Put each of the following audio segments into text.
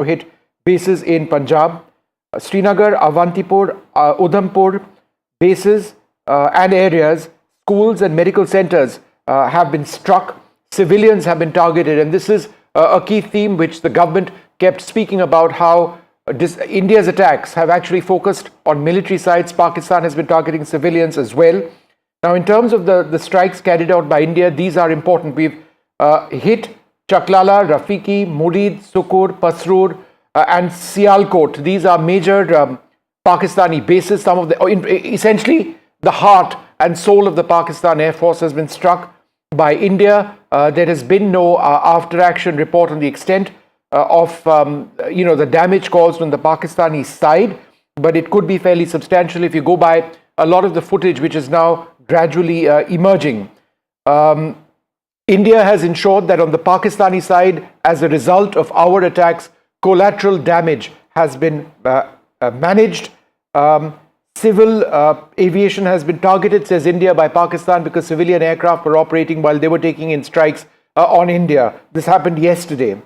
to hit bases in Punjab. Srinagar, Avantipur, Udhampur bases and areas, schools and medical centers have been struck. Civilians have been targeted, and this is a key theme which the government kept speaking about, how India's attacks have actually focused on military sites. Pakistan has been targeting civilians as well. Now, in terms of the strikes carried out by India, these are important. We've hit Chaklala, Rafiki, Murid, Sukur, Pasrur, and Sialkot. These are major Pakistani bases. Some of the, essentially, the heart and soul of the Pakistan Air Force has been struck by India. There has been no after-action report on the extent of the damage caused on the Pakistani side, but it could be fairly substantial if you go by a lot of the footage which is now gradually emerging. India has ensured that on the Pakistani side, as a result of our attacks, collateral damage has been managed. Civil aviation has been targeted, says India, by Pakistan because civilian aircraft were operating while they were taking in strikes on India. This happened yesterday.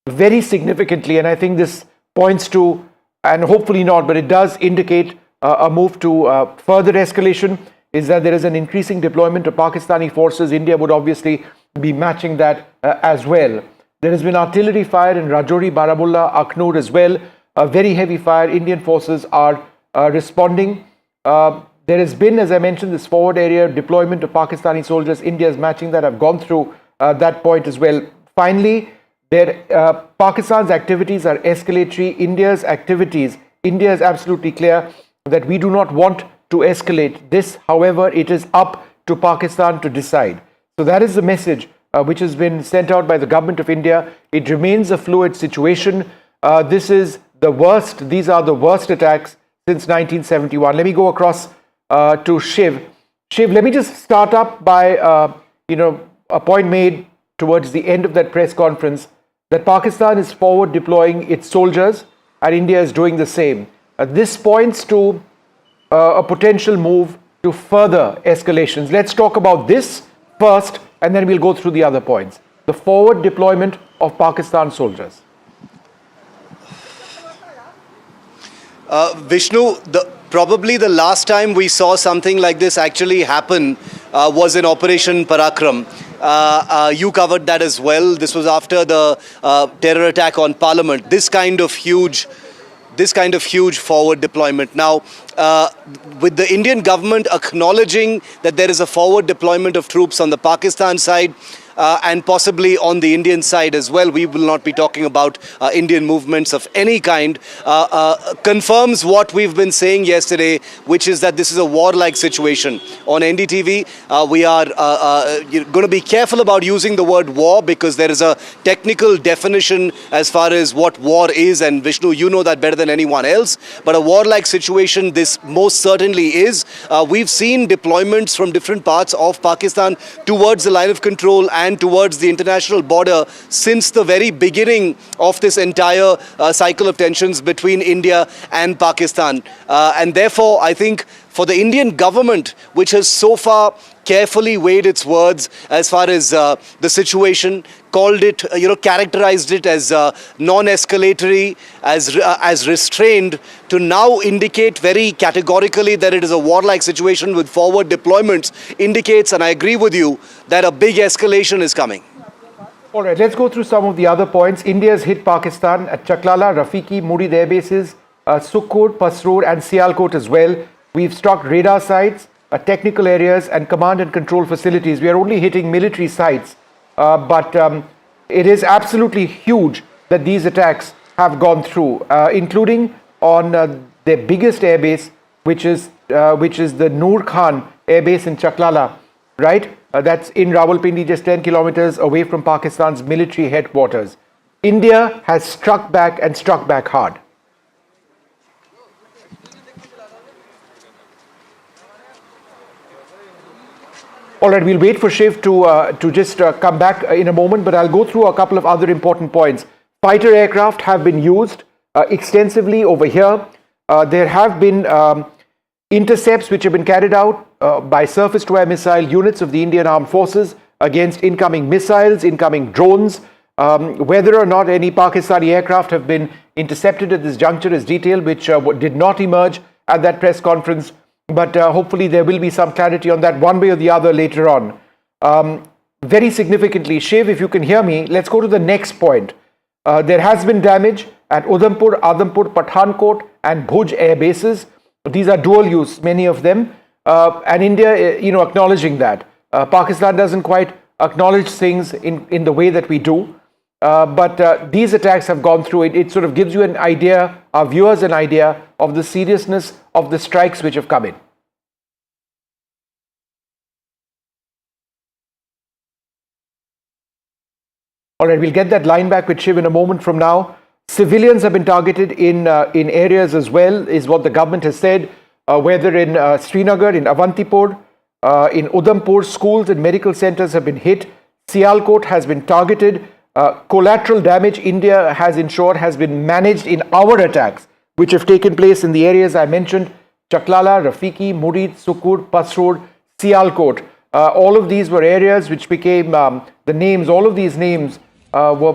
Very significantly, and I think this points to, and hopefully not, but it does indicate a move to further escalation, is that there is an increasing deployment of Pakistani forces. India would obviously be matching that as well. There has been artillery fire in Rajouri, Baramulla, Akhnur as well. Very heavy fire. Indian forces are responding. There has been, as I mentioned, this forward area deployment of Pakistani soldiers. India is matching that. I've gone through that point as well. Finally, Pakistan's activities are escalatory. India's activities, India is absolutely clear that we do not want to escalate this. However, it is up to Pakistan to decide. So that is the message which has been sent out by the government of India. It remains a fluid situation. This is the worst. These are the worst attacks since 1971. Let me go across to Shiv. Shiv, let me just start up by a point made towards the end of that press conference, that Pakistan is forward deploying its soldiers and India is doing the same. This points to a potential move to further escalations. Let's talk about this first, and then we'll go through the other points. The forward deployment of Pakistan soldiers. Vishnu, probably the last time we saw something like this actually happen was in Operation Parakram. You covered that as well. This was after the terror attack on Parliament. This kind of huge forward deployment. Now, with the Indian government acknowledging that there is a forward deployment of troops on the Pakistan side, and possibly on the Indian side as well, we will not be talking about Indian movements of any kind, confirms what we've been saying yesterday, which is that this is a warlike situation. On NDTV, we are going to be careful about using the word war because there is a technical definition as far as what war is, and Vishnu, you know that better than anyone else. But a warlike situation, this most certainly is. We've seen deployments from different parts of Pakistan towards the line of control and towards the international border since the very beginning of this entire cycle of tensions between India and Pakistan. And therefore, I think for the Indian government, which has so far carefully weighed its words as far as the situation, called it, characterized it as non-escalatory, as restrained, to now indicate very categorically that it is a warlike situation with forward deployments, indicates, and I agree with you, that a big escalation is coming. All right, let's go through some of the other points. India has hit Pakistan at Chaklala, Rafiki, Murid air bases, Sukur, Pasrur and Sialkot as well. We've struck radar sites, technical areas and command and control facilities. We are only hitting military sites, but it is absolutely huge that these attacks have gone through, including on their biggest airbase, which is the Noor Khan airbase in Chaklala, right? That's in Rawalpindi, just 10 kilometers away from Pakistan's military headquarters. India has struck back and struck back hard. All right, we'll wait for Shiv to just come back in a moment, but I'll go through a couple of other important points. Fighter aircraft have been used extensively over here. There have been intercepts which have been carried out by surface-to-air missile units of the Indian Armed Forces against incoming missiles, incoming drones. Whether or not any Pakistani aircraft have been intercepted at this juncture is detailed, which did not emerge at that press conference. But hopefully there will be some clarity on that one way or the other later on. Very significantly, Shiv, if you can hear me, let's go to the next point. There has been damage at Udhampur, Adampur, Pathankot and Bhuj air bases. These are dual use, many of them. And India, acknowledging that. Pakistan doesn't quite acknowledge things in the way that we do. But these attacks have gone through. It sort of gives you an idea, our viewers an idea of the seriousness of the strikes which have come in. All right, we'll get that line back with Shiv in a moment from now. Civilians have been targeted in areas as well, is what the government has said, whether in Srinagar, in Avantipur, in Udhampur, schools and medical centers have been hit. Sialkot has been targeted. Collateral damage, India has ensured, has been managed in our attacks, which have taken place in the areas I mentioned, Chaklala, Rafiki, Murid, Sukur, Pasrod, Sialkot. All of these were areas which became, the names, all of these names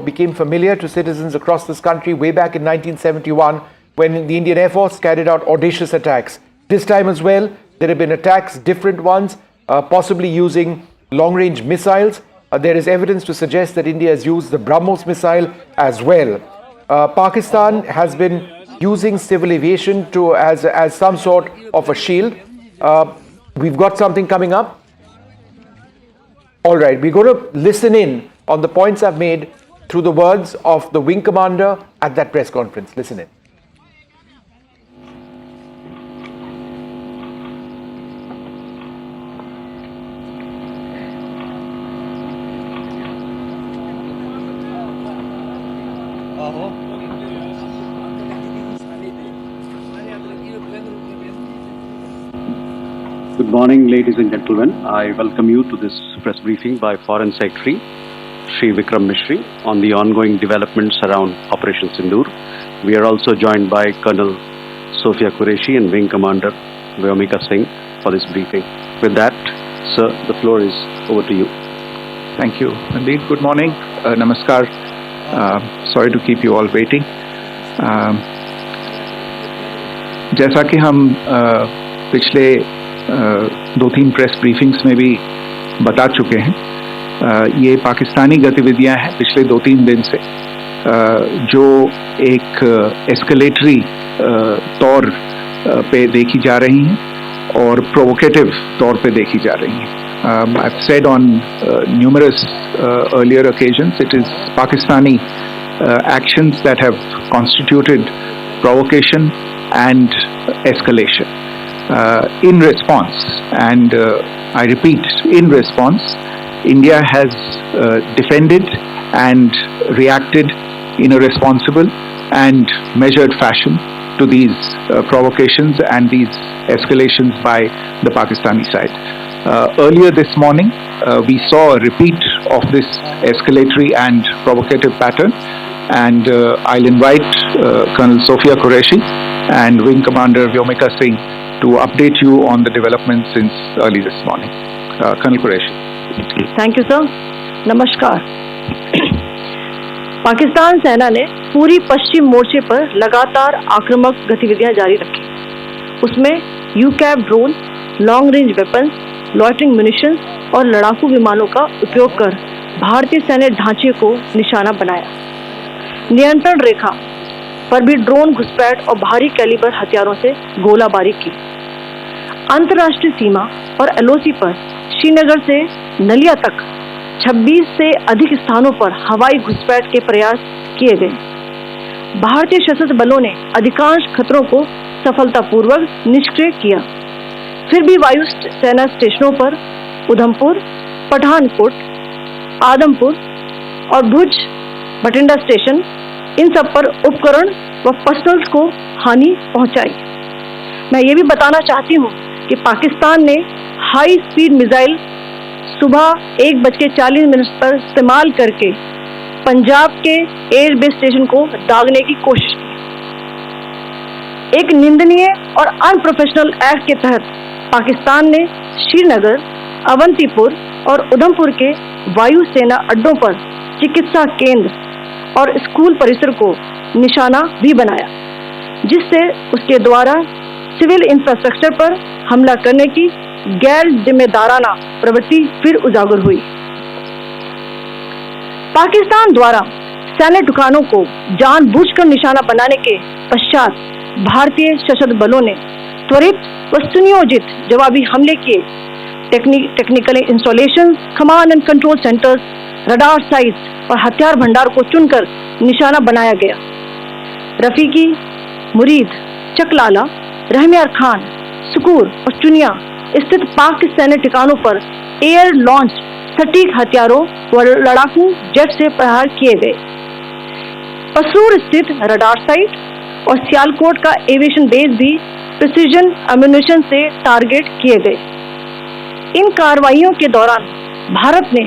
became familiar to citizens across this country way back in 1971 when the Indian Air Force carried out audacious attacks. This time as well, there have been attacks, different ones, possibly using long-range missiles. There is evidence to suggest that India has used the BrahMos missile as well. Pakistan has been using civil aviation as some sort of a shield. We've got something coming up. All right, we're going to listen in on the points I've made through the words of the wing commander at that press conference. Listen in. Good morning, ladies and gentlemen. I welcome you to this press briefing by Foreign Secretary Shri Vikram Mishri on the ongoing developments around Operation Sindoor. We are also joined by Colonel Sophia Qureshi and Wing Commander Vyomika Singh for this briefing. With that, sir, the floor is over to you. Thank you. Indeed, good morning. Namaskar. Sorry to keep you all waiting. जैसा कि हम पिछले 2-3 press briefings में भी बता चुके हैं, ये पाकिस्तानी गतिविधियां हैं पिछले 2-3 दिन से, जो एक एस्केलेटरी तौर पे देखी जा रही हैं और प्रोवोकेटिव तौर पे देखी जा रही हैं. I've said on numerous earlier occasions, it is Pakistani actions that have constituted provocation and escalation. In response, and I repeat, in response, India has defended and reacted in a responsible and measured fashion to these provocations and these escalations by the Pakistani side. Earlier this morning, we saw a repeat of this escalatory and provocative pattern, and I'll invite Colonel Sophia Qureshi and Wing Commander Vyomika Singh to update you on the developments since early this morning. Colonel Qureshi. Thank you sir. नमस्कार. पाकिस्तान सेना ने पूरी पश्चिम मोर्चे पर लगातार आक्रामक गतिविधियां जारी रखी. उसमें UCAV drone, long range weapons, loitering munitions और लड़ाकू विमानों का उपयोग कर भारतीय सैन्य ढांचे को निशाना बनाया. नियंत्रण रेखा पर भी ड्रोन घुसपैठ और भारी कैलिबर हथियारों से गोलाबारी की. अंतर्राष्ट्रीय सीमा और एलओसी पर श्रीनगर से नलिया तक 26 से अधिक स्थानों पर हवाई घुसपैठ के प्रयास किए गए. भारतीय सशस्त्र बलों ने अधिकांश खतरों को सफलतापूर्वक निष्क्रिय किया. फिर भी वायु सेना स्टेशनों पर उधमपुर, पठानकोट, आदमपुर और भुज बठिंडा स्टेशन, इन सब पर उपकरण व पर्सनल्स को हानि पहुंचाई. मैं ये भी बताना चाहती हूँ कि पाकिस्तान ने हाई स्पीड मिसाइल सुबह 1:40 पर इस्तेमाल करके पंजाब के एयरबेस स्टेशन को दागने की कोशिश की. एक निंदनीय और अनप्रोफेशनल एक्ट के तहत पाकिस्तान ने श्रीनगर, अवंतीपुर और उधमपुर के वायु सेना अड्डों पर चिकित्सा केंद्र और स्कूल परिसर को निशाना भी बनाया, जिससे उसके द्वारा सिविल इंफ्रास्ट्रक्चर पर हमला करने की गैर जिम्मेदाराना प्रवृत्ति फिर उजागर हुई। पाकिस्तान द्वारा सैन्य ठिकानों को जानबूझकर निशाना बनाने के पश्चात भारतीय सशस्त्र बलों ने त्वरित व सुनियोजित जवाबी हमले किए। Technical installation, command and control centres, radar sites और हथियार भंडार को चुनकर निशाना बनाया गया। रफीकी, मुरीद, चकलाला, रहमियार खान, सुकूर और चुनिया स्थित पाक सैन्य ठिकानों पर एयर लॉन्च सटीक हथियारों व लड़ाकू जेट से प्रहार किए गए। पसरूर स्थित रडार साइट और सियालकोट का एविएशन बेस भी प्रिसीजन एम्यूनिशन से टारगेट किए गए। इन कार्रवाइयों के दौरान भारत ने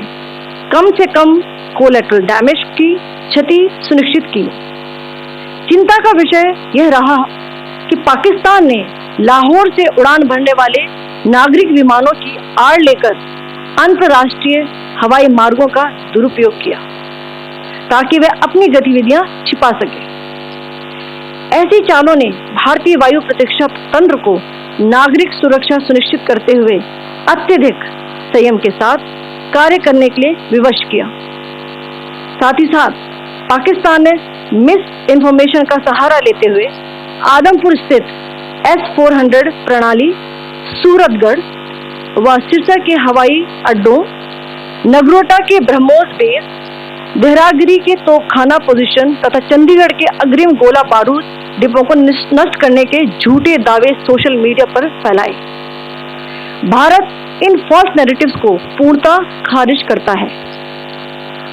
कम से कम कोलैटरल डैमेज की क्षति सुनिश्चित की। चिंता का विषय यह रहा कि पाकिस्तान ने लाहौर से उड़ान भरने वाले नागरिक विमानों की आड़ लेकर अंतर्राष्ट्रीय हवाई मार्गों का दुरुपयोग किया ताकि वे अपनी गतिविधियां छिपा सके। ऐसी चालों ने भारतीय वायु प्रतिरक्षा तंत्र को नागरिक सुरक्षा सुनिश्चित करते हुए अत्यधिक संयम के साथ कार्य करने के लिए विवश किया। साथ ही साथ पाकिस्तान ने मिस इन्फॉर्मेशन का सहारा लेते हुए आदमपुर स्थित S-400 प्रणाली, सूरतगढ़ व सिरसा के हवाई अड्डों, नगरोटा के ब्रह्मोस बेस, देहरागिरी के तोपखाना पोजीशन तथा चंडीगढ़ के अग्रिम गोला बारूद डिपो को नष्ट करने के झूठे दावे सोशल मीडिया पर फैलाए। भारत इन फॉल्स नैरेटिव्स को पूर्णतः खारिज करता है।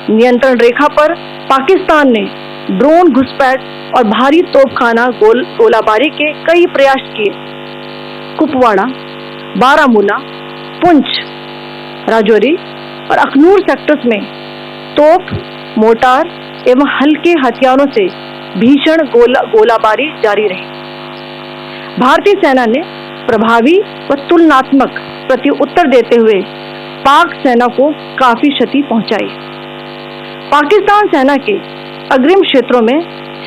नियंत्रण रेखा पर पाकिस्तान ने ड्रोन घुसपैठ और भारी तोपखाना गोलाबारी के कई प्रयास किए। कुपवाड़ा, बारामूला, पुंछ, राजौरी और अखनूर सेक्टर्स में तोप, मोर्टार एवं हल्के हथियारों से भीषण गोलाबारी जारी रही। भारतीय सेना ने प्रभावी व तुलनात्मक प्रत्युत्तर देते हुए पाक सेना को काफी क्षति पहुंचाई। पाकिस्तान सेना के अग्रिम क्षेत्रों में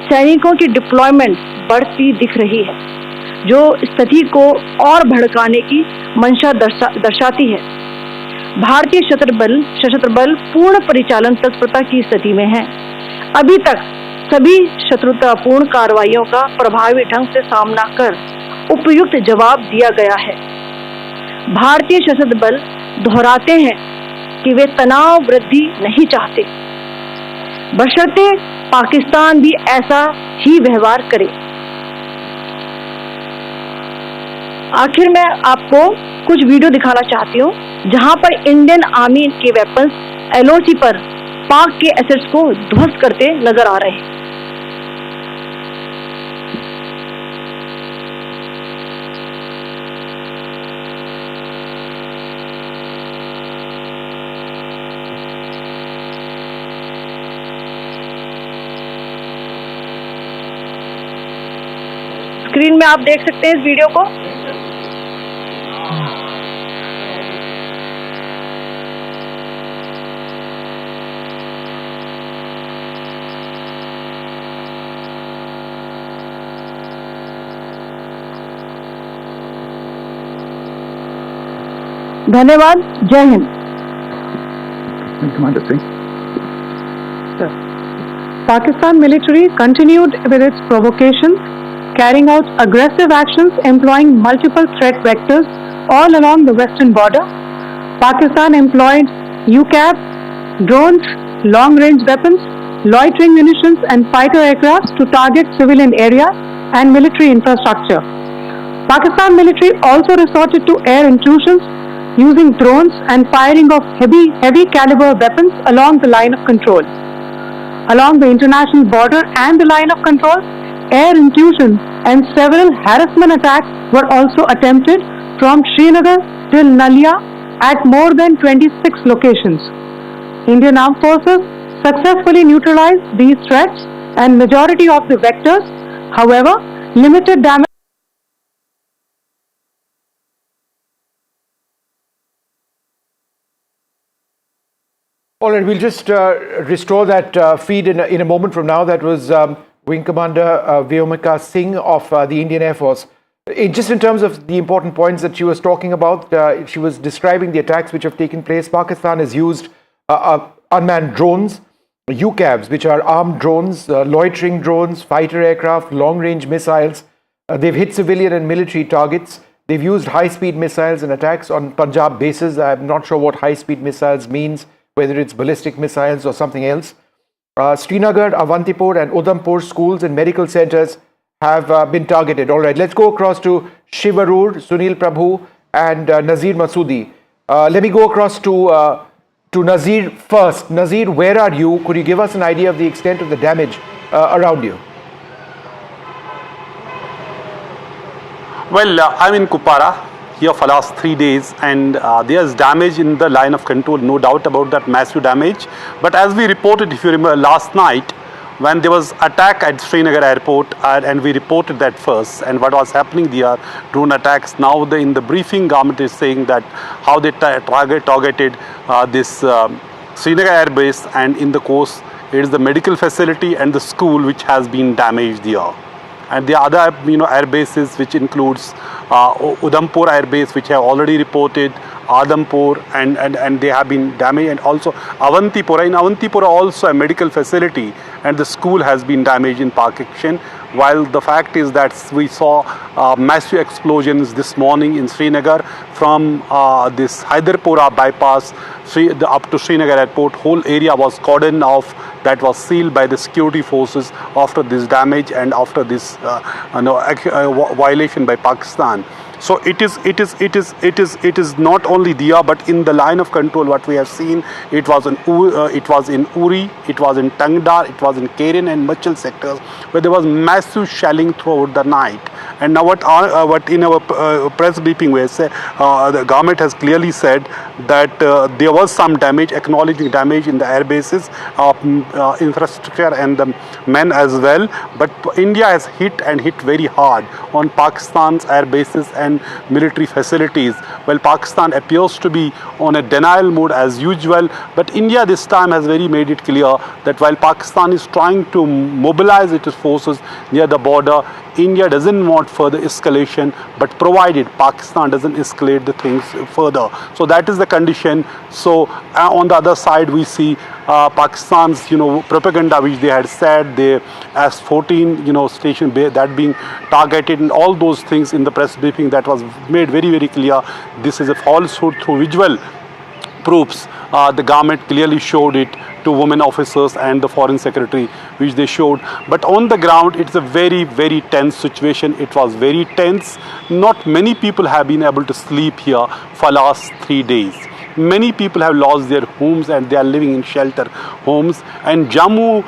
सैनिकों की डिप्लॉयमेंट बढ़ती दिख रही है, जो स्थिति को और भड़काने की मंशा दर्शाती है। भारतीय सशस्त्र बल पूर्ण परिचालन तत्परता की स्थिति में है। अभी तक सभी शत्रुतापूर्ण कार्रवाइयों का प्रभावी ढंग से सामना कर उपयुक्त जवाब दिया गया है। भारतीय सशस्त्र बल दोहराते हैं कि वे तनाव वृद्धि नहीं चाहते, बशर्ते पाकिस्तान भी ऐसा ही व्यवहार करे। आखिर मैं आपको कुछ वीडियो दिखाना चाहती हूँ जहां पर इंडियन आर्मी के वेपन्स LOC पर पाक के एसेट्स को ध्वस्त करते नजर आ रहे हैं। स्क्रीन में आप देख सकते हैं इस वीडियो को। धन्यवाद। जय Hind. Pakistan military continued with its provocations, carrying out aggressive actions employing multiple threat vectors all along the western border. Pakistan employed UCAV, drones, long-range weapons, loitering munitions and fighter aircraft to target civilian areas and military infrastructure. Pakistan military also resorted to air intrusions using drones and firing of heavy caliber weapons along the line of control. Along the international border and the line of control, air intrusion and several harassment attacks were also attempted from Srinagar till Nalia at more than 26 locations. Indian Armed Forces successfully neutralized these threats and majority of the vectors. However, limited damage All right, we'll just restore that feed in a moment from now. That was Wing Commander Vyomika Singh of the Indian Air Force. Just in terms of the important points that she was talking about, she was describing the attacks which have taken place. Pakistan has used unmanned drones, UCAVs, which are armed drones, loitering drones, fighter aircraft, long-range missiles. They've hit civilian and military targets. They've used high-speed missiles and attacks on Punjab bases. I'm not sure what high-speed missiles means, whether it's ballistic missiles or something else. Srinagar, Avantipur and Udhampur schools and medical centers have been targeted. All right, let's go across to Shivarur, Sunil Prabhu and Nazir Masoodi. Let me go across to Nazir first. Nazir, where are you? Could you give us an idea of the extent of the damage around you? Well, I'm in Kupara here for last 3 days, and there's damage in the line of control, no doubt about that, massive damage. But as we reported, if you remember last night, when there was attack at Srinagar airport, and we reported that first, and what was happening there, drone attacks. Now in the briefing, government is saying that how they targeted this Srinagar air base, and in the course it is the medical facility and the school which has been damaged there. And the other air bases, which includes Udhampur air base, which have already reported, Adampur, and they have been damaged, and also Avantipura. In Avantipura also a medical facility and the school has been damaged in Pakistan. While the fact is that we saw massive explosions this morning in Srinagar from this Hyderpura bypass up to Srinagar airport. Whole area was cordoned off, that was sealed by the security forces after this damage and after this violation by Pakistan. So it is not only there, but in the line of control what we have seen, it was in Uri, it was in Tangdar, it was in Keren and Machal sectors, where there was massive shelling throughout the night. And now what in our press briefing we say, the government has clearly said that there was some damage, acknowledging damage in the air bases, infrastructure and the men as well. But India has hit very hard on Pakistan's air bases and military facilities. Well, Pakistan appears to be on a denial mode as usual, but India this time has very made it clear that while Pakistan is trying to mobilize its forces near the border, India doesn't want further escalation, but provided Pakistan doesn't escalate the things further. So that is the condition. So on the other side, we see Pakistan's propaganda, which they had said, the S-14 station that being targeted, and all those things in the press briefing that was made very, very clear. This is a falsehood through visual proofs. The government clearly showed it to women officers and the foreign secretary, which they showed. But on the ground, it's a very, very tense situation. It was very tense. Not many people have been able to sleep here for last 3 days. Many people have lost their homes and they are living in shelter homes. And Jammu,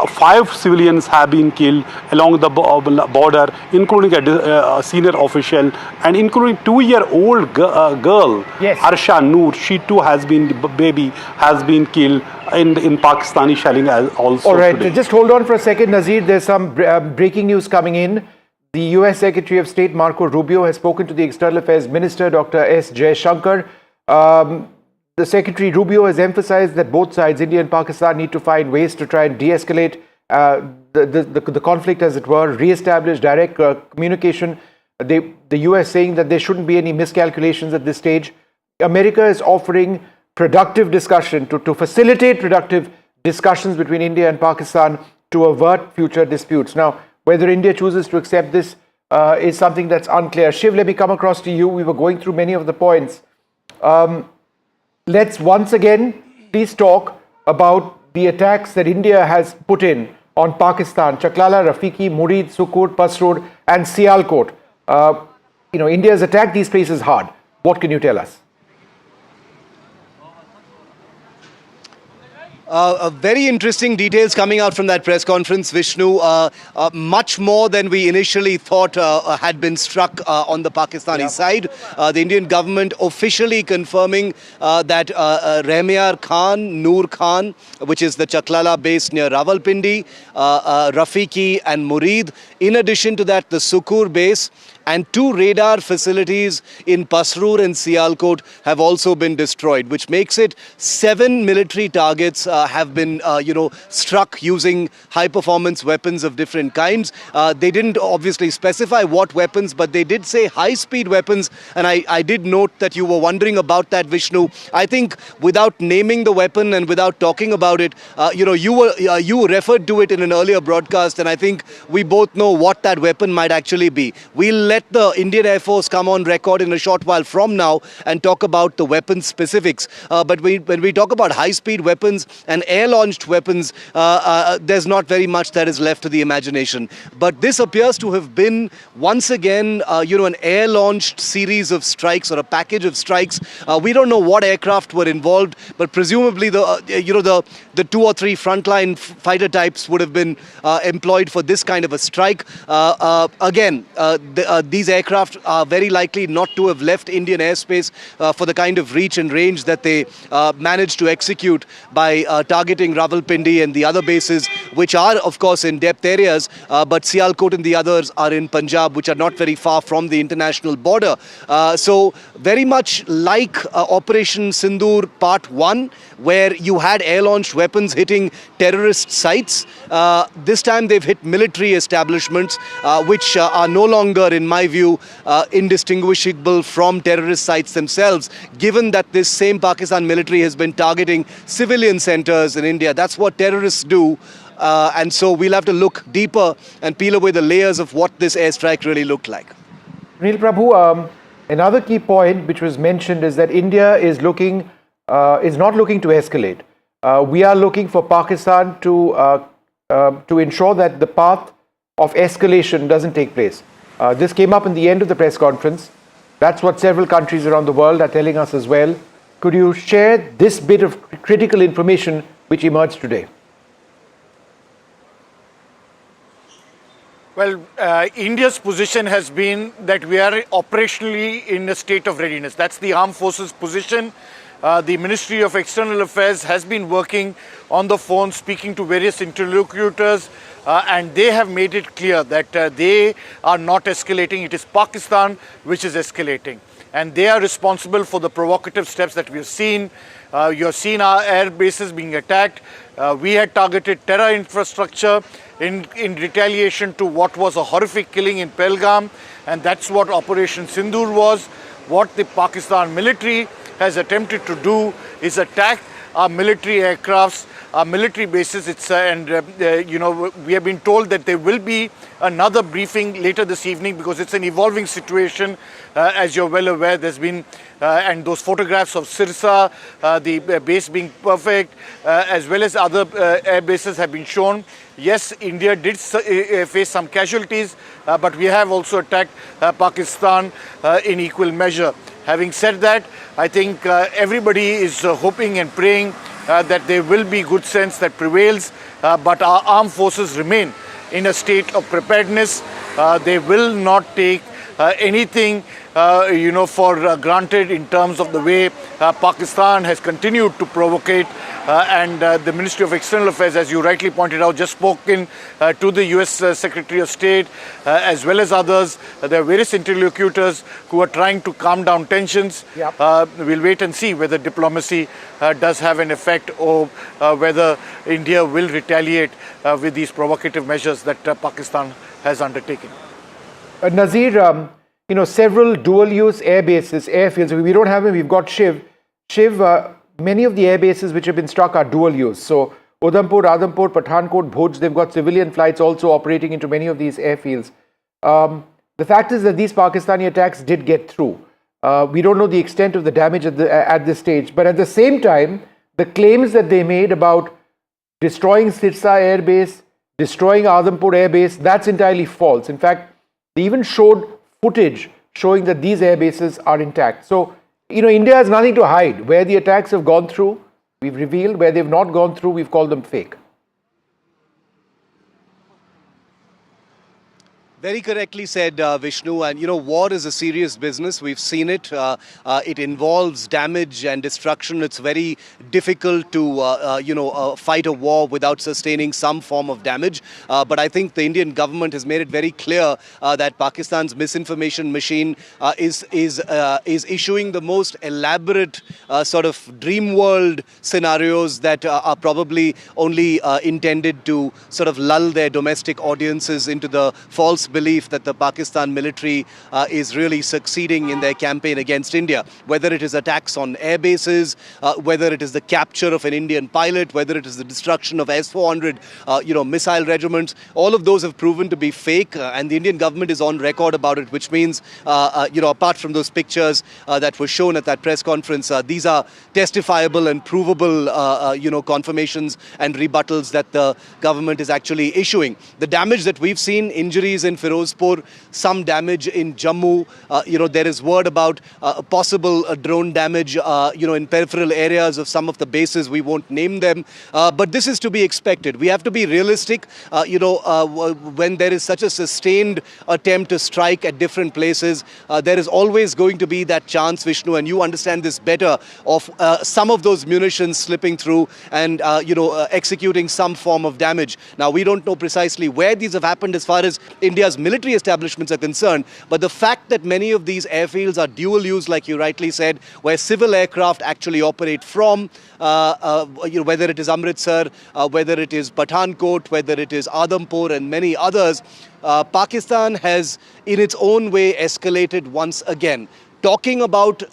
5 civilians have been killed along the border, including a senior official and including 2-year-old girl, yes, Arsha Noor. She too has been killed in Pakistani shelling also. All right, today. just hold on for a second, Nazir. There's some breaking news coming in. The US Secretary of State Marco Rubio has spoken to the External Affairs Minister Dr. S. Jaishankar. The Secretary Rubio has emphasized that both sides, India and Pakistan, need to find ways to try and de-escalate the conflict, as it were, re-establish direct communication. The US saying that there shouldn't be any miscalculations at this stage. America is offering productive discussion to facilitate productive discussions between India and Pakistan to avert future disputes. Now, whether India chooses to accept this is something that's unclear. Shiv, let me come across to you. We were going through many of the points. Let's once again please talk about the attacks that India has put in on Pakistan, Chaklala, Rafiki, Murid, Sukur, Pasrod and Sialkot. India has attacked these places hard. What can you tell us? Very interesting details coming out from that press conference, Vishnu. Much more than we initially thought had been struck on the Pakistani side. The Indian government officially confirming that Rehmiar Khan, Noor Khan, which is the Chaklala base near Rawalpindi, Rafiki and Murid. In addition to that, the Sukur base and 2 radar facilities in Pasrur and Sialkot have also been destroyed, which makes it 7 military targets have been, struck using high-performance weapons of different kinds. They didn't obviously specify what weapons, but they did say high-speed weapons, and I did note that you were wondering about that, Vishnu. I think without naming the weapon and without talking about it, you referred to it in an earlier broadcast, and I think we both know what that weapon might actually be. We'll let the Indian Air Force come on record in a short while from now and talk about the weapon specifics. But when we talk about high-speed weapons and air-launched weapons, there's not very much that is left to the imagination. But this appears to have been, once again, an air-launched series of strikes or a package of strikes. We don't know what aircraft were involved, but presumably the 2 or 3 frontline fighter types would have been employed for this kind of a strike. These aircraft are very likely not to have left Indian airspace for the kind of reach and range that they managed to execute by targeting Rawalpindi and the other bases, which are, of course, in depth areas, but Sialkot and the others are in Punjab, which are not very far from the international border. So very much like Operation Sindoor Part 1, where you had air-launched weapons hitting terrorist sites. This time they've hit military establishments, which are no longer, in my view, indistinguishable from terrorist sites themselves, given that this same Pakistan military has been targeting civilian centers in India. That's what terrorists do. And so we'll have to look deeper and peel away the layers of what this airstrike really looked like. Sunil Prabhu, another key point which was mentioned is that India is not looking to escalate. We are looking for Pakistan to ensure that the path of escalation doesn't take place. This came up in the end of the press conference. That's what several countries around the world are telling us as well. Could you share this bit of critical information which emerged today? Well, India's position has been that we are operationally in a state of readiness. That's the armed forces position. The Ministry of External Affairs has been working on the phone, speaking to various interlocutors, and they have made it clear that they are not escalating. It is Pakistan which is escalating. And they are responsible for the provocative steps that we have seen. You have seen our air bases being attacked. We had targeted terror infrastructure in retaliation to what was a horrific killing in Pahalgam, and that's what Operation Sindoor was. What the Pakistan military has attempted to do is attack our military aircrafts, our military bases. We have been told that there will be another briefing later this evening because it's an evolving situation. As you're well aware, there's been, and those photographs of Sirsa, the base being perfect, as well as other air bases have been shown. Yes, India did face some casualties, but we have also attacked Pakistan in equal measure. Having said that, I think everybody is hoping and praying that there will be good sense that prevails, but our armed forces remain in a state of preparedness. They will not take anything for granted in terms of the way Pakistan has continued to provocate, and the Ministry of External Affairs, as you rightly pointed out, just spoken to the US Secretary of State as well as others. There are various interlocutors who are trying to calm down tensions. Yep. We'll wait and see whether diplomacy does have an effect or whether India will retaliate with these provocative measures that Pakistan has undertaken. Nazir, several dual-use air bases, airfields. We don't have them. We've got Shiv. Many of the air bases which have been struck are dual-use. So Udhampur, Radhampur, Pathankot, Bhuj, they've got civilian flights also operating into many of these airfields. The fact is that these Pakistani attacks did get through. We don't know the extent of the damage at this stage. But at the same time, the claims that they made about destroying Sirsa Air Base, destroying Adhampur Air Base, that's entirely false. In fact, they even showed footage showing that these air bases are intact. So, India has nothing to hide. Where the attacks have gone through, we've revealed. Where they've not gone through, we've called them fake. Very correctly said, Vishnu. And you know, war is a serious business. We've seen it. It involves damage and destruction. It's very difficult to, fight a war without sustaining some form of damage. But I think the Indian government has made it very clear that Pakistan's misinformation machine is issuing the most elaborate sort of dream world scenarios that are probably only intended to sort of lull their domestic audiences into the false belief that the Pakistan military is really succeeding in their campaign against India. Whether it is attacks on air bases, whether it is the capture of an Indian pilot, whether it is the destruction of S-400, missile regiments, all of those have proven to be fake, and the Indian government is on record about it, which means, apart from those pictures that were shown at that press conference, these are testifiable and provable, confirmations and rebuttals that the government is actually issuing. The damage that we've seen, injuries in Firozpur, some damage in Jammu. There is word about possible drone damage, in peripheral areas of some of the bases. We won't name them, but this is to be expected. We have to be realistic, when there is such a sustained attempt to strike at different places, there is always going to be that chance, Vishnu, and you understand this better, of some of those munitions slipping through and, executing some form of damage. Now, we don't know precisely where these have happened as far as India's military establishments are concerned, but the fact that many of these airfields are dual use, like you rightly said, where civil aircraft actually operate from, whether it is Amritsar, whether it is Pathankot, whether it is Adhampur and many others, Pakistan has in its own way escalated once again. Talking about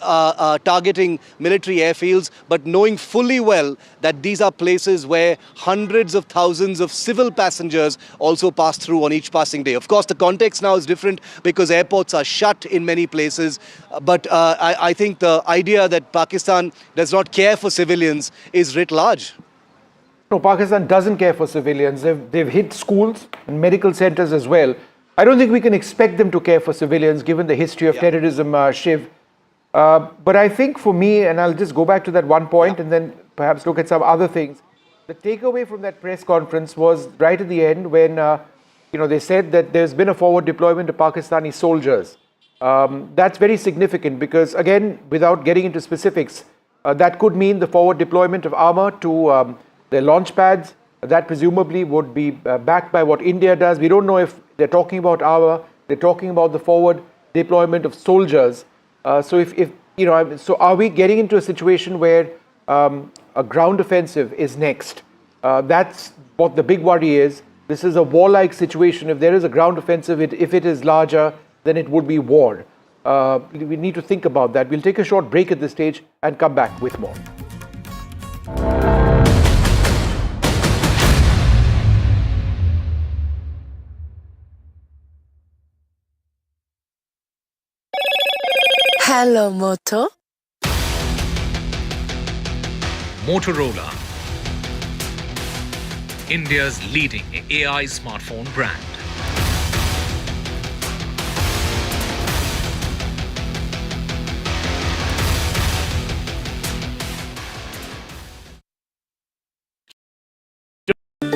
targeting military airfields, but knowing fully well that these are places where hundreds of thousands of civil passengers also pass through on each passing day. Of course, the context now is different because airports are shut in many places. But I think the idea that Pakistan does not care for civilians is writ large. No, Pakistan doesn't care for civilians. They've hit schools and medical centers as well. I don't think we can expect them to care for civilians given the history of terrorism, Shiv. But I think for me, and I'll just go back to that one point and then perhaps look at some other things. The takeaway from that press conference was right at the end when, they said that there's been a forward deployment of Pakistani soldiers. That's very significant because, again, without getting into specifics, that could mean the forward deployment of armor to their launch pads. That presumably would be backed by what India does. We don't know if they're talking about armor, they're talking about the forward deployment of soldiers. So are we getting into a situation where a ground offensive is next? That's what the big worry is. This is a warlike situation. If there is a ground offensive, if it is larger, then it would be war. We need to think about that. We'll take a short break at this stage and come back with more. Hello, Moto. Motorola, India's leading AI smartphone brand.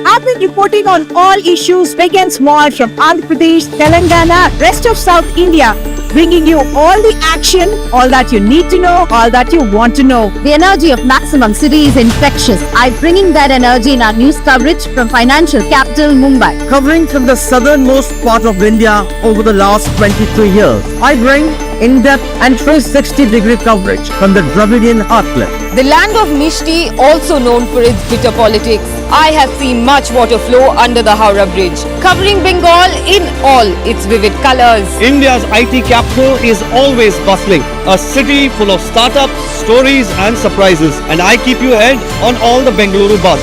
I've been reporting on all issues big and small from Andhra Pradesh, Telangana, rest of South India, bringing you all the action, all that you need to know, all that you want to know. The energy of maximum city is infectious. I'm bringing that energy in our news coverage from financial capital Mumbai. Covering from the southernmost part of India over the last 23 years, I bring in-depth and 360-degree coverage from the Dravidian heartland. The land of Mishti, also known for its bitter politics. I have seen much water flow under the Howrah Bridge, covering Bengal in all its vivid colors. India's IT capital is always bustling, a city full of startups, stories and surprises. And I keep you ahead on all the Bengaluru buzz.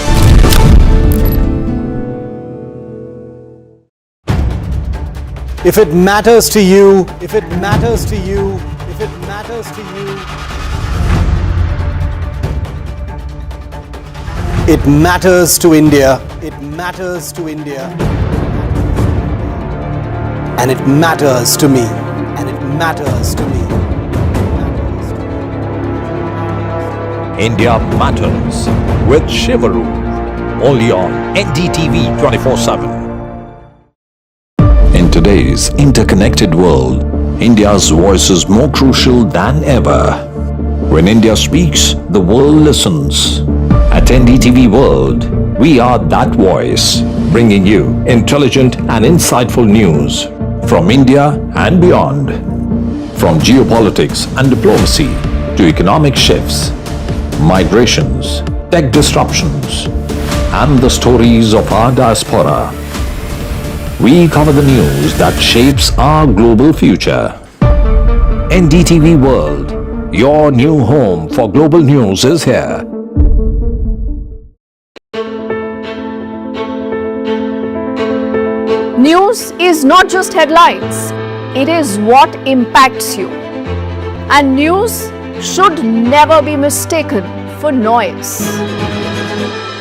If it matters to you, if it matters to you, if it matters to you, it matters to India. It matters to India. And it matters to me. And it matters to me. India Matters with Shivaru. Only on NDTV 24/7. In today's interconnected world, India's voice is more crucial than ever. When India speaks, the world listens. At NDTV World, we are that voice, bringing you intelligent and insightful news from India and beyond. From geopolitics and diplomacy to economic shifts, migrations, tech disruptions, and the stories of our diaspora. We cover the news that shapes our global future. NDTV World, your new home for global news is here. News is not just headlines, it is what impacts you. And news should never be mistaken for noise.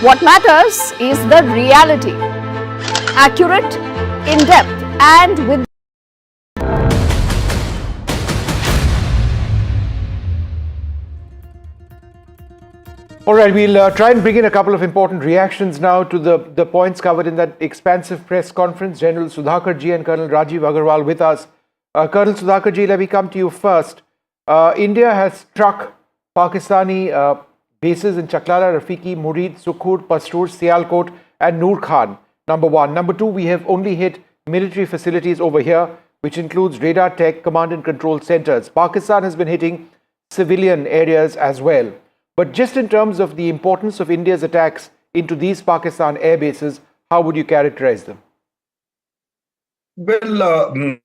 What matters is the reality. Accurate, in-depth, and with All right, we'll try and bring in a couple of important reactions now to the points covered in that expansive press conference. General Sudhakar Ji and Colonel Rajiv Agarwal with us. Colonel Sudhakar Ji, let me come to you first. India has struck Pakistani bases in Chaklala, Rafiki, Murid, Sukhur, Pastur, Sialkot and Noor Khan, number one. Number two, we have only hit military facilities over here, which includes radar tech, command and control centers. Pakistan has been hitting civilian areas as well. But just in terms of the importance of India's attacks into these Pakistan air bases, how would you characterize them? Well,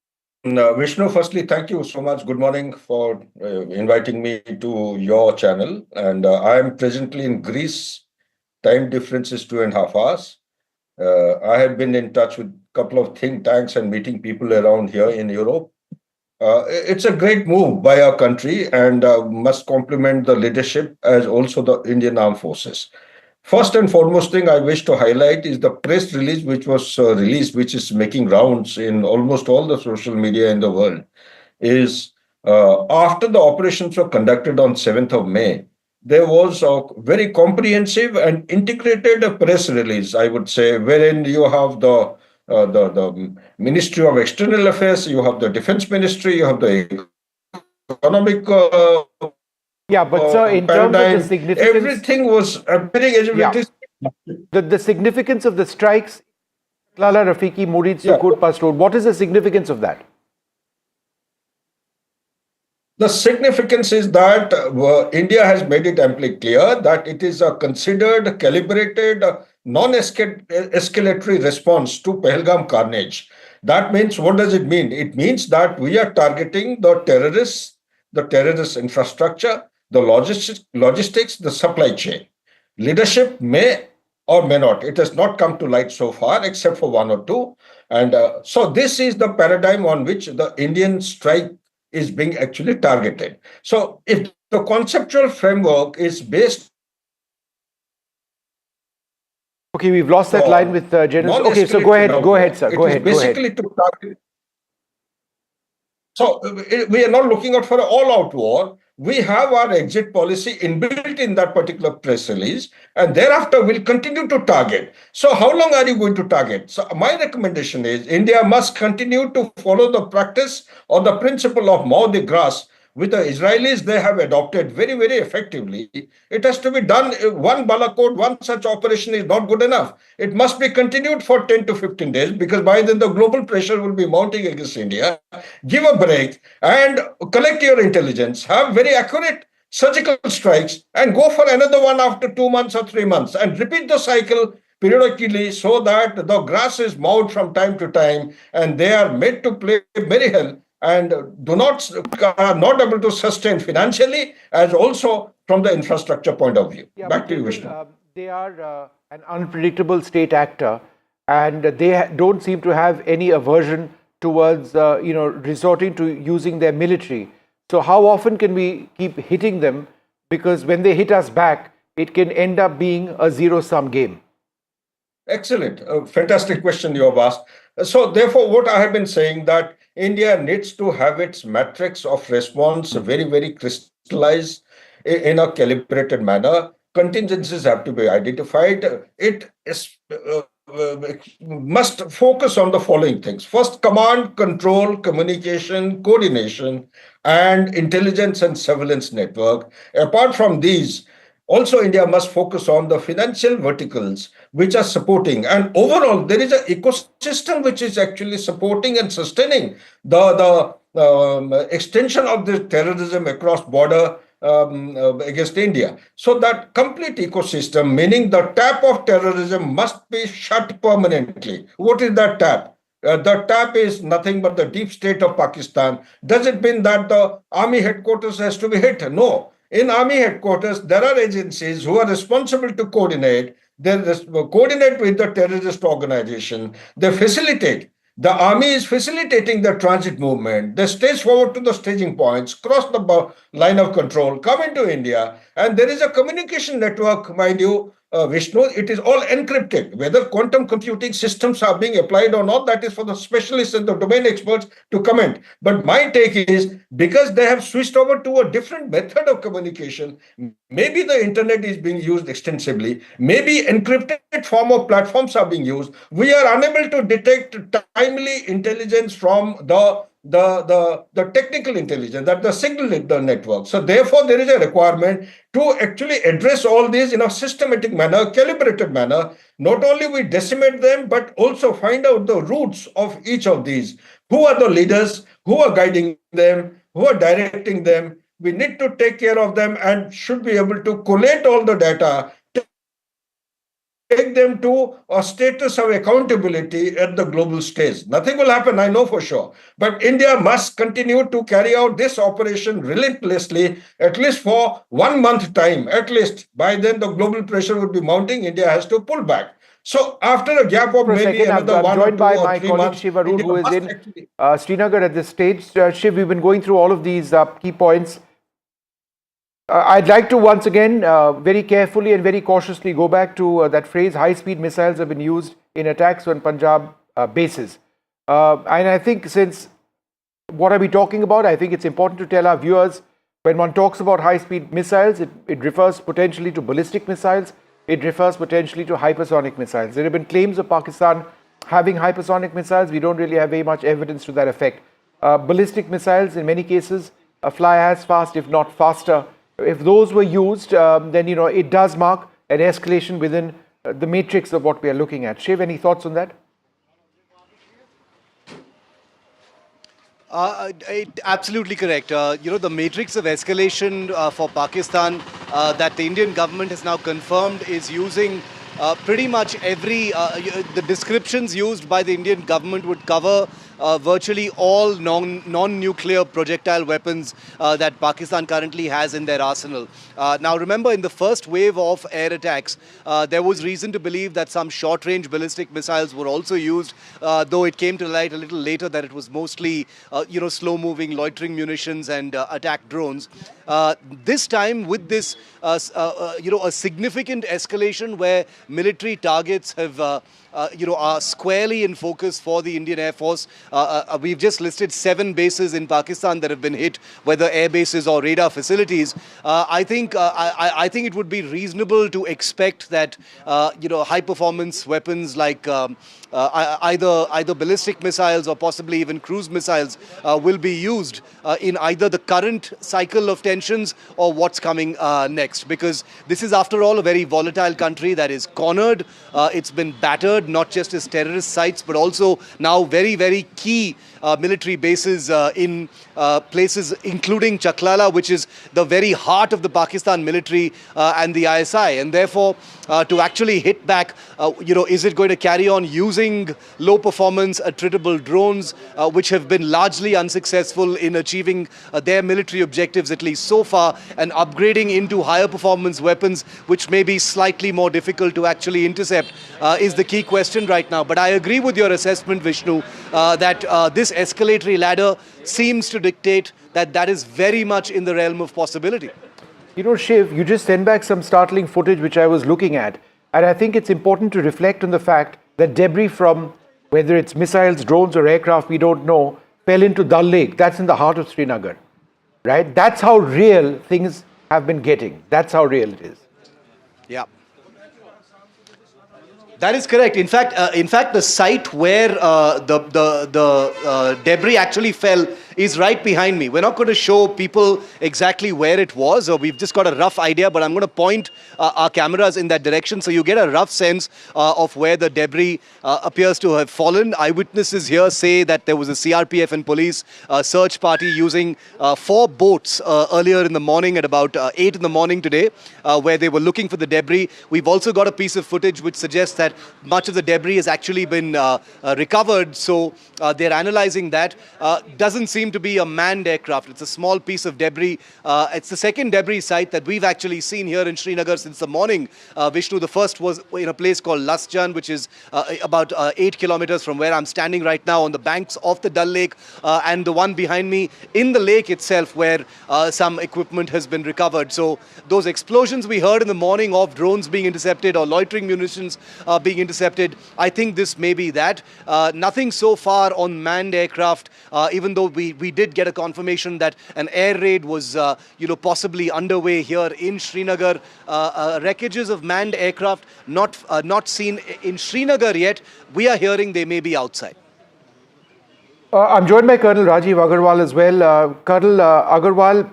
Vishnu, firstly, thank you so much. Good morning for inviting me to your channel. And I am presently in Greece. Time difference is 2.5 hours. I have been in touch with a couple of think tanks and meeting people around here in Europe. It's a great move by our country and must compliment the leadership as also the Indian Armed Forces. First and foremost thing I wish to highlight is the press release which was released, which is making rounds in almost all the social media in the world, is after the operations were conducted on 7th of May, there was a very comprehensive and integrated press release, I would say, wherein you have the Ministry of External Affairs, you have the Defense Ministry, you have the Economic yeah, but sir, in terms of the significance, everything was appearing as if it is. The significance of the strikes, Lala, Rafiki, Murid, Sukhur, Pastur, what is the significance of that? The significance is that India has made it amply clear that it is a considered, calibrated, non-escalatory response to Pahalgam carnage. That means, what does it mean? It means that we are targeting the terrorists, the terrorist infrastructure, the logistics, the supply chain. Leadership may or may not. It has not come to light so far, except for one or two. And so this is the paradigm on which the Indian strike is being actually targeted. So if the conceptual framework is based... Okay, we've lost that line with General... Okay, so go ahead, sir. Go ahead. Basically to target... So we are not looking out for an all-out war. We have our exit policy inbuilt in that particular press release, and thereafter we'll continue to target. So how long are you going to target? So my recommendation is India must continue to follow the practice or the principle of mow the grass. With the Israelis, they have adopted very, very effectively. It has to be done. One Balakot, one such operation is not good enough. It must be continued for 10 to 15 days because by then the global pressure will be mounting against India. Give a break and collect your intelligence. Have very accurate surgical strikes and go for another one after 2 months or 3 months and repeat the cycle periodically so that the grass is mowed from time to time and they are made to play very well and are not able to sustain financially as also from the infrastructure point of view. Back to you, Vishnu. They are an unpredictable state actor and they don't seem to have any aversion towards resorting to using their military. So how often can we keep hitting them? Because when they hit us back, it can end up being a zero-sum game. Excellent. Fantastic question you have asked. So therefore, what I have been saying that India needs to have its matrix of response very, very crystallized in a calibrated manner. Contingencies have to be identified. It is must focus on the following things. First, command, control, communication, coordination, and intelligence and surveillance network. Apart from these, also India must focus on the financial verticals which are supporting. And overall, there is an ecosystem which is actually supporting and sustaining the extension of this terrorism across border against India. So that complete ecosystem, meaning the tap of terrorism, must be shut permanently. What is that tap? The tap is nothing but the deep state of Pakistan. Does it mean that the army headquarters has to be hit? No. In army headquarters, there are agencies who are responsible to coordinate. They coordinate with the terrorist organization. They facilitate. The army is facilitating the transit movement. They stage forward to the staging points, cross the line of control, come into India, and there is a communication network, mind you, Vishnu. It is all encrypted. Whether quantum computing systems are being applied or not, that is for the specialists and the domain experts to comment. But my take is, because they have switched over to a different method of communication, maybe the internet is being used extensively, maybe encrypted form of platforms are being used. We are unable to detect timely intelligence from the technical intelligence, that the signal in the network. So therefore, there is a requirement to actually address all these in a systematic manner, calibrated manner. Not only we decimate them, but also find out the roots of each of these. Who are the leaders? Who are guiding them? Who are directing them? We need to take care of them and should be able to collate all the data, take them to a status of accountability at the global stage. Nothing will happen, I know for sure. But India must continue to carry out this operation relentlessly, at least for 1 month time, at least. By then, the global pressure would be mounting. India has to pull back. So after a gap of maybe another I'm 1 or 2 joined by or my 3 colleague months, Shiv Arun, India who is must in actually... Srinagar at this stage. Shiv, we've been going through all of these key points. I'd like to once again very carefully and very cautiously go back to that phrase, high-speed missiles have been used in attacks on Punjab bases. And I think since what are we talking about, I think it's important to tell our viewers, when one talks about high-speed missiles, it refers potentially to ballistic missiles, it refers potentially to hypersonic missiles. There have been claims of Pakistan having hypersonic missiles. We don't really have very much evidence to that effect. Ballistic missiles, in many cases, fly as fast, if not faster. If those were used, then it does mark an escalation within the matrix of what we are looking at. Shiv, any thoughts on that? Absolutely correct. The matrix of escalation for Pakistan that the Indian government has now confirmed is using pretty much every... the descriptions used by the Indian government would cover virtually all non-nuclear projectile weapons that Pakistan currently has in their arsenal. Now remember, in the first wave of air attacks, there was reason to believe that some short-range ballistic missiles were also used, though it came to light a little later that it was mostly, slow-moving loitering munitions and attack drones. This time, with this, a significant escalation where military targets have are squarely in focus for the Indian Air Force. We've just listed 7 bases in Pakistan that have been hit, whether air bases or radar facilities. I think it would be reasonable to expect that high-performance weapons like either ballistic missiles or possibly even cruise missiles will be used in either the current cycle of tensions or what's coming next. Because this is, after all, a very volatile country that is cornered. It's been battered, not just as terrorist sites, but also now very, very key military bases in places including Chaklala, which is the very heart of the Pakistan military and the ISI. And therefore, to actually hit back, is it going to carry on using low-performance, attritable drones, which have been largely unsuccessful in achieving their military objectives, at least so far, and upgrading into higher-performance weapons, which may be slightly more difficult to actually intercept, is the key question right now. But I agree with your assessment, Vishnu, that this escalatory ladder seems to dictate that is very much in the realm of possibility. Shiv, you just sent back some startling footage which I was looking at, and I think it's important to reflect on the fact that debris from, whether it's missiles, drones or aircraft, we don't know, fell into Dal Lake. That's in the heart of Srinagar, right? That's how real things have been getting. That's how real it is. Yeah. That is correct. In fact, the site where the debris actually fell is right behind me. We're not going to show people exactly where it was, or we've just got a rough idea, but I'm going to point our cameras in that direction so you get a rough sense of where the debris appears to have fallen. Eyewitnesses here say that there was a CRPF and police search party using 4 boats earlier in the morning at about 8 in the morning today, where they were looking for the debris. We've also got a piece of footage which suggests that much of the debris has actually been recovered, so they're analyzing that. Doesn't seem to be a manned aircraft. It's a small piece of debris. It's the second debris site that we've actually seen here in Srinagar since the morning. Vishnu, the first was in a place called Lasjan, which is about 8 kilometers from where I'm standing right now on the banks of the Dal Lake, and the one behind me in the lake itself where some equipment has been recovered. So those explosions we heard in the morning of drones being intercepted or loitering munitions being intercepted, I think this may be that. Nothing so far on manned aircraft, even though we did get a confirmation that an air raid was possibly underway here in Srinagar. Wreckages of manned aircraft not seen in Srinagar yet. We are hearing they may be outside. I'm joined by Colonel Rajiv Agarwal as well. Colonel Agarwal,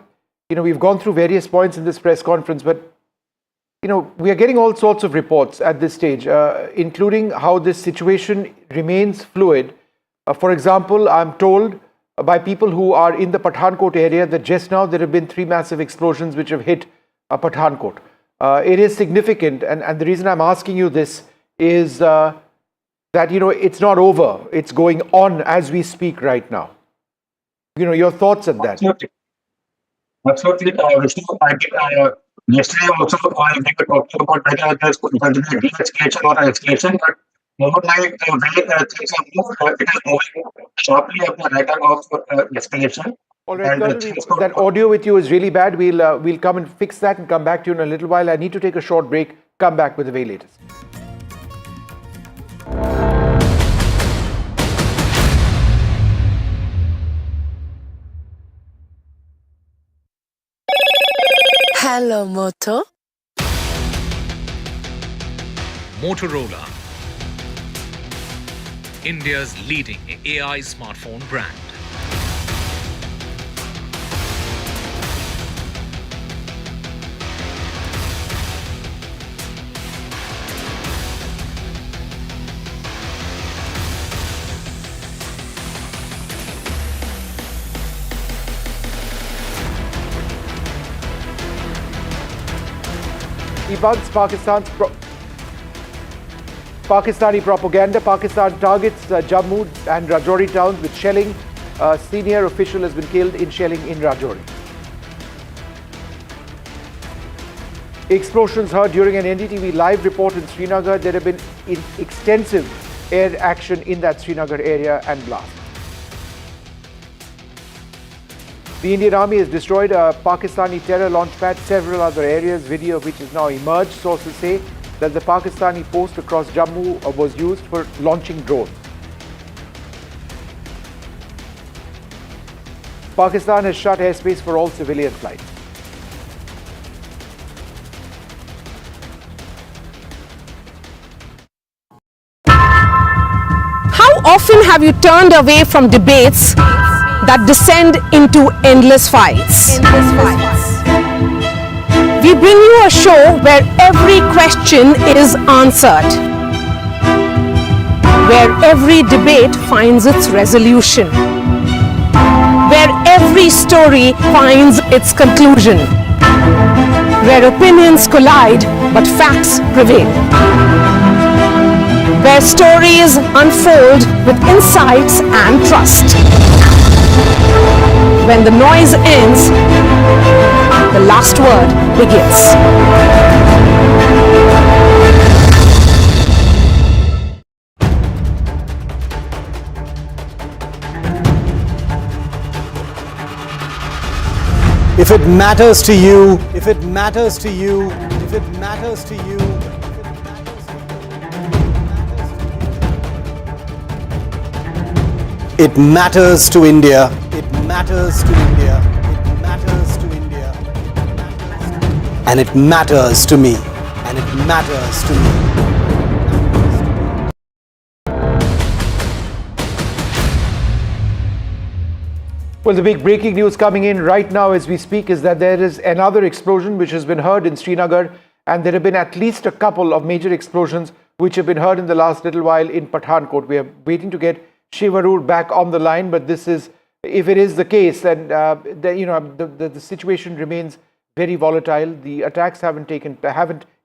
we've gone through various points in this press conference, but we are getting all sorts of reports at this stage, including how this situation remains fluid. For example, I'm told by people who are in the Pathankot area that just now there have been 3 massive explosions which have hit Pathankot. It is significant, and the reason I'm asking you this is that, it's not over. It's going on as we speak right now. Your thoughts on that? Absolutely. Vishnu, yesterday also we were talking about whether there's going to be a de-escalation or an escalation, but more like the way things are moved, it is moving sharply up the radar of escalation. All right, Colonel, that audio with you is really bad. We'll come and fix that and come back to you in a little while. I need to take a short break. Come back with the very latest. Hello, Moto. Motorola, India's leading AI smartphone brand. Debunks Pakistani propaganda. Pakistan targets Jammu and Rajouri towns with shelling. A senior official has been killed in shelling in Rajouri. Explosions heard during an NDTV live report in Srinagar. There have been extensive air action in that Srinagar area and blast. The Indian Army has destroyed a Pakistani terror launch pad, several other areas, video of which has now emerged. Sources say that the Pakistani post across Jammu was used for launching drones. Pakistan has shut airspace for all civilian flights. How often have you turned away from debates that descend into endless fights? We bring you a show where every question is answered, where every debate finds its resolution, where every story finds its conclusion, where opinions collide but facts prevail, where stories unfold with insights and trust. When the noise ends, the last word begins. If it matters to you, if it matters to you, if it matters to you, it matters to India. It matters to India. It matters to India. And it matters to me. And it matters to me. Well, the big breaking news coming in right now as we speak is that there is another explosion which has been heard in Srinagar, and there have been at least a couple of major explosions which have been heard in the last little while in Pathankot. We are waiting to get Shiv Arur back on the line, but this is, if it is the case, then the situation remains very volatile. The attacks haven't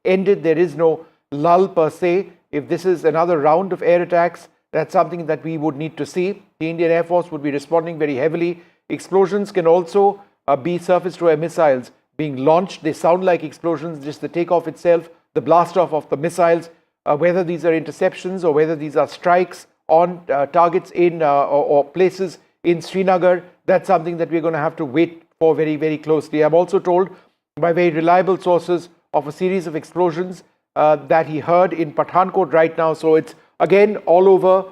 ended. There is no lull per se. If this is another round of air attacks, that's something that we would need to see. The Indian Air Force would be responding very heavily. Explosions can also be surface-to-air missiles being launched. They sound like explosions, just the takeoff itself, the blast off of the missiles, whether these are interceptions or whether these are strikes on targets in or places in Srinagar. That's something that we're going to have to wait for very, very closely. I'm also told by very reliable sources of a series of explosions that he heard in Pathankot right now. So it's again all over,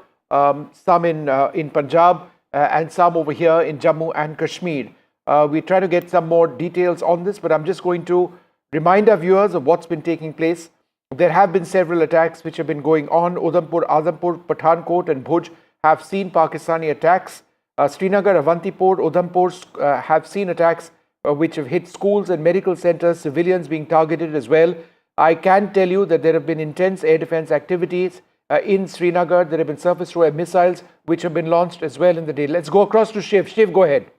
some in Punjab and some over here in Jammu and Kashmir. We try to get some more details on this, but I'm just going to remind our viewers of what's been taking place. There have been several attacks which have been going on. Udhampur, Adhampur, Pathankot and Bhuj have seen Pakistani attacks. Srinagar, Avantipur, Udhampur have seen attacks which have hit schools and medical centers, civilians being targeted as well. I can tell you that there have been intense air defense activities in Srinagar. There have been surface-to-air missiles which have been launched as well in the day. Let's go across to Shiv. Shiv, go ahead.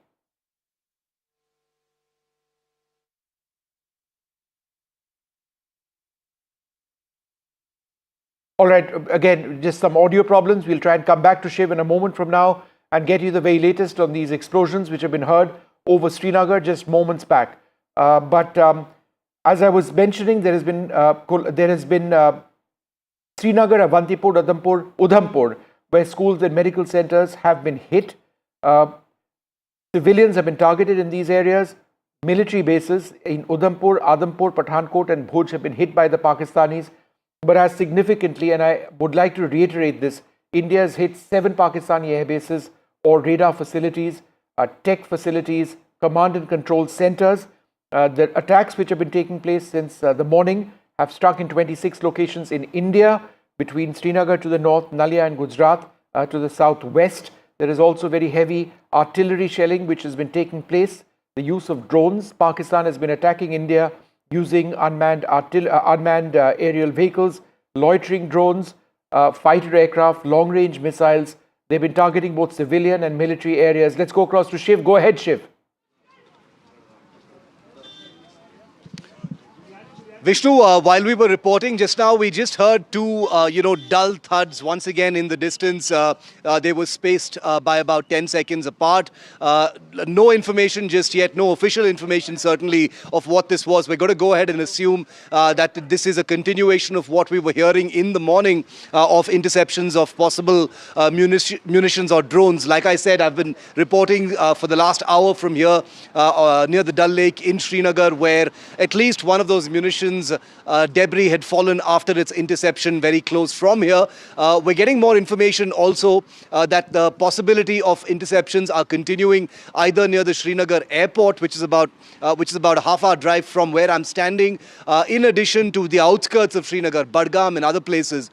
All right, again, just some audio problems. We'll try and come back to Shiv in a moment from now and get you the very latest on these explosions which have been heard over Srinagar just moments back. But as I was mentioning, there has been Srinagar, Avantipur, Udhampur, where schools and medical centers have been hit. Civilians have been targeted in these areas. Military bases in Udhampur, Adhampur, Pathankot and Bhuj have been hit by the Pakistanis. But as significantly, and I would like to reiterate this, India has hit 7 Pakistani air bases or radar facilities, tech facilities, command and control centers. The attacks which have been taking place since the morning have struck in 26 locations in India, between Srinagar to the north, Nalia and Gujarat to the southwest. There is also very heavy artillery shelling which has been taking place. The use of drones. Pakistan has been attacking India using unmanned aerial vehicles, loitering drones, fighter aircraft, long-range missiles. They've been targeting both civilian and military areas. Let's go across to Shiv. Go ahead, Shiv. Vishnu, while we were reporting just now, we just heard two, dull thuds once again in the distance. They were spaced by about 10 seconds apart. No information just yet, no official information certainly of what this was. We're going to go ahead and assume that this is a continuation of what we were hearing in the morning of interceptions of possible munitions or drones. Like I said, I've been reporting for the last hour from here near the Dal Lake in Srinagar, where at least one of those munitions debris had fallen after its interception very close from here. We're getting more information also that the possibility of interceptions are continuing either near the Srinagar airport, which is about a half-hour drive from where I'm standing, in addition to the outskirts of Srinagar, Budgam and other places.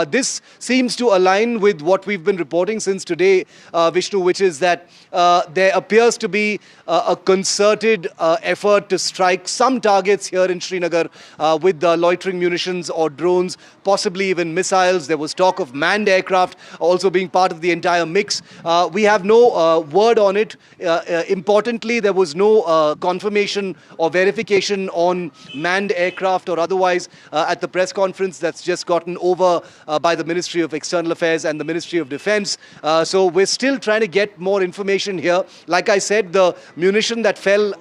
This seems to align with what we've been reporting since today, Vishnu, which is that there appears to be a concerted effort to strike some targets here in Srinagar with the loitering munitions or drones, possibly even missiles. There was talk of manned aircraft also being part of the entire mix. We have no word on it. Importantly, there was no confirmation or verification on manned aircraft or otherwise at the press conference that's just gotten over by the Ministry of External Affairs and the Ministry of Defense. So we're still trying to get more information here. Like I said, the munition that fell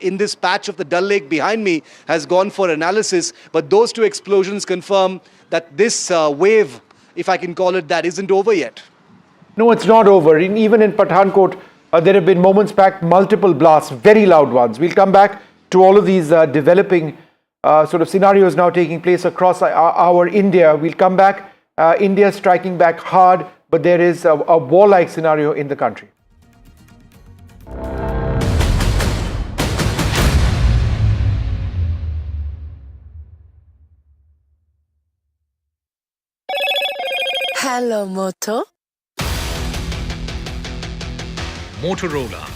in this patch of the Dal Lake behind me has gone for analysis, but those two explosions confirm that this wave, if I can call it that, isn't over yet. No, it's not over. Even in Pathankot, there have been moments back, multiple blasts, very loud ones. We'll come back to all of these developing sort of scenarios now taking place across our India. We'll come back. India striking back hard, but there is a war-like scenario in the country. Hello, Moto. Motorola,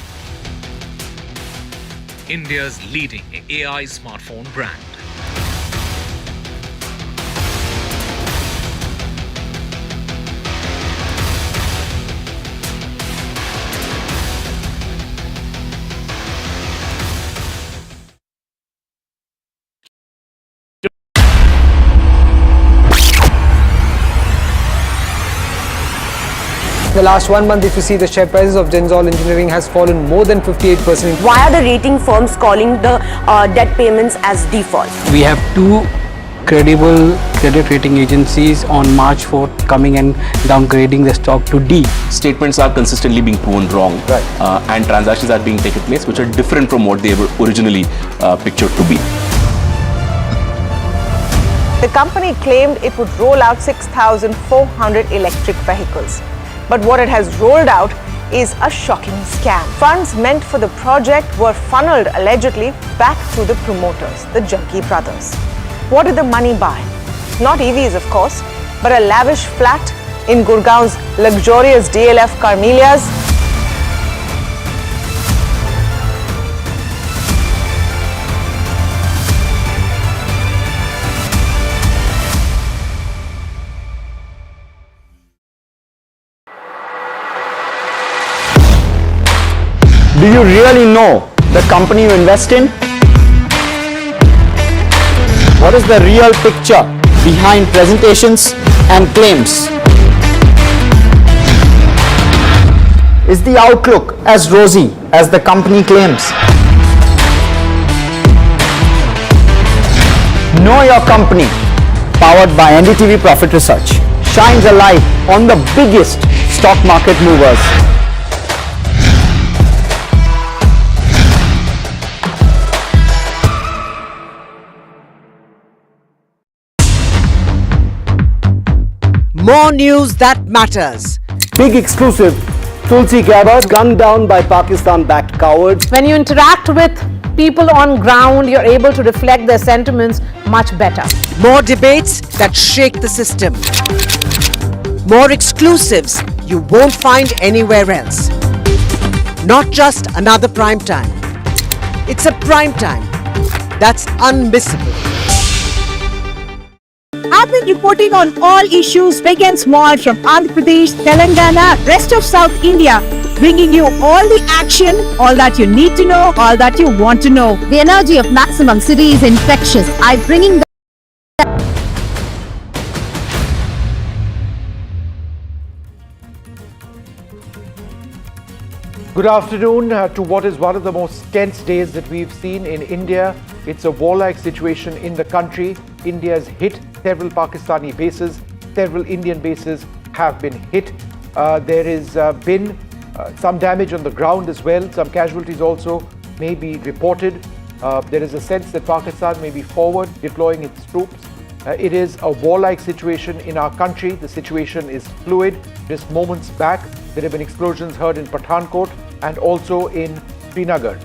India's leading AI smartphone brand. The last 1 month, if you see, the share prices of Genzol Engineering has fallen more than 58%. Why are the rating firms calling the debt payments as default? We have two credible credit rating agencies on March 4th coming and downgrading the stock to D. Statements are consistently being proven wrong, and transactions are being taken place which are different from what they were originally pictured to be. The company claimed it would roll out 6,400 electric vehicles. But what it has rolled out is a shocking scam. Funds meant for the project were funneled allegedly back to the promoters, the Junkie brothers. What did the money buy? Not EVs, of course, but a lavish flat in Gurgaon's luxurious DLF Carmelias. Do you really know the company you invest in? What is the real picture behind presentations and claims? Is the outlook as rosy as the company claims? Know Your Company, powered by NDTV Profit Research, shines a light on the biggest stock market movers. More news that matters. Big exclusive, Tulsi Gabbard gunned down by Pakistan-backed cowards. When you interact with people on ground, you're able to reflect their sentiments much better. More debates that shake the system. More exclusives you won't find anywhere else. Not just another prime time. It's a prime time that's unmissable. I've been reporting on all issues big and small from Andhra Pradesh, Telangana, rest of South India, bringing you all the action, all that you need to know, all that you want to know. The energy of Maximum City is infectious. I'm bringing Good afternoon to what is one of the most tense days that we've seen in India. It's a warlike situation in the country. India has hit several Pakistani bases. Several Indian bases have been hit. There has been some damage on the ground as well. Some casualties also may be reported. There is a sense that Pakistan may be forward deploying its troops. It is a warlike situation in our country. The situation is fluid. Just moments back, there have been explosions heard in Pathankot and also in Srinagar.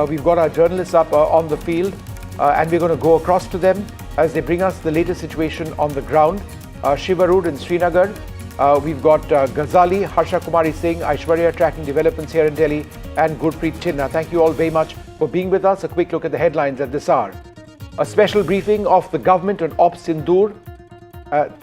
We've got our journalists up on the field and we're going to go across to them as they bring us the latest situation on the ground. Shivarud in Srinagar. We've got Ghazali, Harsha Kumari Singh, Aishwarya tracking developments here in Delhi, and Gurpreet Chinna. Thank you all very much for being with us. A quick look at the headlines at this hour. A special briefing of the government on Op Sindoor.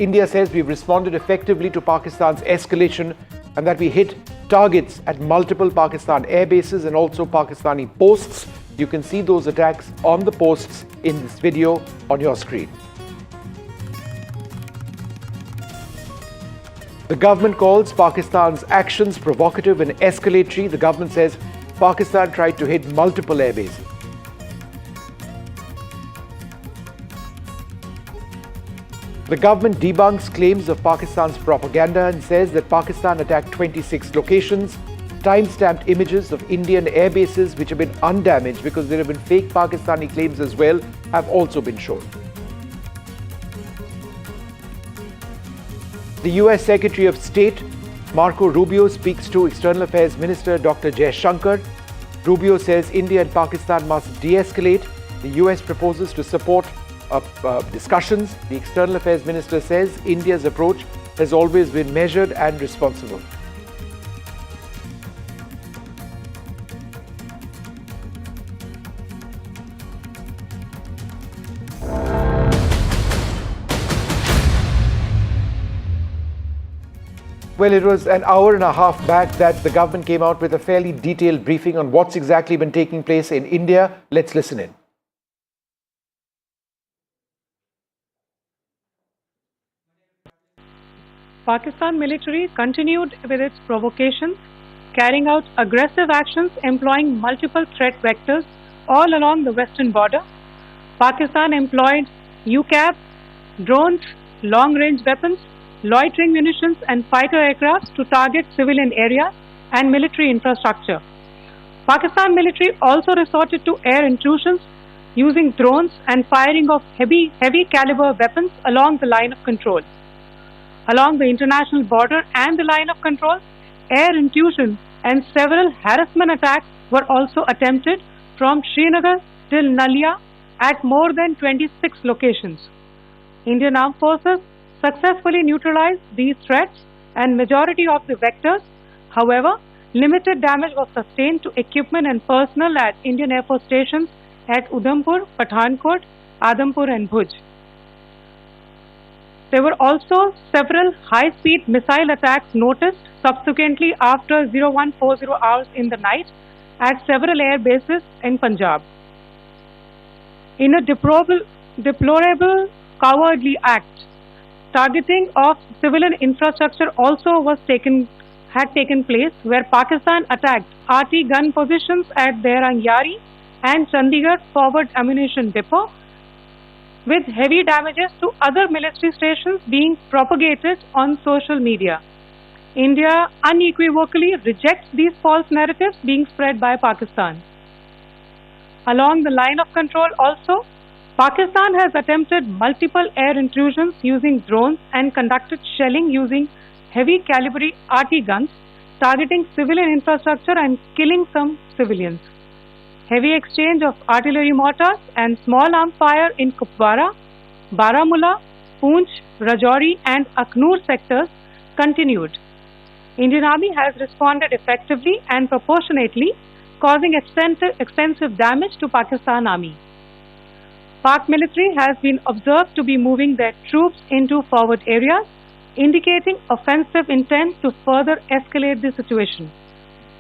India says we've responded effectively to Pakistan's escalation and that we hit targets at multiple Pakistan air bases and also Pakistani posts. You can see those attacks on the posts in this video on your screen. The government calls Pakistan's actions provocative and escalatory. The government says Pakistan tried to hit multiple air bases. The government debunks claims of Pakistan's propaganda and says that Pakistan attacked 26 locations. Time-stamped images of Indian air bases which have been undamaged because there have been fake Pakistani claims as well have also been shown. The US Secretary of State Marco Rubio speaks to External Affairs Minister Dr. Jaishankar. Rubio says India and Pakistan must de-escalate. The US proposes to support discussions. The External Affairs Minister says India's approach has always been measured and responsible. Well, it was an hour and a half back that the government came out with a fairly detailed briefing on what's exactly been taking place in India. Let's listen in. Pakistan military continued with its provocations, carrying out aggressive actions employing multiple threat vectors all along the western border. Pakistan employed UCAV, drones, long-range weapons, loitering munitions and fighter aircrafts to target civilian areas and military infrastructure. Pakistan military also resorted to air intrusions using drones and firing of heavy caliber weapons along the line of control. Along the international border and the line of control, air intrusion and several harassment attacks were also attempted from Srinagar till Nalia at more than 26 locations. Indian Armed Forces successfully neutralized these threats and majority of the vectors. However, limited damage was sustained to equipment and personnel at Indian Air Force stations at Udhampur, Pathankot, Adampur and Bhuj. There were also several high-speed missile attacks noticed subsequently after 0140 hours in the night at several air bases in Punjab. In a deplorable cowardly act, targeting of civilian infrastructure also had taken place, where Pakistan attacked RT gun positions at Dehrangiyari and Chandigarh Forward Ammunition Depot, with heavy damages to other military stations being propagated on social media. India unequivocally rejects these false narratives being spread by Pakistan. Along the line of control also, Pakistan has attempted multiple air intrusions using drones and conducted shelling using heavy caliber RT guns, targeting civilian infrastructure and killing some civilians. Heavy exchange of artillery mortars and small arms fire in Kupwara, Baramulla, Poonch, Rajouri and Aknoor sectors continued. Indian Army has responded effectively and proportionately, causing extensive damage to Pakistan Army. Pak military has been observed to be moving their troops into forward areas, indicating offensive intent to further escalate the situation.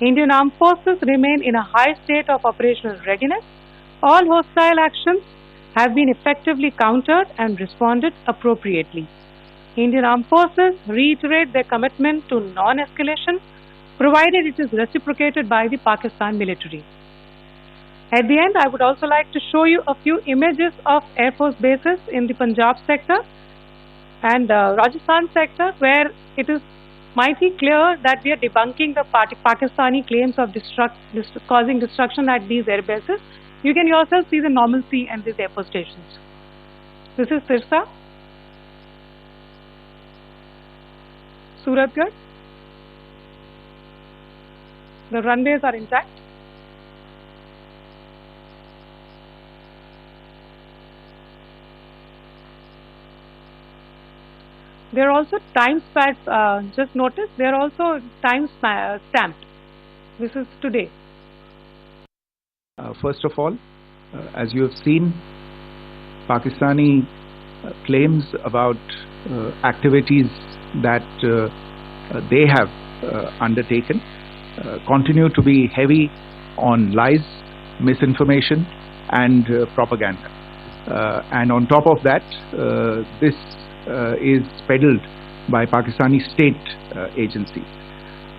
Indian Armed Forces remain in a high state of operational readiness. All hostile actions have been effectively countered and responded appropriately. Indian Armed Forces reiterate their commitment to non-escalation, provided it is reciprocated by the Pakistan military. At the end, I would also like to show you a few images of Air Force bases in the Punjab sector and Rajasthan sector, where it is mighty clear that we are debunking the Pakistani claims of causing destruction at these air bases. You can yourself see the normalcy at these air force stations. This is Sirsa, Suratgarh. The runways are intact. There are also time stamps, just notice, they are also time stamped. This is today. First of all, as you have seen, Pakistani claims about activities that they have undertaken continue to be heavy on lies, misinformation and propaganda. And on top of that, this is peddled by Pakistani state agencies.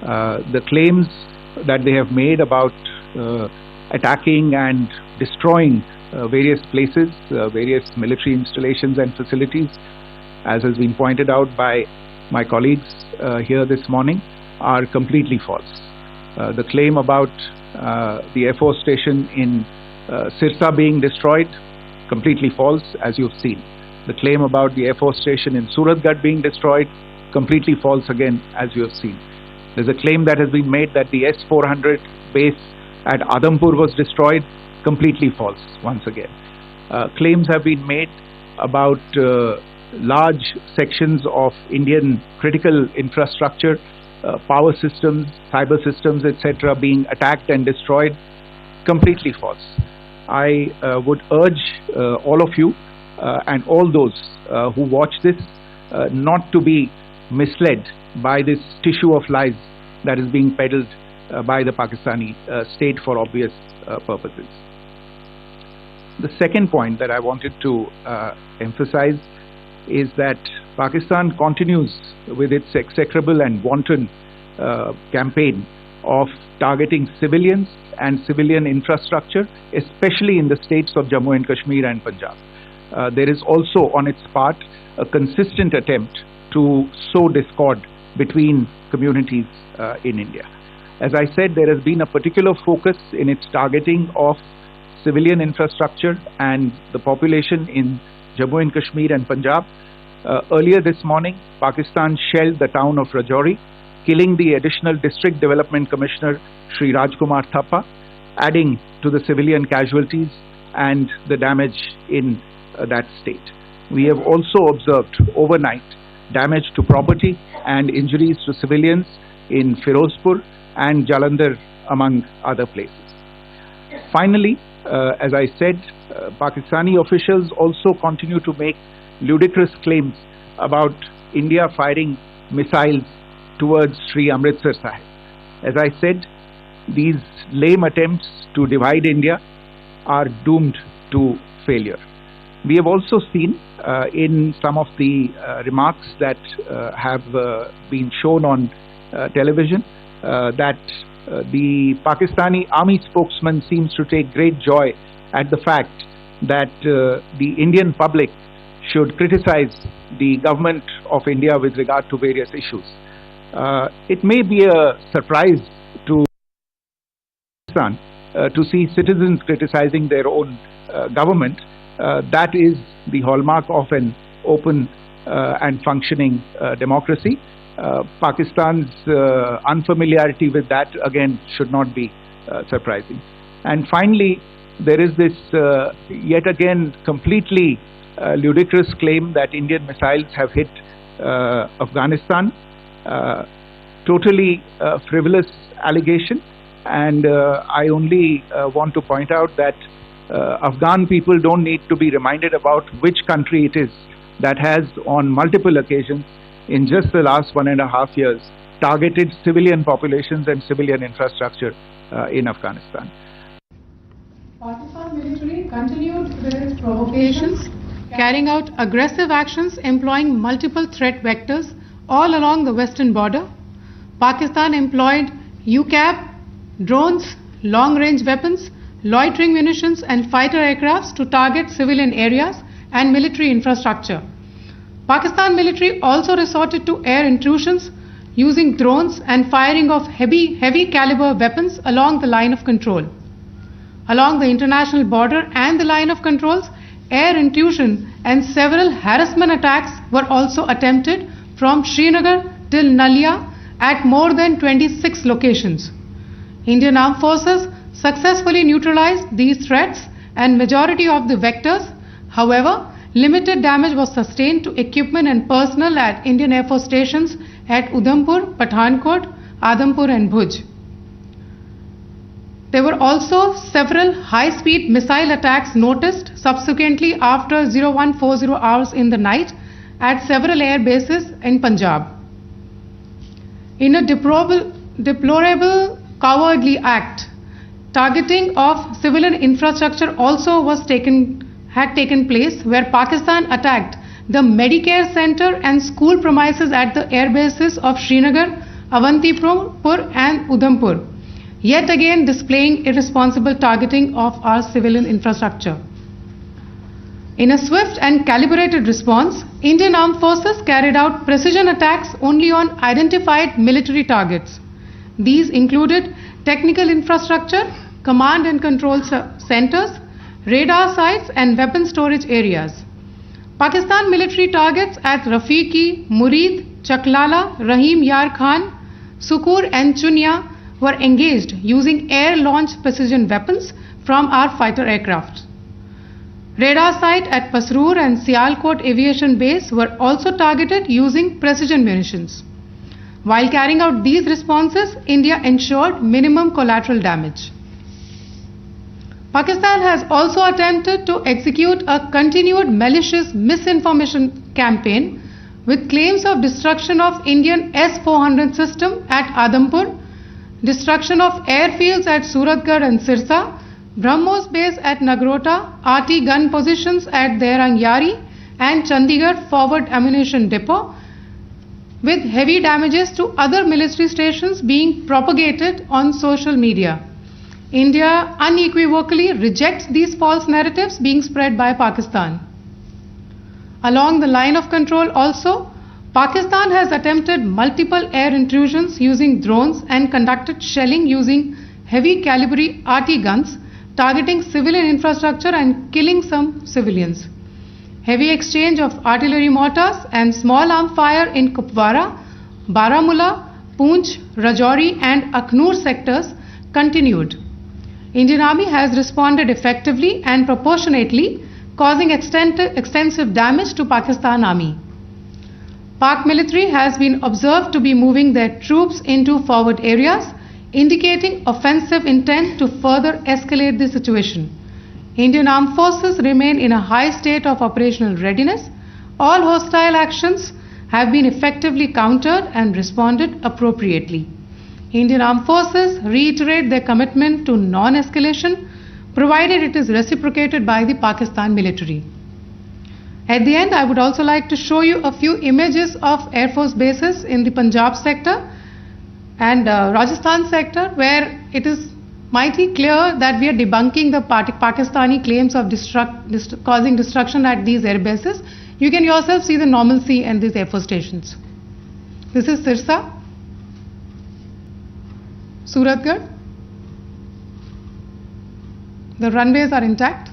The claims that they have made about attacking and destroying various places, various military installations and facilities, as has been pointed out by my colleagues here this morning, are completely false. The claim about the Air Force station in Sirsa being destroyed, completely false, as you've seen. The claim about the Air Force station in Suratgarh being destroyed, completely false again, as you have seen. There's a claim that has been made that the S-400 base at Adampur was destroyed, completely false once again. Claims have been made about large sections of Indian critical infrastructure, power systems, cyber systems, etc. being attacked and destroyed, completely false. I would urge all of you and all those who watch this not to be misled by this tissue of lies that is being peddled by the Pakistani state for obvious purposes. The second point that I wanted to emphasize is that Pakistan continues with its execrable and wanton campaign of targeting civilians and civilian infrastructure, especially in the states of Jammu and Kashmir and Punjab. There is also on its part a consistent attempt to sow discord between communities in India. As I said, there has been a particular focus in its targeting of civilian infrastructure and the population in Jammu and Kashmir and Punjab. Earlier this morning, Pakistan shelled the town of Rajouri, killing the additional District Development Commissioner Sri Rajkumar Thappa, adding to the civilian casualties and the damage in that state. We have also observed overnight damage to property and injuries to civilians in Firozpur and Jalandhar, among other places. Finally, as I said, Pakistani officials also continue to make ludicrous claims about India firing missiles towards Sri Amritsar Sahib. As I said, these lame attempts to divide India are doomed to failure. We have also seen in some of the remarks that have been shown on television that the Pakistani army spokesman seems to take great joy at the fact that the Indian public should criticize the government of India with regard to various issues. It may be a surprise to Pakistan to see citizens criticizing their own government. That is the hallmark of an open and functioning democracy. Pakistan's unfamiliarity with that, again, should not be surprising. And finally, there is this yet again completely ludicrous claim that Indian missiles have hit Afghanistan. Totally frivolous allegation, and I only want to point out that Afghan people don't need to be reminded about which country it is that has on multiple occasions in just the last 1.5 years targeted civilian populations and civilian infrastructure in Afghanistan. Pakistan military continued with its provocations, carrying out aggressive actions employing multiple threat vectors all along the western border. Pakistan employed UCAV, drones, long-range weapons, loitering munitions and fighter aircrafts to target civilian areas and military infrastructure. Pakistan military also resorted to air intrusions using drones and firing of heavy caliber weapons along the line of control. Along the international border and the line of controls, air intrusion and several harassment attacks were also attempted from Srinagar till Nalia at more than 26 locations. Indian Armed Forces successfully neutralized these threats and majority of the vectors. However, limited damage was sustained to equipment and personnel at Indian Air Force stations at Udhampur, Pathankot, Adampur and Bhuj. There were also several high-speed missile attacks noticed subsequently after 0140 hours in the night at several air bases in Punjab. In a deplorable cowardly act, targeting of civilian infrastructure also had taken place, where Pakistan attacked the Medicare center and school premises at the air bases of Srinagar, Avantipur and Udhampur, yet again displaying irresponsible targeting of our civilian infrastructure. In a swift and calibrated response, Indian Armed Forces carried out precision attacks only on identified military targets. These included technical infrastructure, command and control centers, radar sites and weapon storage areas. Pakistan military targets at Rafiqi, Murid, Chaklala, Rahim Yar Khan, Sukur and Chunya were engaged using air-launched precision weapons from our fighter aircraft. Radar site at Pasroor and Sialkot Aviation Base were also targeted using precision munitions. While carrying out these responses, India ensured minimum collateral damage. Pakistan has also attempted to execute a continued malicious misinformation campaign with claims of destruction of Indian S-400 system at Adampur, destruction of airfields at Suratgarh and Sirsa, BrahMos base at Nagrota, RT gun positions at Derang Yari and Chandigarh forward ammunition depot, with heavy damages to other military stations being propagated on social media. India unequivocally rejects these false narratives being spread by Pakistan. Along the line of control also, Pakistan has attempted multiple air intrusions using drones and conducted shelling using heavy caliber RT guns, targeting civilian infrastructure and killing some civilians. Heavy exchange of artillery mortars and small arm fire in Kupwara, Baramulla, Poonch, Rajouri and Akhnur sectors continued. Indian Army has responded effectively and proportionately, causing extensive damage to Pakistan Army. Pak military has been observed to be moving their troops into forward areas, indicating offensive intent to further escalate the situation. Indian Armed Forces remain in a high state of operational readiness. All hostile actions have been effectively countered and responded appropriately. Indian Armed Forces reiterate their commitment to non-escalation, provided it is reciprocated by the Pakistan military. At the end, I would also like to show you a few images of Air Force bases in the Punjab sector and Rajasthan sector, where it is mighty clear that we are debunking the Pakistani claims of causing destruction at these air bases. You can yourself see the normalcy in these Air Force stations. This is Sirsa, Suratgarh. The runways are intact.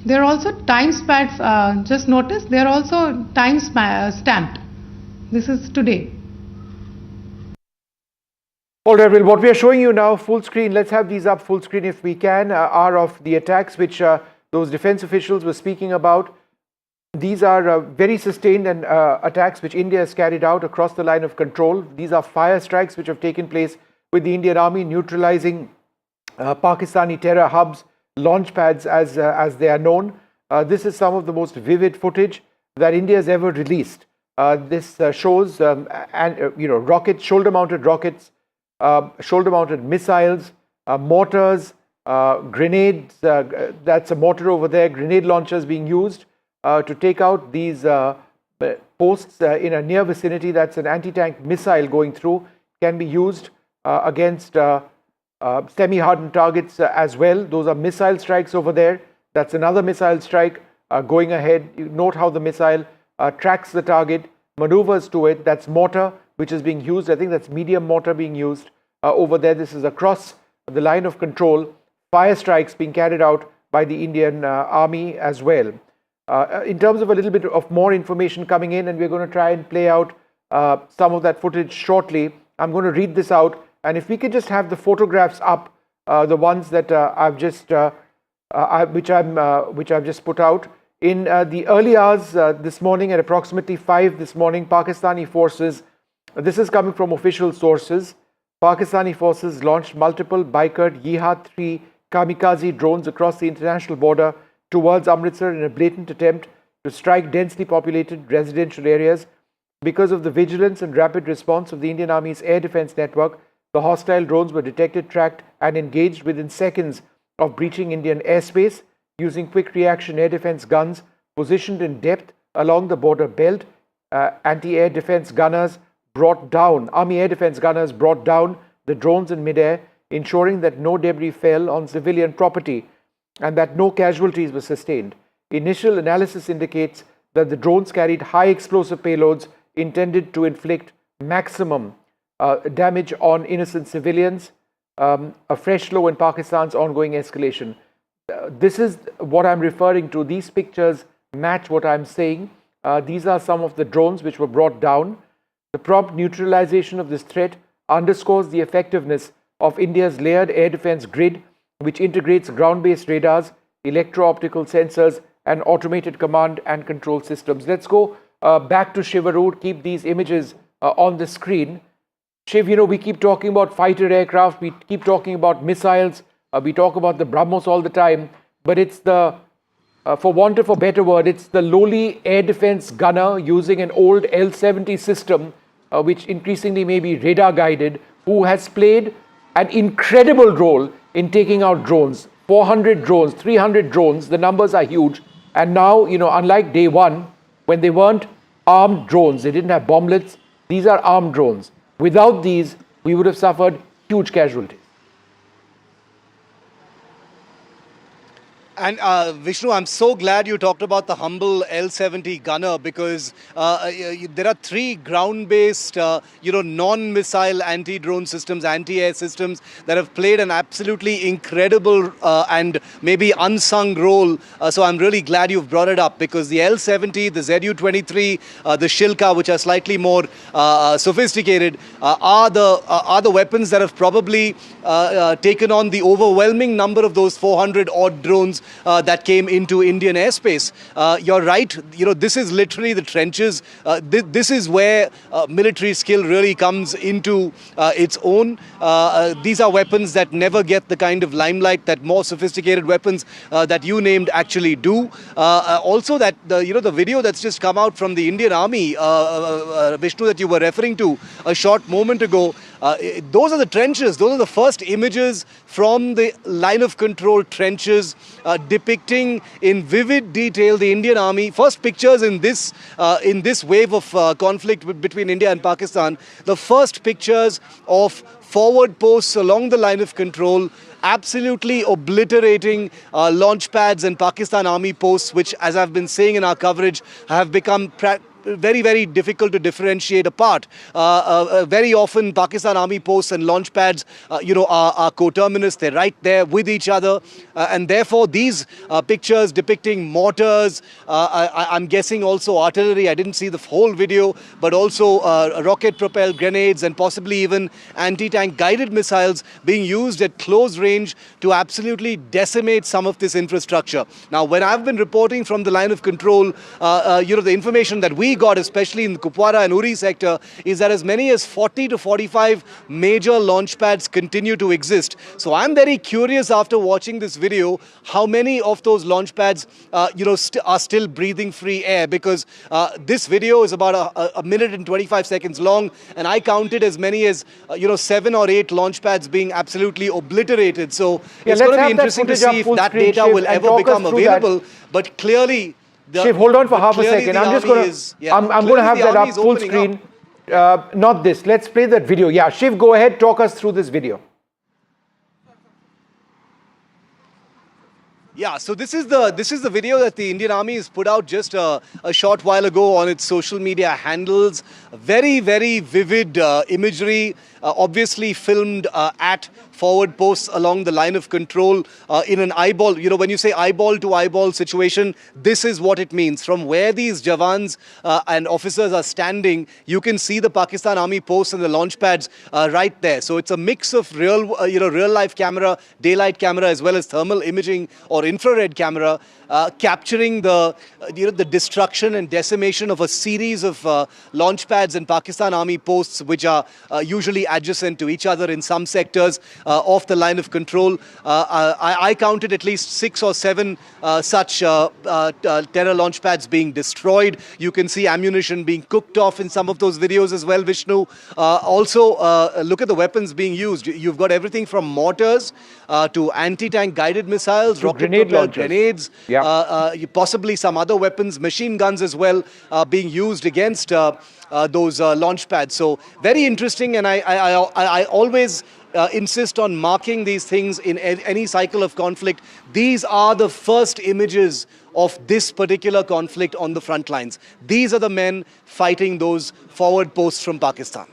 There are also time stamped. Just notice they are also time stamped. This is today. All right, well, what we are showing you now, full screen, let's have these up full screen if we can, are of the attacks which those defense officials were speaking about. These are very sustained and attacks which India has carried out across the line of control. These are fire strikes which have taken place with the Indian Army neutralizing Pakistani terror hubs, launch pads as they are known. This is some of the most vivid footage that India has ever released. This shows rockets, shoulder-mounted rockets, shoulder-mounted missiles, mortars, grenades. That's a mortar over there. Grenade launchers being used to take out these posts in a near vicinity. That's an anti-tank missile going through. Can be used against semi-hardened targets as well. Those are missile strikes over there. That's another missile strike going ahead. You note how the missile tracks the target, maneuvers to it. That's mortar which is being used. I think that's medium mortar being used over there. This is across the line of control. Fire strikes being carried out by the Indian Army as well. In terms of a little bit of more information coming in, and we're going to try and play out some of that footage shortly. I'm going to read this out, and if we could just have the photographs up, the ones that which I've just put out. In the early hours this morning, at approximately 5 this morning, Pakistani forces, this is coming from official sources, Pakistani forces launched multiple Baikat Yihad-3 kamikaze drones across the international border towards Amritsar in a blatant attempt to strike densely populated residential areas. Because of the vigilance and rapid response of the Indian Army's air defense network, the hostile drones were detected, tracked and engaged within seconds of breaching Indian airspace using quick reaction air defense guns positioned in depth along the border belt. Anti-air defense gunners brought down, Army air defense gunners brought down the drones in midair, ensuring that no debris fell on civilian property and that no casualties were sustained. Initial analysis indicates that the drones carried high explosive payloads intended to inflict maximum damage on innocent civilians, a fresh low in Pakistan's ongoing escalation. This is what I'm referring to. These pictures match what I'm saying. These are some of the drones which were brought down. The prompt neutralization of this threat underscores the effectiveness of India's layered air defense grid, which integrates ground-based radars, electro-optical sensors, and automated command and control systems. Let's go back to Shivarur, keep these images on the screen. Shiv, we keep talking about fighter aircraft, we keep talking about missiles, we talk about the BrahMos all the time, but it's the for want of a better word, it's the lowly air defense gunner using an old L-70 system, which increasingly may be radar guided, who has played an incredible role in taking out drones. 400 drones, 300 drones, the numbers are huge. And now, unlike day one, when they weren't armed drones, they didn't have bomblets, these are armed drones. Without these, we would have suffered huge casualties. And Vishnu, I'm so glad you talked about the humble L-70 gunner, because there are 3 ground-based, non-missile anti-drone systems, anti-air systems that have played an absolutely incredible and maybe unsung role. So I'm really glad you've brought it up, because the L-70, the Zu-23, the Shilka, which are slightly more sophisticated, are the weapons that have probably taken on the overwhelming number of those 400-odd drones that came into Indian airspace. You're right, this is literally the trenches. This is where military skill really comes into its own. These are weapons that never get the kind of limelight that more sophisticated weapons that you named actually do. Also, that the video that's just come out from the Indian Army, Vishnu, that you were referring to a short moment ago, those are the trenches. Those are the first images from the line of control trenches, depicting in vivid detail the Indian Army. First pictures in this wave of conflict between India and Pakistan. The first pictures of forward posts along the line of control, absolutely obliterating launch pads and Pakistan Army posts, which, as I've been saying in our coverage, have become very, very difficult to differentiate apart. Very often Pakistan Army posts and launch pads, are coterminous. They're right there with each other. And therefore, these pictures depicting mortars, I'm guessing also artillery, I didn't see the whole video, but also rocket-propelled grenades and possibly even anti-tank guided missiles being used at close range to absolutely decimate some of this infrastructure. Now, when I've been reporting from the line of control, the information that we got, especially in the Kupwara and Uri sector, is that as many as 40 to 45 major launch pads continue to exist. So I'm very curious after watching this video, how many of those launch pads, are still breathing free air, because this video is about a minute and 25 seconds long, and I counted as many as 7 or 8 launch pads being absolutely obliterated. So it's going to be interesting to see if that data will ever become available. But clearly, Shiv, hold on for half a second. I'm just going to, I'm going to have that up full screen. Not this. Let's play that video. Yeah, Shiv, go ahead. Talk us through this video. Yeah, so this is the video that the Indian Army has put out just a short while ago on its social media handles. Very, very vivid imagery, obviously filmed at forward posts along the line of control in an eyeball. When you say eyeball to eyeball situation, this is what it means. From where these Jawans and officers are standing, you can see the Pakistan Army posts and the launch pads right there. So it's a mix of real life camera, daylight camera, as well as thermal imaging or infrared camera, capturing the destruction and decimation of a series of launch pads and Pakistan Army posts, which are usually adjacent to each other in some sectors of the line of control. I counted at least 6 or 7 such terror launch pads being destroyed. You can see ammunition being cooked off in some of those videos as well, Vishnu. Also, look at the weapons being used. You've got everything from mortars to anti-tank guided missiles, rocket-propelled grenades, possibly some other weapons, machine guns as well, being used against those launch pads. So very interesting, and I always insist on marking these things in any cycle of conflict. These are the first images of this particular conflict on the front lines. These are the men fighting those forward posts from Pakistan.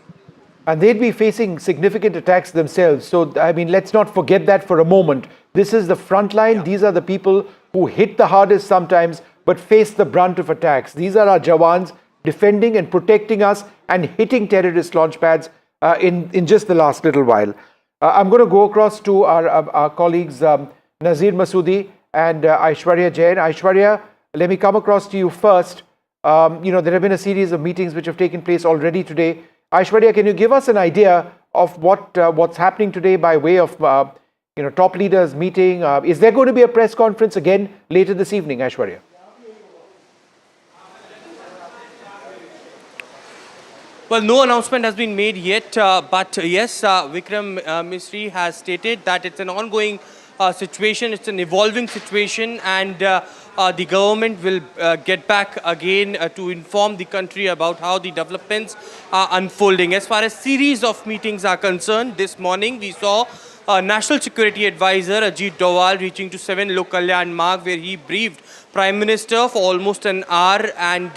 And they'd be facing significant attacks themselves. So, I mean, let's not forget that for a moment. This is the front line. These are the people who hit the hardest sometimes, but face the brunt of attacks. These are our Jawans defending and protecting us and hitting terrorist launch pads in just the last little while. I'm going to go across to our colleagues Nazir Masoodi and Aishwarya Jain. Aishwarya, let me come across to you first. There have been a series of meetings which have taken place already today. Aishwarya, can you give us an idea of what's happening today by way of top leaders meeting. Is there going to be a press conference again later this evening, Aishwarya? Well, no announcement has been made yet, but yes, Vikram Misri has stated that it's an ongoing situation, it's an evolving situation, and the government will get back again to inform the country about how the developments are unfolding. As far as series of meetings are concerned, this morning we saw National Security Advisor Ajit Doval reaching to 7 Lok Kalyan Marg, where he briefed Prime Minister for almost an hour, and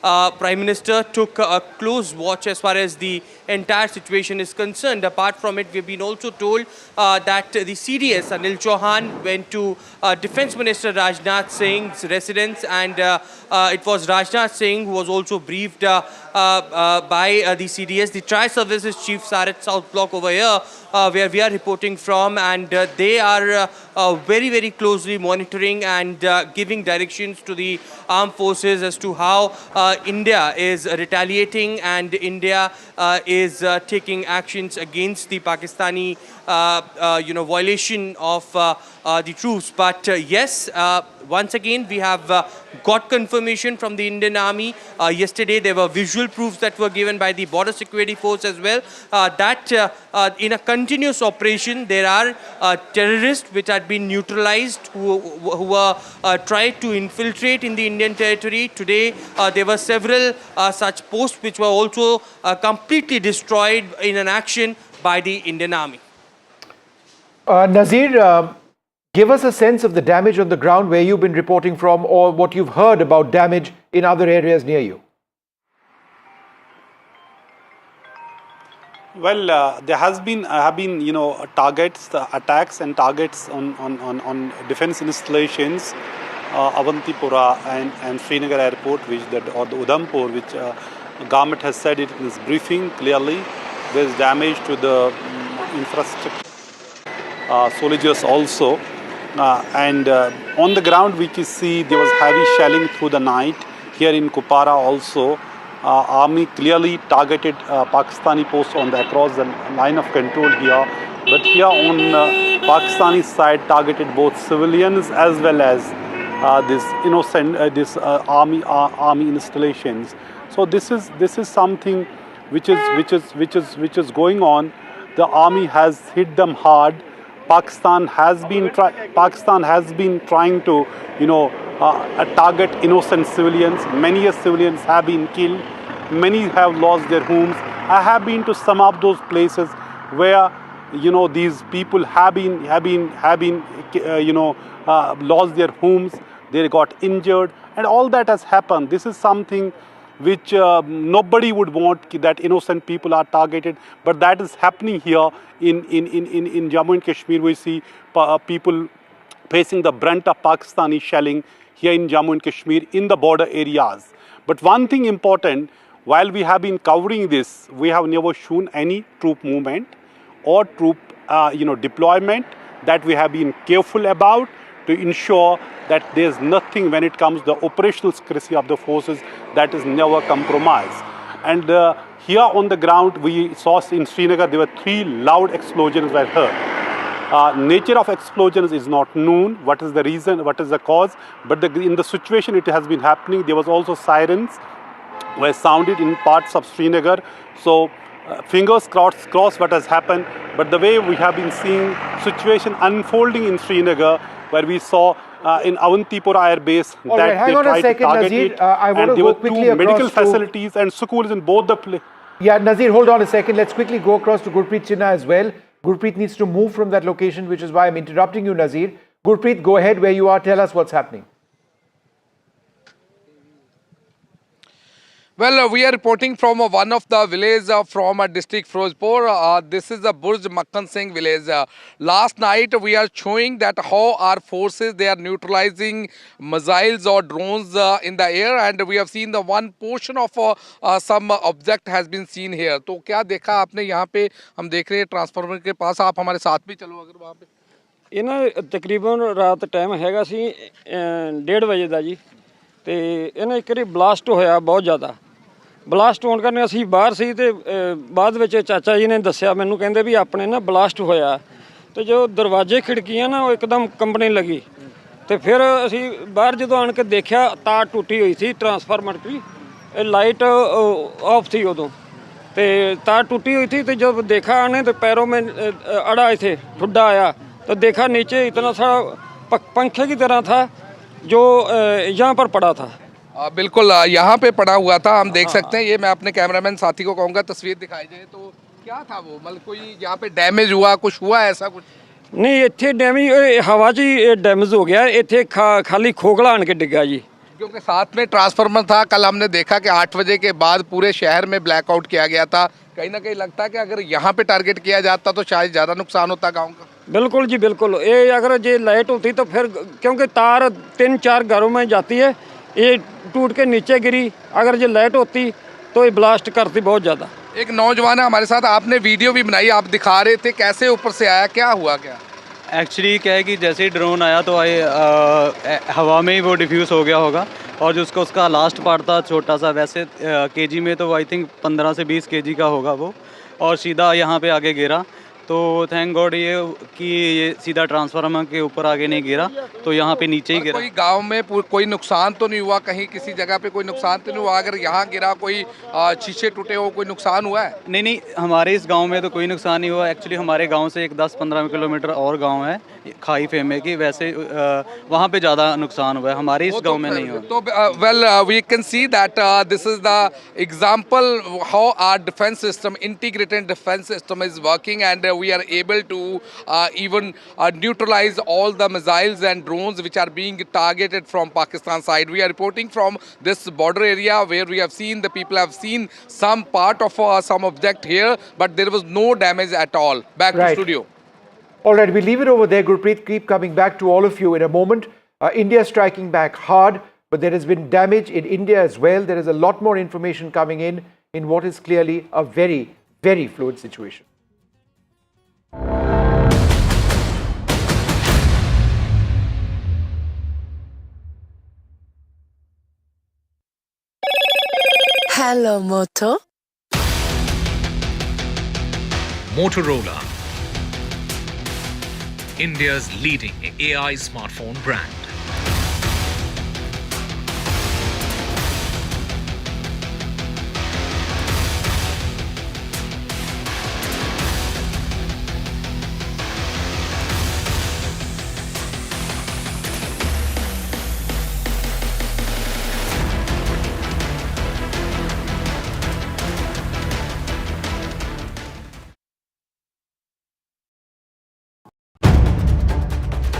Prime Minister took a close watch as far as the entire situation is concerned. Apart from it, we've been also told that the CDS, Anil Chauhan, went to Defence Minister Rajnath Singh's residence, and it was Rajnath Singh who was also briefed by the CDS, the Tri-Services Chief Sarat South Block over here, where we are reporting from, and they are very, very closely monitoring and giving directions to the armed forces as to how India is retaliating, and India is taking actions against the Pakistani violation of the truce. But yes, once again, we have got confirmation from the Indian Army. Yesterday, there were visual proofs that were given by the Border Security Force as well, that in a continuous operation, there are terrorists which had been neutralized, who were tried to infiltrate in the Indian territory. Today, there were several such posts which were also completely destroyed in an action by the Indian Army. Nazir, give us a sense of the damage on the ground where you've been reporting from, or what you've heard about damage in other areas near you. Well, there have been targets, attacks and targets on defense installations, Avantipura and Srinagar airport, or the Udhampur, which government has said it in its briefing clearly. There is damage to the infrastructure, soldiers also, and on the ground we can see there was heavy shelling through the night. Here in Kupara also, army clearly targeted Pakistani posts across the line of control here. But here on Pakistani side, targeted both civilians as well as army installations. So this is something which is going on. The army has hit them hard. Pakistan has been trying to target innocent civilians. Many civilians have been killed. Many have lost their homes. I have been to some of those places where these people have lost their homes. They got injured, and all that has happened. This is something which nobody would want, that innocent people are targeted, but that is happening here in Jammu and Kashmir. We see people facing the brunt of Pakistani shelling here in Jammu and Kashmir in the border areas. But one thing important, while we have been covering this, we have never shown any troop movement or troop deployment. That we have been careful about to ensure that there is nothing when it comes to the operational secrecy of the forces, that is never compromised. And here on the ground, we saw in Srinagar, there were 3 loud explosions were heard. Nature of explosions is not known. What is the reason? What is the cause? But in the situation it has been happening, there was also sirens were sounded in parts of Srinagar. So fingers crossed what has happened. But the way we have been seeing situation unfolding in Srinagar, where we saw in Avantipura Air Base that they tried to target it, and there were 2 medical facilities and schools in both the places. Yeah, Nazir, hold on a second. Let's quickly go across to Gurpreet Chinna as well. Gurpreet needs to move from that location, which is why I'm interrupting you, Nazir. Gurpreet, go ahead where you are. Tell us what's happening. Well, we are reporting from one of the villages from district Firozpur. This is the Burj Makhan Singh village. Last night we are showing that how our forces, they are neutralizing missiles or drones in the air, and we have seen the one portion of some object has been seen here. तो क्या देखा आपने यहाँ पे? हम देख रहे हैं ट्रांसफार्मर के पास. आप हमारे साथ भी चलो अगर वहाँ पे. ਇਹ ਨਾ ਤਕਰੀਬਨ ਰਾਤ ਟਾਈਮ ਹੈਗਾ ਸੀ 1:30 ਵਜੇ ਦਾ ਜੀ, ਤੇ ਇਹਨਾਂ ਇੱਕ ਵਾਰੀ ਬਲਾਸਟ ਹੋਇਆ ਬਹੁਤ ਜ਼ਿਆਦਾ. ਬਲਾਸਟ ਹੋਣ ਕਾਰਨ ਅਸੀਂ ਬਾਹਰ ਸੀ, ਤੇ ਬਾਅਦ ਵਿੱਚ ਚਾਚਾ ਜੀ ਨੇ ਦੱਸਿਆ ਮੈਨੂੰ, ਕਹਿੰਦੇ ਵੀ ਆਪਣੇ ਨਾ ਬਲਾਸਟ ਹੋਇਆ, ਤੇ ਜੋ ਦਰਵਾਜ਼ੇ ਖਿੜਕੀਆਂ ਨਾ ਉਹ ਇੱਕਦਮ ਕੰਬਣੇ ਲੱਗੀ ਤੇ ਫਿਰ ਅਸੀਂ ਬਾਹਰ ਜਦੋਂ ਆਣ ਕੇ ਦੇਖਿਆ ਤਾਰ ਟੁੱਟੀ ਹੋਈ ਸੀ ਟਰਾਂਸਫਾਰਮਰ ਦੀ, ਇਹ ਲਾਈਟ ਆਫ ਸੀ ਉਦੋਂ ਤੇ तार टूटी हुई थी। तो जब देखा आने तो पैरों में अड़ा थे, ठुड्डा आया तो देखा नीचे इतना सारा पंखे की तरह था जो यहाँ पर पड़ा था। बिल्कुल यहाँ पे पड़ा हुआ था, हम देख सकते हैं। ये मैं अपने कैमरामैन साथी को कहूँगा तस्वीर दिखाई जाए तो क्या था वो, मतलब कोई यहाँ पे डैमेज हुआ, कुछ हुआ ऐसा कुछ? नहीं, इतने डैमेज हवा च ही डैमेज हो गया, इतने खाली खोखला आन के डिग्गा जी, क्योंकि साथ में ट्रांसफार्मर था। कल हमने देखा कि 8 बजे के बाद पूरे शहर में ब्लैकआउट किया गया था। कहीं ना कहीं लगता है कि अगर यहाँ पे टारगेट किया जाता तो शायद ज़्यादा नुकसान होता गांव का। बिल्कुल जी बिल्कुल। ये अगर ये लाइट होती तो फिर, क्योंकि तार 3-4 घरों में जाती है, ये टूट के नीचे गिरी, अगर ये लाइट होती तो ये ब्लास्ट करती बहुत ज़्यादा। एक नौजवान है हमारे साथ, आपने वीडियो भी बनाई, आप दिखा रहे थे कैसे ऊपर से आया, क्या हुआ क्या? एक्चुअली क्या है कि जैसे ही ड्रोन आया तो हवा में ही वो डिफ्यूज़ हो गया होगा, और जो उसका लास्ट पार्ट था छोटा सा, वैसे केजी में तो आई थिंक 15 से 20 केजी का होगा वो, और सीधा यहाँ पे आगे गिरा। तो थैंक गॉड ये कि ये सीधा ट्रांसफार्मर के ऊपर आगे नहीं गिरा, तो यहाँ पे नीचे ही गिरा। कोई गांव में कोई नुकसान तो नहीं हुआ, कहीं किसी जगह पे कोई नुकसान तो नहीं हुआ? अगर यहाँ गिरा कोई शीशे टूटे हो, कोई नुकसान हुआ है? नहीं, हमारे इस गांव में तो कोई नुकसान नहीं हुआ। एक्चुअली हमारे गांव से एक 10-15 किलोमीटर और गांव है खाई फेमे की, वैसे वहाँ पे ज़्यादा नुकसान हुआ है, हमारे इस गांव में नहीं हुआ। तो well we can see that this is the example how our defence system, integrated defence system is working, and we are able to even neutralize all the missiles and drones which are being targeted from Pakistan side. We are reporting from this border area where we have seen the people have seen some part of some object here, but there was no damage at all. Back to studio. All right, we leave it over there. Gurpreet, keep coming back to all of you in a moment. India striking back hard, but there has been damage in India as well. There is a lot more information coming in what is clearly a very, very fluid situation. Hello, Moto. Motorola, India's leading AI smartphone brand.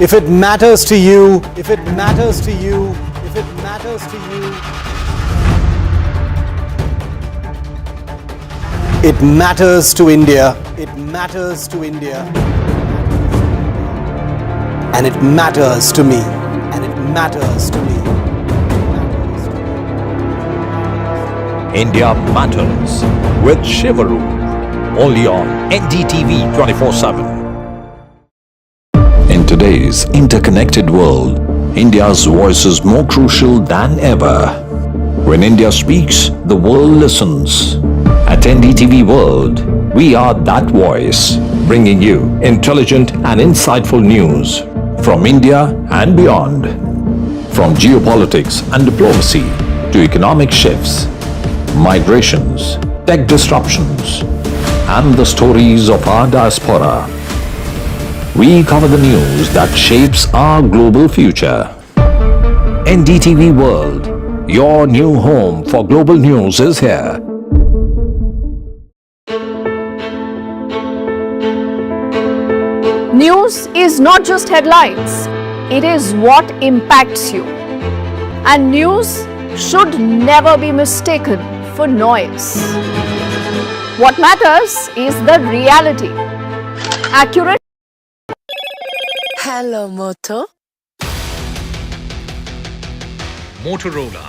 If it matters to you, if it matters to you, if it matters to you, it matters to India, it matters to India, and it matters to me, and it matters to me. India Matters with Shivaru, only on NDTV 24/7. In today's interconnected world, India's voice is more crucial than ever. When India speaks, the world listens. At NDTV World, we are that voice, bringing you intelligent and insightful news from India and beyond. From geopolitics and diplomacy to economic shifts, migrations, tech disruptions, and the stories of our diaspora. We cover the news that shapes our global future. NDTV World, your new home for global news is here. News is not just headlines, it is what impacts you. And news should never be mistaken for noise. What matters is the reality. Accurate. Hello, Moto. Motorola,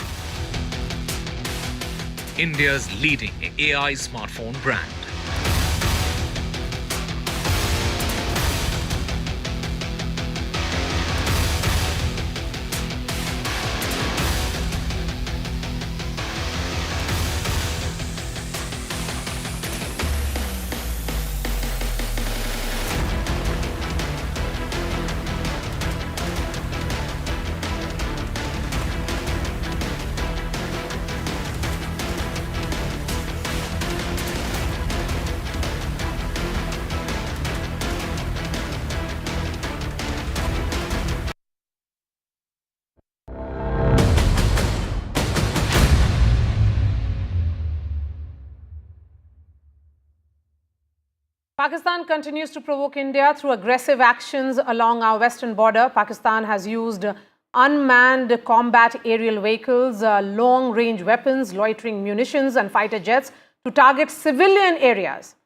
India's leading AI smartphone brand. Pakistan continues to provoke India through aggressive actions along our western border. Pakistan has used unmanned combat aerial vehicles, long-range weapons, loitering munitions and fighter jets to target civilian areas,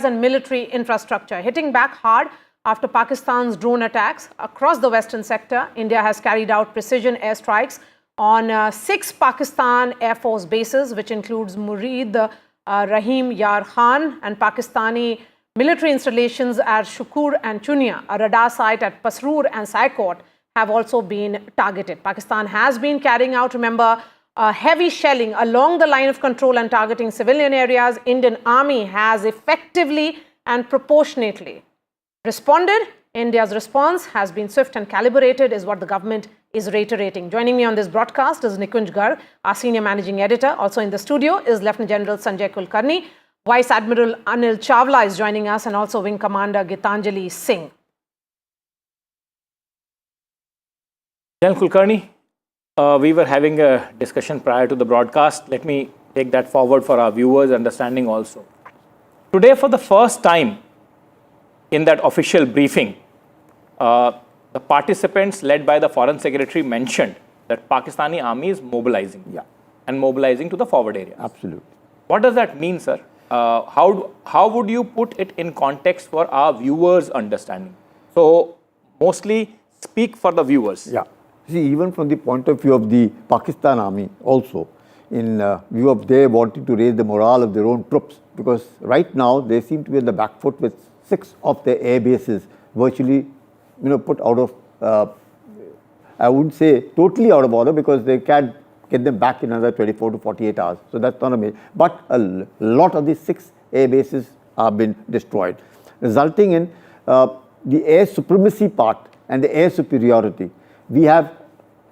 and military infrastructure, hitting back hard after Pakistan's drone attacks across the western sector. India has carried out precision airstrikes on 6 Pakistan Air Force bases, which includes Murid, Rahim Yar Khan, and Pakistani military installations at Shukur and Chunia. A radar site at Pasroor and Saikot have also been targeted. Pakistan has been carrying out, remember, heavy shelling along the line of control and targeting civilian areas. Indian Army has effectively and proportionately responded. India's response has been swift and calibrated, is what the government is reiterating. Joining me on this broadcast is Nikunj Garg, our senior managing editor. Also in the studio is Lieutenant General Sanjay Kulkarni. Vice Admiral Anil Chawla is joining us, and also Wing Commander Gitanjali Singh. General Kulkarni, we were having a discussion prior to the broadcast. Let me take that forward for our viewers' understanding also. Today, for the first time in that official briefing, the participants led by the Foreign Secretary mentioned that Pakistani army is mobilizing and mobilizing to the forward area. Absolutely. What does that mean, sir? How would you put it in context for our viewers' understanding? So, mostly speak for the viewers. Yeah. See, even from the point of view of the Pakistan army also, in view of they wanting to raise the morale of their own troops, because right now they seem to be on the back foot with 6 of their air bases virtually, put out of, I wouldn't say totally out of order, because they can get them back in another 24 to 48 hours. So that's not amazing. But a lot of these 6 air bases have been destroyed, resulting in the air supremacy part and the air superiority. We have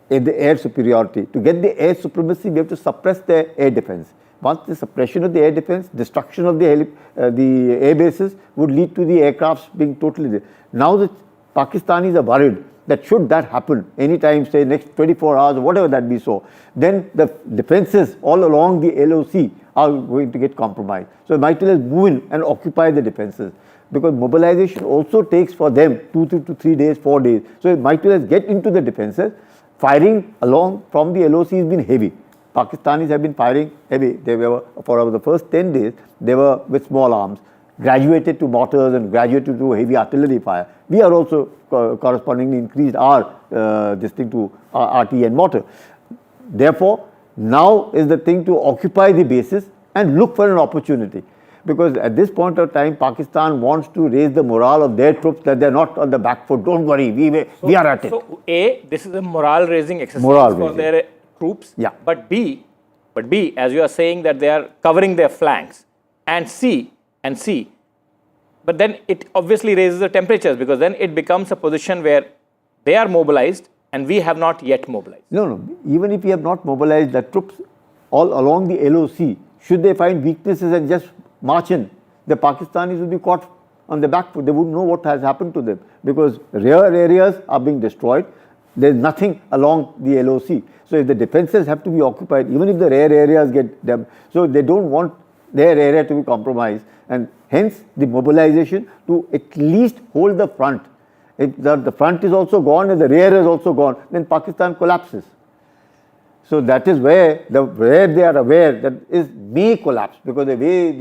the air superiority. To get the air supremacy, we have to suppress the air defense. Once the suppression of the air defense, destruction of the air bases would lead to the aircrafts being totally... Now the Pakistanis are worried that should that happen anytime, say next 24 hours or whatever that be so, then the defenses all along the LOC are going to get compromised. So it might as well move in and occupy the defenses, because mobilization also takes for them 2 to 3 days, 4 days. So it might as well get into the defenses. Firing along from the LOC has been heavy. Pakistanis have been firing heavy. They were, for the first 10 days, they were with small arms, graduated to mortars and graduated to heavy artillery fire. We are also correspondingly increased our to RT and mortar. Therefore, now is the thing to occupy the bases and look for an opportunity. Because at this point of time, Pakistan wants to raise the morale of their troops, that they're not on the back foot. Don't worry, we are at it. So, A, this is a morale-raising exercise for their troops. Yeah. But B, as you are saying that they are covering their flanks. And C, but then it obviously raises the temperatures, because then it becomes a position where they are mobilized and we have not yet mobilized. No. Even if we have not mobilized the troops all along the LOC, should they find weaknesses and just march in, the Pakistanis will be caught on the back foot. They wouldn't know what has happened to them, because rear areas are being destroyed. There is nothing along the LOC. So if the defenses have to be occupied, even if the rear areas get them, so they don't want their area to be compromised, and hence the mobilization to at least hold the front. If the front is also gone and the rear is also gone, then Pakistan collapses. So that is where they are aware that is may collapse, because the way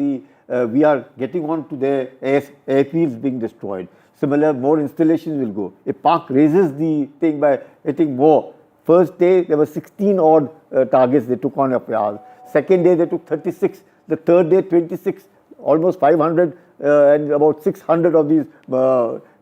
we are getting on to their airfields being destroyed. Similar, more installations will go. If Pak raises the thing by hitting more, first day there were 16 odd targets they took on ours. Second day they took 36. The third day 26. Almost 500 and about 600 of these,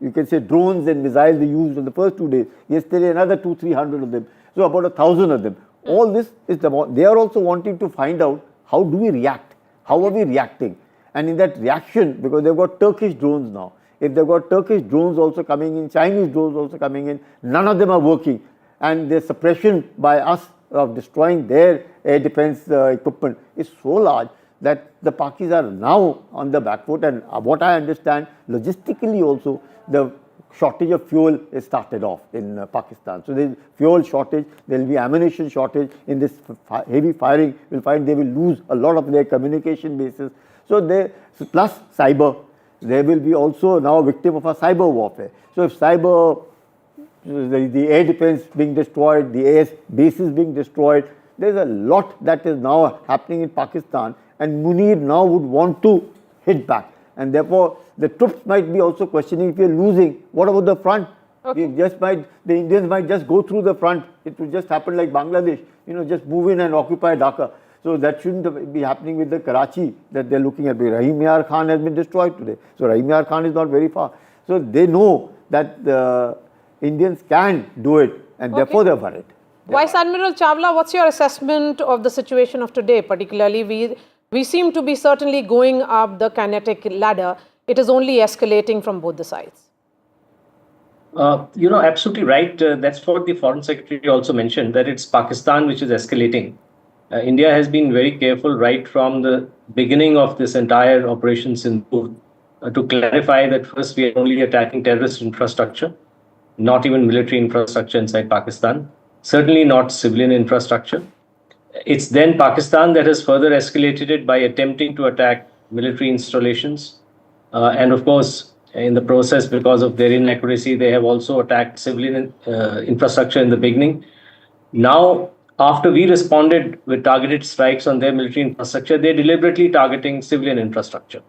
you can say, drones and missiles they used on the first 2 days. Yesterday another 200-300 of them. So about 1,000 of them. All this is they are also wanting to find out, how do we react? How are we reacting? And in that reaction, because they've got Turkish drones now, if they've got Turkish drones also coming in, Chinese drones also coming in, none of them are working. And the suppression by us of destroying their air defense equipment is so large that the Pakis are now on the back foot. And what I understand, logistically also, the shortage of fuel is started off in Pakistan. So there is fuel shortage, there will be ammunition shortage. In this heavy firing, we'll find they will lose a lot of their communication bases. Plus cyber, they will be also now a victim of a cyber warfare. So if cyber, the air defense being destroyed, the AS bases being destroyed, there's a lot that is now happening in Pakistan, and Munir now would want to hit back. And therefore, the troops might be also questioning, if you're losing, what about the front? Okay. The Indians might just go through the front. It will just happen like Bangladesh, just move in and occupy Dhaka. So that shouldn't be happening with the Karachi that they're looking at. Rahim Yar Khan has been destroyed today. So Rahim Yar Khan is not very far. So they know that the Indians can do it, and therefore they're worried. Vice Admiral Chawla, what's your assessment of the situation of today? Particularly, we seem to be certainly going up the kinetic ladder. It is only escalating from both the sides. Absolutely right. That's what the Foreign Secretary also mentioned, that it's Pakistan which is escalating. India has been very careful right from the beginning of this entire Operation Sindoor to clarify that first we are only attacking terrorist infrastructure, not even military infrastructure inside Pakistan, certainly not civilian infrastructure. It's then Pakistan that has further escalated it by attempting to attack military installations. And of course, in the process, because of their inaccuracy, they have also attacked civilian infrastructure in the beginning. Now, after we responded with targeted strikes on their military infrastructure, they're deliberately targeting civilian infrastructure,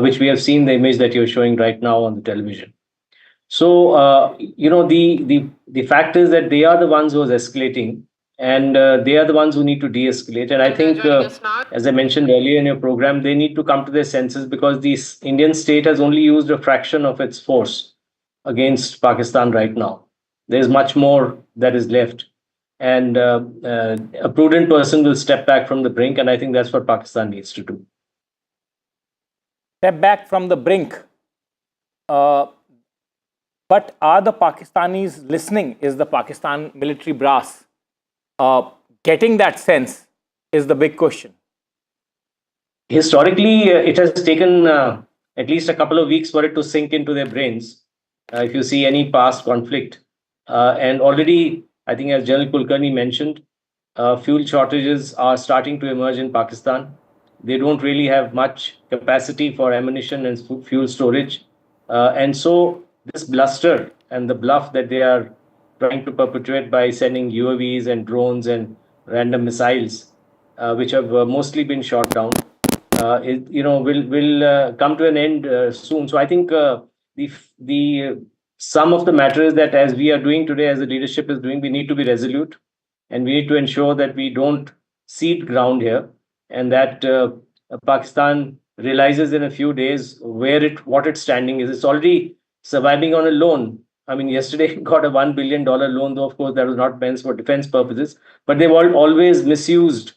which we have seen the image that you're showing right now on the television. So, the fact is that they are the ones who are escalating, and they are the ones who need to de-escalate. And I think, as I mentioned earlier in your program, they need to come to their senses, because the Indian state has only used a fraction of its force against Pakistan right now. There's much more that is left. And a prudent person will step back from the brink, and I think that's what Pakistan needs to do. Step back from the brink. But are the Pakistanis listening? Is the Pakistan military brass getting that sense is the big question. Historically, it has taken at least a couple of weeks for it to sink into their brains. If you see any past conflict. And already, I think as General Kulkarni mentioned, fuel shortages are starting to emerge in Pakistan. They don't really have much capacity for ammunition and fuel storage. And so this bluster and the bluff that they are trying to perpetuate by sending UAVs and drones and random missiles, which have mostly been shot down, will come to an end soon. So I think the sum of the matter is that, as we are doing today, as the leadership is doing, we need to be resolute, and we need to ensure that we don't cede ground here, and that Pakistan realizes in a few days what its standing is. It's already surviving on a loan. I mean, yesterday it got a $1 billion loan, though of course that was not meant for defense purposes, but they've always misused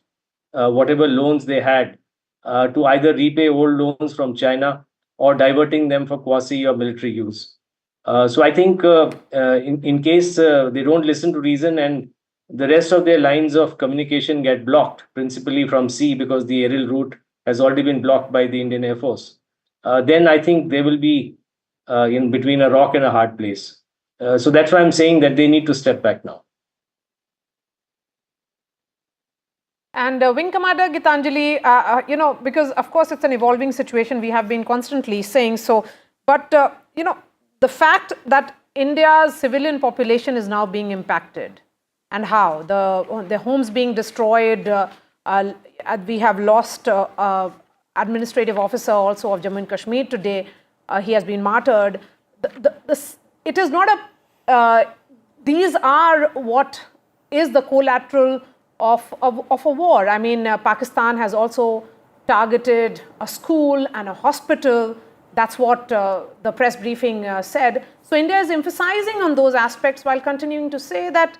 whatever loans they had to either repay old loans from China or diverting them for quasi or military use. So I think in case they don't listen to reason and the rest of their lines of communication get blocked, principally from sea, because the aerial route has already been blocked by the Indian Air Force, then I think they will be in between a rock and a hard place. So that's why I'm saying that they need to step back now. And Wing Commander Gitanjali, because of course it's an evolving situation, we have been constantly saying so, but the fact that India's civilian population is now being impacted, and how the homes being destroyed, we have lost administrative officer also of Jammu and Kashmir today. He has been martyred. It is not these are what is the collateral of a war. I mean, Pakistan has also targeted a school and a hospital. That's what the press briefing said. So India is emphasizing on those aspects while continuing to say that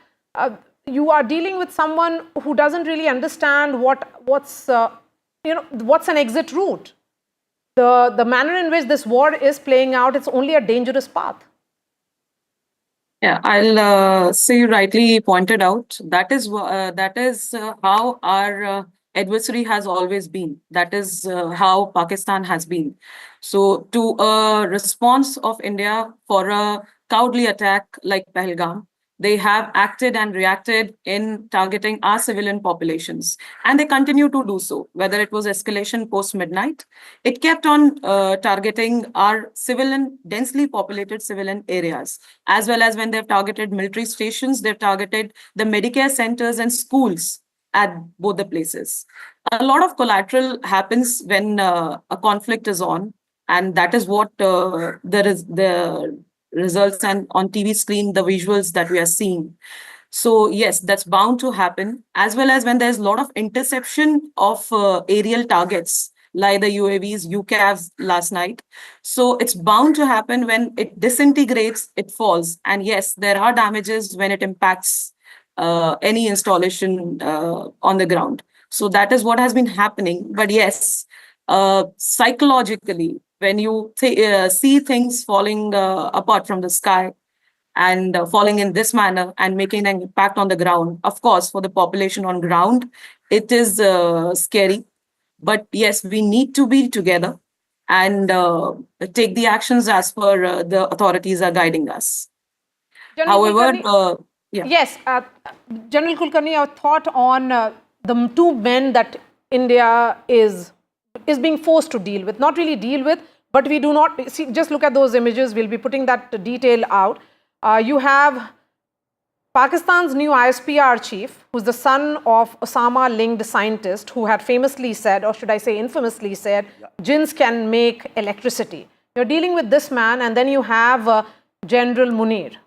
you are dealing with someone who doesn't really understand what's an exit route. The manner in which this war is playing out, it's only a dangerous path. Yeah, I'll say you rightly pointed out. That is how our adversary has always been. That is how Pakistan has been. So to a response of India for a cowardly attack like Pahalgam, They have acted and reacted in targeting our civilian populations, and they continue to do so. Whether it was escalation post-midnight, it kept on targeting our civilian, densely populated civilian areas, as well as when they've targeted military stations, they've targeted the Medicare centers and schools at both the places. A lot of collateral happens when a conflict is on, and that is what the results and on TV screen, the visuals that we are seeing. So yes, that's bound to happen, as well as when there's a lot of interception of aerial targets, like the UAVs, UCAVs last night. So it's bound to happen when it disintegrates, it falls. And yes, there are damages when it impacts any installation on the ground. So that is what has been happening. But yes, psychologically, when you see things falling apart from the sky and falling in this manner and making an impact on the ground, of course, for the population on ground, it is scary. But yes, we need to be together and take the actions as per the authorities are guiding us. General However, Kulkarni, yes, General Kulkarni, your thought on the two men that India is being forced to deal with, not really deal with, but we do not see. Just look at those images. We'll be putting that detail out. You have Pakistan's new ISPR chief, who's the son of Osama-linked scientist, who had famously said, or should I say infamously said, jinns can make electricity. You're dealing with this man, and then you have General Munir.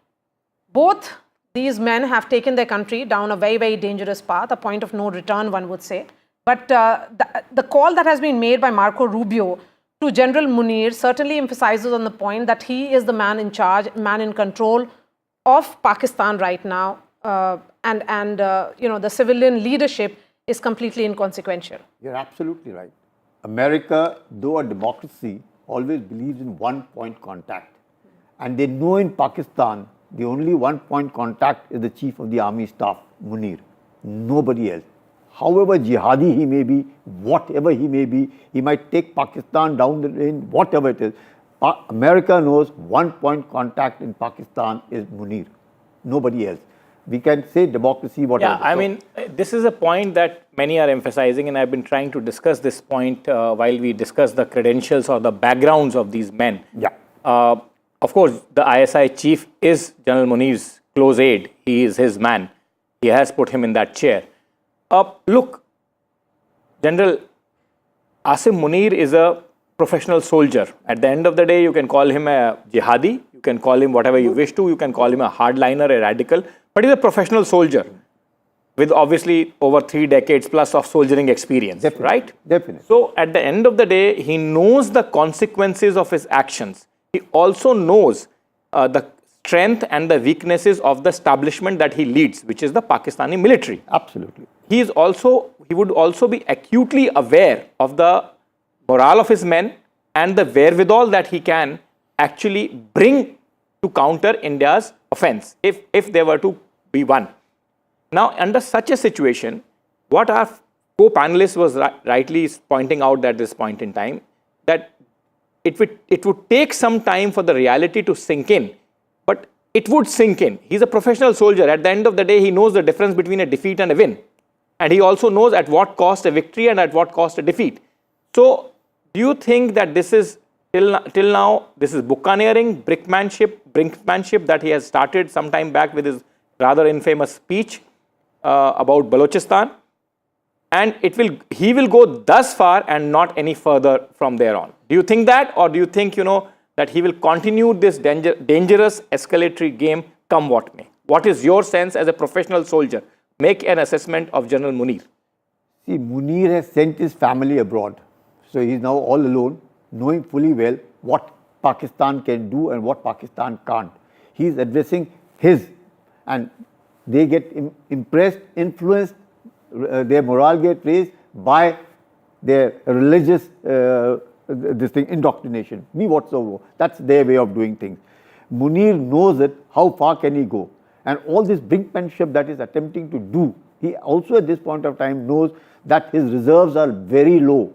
Both these men have taken their country down a very, very dangerous path, a point of no return, one would say. But the call that has been made by Marco Rubio to General Munir certainly emphasizes on the point that he is the man in charge, man in control of Pakistan right now, and the civilian leadership is completely inconsequential. You're absolutely right. America, though a democracy, always believes in one-point contact. And they know in Pakistan, the only one-point contact is the chief of the army staff, Munir. Nobody else. However jihadi he may be, whatever he may be, he might take Pakistan down the drain, whatever it is. America knows one-point contact in Pakistan is Munir. Nobody else. We can say democracy, whatever. Yeah, I mean, this is a point that many are emphasizing, and I've been trying to discuss this point while we discuss the credentials or the backgrounds of these men. Yeah. Of course, the ISI chief is General Munir's close aide. He is his man. He has put him in that chair. Look, General Asim Munir is a professional soldier. At the end of the day, you can call him a jihadi, you can call him whatever you wish to, you can call him a hardliner, a radical, but he's a professional soldier with obviously over 3 decades plus of soldiering experience, right? Definitely. So at the end of the day, he knows the consequences of his actions. He also knows the strength and the weaknesses of the establishment that he leads, which is the Pakistani military. Absolutely. He would also be acutely aware of the morale of his men and the wherewithal that he can actually bring to counter India's offense, if there were to be one. Now, under such a situation, what our co-panelist was rightly pointing out at this point in time, that it would take some time for the reality to sink in, but it would sink in. He's a professional soldier. At the end of the day, he knows the difference between a defeat and a win. And he also knows at what cost a victory and at what cost a defeat. So, do you think that this is, till now, this is buccaneering, brinkmanship that he has started some time back with his rather infamous speech about Balochistan? And he will go thus far and not any further from there on. Do you think that, or do you think, that he will continue this dangerous escalatory game come what may? What is your sense as a professional soldier? Make an assessment of General Munir. See, Munir has sent his family abroad. So he is now all alone, knowing fully well what Pakistan can do and what Pakistan can't. He is addressing his, and they get impressed, influenced, their morale get raised by their religious indoctrination, be whatsoever. That's their way of doing things. Munir knows it, how far can he go? And all this brinkmanship that is attempting to do, he also at this point of time knows that his reserves are very low.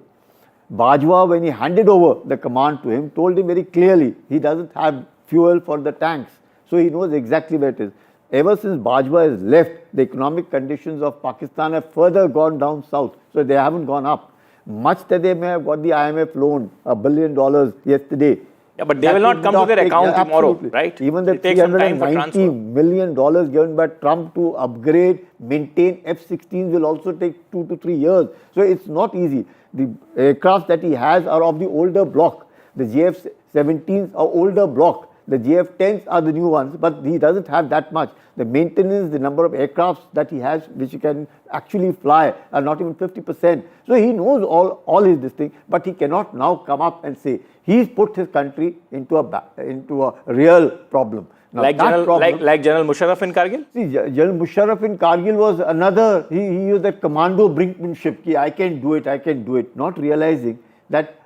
Bajwa, when he handed over the command to him, told him very clearly he doesn't have fuel for the tanks. So he knows exactly where it is. ever since Bajwa has left, the economic conditions of Pakistan have further gone down south. So they haven't gone up. Much that they may have got the IMF loan, $1 billion yesterday. Yeah, but they will not come to their account tomorrow, right? Even the $390 million given by Trump to upgrade, maintain F-16s will also take 2 to 3 years. So it's not easy. The aircraft that he has are of the older block. The JF-17s are older block. The JF-10s are the new ones, but he doesn't have that much. The maintenance, the number of aircrafts that he has, which he can actually fly, are not even 50%. So he knows all his this thing, but he cannot now come up and say he's put his country into a real problem. Now, like General Musharraf in Kargil? See, General Musharraf in Kargil was another, he used that commando brinkmanship, ki I can do it, not realizing that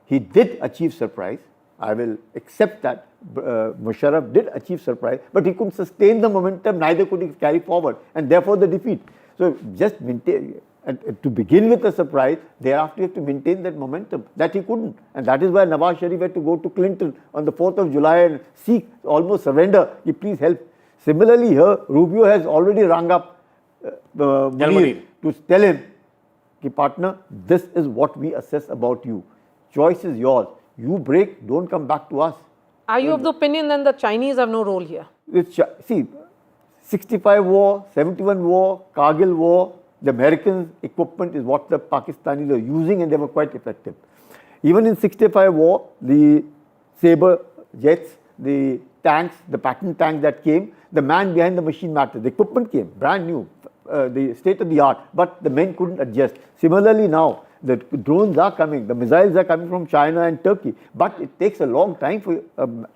he did achieve surprise. I will accept that Musharraf did achieve surprise, but he couldn't sustain the momentum, neither could he carry forward, and therefore the defeat. So just maintain, to begin with a surprise, thereafter you have to maintain that momentum. That he couldn't, and that is why Nawaz Sharif had to go to Clinton on the 4th of July and seek, almost surrender, please help. Similarly here, Rubio has already rung up Munir to tell him, partner, this is what we assess about you. Choice is yours. You break, don't come back to us. Are you of the opinion then the Chinese have no role here? See, 65 war, 71 war, Kargil war, the Americans' equipment is what the Pakistanis are using, and they were quite effective. Even in 65 war, the Sabre jets, the tanks, the pattern tanks that came, the man behind the machine mattered. The equipment came, brand new, the state of the art, but the men couldn't adjust. Similarly now, the drones are coming, the missiles are coming from China and Turkey, but it takes a long time for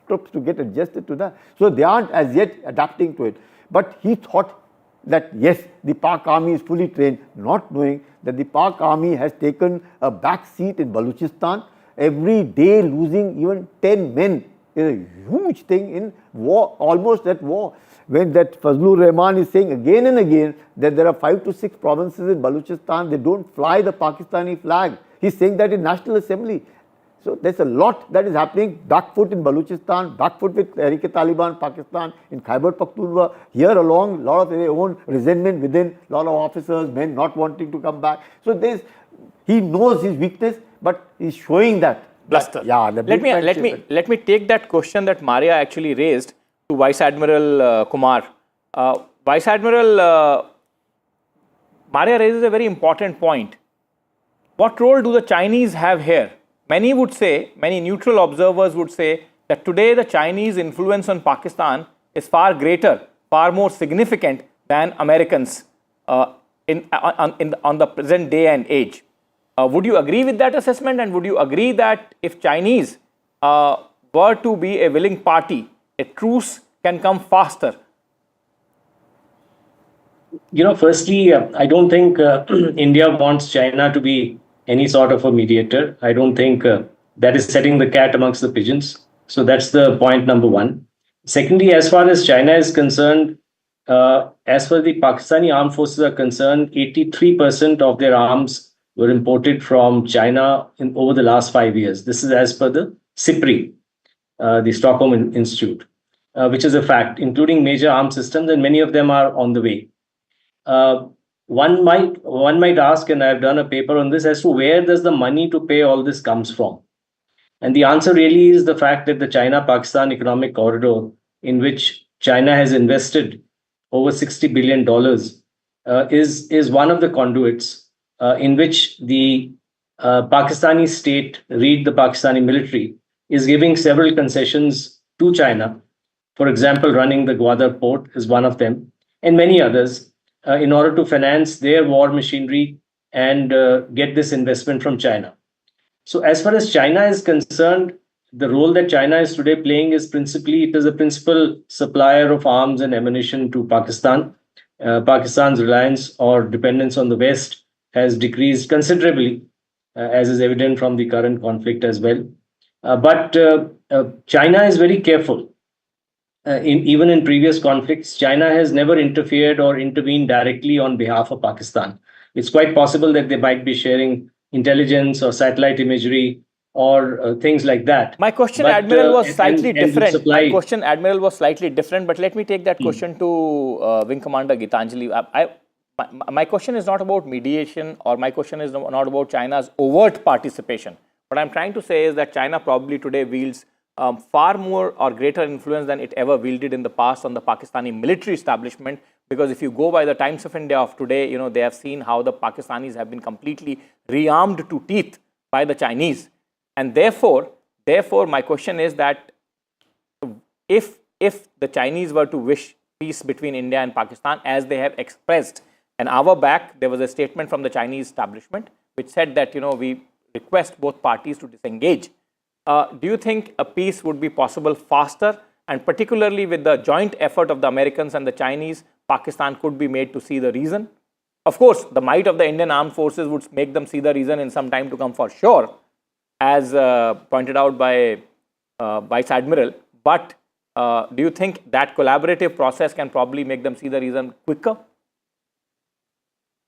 troops to get adjusted to that. So they aren't as yet adapting to it. But he thought that yes, the Pak army is fully trained, not knowing that the Pak army has taken a back seat in Balochistan. Every day losing even 10 men is a huge thing in war, almost at war. When that Fazlur Rahman is saying again and again that there are 5 to 6 provinces in Balochistan, they don't fly the Pakistani flag. He's saying that in National Assembly. So there's a lot that is happening, back foot in Balochistan, back foot with Tehreek-e-Taliban, Pakistan, in Khyber Pakhtunkhwa. Here along, a lot of their own resentment within, a lot of officers, men not wanting to come back. So he knows his weakness, but he's showing that. Bluster. Yeah, let me take that question that Maria actually raised to Vice Admiral Kumar. Vice Admiral, Maria raises a very important point. What role do the Chinese have here? Many would say, many neutral observers would say that today the Chinese influence on Pakistan is far greater, far more significant than Americans on the present day and age. Would you agree with that assessment, and would you agree that if Chinese were to be a willing party, a truce can come faster? Firstly, I don't think India wants China to be any sort of a mediator. I don't think that is setting the cat amongst the pigeons. So that's the point number one. Secondly, as far as China is concerned, as far as the Pakistani armed forces are concerned, 83% of their arms were imported from China over the last 5 years. This is as per the SIPRI, the Stockholm Institute, which is a fact, including major armed systems, and many of them are on the way. One might ask, and I've done a paper on this, as to where does the money to pay all this comes from? And the answer really is the fact that the China-Pakistan economic corridor, in which China has invested over $60 billion, is one of the conduits in which the Pakistani state, read the Pakistani military, is giving several concessions to China. For example, running the Gwadar port is one of them, and many others, in order to finance their war machinery and get this investment from China. So as far as China is concerned, the role that China is today playing is principally, it is a principal supplier of arms and ammunition to Pakistan. Pakistan's reliance or dependence on the West has decreased considerably, as is evident from the current conflict as well. But China is very careful. Even in previous conflicts, China has never interfered or intervened directly on behalf of Pakistan. It's quite possible that they might be sharing intelligence or satellite imagery or things like that. My question, But, Admiral, was slightly and would different. supply- My question, Admiral, was slightly different, but let me take that question to Wing Commander Gitanjali. My question is not about mediation, or my question is not about China's overt participation. What I'm trying to say is that China probably today wields far more or greater influence than it ever wielded in the past on the Pakistani military establishment. Because if you go by the Times of India of today, they have seen how the Pakistanis have been completely rearmed to teeth by the Chinese. And therefore, my question is that if the Chinese were to wish peace between India and Pakistan, as they have expressed an hour back, there was a statement from the Chinese establishment which said that, we request both parties to disengage. Do you think a peace would be possible faster? And particularly with the joint effort of the Americans and the Chinese, Pakistan could be made to see the reason? Of course, the might of the Indian armed forces would make them see the reason in some time to come for sure, as pointed out by Vice Admiral. But do you think that collaborative process can probably make them see the reason quicker?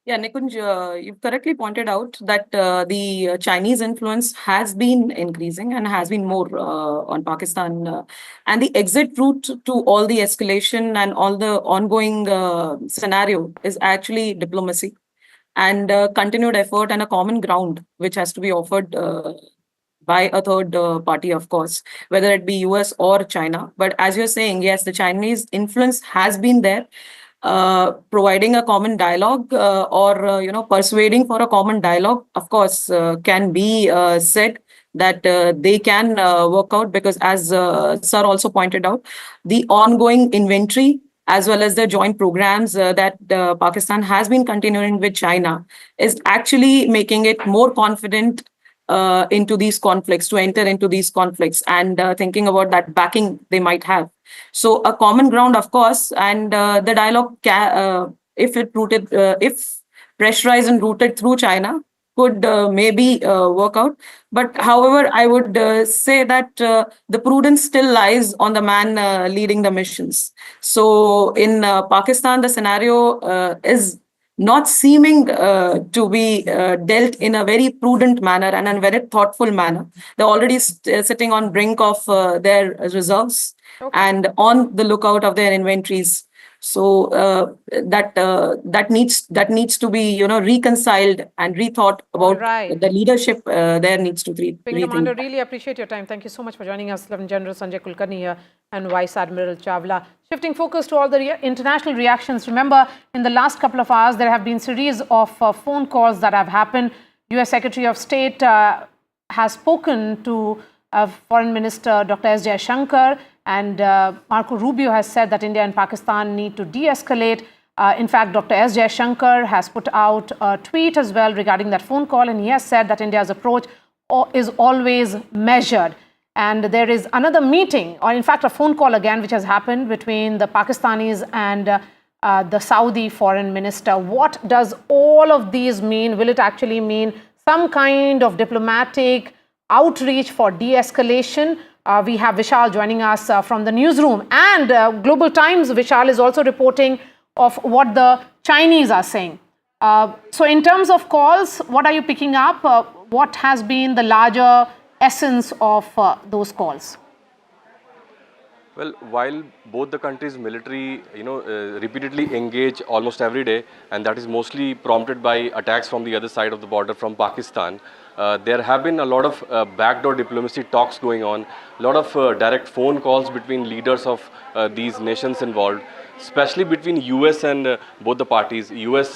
Yeah, Nikunj, you've correctly pointed out that the Chinese influence has been increasing and has been more on Pakistan. And the exit route to all the escalation and all the ongoing scenario is actually diplomacy and continued effort and a common ground, which has to be offered by a third party, of course, whether it be US or China. But as you're saying, yes, the Chinese influence has been there. Providing a common dialogue or persuading for a common dialogue, of course, can be said that they can work out, because as Sir also pointed out, the ongoing inventory as well as the joint programs that Pakistan has been continuing with China is actually making it more confident into these conflicts, to enter into these conflicts, and thinking about that backing they might have. So a common ground, of course, and the dialogue, if pressurized and routed through China, could maybe work out. But however, I would say that the prudence still lies on the man leading the missions. So in Pakistan, the scenario is not seeming to be dealt in a very prudent manner and a very thoughtful manner. They're already sitting on brink of their reserves and on the lookout of their inventories. So that needs to be reconciled and rethought about. The leadership there needs to Wing Commander, really appreciate your time. Thank you so much for joining us, Lieutenant General Sanjay Kulkarni here and Vice Admiral Chawla. Shifting focus to all the international reactions. Remember, in the last couple of hours, there have been series of phone calls that have happened. US Secretary of State has spoken to Foreign Minister Dr. S. Jaishankar, and Marco Rubio has said that India and Pakistan need to de-escalate. In fact, Dr. S. Jaishankar has put out a tweet as well regarding that phone call, and he has said that India's approach is always measured. And there is another meeting, or in fact a phone call again, which has happened between the Pakistanis and the Saudi foreign minister. What does all of these mean? Will it actually mean some kind of diplomatic outreach for de-escalation? We have Vishal joining us from the newsroom, and Global Times, Vishal, is also reporting of what the Chinese are saying. So in terms of calls, what are you picking up? What has been the larger essence of those calls? Well, while both the countries' military, repeatedly engage almost every day, and that is mostly prompted by attacks from the other side of the border from Pakistan, there have been a lot of backdoor diplomacy talks going on, a lot of direct phone calls between leaders of these nations involved, especially between US and both the parties. US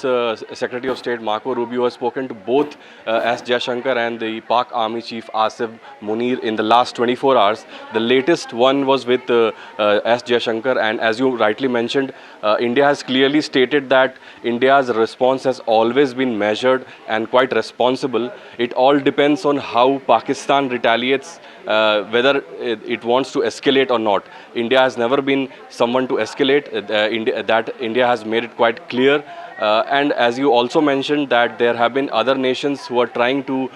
Secretary of State Marco Rubio has spoken to both S. Jaishankar and the Pak Army Chief Asim Munir in the last 24 hours. The latest one was with S. Jaishankar, and as you rightly mentioned, India has clearly stated that India's response has always been measured and quite responsible. It all depends on how Pakistan retaliates, whether it wants to escalate or not. India has never been someone to escalate. India has made it quite clear. And as you also mentioned that there have been other nations who are trying to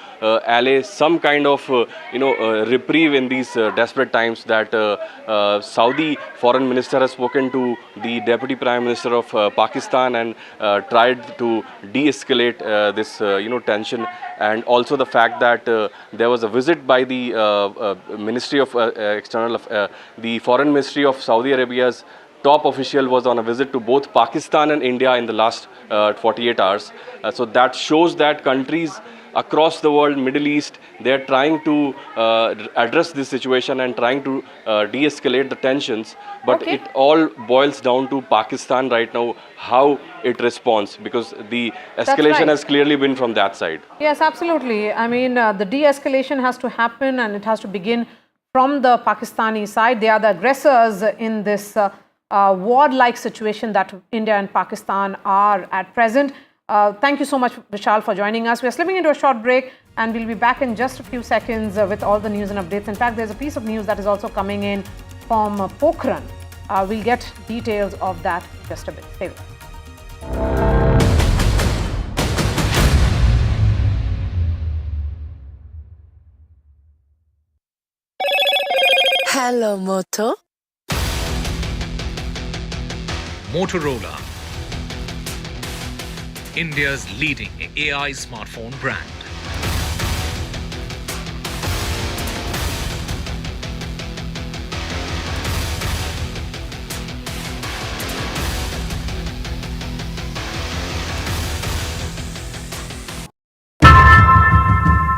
allay some kind of reprieve in these desperate times, that Saudi foreign minister has spoken to the deputy prime minister of Pakistan and tried to de-escalate this tension, and also the fact that there was a visit by the Ministry of the Foreign Ministry of Saudi Arabia's top official was on a visit to both Pakistan and India in the last 48 hours. So that shows that countries across the world, Middle East, they are trying to address this situation and trying to de-escalate the tensions. But it all boils down to Pakistan right now, how it responds, because the escalation has clearly been from that side. Yes, absolutely. I mean, the de-escalation has to happen and it has to begin from the Pakistani side. They are the aggressors in this war-like situation that India and Pakistan are at present. Thank you so much, Vishal, for joining us. We are slipping into a short break and we'll be back in just a few seconds with all the news and updates. In fact, there's a piece of news that is also coming in from Pokhran. We'll get details of that in just a bit. Stay with us. Hello, Moto. Motorola, India's leading AI smartphone brand.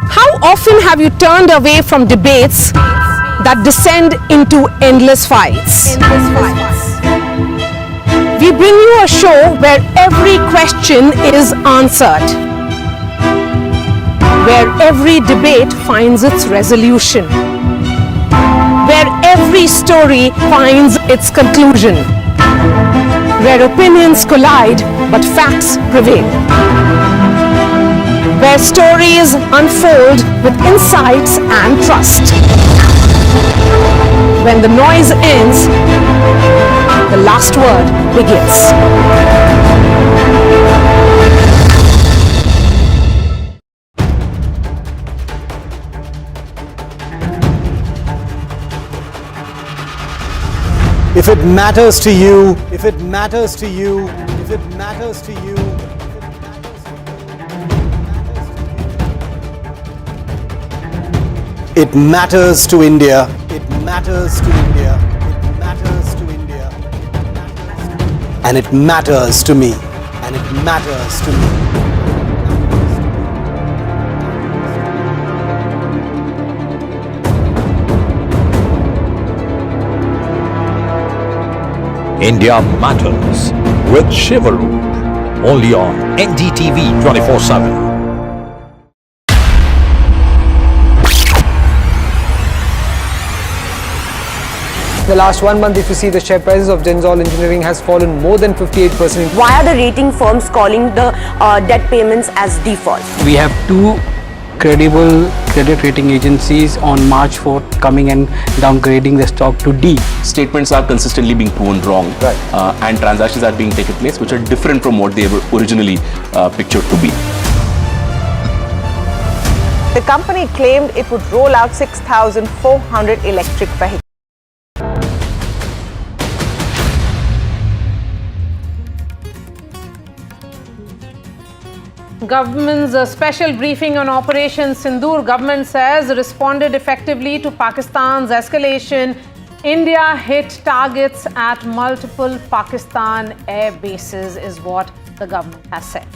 How often have you turned away from debates that descend into endless fights? We bring you a show where every question is answered, where every debate finds its resolution, where every story finds its conclusion, where opinions collide but facts prevail, where stories unfold with insights and trust. When the noise ends, the last word begins. If it matters to you, if it matters to you, if it matters to you, it matters to India. It matters to India. It matters to India. And it matters to me. And it matters to me. India Matters with Shivaroop, only on NDTV 24/7. The last 1 month, if you see, the share prices of Genzol Engineering has fallen more than 58%. Why are the rating firms calling the debt payments as default? We have two credible credit rating agencies on March 4th coming and downgrading the stock to D. Statements are consistently being proven wrong, and transactions are being taken place which are different from what they were originally pictured to be. The company claimed it would roll out 6,400 electric vehicles. Government's special briefing on Operation Sindoor. Government says responded effectively to Pakistan's escalation. India hit targets at multiple Pakistan air bases is what the government has said.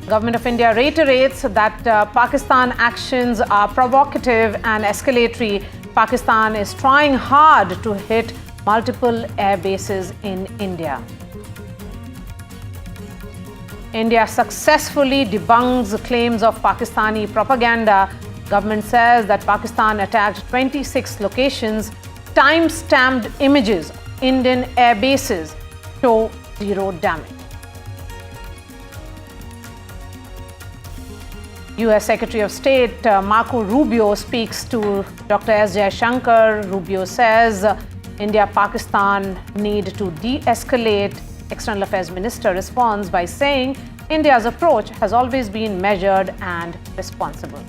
Government of India reiterates that Pakistan actions are provocative and escalatory. Pakistan is trying hard to hit multiple air bases in India. India successfully debunks claims of Pakistani propaganda. Government says that Pakistan attacked 26 locations. Time-stamped images of Indian air bases show zero damage. US Secretary of State Marco Rubio speaks to Dr. S. Jaishankar. Rubio says India-Pakistan need to de-escalate External Affairs Minister responds by saying India's approach has always been measured and responsible.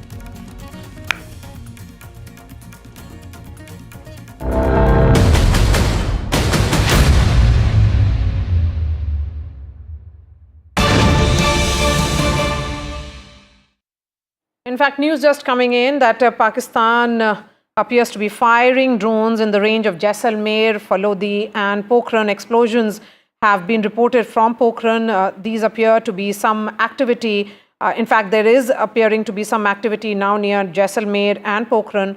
In fact, news just coming in that Pakistan appears to be firing drones in the range of Jaisalmer, Falodi and Pokhran. Explosions have been reported from Pokhran. These appear to be some activity. In fact, there is appearing to be some activity now near Jaisalmer and Pokhran.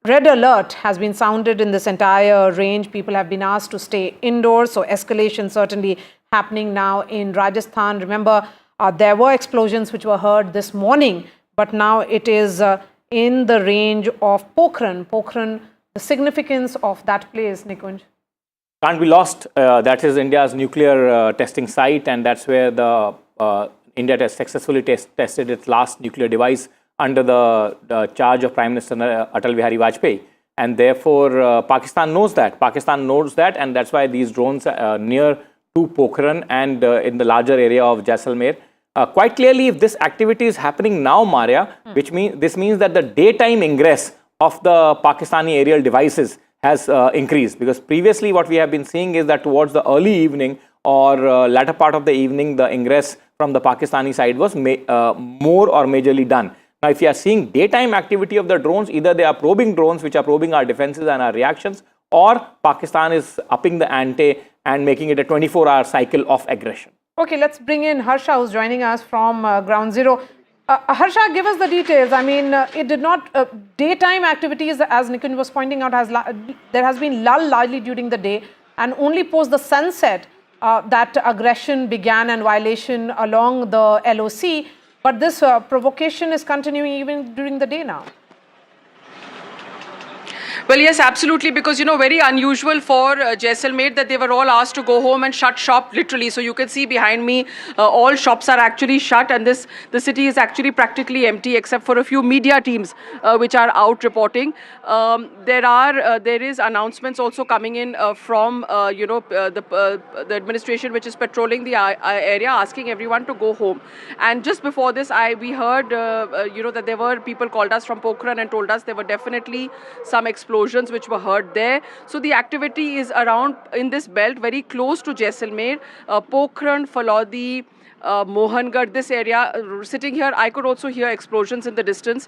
Red alert has been sounded in this entire range. People have been asked to stay indoors. So escalation certainly happening now in Rajasthan. Remember, there were explosions which were heard this morning, but now it is in the range of Pokhran. Pokhran, the significance of that place, Nikunj? Can't be lost. That is India's nuclear testing site, and that's where the India has successfully tested its last nuclear device under the charge of Prime Minister Atal Bihari Vajpayee. And therefore, Pakistan knows that. And that's why these drones are near to Pokhran and in the larger area of Jaisalmer. Quite clearly, if this activity is happening now, Maria, this means that the daytime ingress of the Pakistani aerial devices has increased, because previously what we have been seeing is that towards the early evening or latter part of the evening, the ingress from the Pakistani side was more or majorly done. Now, if you are seeing daytime activity of the drones, either they are probing drones which are probing our defenses and our reactions, or Pakistan is upping the ante and making it a 24-hour cycle of aggression. Okay, let's bring in Harsha, who's joining us from Ground Zero. Harsha, give us the details. I mean, it did not, daytime activities, as Nikunj was pointing out, there has been lull largely during the day, and only post the sunset that aggression began and violation along the LOC. But this provocation is continuing even during the day now. Well, yes, absolutely, because, very unusual for Jaisalmer that they were all asked to go home and shut shop, literally. So you can see behind me, all shops are actually shut, and the city is actually practically empty except for a few media teams which are out reporting. There is announcements also coming in from, the administration which is patrolling the area, asking everyone to go home. And just before this, we heard, that there were people called us from Pokhran and told us there were definitely some explosions which were heard there. So the activity is around in this belt, very close to Jaisalmer, Pokhran, Falodi, Mohangarh, this area. Sitting here, I could also hear explosions in the distance,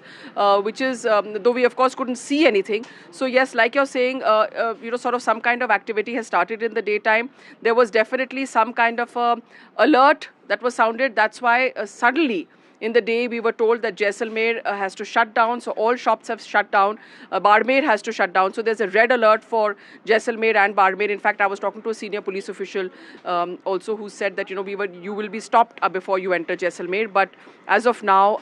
which is, though we of course couldn't see anything. So yes, like you're saying, sort of some kind of activity has started in the daytime. There was definitely some kind of alert that was sounded. That's why suddenly, in the day, we were told that Jaisalmer has to shut down, so all shops have shut down. Barmer has to shut down, so there's a red alert for Jaisalmer and Barmer. In fact, I was talking to a senior police official also who said that you will be stopped before you enter Jaisalmer. But as of now,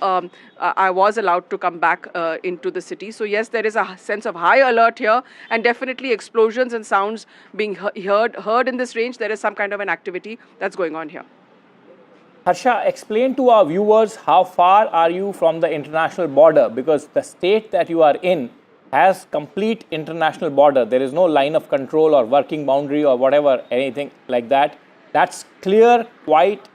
I was allowed to come back into the city. So yes, there is a sense of high alert here, and definitely explosions and sounds being heard in this range. There is some kind of an activity that's going on here. Harsha, explain to our viewers how far are you from the international border, because the state that you are in has complete international border. There is no line of control or working boundary or whatever, anything like that. That's clear, quite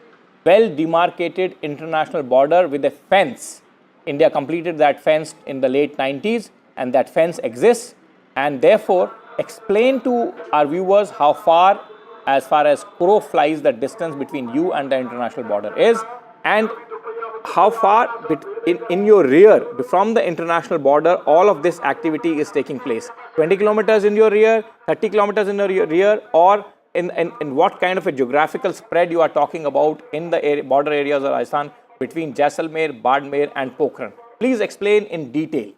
well demarcated international border with a fence. India completed that fence in the late 90s, and that fence exists. And therefore, explain to our viewers how far as crow flies, the distance between you and the international border is, and how far in your rear from the international border all of this activity is taking place. 20 kilometers in your rear, 30 kilometers in your rear, or in what kind of a geographical spread you are talking about in the border areas of Rajasthan between Jaisalmer, Barmer and Pokhran. Please explain in detail.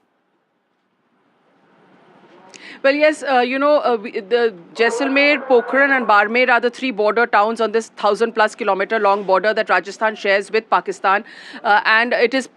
Well, yes, the Jaisalmer, Pokhran and Barmer are the three border towns on this 1,000+ kilometer long border that Rajasthan shares with Pakistan. And it is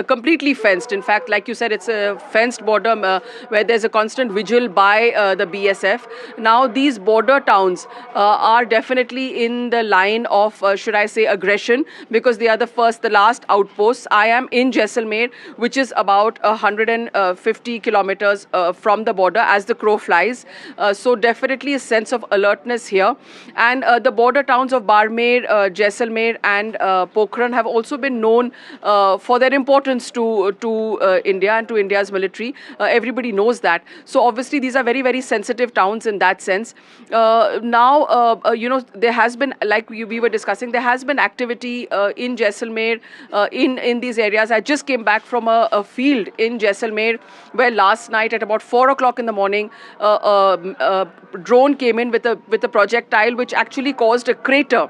completely fenced. In fact, like you said, it's a fenced border where there's a constant vigil by the BSF. Now, these border towns are definitely in the line of, should I say, aggression, because they are the last outposts. I am in Jaisalmer, which is about 150 kilometers from the border. As as the crow flies. So definitely a sense of alertness here. And the border towns of Barmer, Jaisalmer and Pokhran have also been known for their importance to India and to India's military. Everybody knows that. So obviously these are very, very sensitive towns in that sense. Now, there has been, like we were discussing, there has been activity in Jaisalmer, in these areas. I just came back from a field in Jaisalmer where last night at about 4 o'clock in the morning, a drone came in with a projectile which actually caused a crater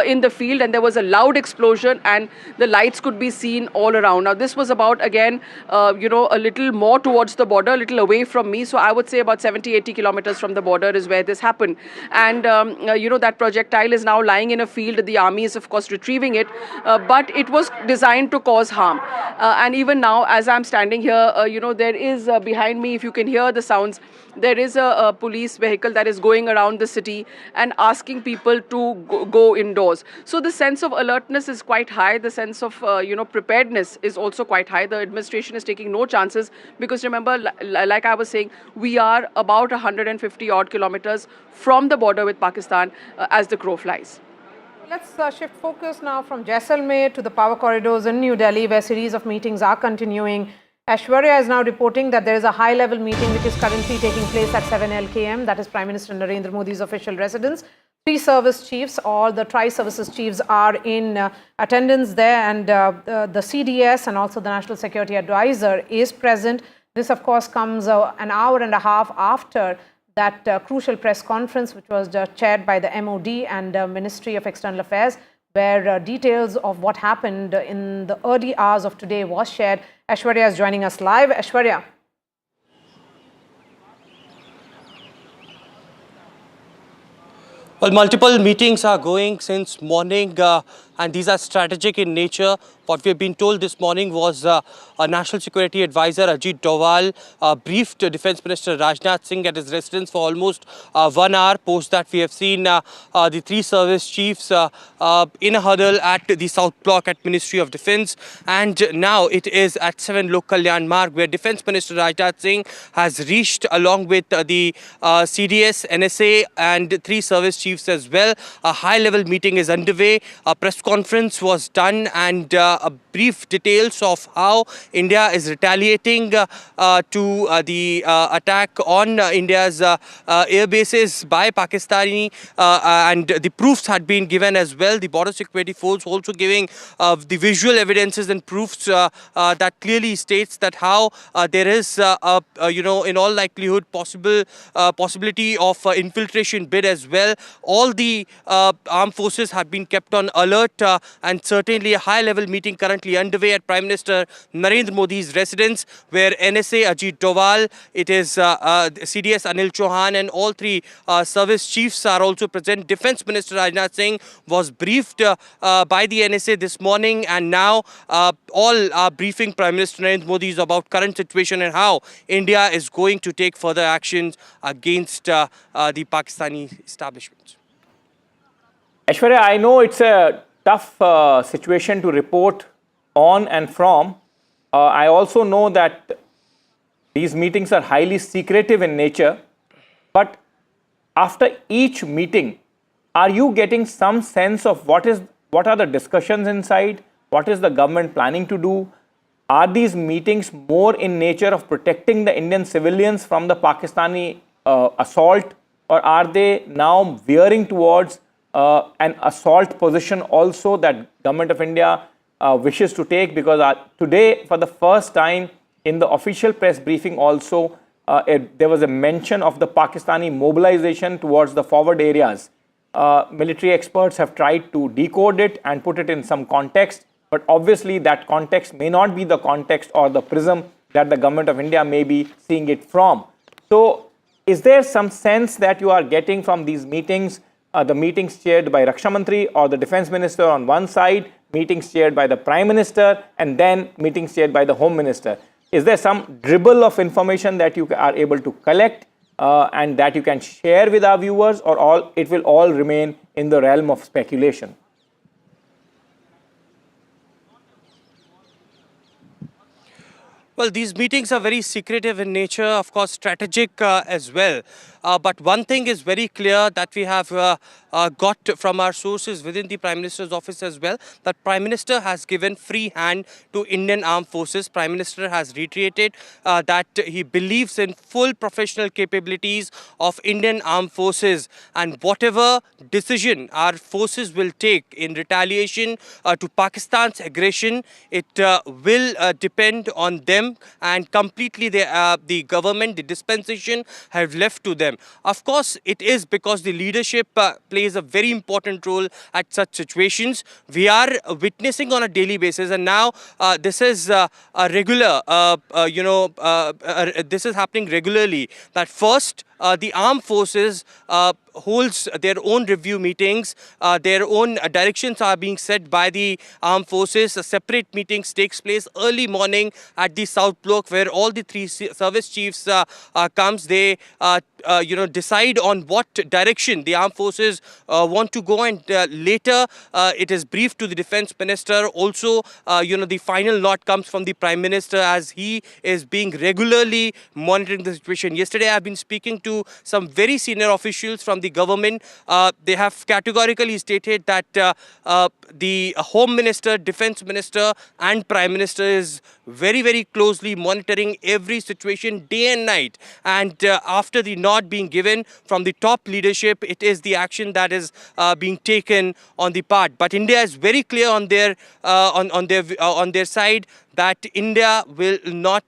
in the field, and there was a loud explosion and the lights could be seen all around. Now this was about, again, a little more towards the border, a little away from me. So I would say about 70-80 kilometers from the border is where this happened. And, that projectile is now lying in a field. The army is, of course, retrieving it, but it was designed to cause harm. And even now, as I'm standing here, there is behind me, if you can hear the sounds, there is a police vehicle that is going around the city and asking people to go indoors. So the sense of alertness is quite high. The sense of, preparedness is also quite high. The administration is taking no chances because, remember, like I was saying, we are about 150 odd kilometers from the border with Pakistan as the crow flies. Let's shift focus now from Jaisalmer to the power corridors in New Delhi, where a series of meetings are continuing. Aishwarya is now reporting that there is a high-level meeting which is currently taking place at 7 LKM. That is Prime Minister Narendra Modi's official residence. 3 service chiefs, or the tri-services chiefs, are in attendance there, and the CDS and also the National Security Advisor is present. This, of course, comes an hour and a half after that crucial press conference, which was chaired by the MOD and Ministry of External Affairs, where details of what happened in the early hours of today was shared. Aishwarya is joining us live. Aishwarya. Well, multiple meetings are going since morning, and these are strategic in nature. What we have been told this morning was a National Security Advisor, Ajit Doval, briefed Defence Minister Rajnath Singh at his residence for almost 1 hour. Post that, we have seen the 3 service chiefs in a huddle at the South Block at Ministry of Defence. And now it is at 7 Lok Kalyan Marg, where Defence Minister Rajnath Singh has reached, along with the CDS, NSA and 3 service chiefs as well. A high-level meeting is underway. A press conference was done, and a brief details of how India is retaliating to the attack on India's air bases by Pakistani, and the proofs had been given as well. The Border Security Force also giving the visual evidences and proofs that clearly states that how there is, in all likelihood, possibility of infiltration bid as well. All the armed forces have been kept on alert, and certainly a high-level meeting currently underway at Prime Minister Narendra Modi's residence, where NSA Ajit Doval, it is CDS Anil Chauhan, and all 3 service chiefs are also present. Defence Minister Rajnath Singh was briefed by the NSA this morning, and now all are briefing Prime Minister Narendra Modi about current situation and how India is going to take further actions against the Pakistani establishment. Aishwarya, I know it's a tough situation to report on and from. I also know that these meetings are highly secretive in nature, but after each meeting, are you getting some sense of what are the discussions inside? What is the government planning to do? Are these meetings more in nature of protecting the Indian civilians from the Pakistani assault, or are they now veering towards an assault position also that Government of India wishes to take? Because today, for the first time in the official press briefing also, there was a mention of the Pakistani mobilization towards the forward areas. Military experts have tried to decode it and put it in some context, but obviously that context may not be the context or the prism that the Government of India may be seeing it from. So, is there some sense that you are getting from these meetings, the meetings chaired by Raksha Mantri or the Defence Minister on one side, meetings chaired by the Prime Minister, and then meetings chaired by the Home Minister? Is there some dribble of information that you are able to collect and that you can share with our viewers, or it will all remain in the realm of speculation? Well, these meetings are very secretive in nature, of course, strategic as well. But one thing is very clear that we have got from our sources within the Prime Minister's office as well, that Prime Minister has given free hand to Indian Armed Forces. Prime Minister has reiterated that he believes in full professional capabilities of Indian Armed Forces, and whatever decision our forces will take in retaliation to Pakistan's aggression, it will depend on them, and completely the government, the dispensation have left to them. Of course, it is because the leadership plays a very important role at such situations. We are witnessing on a daily basis, and now this is a regular, this is happening regularly, that first the armed forces holds their own review meetings, their own directions are being set by the armed forces. A separate meetings takes place early morning at the South Block, where all the three service chiefs comes. They decide on what direction the armed forces want to go, and later it is briefed to the defense minister. Also, the final note comes from the Prime Minister, as he is being regularly monitoring the situation. Yesterday, I have been speaking to some very senior officials from the government. They have categorically stated that the Home Minister, Defense Minister and Prime Minister is very, very closely monitoring every situation day and night. And after the nod being given from the top leadership, it is the action that is being taken on the part. But India is very clear on their side that India will not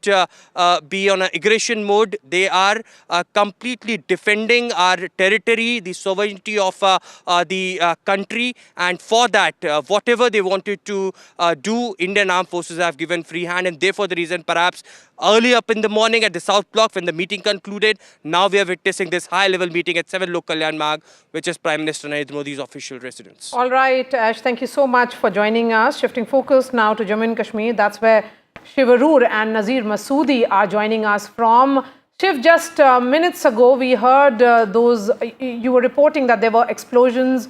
be on an aggression mode. They are completely defending our territory, the sovereignty of the country, and for that, whatever they wanted to do, Indian Armed Forces have given free hand, and therefore the reason perhaps early up in the morning at the South Block when the meeting concluded, now we are witnessing this high-level meeting at 7 Lok Kalyan Marg, which is Prime Minister Narendra Modi's official residence. All right, Ash, thank you so much for joining us. Shifting focus now to Jammu and Kashmir. That's where Shivarur and Nazir Masoodi are joining us from. Shiv, just minutes ago, we heard you were reporting that there were explosions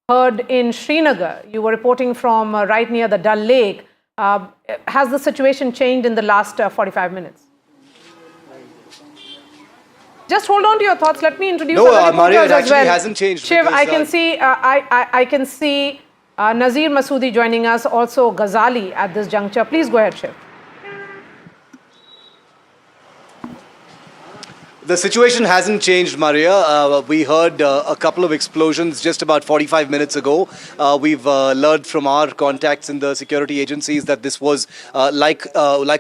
heard in Srinagar. You were reporting from right near the Dal Lake. Has the situation changed in the last 45 minutes? Just hold on to your thoughts. Let me introduce other Maria, it reporters as actually well. hasn't changed. Shiv, Because, I can see Nazir Masoodi joining us, also Ghazali at this juncture. Please go ahead, Shiv. The situation hasn't changed, Maria. We heard a couple of explosions just about 45 minutes ago. We've learned from our contacts in the security agencies that this was, like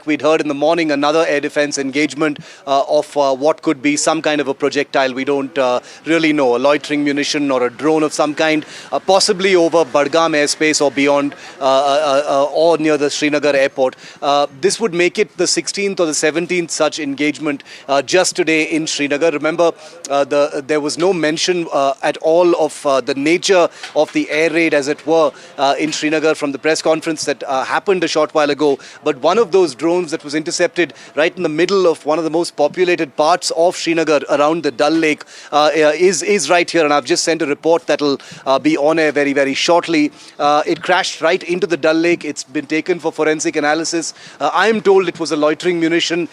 we'd heard in the morning, another air defense engagement of what could be some kind of a projectile. We don't really know, a loitering munition or a drone of some kind, possibly over Budgam airspace or beyond, or near the Srinagar airport. This would make it the 16th or the 17th such engagement just today in Srinagar. Remember, there was no mention at all of the nature of the air raid, as it were, in Srinagar from the press conference that happened a short while ago. But one of those drones that was intercepted right in the middle of one of the most populated parts of Srinagar, around the Dal Lake, is right here. And I've just sent a report that will be on air very, very shortly. It crashed right into the Dal Lake. It's been taken for forensic analysis. I am told it was a loitering munition,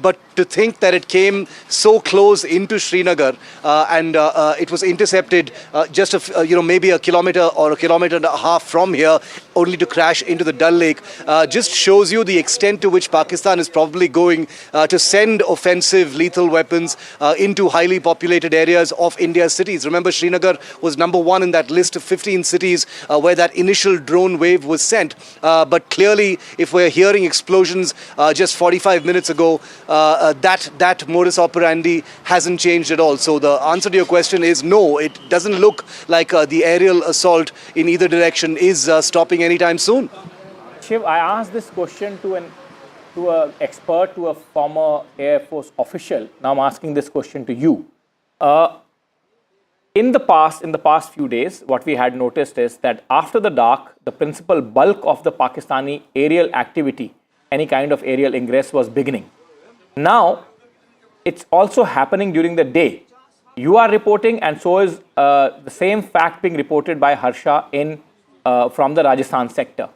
but to think that it came so close into Srinagar and it was intercepted just maybe a kilometer or a kilometer and a half from here, only to crash into the Dal Lake, just shows you the extent to which Pakistan is probably going to send offensive lethal weapons into highly populated areas of India's cities. Remember, Srinagar was #1 in that list of 15 cities where that initial drone wave was sent. But clearly, if we're hearing explosions just 45 minutes ago, that modus operandi hasn't changed at all. So the answer to your question is no, it doesn't look like the aerial assault in either direction is stopping anytime soon. Shiv, I asked this question to an expert, to a former Air Force official. Now I'm asking this question to you. In the past few days, what we had noticed is that after the dark, the principal bulk of the Pakistani aerial activity, any kind of aerial ingress, was beginning. Now, it's also happening during the day. You are reporting, and so is the same fact being reported by Harsha from the Rajasthan sector.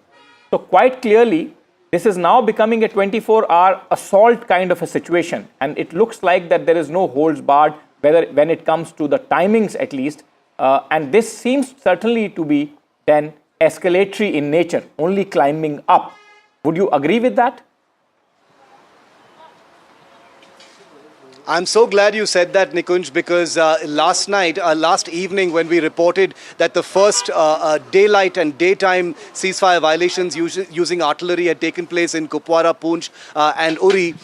So quite clearly, this is now becoming a 24-hour assault kind of a situation. And it looks like that there is no holds barred, when it comes to the timings at least. And this seems certainly to be then escalatory in nature, only climbing up. Would you agree with that? I'm so glad you said that, Nikunj, because last evening when we reported that the first daylight and daytime ceasefire violations using artillery had taken place in Kupwara, Poonch and Uri,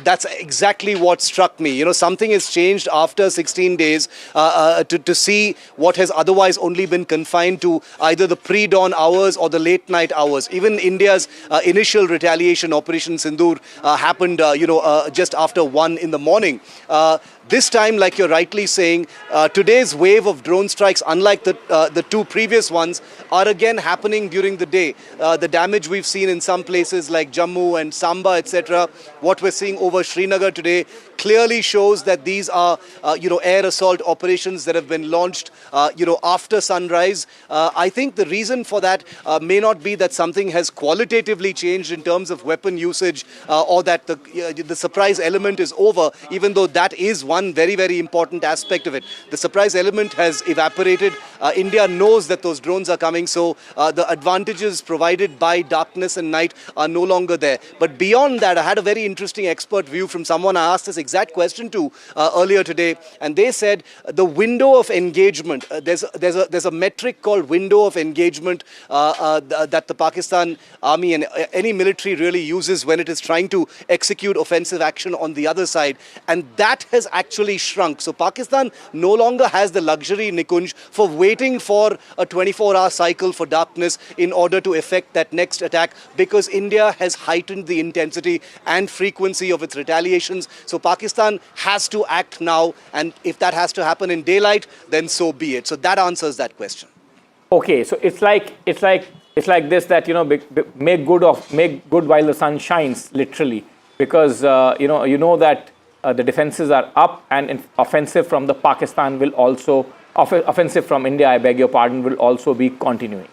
that's exactly what struck me. You know, something has changed after 16 days to see what has otherwise only been confined to either the pre-dawn hours or the late night hours. Even India's initial retaliation, Operation Sindoor, happened, just after 1 in the morning. This time, like you're rightly saying, today's wave of drone strikes, unlike the two previous ones, are again happening during the day. The damage we've seen in some places like Jammu and Samba, etc., what we're seeing over Srinagar today clearly shows that these are, air assault operations that have been launched, after sunrise. I think the reason for that may not be that something has qualitatively changed in terms of weapon usage or that the surprise element is over, even though that is one very, very important aspect of it. The surprise element has evaporated. India knows that those drones are coming, so the advantages provided by darkness and night are no longer there. But beyond that, I had a very interesting expert view from someone I asked this exact question to earlier today, and they said the window of engagement, there's a metric called window of engagement that the Pakistan army and any military really uses when it is trying to execute offensive action on the other side, and that has actually shrunk. So Pakistan no longer has the luxury, Nikunj, for waiting for a 24-hour cycle for darkness in order to effect that next attack, because India has heightened the intensity and frequency of its retaliations. So Pakistan has to act now, and if that has to happen in daylight, then so be it. So that answers that question. Okay, so it's like this, that make good while the sun shines, literally, because that the defenses are up, and offensive from the Pakistan will also offensive from India, I beg your pardon, will also be continuing.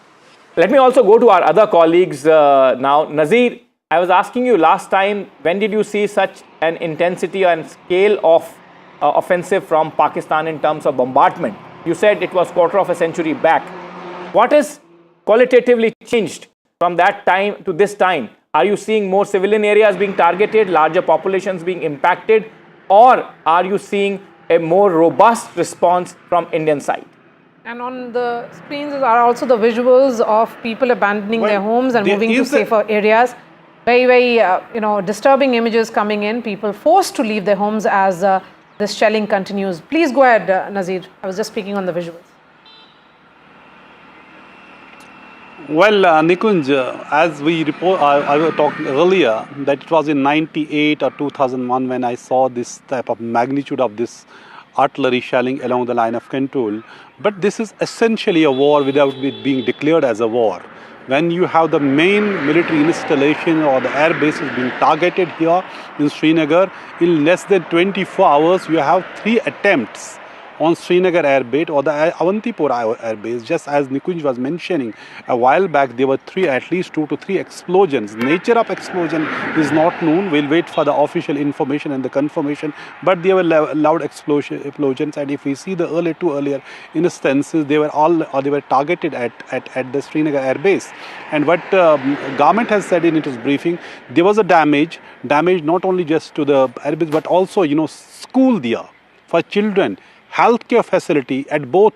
Let me also go to our other colleagues now. Nazir, I was asking you last time, when did you see such an intensity and scale of offensive from Pakistan in terms of bombardment? You said it was quarter of a century back. What has qualitatively changed from that time to this time? Are you seeing more civilian areas being targeted, larger populations being impacted, or are you seeing a more robust response from Indian side? And on the screens are also the visuals of people abandoning their homes and moving to safer areas. Very, very, disturbing images coming in. People forced to leave their homes as this shelling continues. Please go ahead, Nazir. I was just speaking on the visuals. Well, Nikunj, as we report, I was talking earlier that it was in 98 or 2001 when I saw this type of magnitude of this artillery shelling along the line of control. But this is essentially a war without it being declared as a war. When you have the main military installation or the air bases being targeted here in Srinagar, in less than 24 hours, you have 3 attempts on Srinagar Air Base or the Avantipora Air Base. Just as Nikunj was mentioning a while back, there were at least 2 to 3 explosions. Nature of explosion is not known. We'll wait for the official information and the confirmation. But there were loud explosions, and if we see the two earlier instances, they were targeted at the Srinagar Air Base. And what government has said in its briefing, there was a damage not only just to the air base, but also school there for children. Healthcare facility at both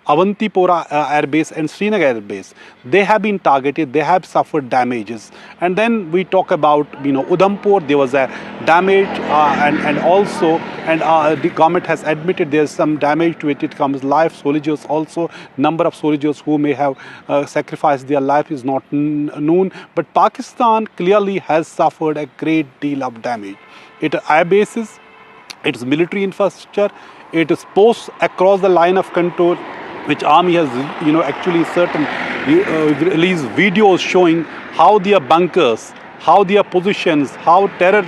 Avantipora Air Base and Srinagar Air Base, they have been targeted, they have suffered damages. And then we talk about, Udhampur, there was a damage and also the government has admitted there's some damage to it. It comes life, soldiers also, number of soldiers who may have sacrificed their life is not known. But Pakistan clearly has suffered a great deal of damage. Its air bases, its military infrastructure, it is posts across the line of control, which army has, actually released videos showing how their bunkers how their positions, how terror,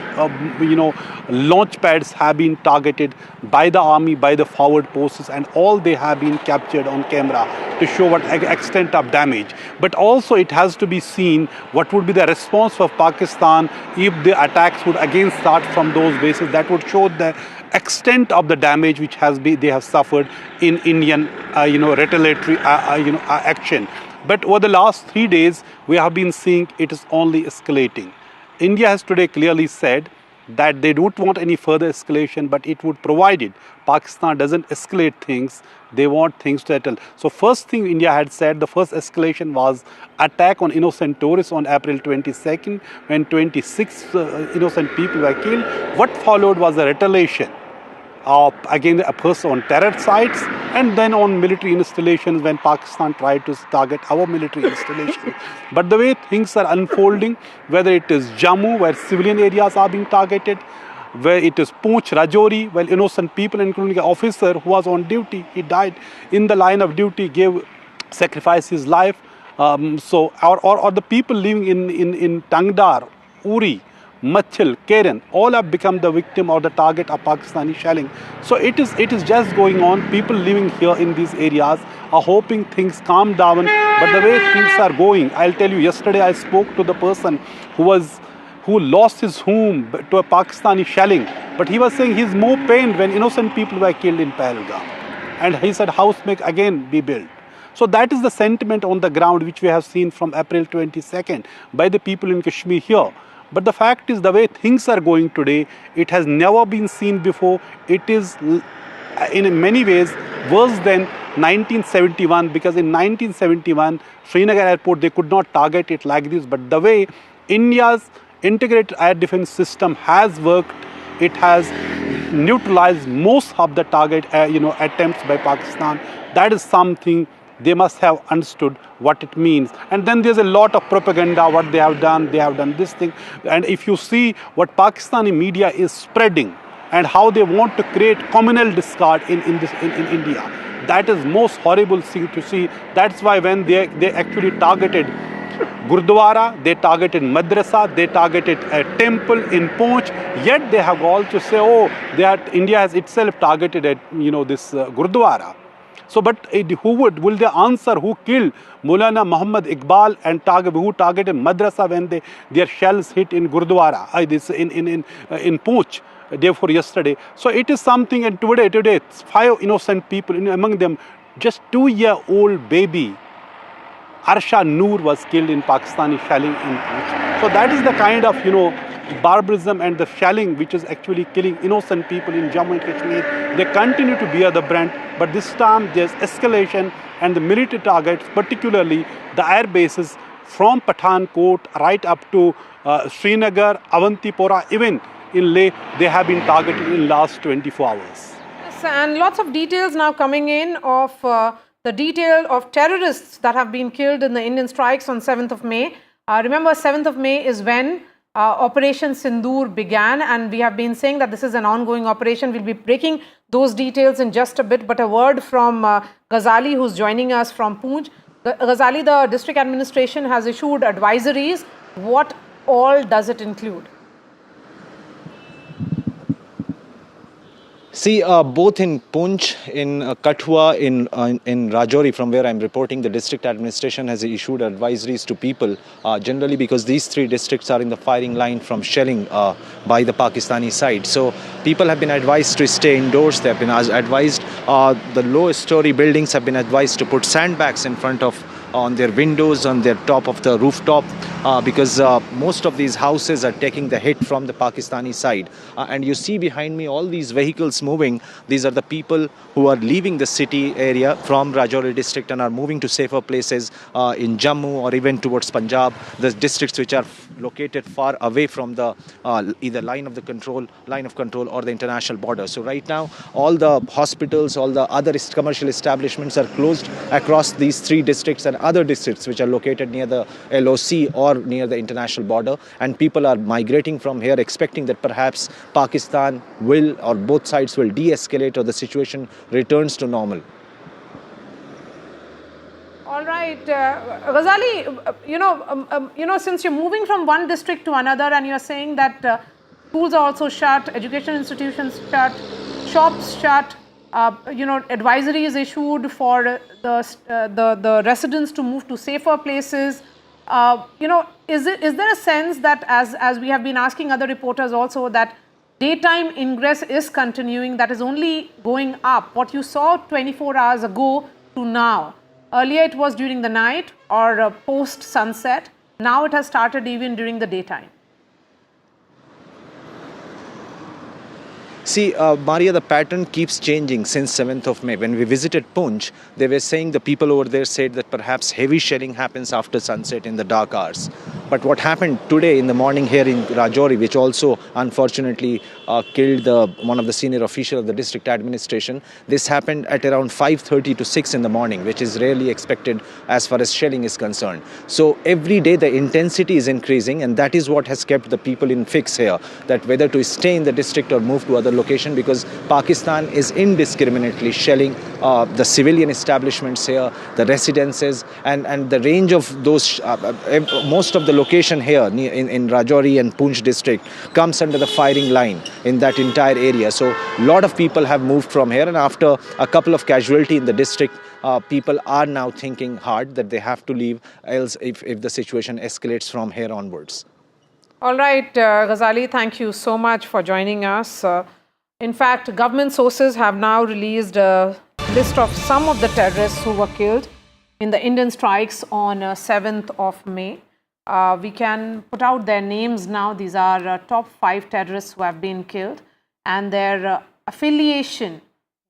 launch pads have been targeted by the army, by the forward posts, and all they have been captured on camera to show what extent of damage. But also it has to be seen what would be the response of Pakistan if the attacks would again start from those bases. That would show the extent of the damage which they have suffered in Indian, retaliatory, action. But over the last 3 days, we have been seeing it is only escalating. India has today clearly said that they don't want any further escalation, but it would provide it. Pakistan doesn't escalate things, they want things to settle. So first thing India had said, the first escalation was attack on innocent tourists on April 22nd, when 26 innocent people were killed. What followed was a retaliation against a person on terror sites, and then on military installations when Pakistan tried to target our military installations. But the way things are unfolding, whether it is Jammu, where civilian areas are being targeted, where it is Poonch, Rajouri, where innocent people, including an officer who was on duty, he died in the line of duty, sacrificed his life. Or the people living in Tangdar, Uri, Machil, Keren, all have become the victim or the target of Pakistani shelling. So it is just going on. People living here in these areas are hoping things calm down. But the way things are going, I'll tell you, yesterday I spoke to the person who lost his home to a Pakistani shelling. But he was saying he's more pained when innocent people were killed in Pahalgam. And he said house may again be built. So that is the sentiment on the ground which we have seen from April 22nd by the people in Kashmir here. But the fact is, the way things are going today, it has never been seen before. It is in many ways worse than 1971, because in 1971, Srinagar airport, they could not target it like this. But the way India's integrated air defense system has worked, it has neutralized most of the target attempts by Pakistan. That is something they must have understood what it means. And then there's a lot of propaganda, what they have done this thing. And if you see what Pakistani media is spreading and how they want to create communal discord in India, that is most horrible thing to see. That's why when they actually targeted Gurdwara, they targeted Madrasa, they targeted a temple in Poonch, yet they have also say, India has itself targeted this Gurdwara. So, but will they answer who killed Maulana Muhammad Iqbal and who targeted Madrasa when their shells hit in Gurdwara, in Poonch, therefore yesterday. So it is something, and today 5 innocent people, among them just 2-year-old baby, Arsha Noor, was killed in Pakistani shelling in Poonch. So that is the kind of, barbarism and the shelling which is actually killing innocent people in Jammu and Kashmir. They continue to bear the brunt, but this time there's escalation, and the military targets, particularly the air bases from Pathankot right up to Srinagar, Avantipora, even in Leh, they have been targeted in the last 24 hours. Yes, and lots of details now coming in of the detail of terrorists that have been killed in the Indian strikes on 7th of May. Remember, 7th of May is when Operation Sindoor began, and we have been saying that this is an ongoing operation. We'll be breaking those details in just a bit, but a word from Ghazali, who's joining us from Poonch. Ghazali, the district administration has issued advisories. What all does it include? See, both in Poonch, in Kathua, in Rajouri, from where I'm reporting, the district administration has issued advisories to people, generally because these 3 districts are in the firing line from shelling by the Pakistani side. So people have been advised to stay indoors. They have been advised, the lowest story buildings have been advised to put sandbags in front of on their windows, on their top of the rooftop, because most of these houses are taking the hit from the Pakistani side. And you see behind me all these vehicles moving. These are the people who are leaving the city area from Rajouri district and are moving to safer places in Jammu or even towards Punjab, the districts which are located far away from the either line of control or the international border. So right now, all the hospitals, all the other commercial establishments are closed across these 3 districts and other districts which are located near the LOC or near the international border, and people are migrating from here expecting that perhaps Pakistan will, or both sides will de-escalate, or the situation returns to normal. All right, Ghazali, since you're moving from one district to another and you're saying that schools are also shut, education institutions shut, shops shut, advisory is issued for the residents to move to safer places. Is there a sense that as we have been asking other reporters also that daytime ingress is continuing, that is only going up? What you saw 24 hours ago to now. Earlier it was during the night or post sunset. Now it has started even during the daytime. See, Maria, the pattern keeps changing since 7th of May. When we visited Poonch, they were saying the people over there said that perhaps heavy shelling happens after sunset in the dark hours. But what happened today in the morning here in Rajouri, which also unfortunately killed one of the senior officials of the district administration, this happened at around 5:30 to 6 in the morning, which is rarely expected as far as shelling is concerned. So every day the intensity is increasing, and that is what has kept the people in fix here, that whether to stay in the district or move to other location, because Pakistan is indiscriminately shelling the civilian establishments here, the residences, and the range of those, most of the location here in Rajouri and Poonch district comes under the firing line in that entire area. So a lot of people have moved from here, and after a couple of casualty in the district, people are now thinking hard that they have to leave, else if the situation escalates from here onwards. All right, Ghazali, thank you so much for joining us. In fact, government sources have now released a list of some of the terrorists who were killed in the Indian strikes on 7th of May. We can put out their names now. These are top 5 terrorists who have been killed, and their affiliation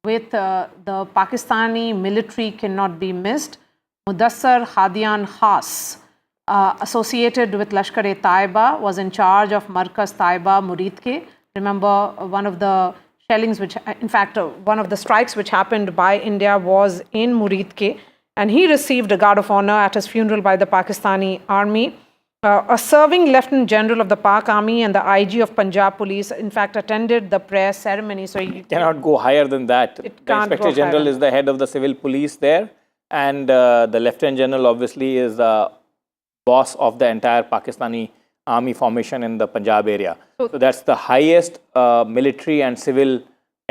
with the Pakistani military cannot be missed. Mudassar Hadian Khas, associated with Lashkar-e-Taiba, was in charge of Markaz Taiba Muridke. Remember, one of the shellings which, in fact, one of the strikes which happened by India was in Muridke, and he received a guard of honor at his funeral by the Pakistani army. A serving Lieutenant General of the Pak Army and the IG of Punjab Police, in fact, attended the prayer ceremony. So you cannot go higher than that. The Inspector General is the head of the civil police there, and the Lieutenant General obviously is the boss of the entire Pakistani army formation in the Punjab area. So that's the highest military and civil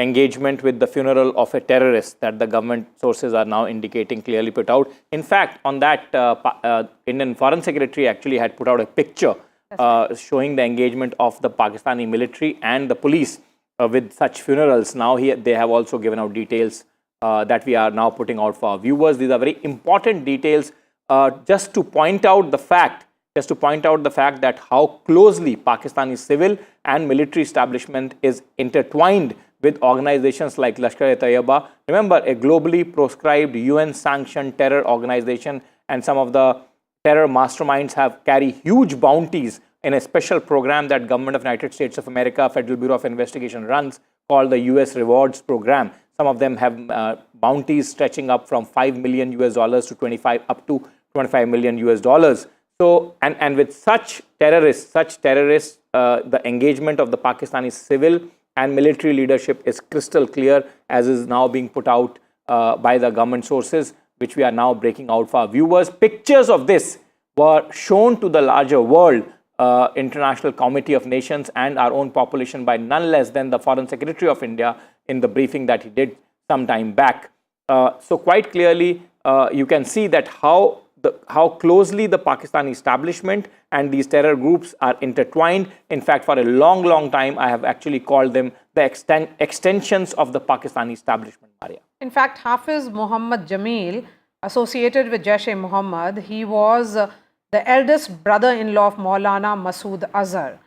engagement with the funeral of a terrorist that the government sources are now indicating, clearly put out. In fact, on that, Indian Foreign Secretary actually had put out a picture showing the engagement of the Pakistani military and the police with such funerals. Now they have also given out details that we are now putting out for our viewers. These are very important details just to point out the fact that how closely Pakistani civil and military establishment is intertwined with organizations like Lashkar-e-Taiba. Remember, a globally proscribed UN-sanctioned terror organization, and some of the terror masterminds carry huge bounties in a special program that Government of United States of America, Federal Bureau of Investigation runs, called the US Rewards Program. Some of them have bounties stretching up from $5 million to up to $25 million. So, and with such terrorists, the engagement of the Pakistani civil and military leadership is crystal clear, as is now being put out by the government sources, which we are now breaking out for our viewers. Pictures of this were shown to the larger world, International Committee of Nations, and our own population by none less than the Foreign Secretary of India in the briefing that he did some time back. So quite clearly, you can see that how closely the Pakistani establishment and these terror groups are intertwined. In fact, for a long, long time, I have actually called them the extensions of the Pakistani establishment, Maria. In fact, Hafiz Muhammad Jamil, associated with Jaish-e-Mohammed, he was the eldest brother-in-law of Maulana Masood Azhar.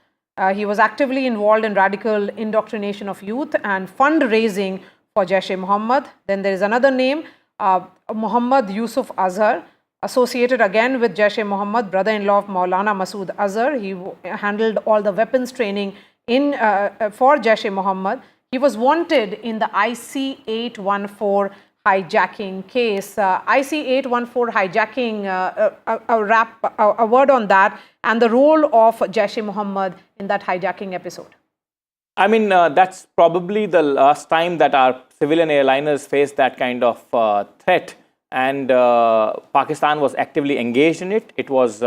He was actively involved in radical indoctrination of youth and fundraising for Jaish-e-Mohammed. Then there is another name, Muhammad Yusuf Azhar, associated again with Jaish-e-Mohammed, brother-in-law of Maulana Masood Azhar. He handled all the weapons training for Jaish-e-Mohammed. He was wanted in the IC-814 hijacking case. IC-814 hijacking, a word on that, and the role of Jaish-e-Mohammed in that hijacking episode. I mean, that's probably the last time that our civilian airliners faced that kind of threat. and Pakistan was actively engaged in it. It was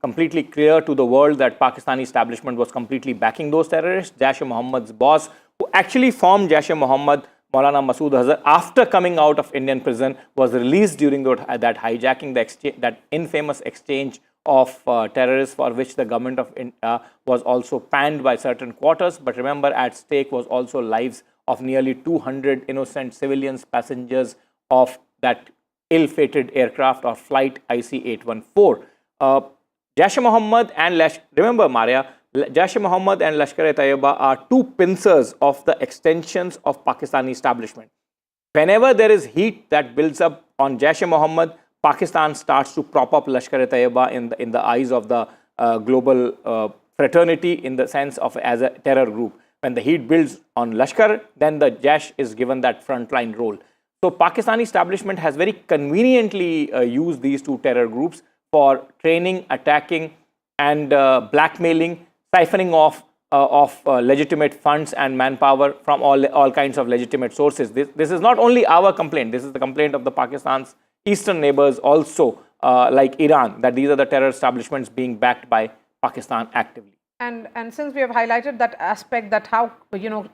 completely clear to the world that Pakistani establishment was completely backing those terrorists. Jaish-e-Mohammed's boss, who actually formed Jaish-e-Mohammed, Maulana Masood Azhar, after coming out of Indian prison, was released during that hijacking, that infamous exchange of terrorists, for which the government of India was also panned by certain quarters. But remember, at stake was also lives of nearly 200 innocent civilians, passengers of that ill-fated aircraft or flight IC-814. Jaish-e-Mohammed and remember, Maria, Jaish-e-Mohammed and Lashkar-e-Taiba are two pincers of the extensions of Pakistani establishment. Whenever there is heat that builds up on Jaish-e-Mohammed, Pakistan starts to prop up Lashkar-e-Taiba in the eyes of the global fraternity, in the sense of as a terror group. When the heat builds on Lashkar, then the Jaish is given that frontline role. So Pakistani establishment has very conveniently used these two terror groups for training, attacking, and blackmailing, siphoning off of legitimate funds and manpower from all kinds of legitimate sources. This is not only our complaint. This is the complaint of the Pakistan's eastern neighbors also, like Iran, that these are the terror establishments being backed by Pakistan actively. And since we have highlighted that aspect, that how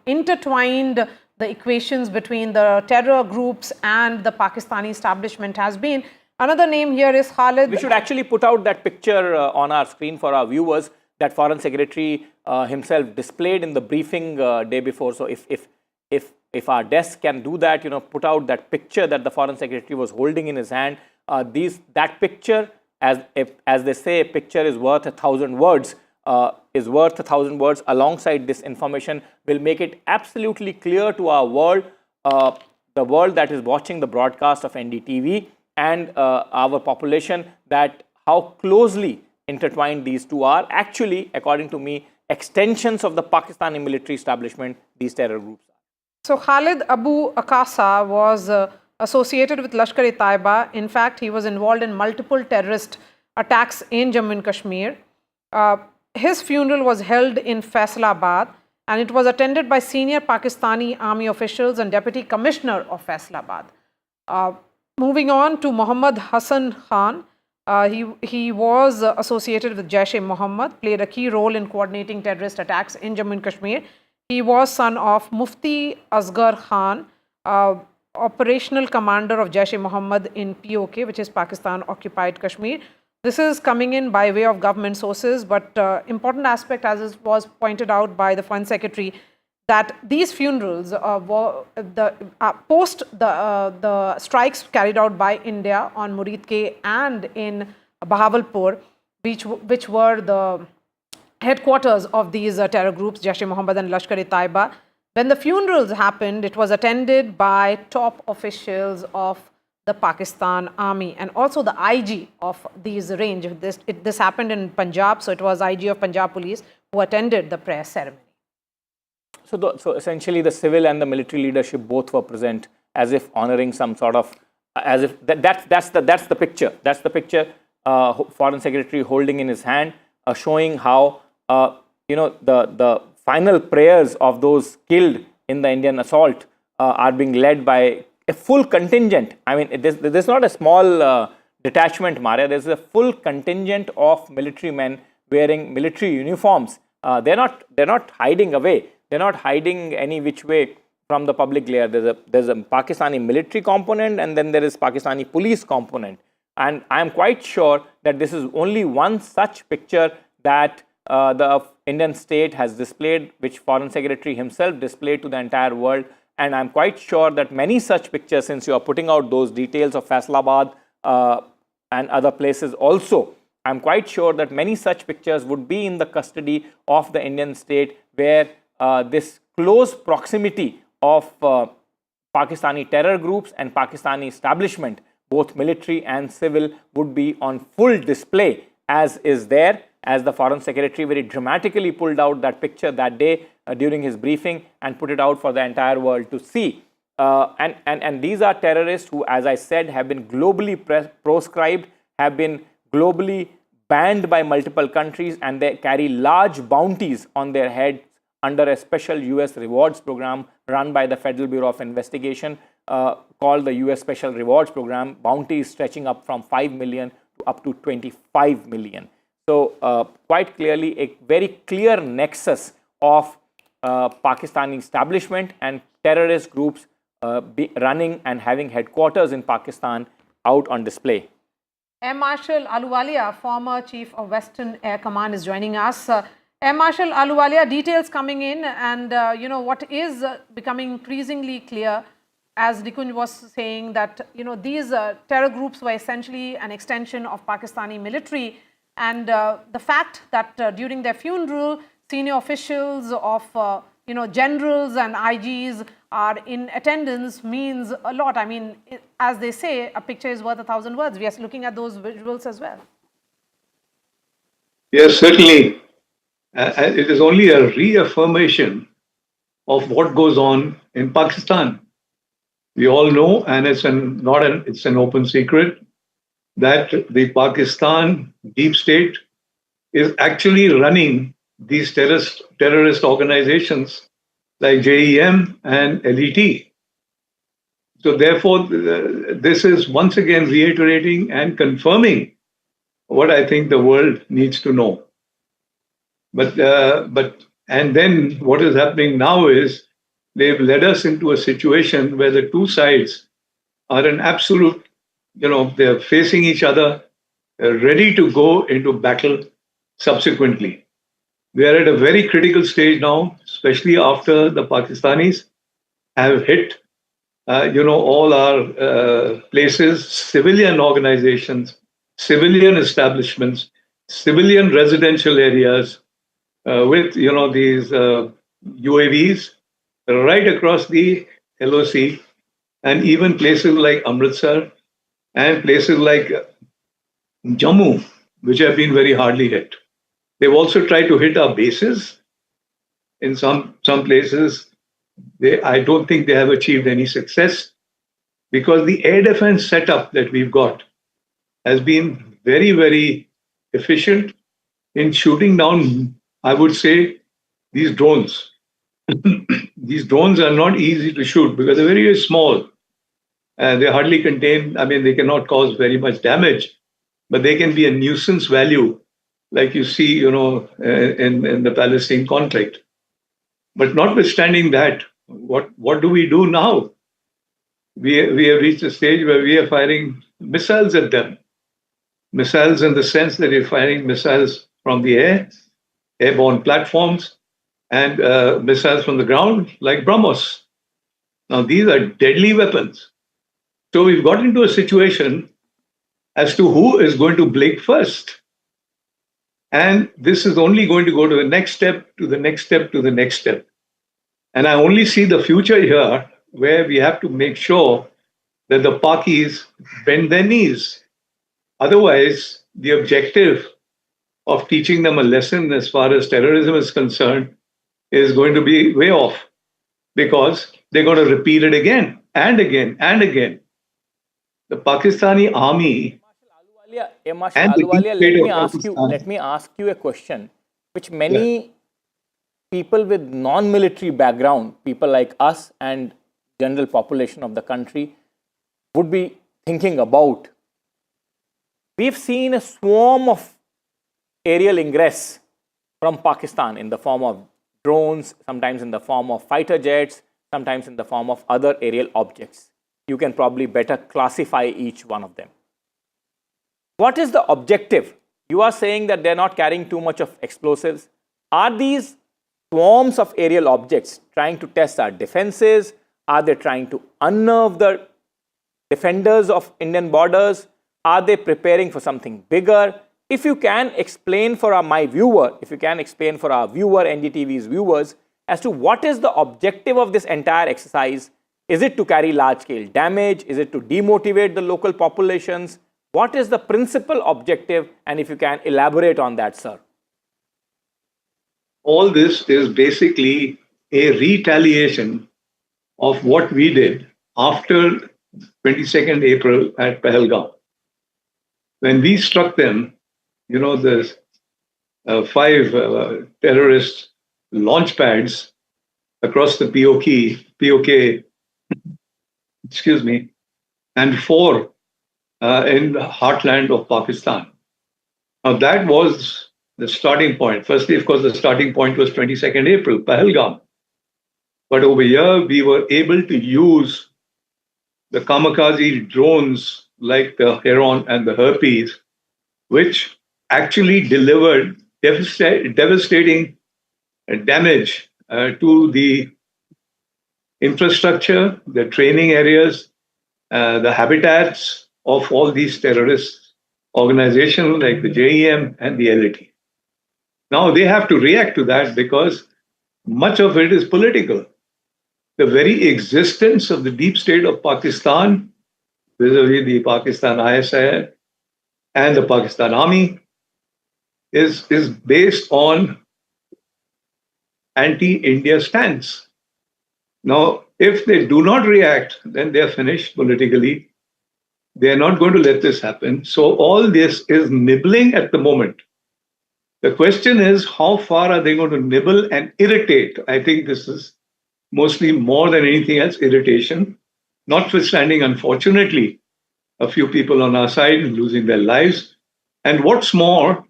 intertwined the equations between the terror groups and the Pakistani establishment has been, another name here is Khalid. We should actually put out that picture on our screen for our viewers that Foreign Secretary himself displayed in the briefing day before. So if our desk can do that, put out that picture that the Foreign Secretary was holding in his hand. That picture, as they say, a picture is worth 1,000 words. Alongside this information will make it absolutely clear to our world, the world that is watching the broadcast of NDTV, and our population, that how closely intertwined these two are. Actually, according to me, extensions of the Pakistani military establishment, these terror groups are. So Khalid Abu Akasa was associated with Lashkar-e-Taiba. In fact, he was involved in multiple terrorist attacks in Jammu and Kashmir. His funeral was held in Faisalabad, and it was attended by senior Pakistani army officials and Deputy Commissioner of Faisalabad. Moving on to Muhammad Hassan Khan, he was associated with Jaish-e-Mohammed, played a key role in coordinating terrorist attacks in Jammu and Kashmir. He was son of Mufti Asghar Khan, operational commander of Jaish-e-Mohammed in POK, which is Pakistan Occupied Kashmir. This is coming in by way of government sources, but important aspect, as was pointed out by the Foreign Secretary, that these funerals were post the strikes carried out by India on Murid Ke and in Bahawalpur, which were the headquarters of these terror groups, Jaish-e-Mohammed and Lashkar-e-Taiba. When the funerals happened, it was attended by top officials of the Pakistan Army and also the IG of these range. This happened in Punjab, so it was IG of Punjab Police who attended the prayer ceremony. So essentially, the civil and the military leadership both were present, as if honoring some sort of, as if that's the picture. That's the picture. Foreign Secretary holding in his hand, showing how the final prayers of those killed in the Indian assault are being led by a full contingent. I mean, there's not a small detachment, Maria. There's a full contingent of military men wearing military uniforms. They're not hiding away. They're not hiding any which way from the public glare. There's a Pakistani military component, and then there is Pakistani police component. And I am quite sure that this is only one such picture that the Indian state has displayed, which Foreign Secretary himself displayed to the entire world. And I'm quite sure that many such pictures, since you are putting out those details of Faisalabad and other places also, I'm quite sure that many such pictures would be in the custody of the Indian state, where this close proximity of Pakistani terror groups and Pakistani establishment, both military and civil, would be on full display, as is there, as the Foreign Secretary very dramatically pulled out that picture that day during his briefing and put it out for the entire world to see. And these are terrorists who, as I said, have been globally proscribed, have been globally banned by multiple countries, and they carry large bounties on their heads under a special US rewards program run by the Federal Bureau of Investigation. called the US Special Rewards Program, bounties stretching up from 5 million to up to 25 million. So quite clearly a very clear nexus of Pakistani establishment and terrorist groups running and having headquarters in Pakistan out on display. Air Marshal Ahluwalia, former Chief of Western Air Command, is joining us. Air Marshal Ahluwalia, details coming in, and what is becoming increasingly clear, as Nikunj was saying, that these terror groups were essentially an extension of Pakistani military, and the fact that during their funeral, senior officials of generals and IGs are in attendance means a lot. I mean, as they say, a picture is worth 1,000 words. We are looking at those visuals as well. Yes, certainly. It is only a reaffirmation of what goes on in Pakistan. We all know, and it's an open secret, that the Pakistan deep state is actually running these terrorist organizations like JEM and LET. So therefore, this is once again reiterating and confirming what I think the world needs to know. And then what is happening now is they've led us into a situation where the two sides are an absolute, they're facing each other, ready to go into battle subsequently. We are at a very critical stage now, especially after the Pakistanis have hit, all our places, civilian organizations, civilian establishments, civilian residential areas, with these UAVs right across the LOC, and even places like Amritsar and places like Jammu, which have been very hardly hit. They've also tried to hit our bases. In some places, I don't think they have achieved any success, because the air defense setup that we've got has been very, very efficient in shooting down, I would say, these drones. These drones are not easy to shoot because they're very, very small. They hardly contain, they cannot cause very much damage, but they can be a nuisance value, like you see, in the Palestine conflict. But notwithstanding that, what do we do now? We have reached a stage where we are firing missiles at them. Missiles in the sense that we're firing missiles from the air, airborne platforms, and missiles from the ground, like BrahMos. Now, these are deadly weapons. So we've got into a situation as to who is going to blink first. And this is only going to go to the next step, to the next step, to the next step. And I only see the future here where we have to make sure that the Pakis bend their knees. Otherwise, the objective of teaching them a lesson as far as terrorism is concerned is going to be way off, because they're going to repeat it again and again and again. The Pakistani army. Let me ask you a question, which many people with non-military background, people like us and general population of the country, would be thinking about. We've seen a swarm of aerial ingress from Pakistan in the form of drones, sometimes in the form of fighter jets, sometimes in the form of other aerial objects. You can probably better classify each one of them. What is the objective? You are saying that they're not carrying too much of explosives. Are these swarms of aerial objects trying to test our defenses? Are they trying to unnerve the defenders of Indian borders? Are they preparing for something bigger? If you can explain for my viewer, if you can explain for our viewer, NDTV's viewers, as to what is the objective of this entire exercise. Is it to carry large-scale damage? Is it to demotivate the local populations? What is the principal objective? And if you can elaborate on that, sir. All this is basically a retaliation of what we did after 22nd April at Pahalgam. When we struck them, the 5 terrorist launch pads across the POK excuse me, and 4 in the heartland of Pakistan. Now, that was the starting point. Firstly, of course, the starting point was 22nd April, Pahalgam. But over here, we were able to use the kamikaze drones like the Heron and the Herpes, which actually delivered devastating damage to the infrastructure, the training areas, the habitats of all these terrorist organizations like the JEM and the LAT. Now they have to react to that because much of it is political. The very existence of the deep state of Pakistan, vis-a-vis the Pakistan ISI and the Pakistan Army, is based on anti-India stance. Now, if they do not react, then they're finished politically. They're not going to let this happen. So all this is nibbling at the moment. The question is, how far are they going to nibble and irritate? I think this is mostly, more than anything else, irritation, notwithstanding, unfortunately, a few people on our side losing their lives. And what's more,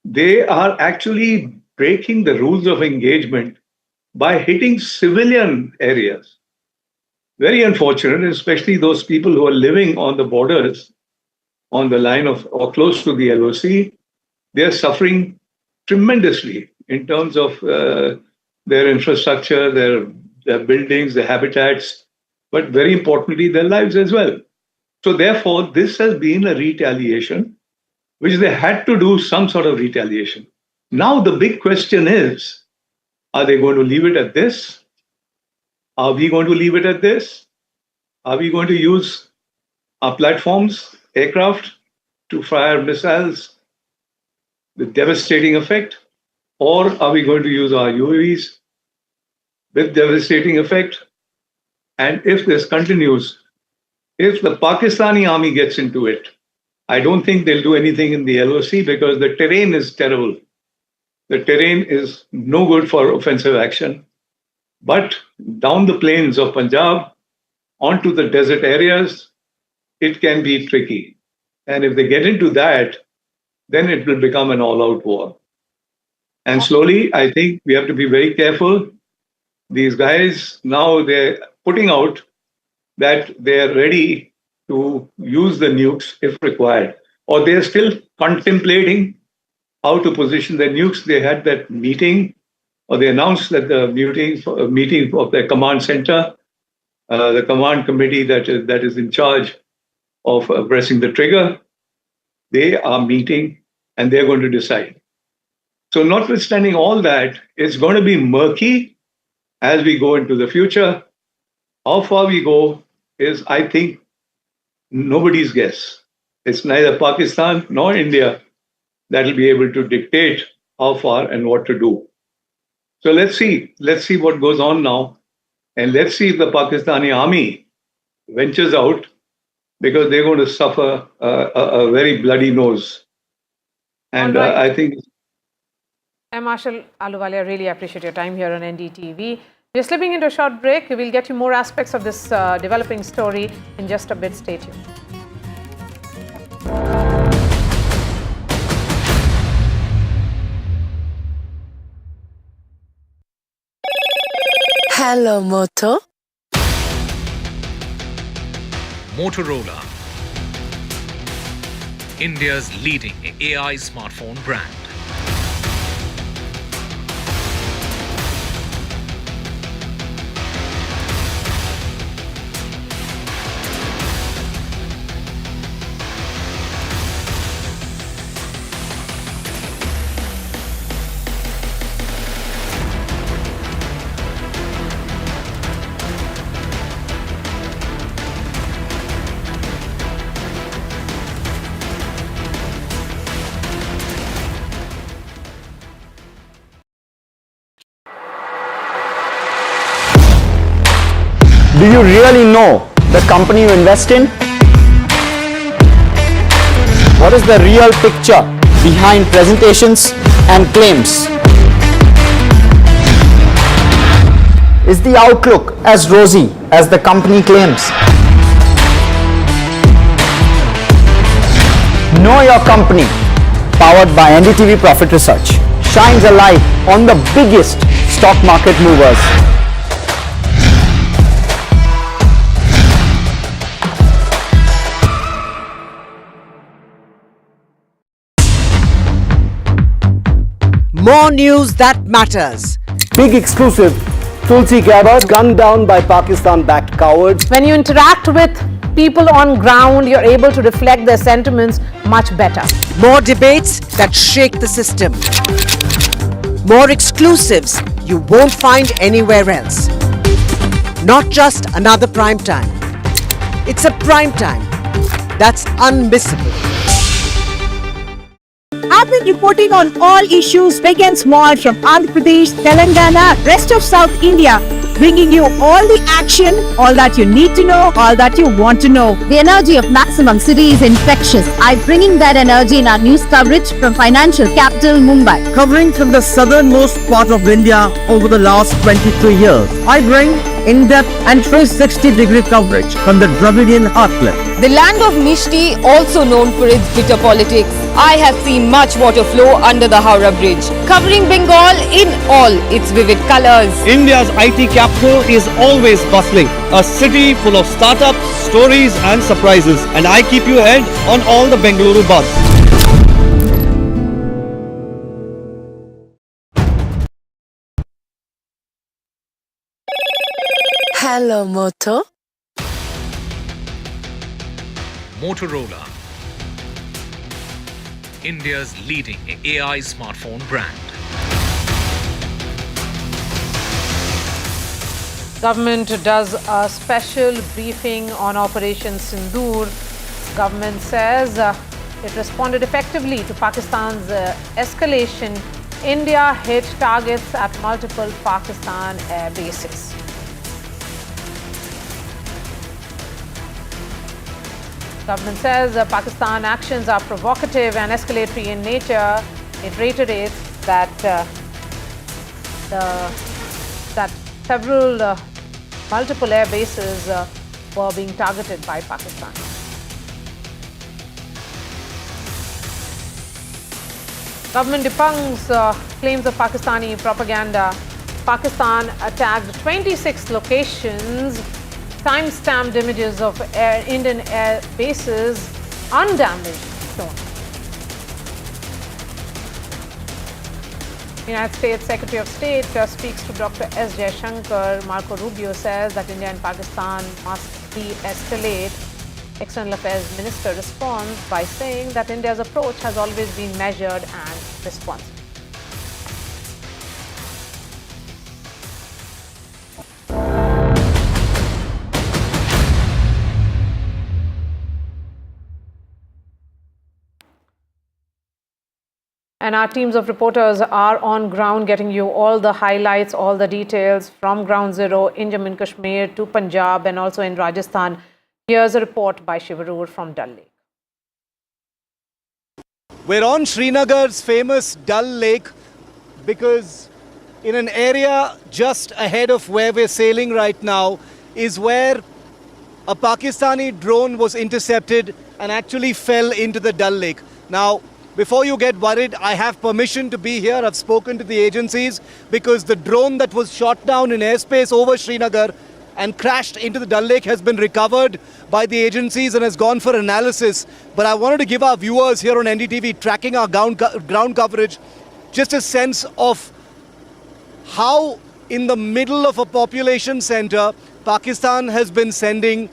they are actually breaking the rules of engagement by hitting civilian areas. Very unfortunate, especially those people who are living on the borders, on the line of or close to the LOC. They are suffering tremendously in terms of their infrastructure, their buildings, their habitats, but very importantly, their lives as well. So therefore, this has been a retaliation, which they had to do some sort of retaliation. Now the big question is, are they going to leave it at this? Are we going to leave it at this? Are we going to use our platforms, aircraft, to fire missiles with devastating effect? Or are we going to use our UAVs with devastating effect? And if this continues, if the Pakistani army gets into it, I don't think they'll do anything in the LOC because the terrain is terrible. The terrain is no good for offensive action. But down the plains of Punjab, onto the desert areas, it can be tricky. And if they get into that, then it will become an all-out war. And slowly, I think we have to be very careful. These guys, now they're putting out that they're ready to use the nukes if required. Or they're still contemplating how to position their nukes. They had that meeting, or they announced that the meeting of their command center, the command committee that is in charge of pressing the trigger, they are meeting and they're going to decide. So notwithstanding all that, it's going to be murky as we go into the future. How far we go is, I think, nobody's guess. It's neither Pakistan nor India that will be able to dictate how far and what to do. So let's see what goes on now. And let's see if the Pakistani army ventures out, because they're going to suffer a very bloody nose. And right. I think... Marshal Ahluwalia, I really appreciate your time here on NDTV. We're slipping into a short break. We will get you more aspects of this developing story in just a bit. Stay tuned. Hello, Moto. Motorola, India's leading AI smartphone brand. Do you really know the company you invest in? What is the real picture behind presentations and claims? Is the outlook as rosy as the company claims? Know Your Company, powered by NDTV Profit Research, shines a light on the biggest stock market movers. More news that matters. Big exclusive. Tulsi Gabbard gunned down by Pakistan-backed cowards. When you interact with people on ground, you're able to reflect their sentiments much better. More debates that shake the system. More exclusives you won't find anywhere else. Not just another prime time. It's a prime time that's unmissable. I've been reporting on all issues big and small from Andhra Pradesh, Telangana, rest of South India, bringing you all the action, all that you need to know, all that you want to know. The energy of maximum city is infectious. I'm bringing that energy in our news coverage from financial capital Mumbai. Covering from the southernmost part of India over the last 23 years, I bring in-depth and 360-degree coverage from the Dravidian heartland. The land of Mishti, also known for its bitter politics. I have seen much water flow under the Howrah Bridge, covering Bengal in all its vivid colors. India's IT capital is always bustling, a city full of startups, stories and surprises. And I keep you ahead on all the Bengaluru buzz. Hello, Moto. Motorola, India's leading AI smartphone brand. Government does a special briefing on Operation Sindoor. Government says it responded effectively to Pakistan's escalation. India hit targets at multiple Pakistan air bases. Government says Pakistan actions are provocative and escalatory in nature. It reiterates that several multiple air bases were being targeted by Pakistan. Government debunks claims of Pakistani propaganda. Pakistan attacked 26 locations. Time-stamped images of Indian air bases undamaged shown. United States Secretary of State speaks to Dr. S. Jaishankar. Marco Rubio says that India and Pakistan must de-escalate. External Affairs Minister responds by saying that India's approach has always been measured and responsible. And our teams of reporters are on ground getting you all the highlights, all the details from ground zero in Jammu and Kashmir to Punjab and also in Rajasthan. Here's a report by Shivarur from Dal Lake. We're on Srinagar's famous Dal Lake because in an area just ahead of where we're sailing right now is where a Pakistani drone was intercepted and actually fell into the Dal Lake. Now, before you get worried, I have permission to be here. I've spoken to the agencies because the drone that was shot down in airspace over Srinagar and crashed into the Dal Lake has been recovered by the agencies and has gone for analysis. But I wanted to give our viewers here on NDTV tracking our ground coverage just a sense of how in the middle of a population center, Pakistan has been sending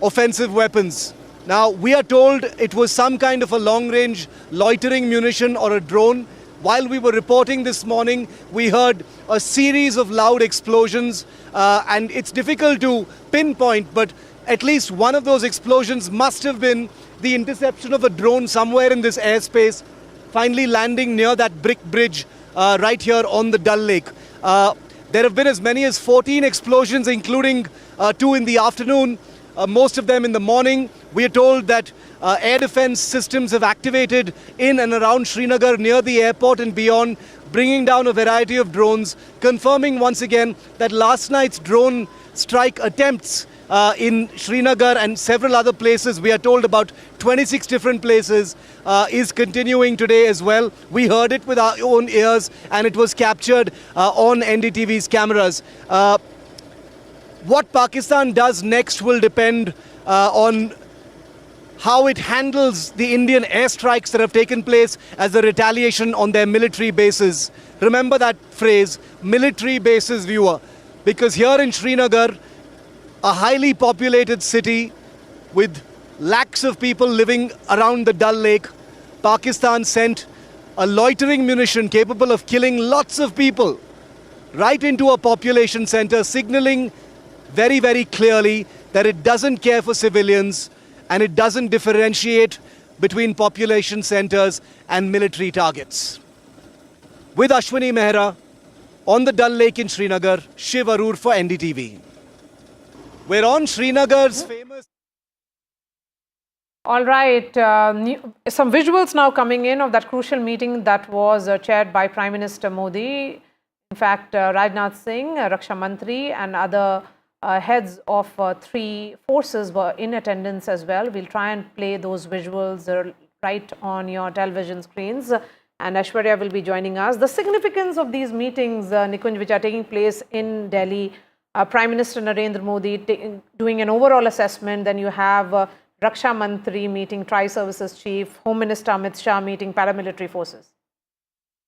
offensive weapons. Now, we are told it was some kind of a long-range loitering munition or a drone. While we were reporting this morning, we heard a series of loud explosions, and it's difficult to pinpoint, but at least one of those explosions must have been the interception of a drone somewhere in this airspace, finally landing near that brick bridge right here on the Dal Lake. There have been as many as 14 explosions, including 2 in the afternoon. Most of them in the morning. We are told that air defense systems have activated in and around Srinagar near the airport and beyond, bringing down a variety of drones, confirming once again that last night's drone strike attempts in Srinagar and several other places. We are told about 26 different places is continuing today as well. We heard it with our own ears and it was captured on NDTV's cameras. What Pakistan does next will depend on how it handles the Indian airstrikes that have taken place as a retaliation on their military bases. Remember that phrase, military bases, viewer, because here in Srinagar, a highly populated city with lakhs of people living around the Dal Lake, Pakistan sent a loitering munition capable of killing lots of people right into a population center, signaling very, very clearly that it doesn't care for civilians and it doesn't differentiate between population centers and military targets. With Ashwini Mehra on the Dal Lake in Srinagar, Shiv Arur for NDTV. We're on Srinagar's famous... All right, some visuals now coming in of that crucial meeting that was chaired by Prime Minister Modi. In fact, Rajnath Singh, Raksha Mantri and other heads of three forces were in attendance as well. We'll try and play those visuals right on your television screens. And Aishwarya will be joining us. The significance of these meetings, Nikunj, which are taking place in Delhi, Prime Minister Narendra Modi doing an overall assessment. Then you have Raksha Mantri meeting Tri-Services Chief, Home Minister Amit Shah meeting paramilitary forces.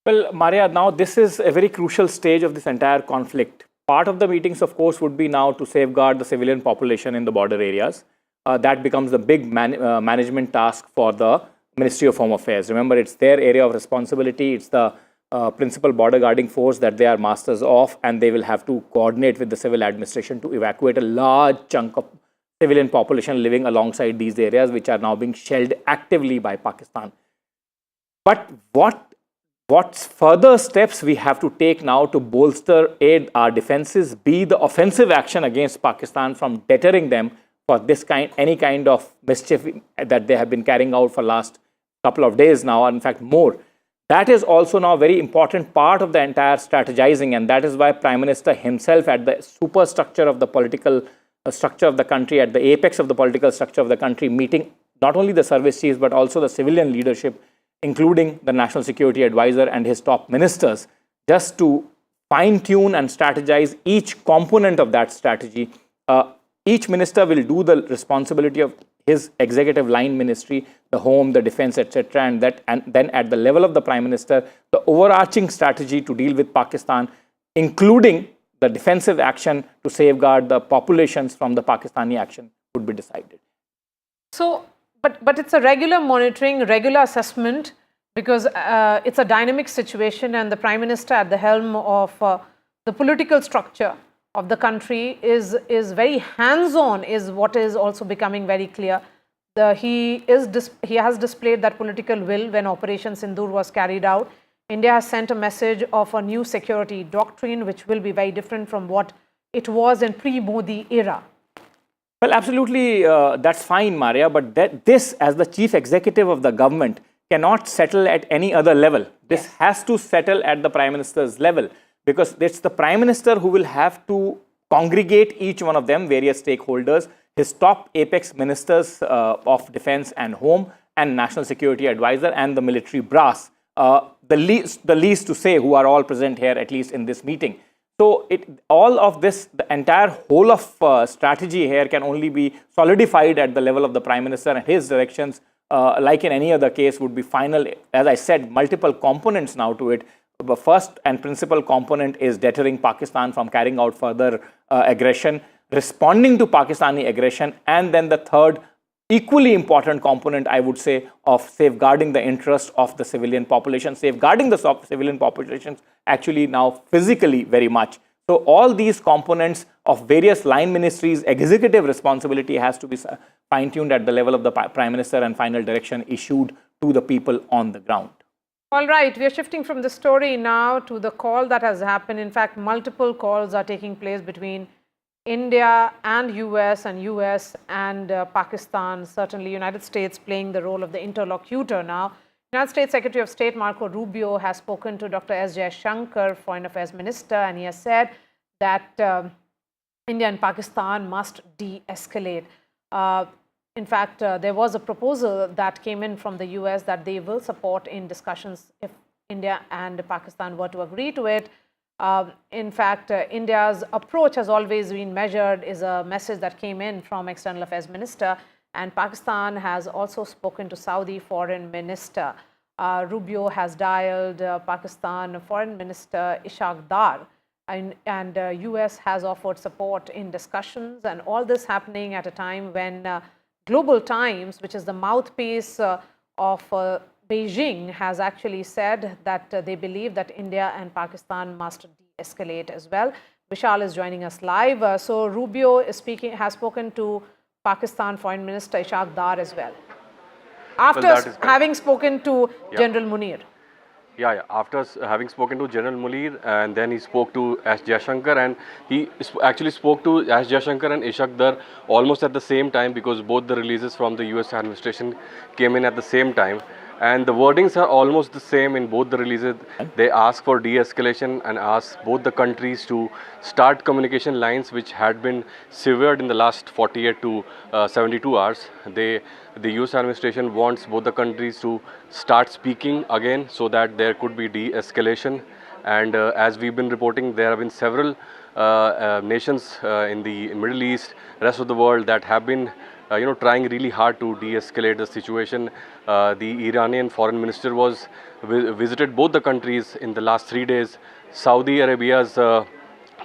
Well, Maria, now this is a very crucial stage of this entire conflict. Part of the meetings, of course, would be now to safeguard the civilian population in the border areas. That becomes the big management task for the Ministry of Home Affairs. Remember, it's their area of responsibility. It's the principal border guarding force that they are masters of, and they will have to coordinate with the civil administration to evacuate a large chunk of civilian population living alongside these areas, which are now being shelled actively by Pakistan. But what further steps we have to take now to bolster our defenses, be the offensive action against Pakistan from deterring them for any kind of mischief that they have been carrying out for last couple of days now, or in fact more. That is also now a very important part of the entire strategizing, and that is why Prime Minister himself at the superstructure of the political structure of the country, at the apex of the political structure of the country, meeting not only the service chiefs but also the civilian leadership, including the National Security Advisor and his top ministers, just to fine-tune and strategize each component of that strategy. Each minister will do the responsibility of his executive line ministry, the home, the defense, etc. And then at the level of the Prime Minister, the overarching strategy to deal with Pakistan, including the defensive action to safeguard the populations from the Pakistani action, would be decided. So, but it's a regular monitoring, regular assessment, because it's a dynamic situation and the Prime Minister at the helm of the political structure of the country is very hands-on, is what is also becoming very clear. He has displayed that political will when Operation Sindoor was carried out. India has sent a message of a new security doctrine, which will be very different from what it was in pre-Modi era. Well, absolutely, that's fine, Maria, but this, as the chief executive of the government, cannot settle at any other level. This has to settle at the Prime Minister's level, because it's the Prime Minister who will have to congregate each one of them, various stakeholders, his top apex ministers of defense and home, and National Security Advisor, and the military brass. The least to say, who are all present here, at least in this meeting. So all of this, the entire whole of strategy here can only be solidified at the level of the Prime Minister, and his directions, like in any other case, would be final. As I said, multiple components now to it. The first and principal component is deterring Pakistan from carrying out further aggression, responding to Pakistani aggression, and then the third, equally important component, I would say, of safeguarding the interest of the civilian population, safeguarding the civilian populations actually now physically very much. So all these components of various line ministries' executive responsibility has to be fine-tuned at the level of the Prime Minister and final direction issued to the people on the ground. All right, we are shifting from the story now to the call that has happened. In fact, multiple calls are taking place between India and US and Pakistan, certainly United States playing the role of the interlocutor now. United States Secretary of State Marco Rubio has spoken to Dr. S. Jaishankar, Foreign Affairs Minister, and he has said that India and Pakistan must de-escalate. In fact, there was a proposal that came in from the US that they will support in discussions if India and Pakistan were to agree to it. In fact, India's approach has always been measured, is a message that came in from External Affairs Minister, and Pakistan has also spoken to Saudi Foreign Minister. Rubio has dialed Pakistan Foreign Minister Ishaq Dar, and US has offered support in discussions, and all this happening at a time when Global Times, which is the mouthpiece of Beijing, has actually said that they believe that India and Pakistan must de-escalate as well. Vishal is joining us live. So Rubio is has spoken to Pakistan Foreign Minister Ishaq Dar as well, after having spoken to General Munir. Yeah. After having spoken to General Munir, and then he spoke to S. Jaishankar, and he actually spoke to S. Jaishankar and Ishaq Dar almost at the same time, because both the releases from the US administration came in at the same time. And the wordings are almost the same in both the releases. They ask for de-escalation and ask both the countries to start communication lines which had been severed in the last 48 to 72 hours. The US administration wants both the countries to start speaking again so that there could be de-escalation. And as we've been reporting, there have been several nations in the Middle East, rest of the world, that have been trying really hard to de-escalate the situation. The Iranian foreign minister was visited both the countries in the last 3 days. Saudi Arabia's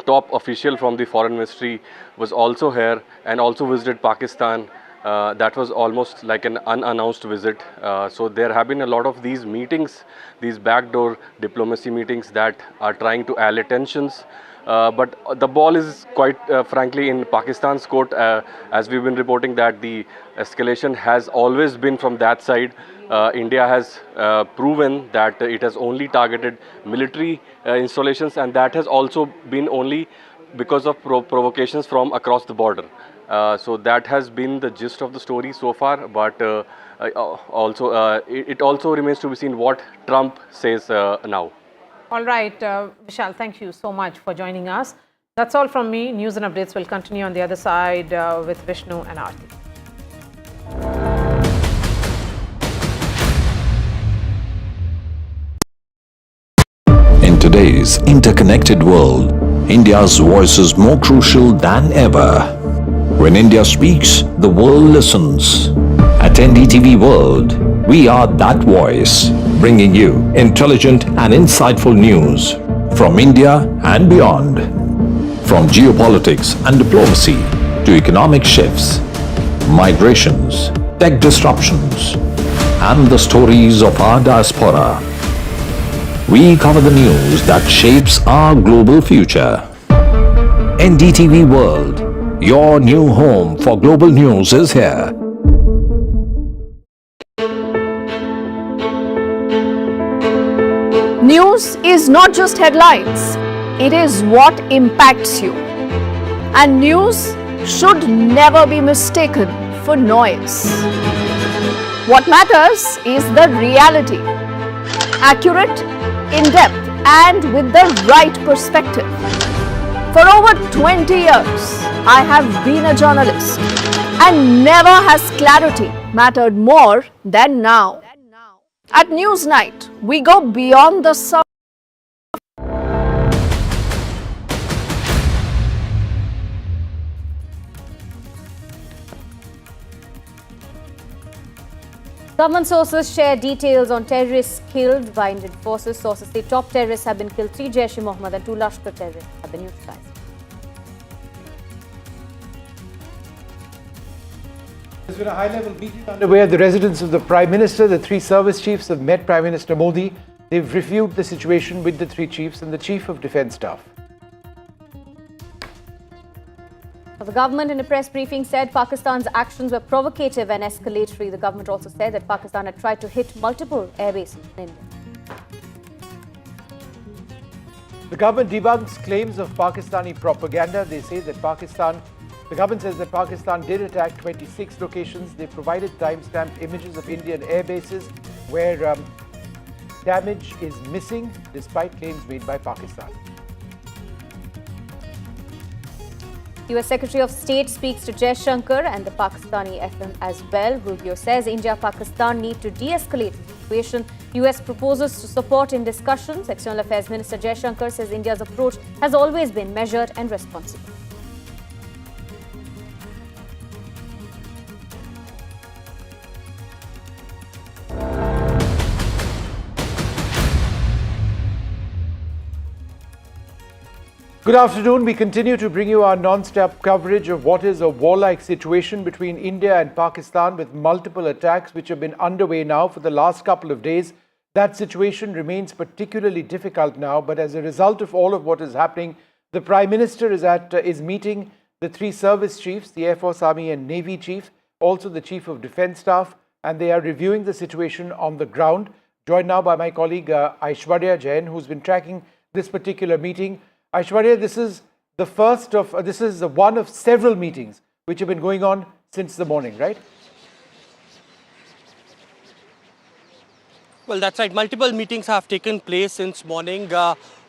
top official from the foreign ministry was also here and also visited Pakistan. That was almost like an unannounced visit. So there have been a lot of these meetings, these backdoor diplomacy meetings that are trying to allay tensions. But the ball is quite frankly in Pakistan's court, as we've been reporting that the escalation has always been from that side. India has proven that it has only targeted military installations, and that has also been only because of provocations from across the border. So that has been the gist of the story so far, but it also remains to be seen what Trump says now. All right, Vishal, thank you so much for joining us. That's all from me. News and updates will continue on the other side with Vishnu and Aarti. In today's interconnected world, India's voice is more crucial than ever. When India speaks, the world listens. At NDTV World, we are that voice, bringing you intelligent and insightful news from India and beyond. From geopolitics and diplomacy to economic shifts, migrations, tech disruptions, and the stories of our diaspora. We cover the news that shapes our global future. NDTV World, your new home for global news, is here. News is not just headlines, it is what impacts you. And news should never be mistaken for noise. What matters is the reality. Accurate, in-depth, and with the right perspective. For over 20 years, I have been a journalist, and never has clarity mattered more than now. At Newsnight, we go beyond the surface. Government sources share details on terrorists killed by Indian forces. Sources say top terrorists have been killed, 3 Jaish-e-Mohammed and 2 Lashkar terrorists have been neutralized. There's been a high-level meeting underway at the residence of the Prime Minister. The 3 service chiefs have met Prime Minister Modi. They've reviewed the situation with the 3 chiefs and the Chief of Defence Staff. The government in a press briefing said Pakistan's actions were provocative and escalatory. The government also said that Pakistan had tried to hit multiple air bases in India. The government debunks claims of Pakistani propaganda. They say that the government says that Pakistan did attack 26 locations. They provided time-stamped images of Indian air bases where damage is missing despite claims made by Pakistan. US Secretary of State speaks to Jaishankar and the Pakistani FM as well. Rubio says India-Pakistan need to de-escalate the situation. US proposes to support in discussions. External Affairs Minister Jaishankar says India's approach has always been measured and responsible. Good afternoon. We continue to bring you our non-stop coverage of what is a warlike situation between India and Pakistan with multiple attacks which have been underway now for the last couple of days. That situation remains particularly difficult now, but as a result of all of what is happening, the Prime Minister is meeting the three service chiefs, the Air Force, Army and Navy chief, also the Chief of Defence Staff, and they are reviewing the situation on the ground. Joined now by my colleague Aishwarya Jain, who's been tracking this particular meeting. Aishwarya, this is one of several meetings which have been going on since the morning, right? Well, that's right. Multiple meetings have taken place since morning.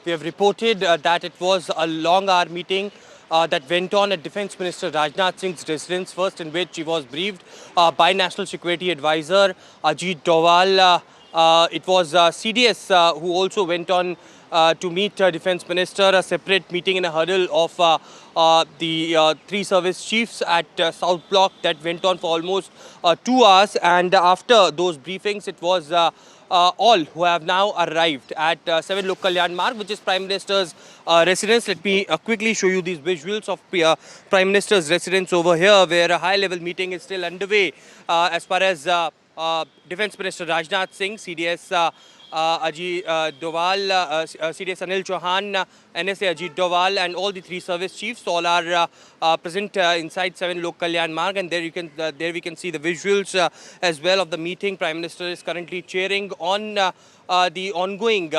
We have reported that it was a long-hour meeting that went on at Defence Minister Rajnath Singh's residence, first in which he was briefed by National Security Advisor Ajit Doval. It was CDS who also went on to meet Defence Minister, a separate meeting in a huddle of the three service chiefs at South Block that went on for almost 2 hours. And after those briefings, it was all who have now arrived at 7 Lok Kalyan Marg, which is Prime Minister's residence. Let me quickly show you these visuals of Prime Minister's residence over here, where a high-level meeting is still underway as far as Defence Minister Rajnath Singh, CDS Ajit Doval, CDS Anil Chauhan, NSA Ajit Doval, and all the three service chiefs all are present inside 7 Lok Kalyan Marg, and there we can see the visuals as well of the meeting. Prime Minister is currently chairing on the ongoing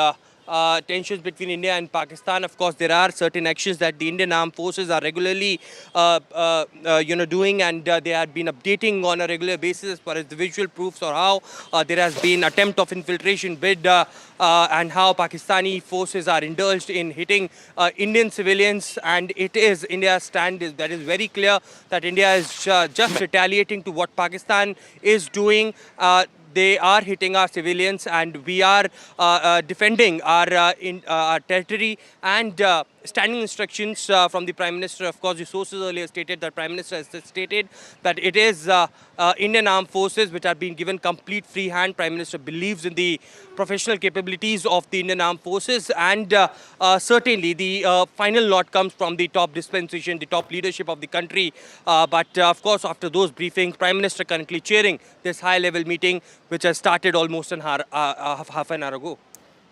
tensions between India and Pakistan. Of course, there are certain actions that the Indian armed forces are regularly doing, and they have been updating on a regular basis as far as the visual proofs or how there has been attempt of infiltration bid and how Pakistani forces are indulged in hitting Indian civilians. And it is India's stand that is very clear that India is just retaliating to what Pakistan is doing. They are hitting our civilians, and we are defending our territory. And standing instructions from the Prime Minister. Of course, the sources earlier stated that Prime Minister has stated that it is Indian armed forces which are being given complete free hand. Prime Minister believes in the professional capabilities of the Indian armed forces, and certainly the final nod comes from the top dispensation, the top leadership of the country. But of course, after those briefings, Prime Minister currently chairing this high-level meeting, which has started almost half an hour ago.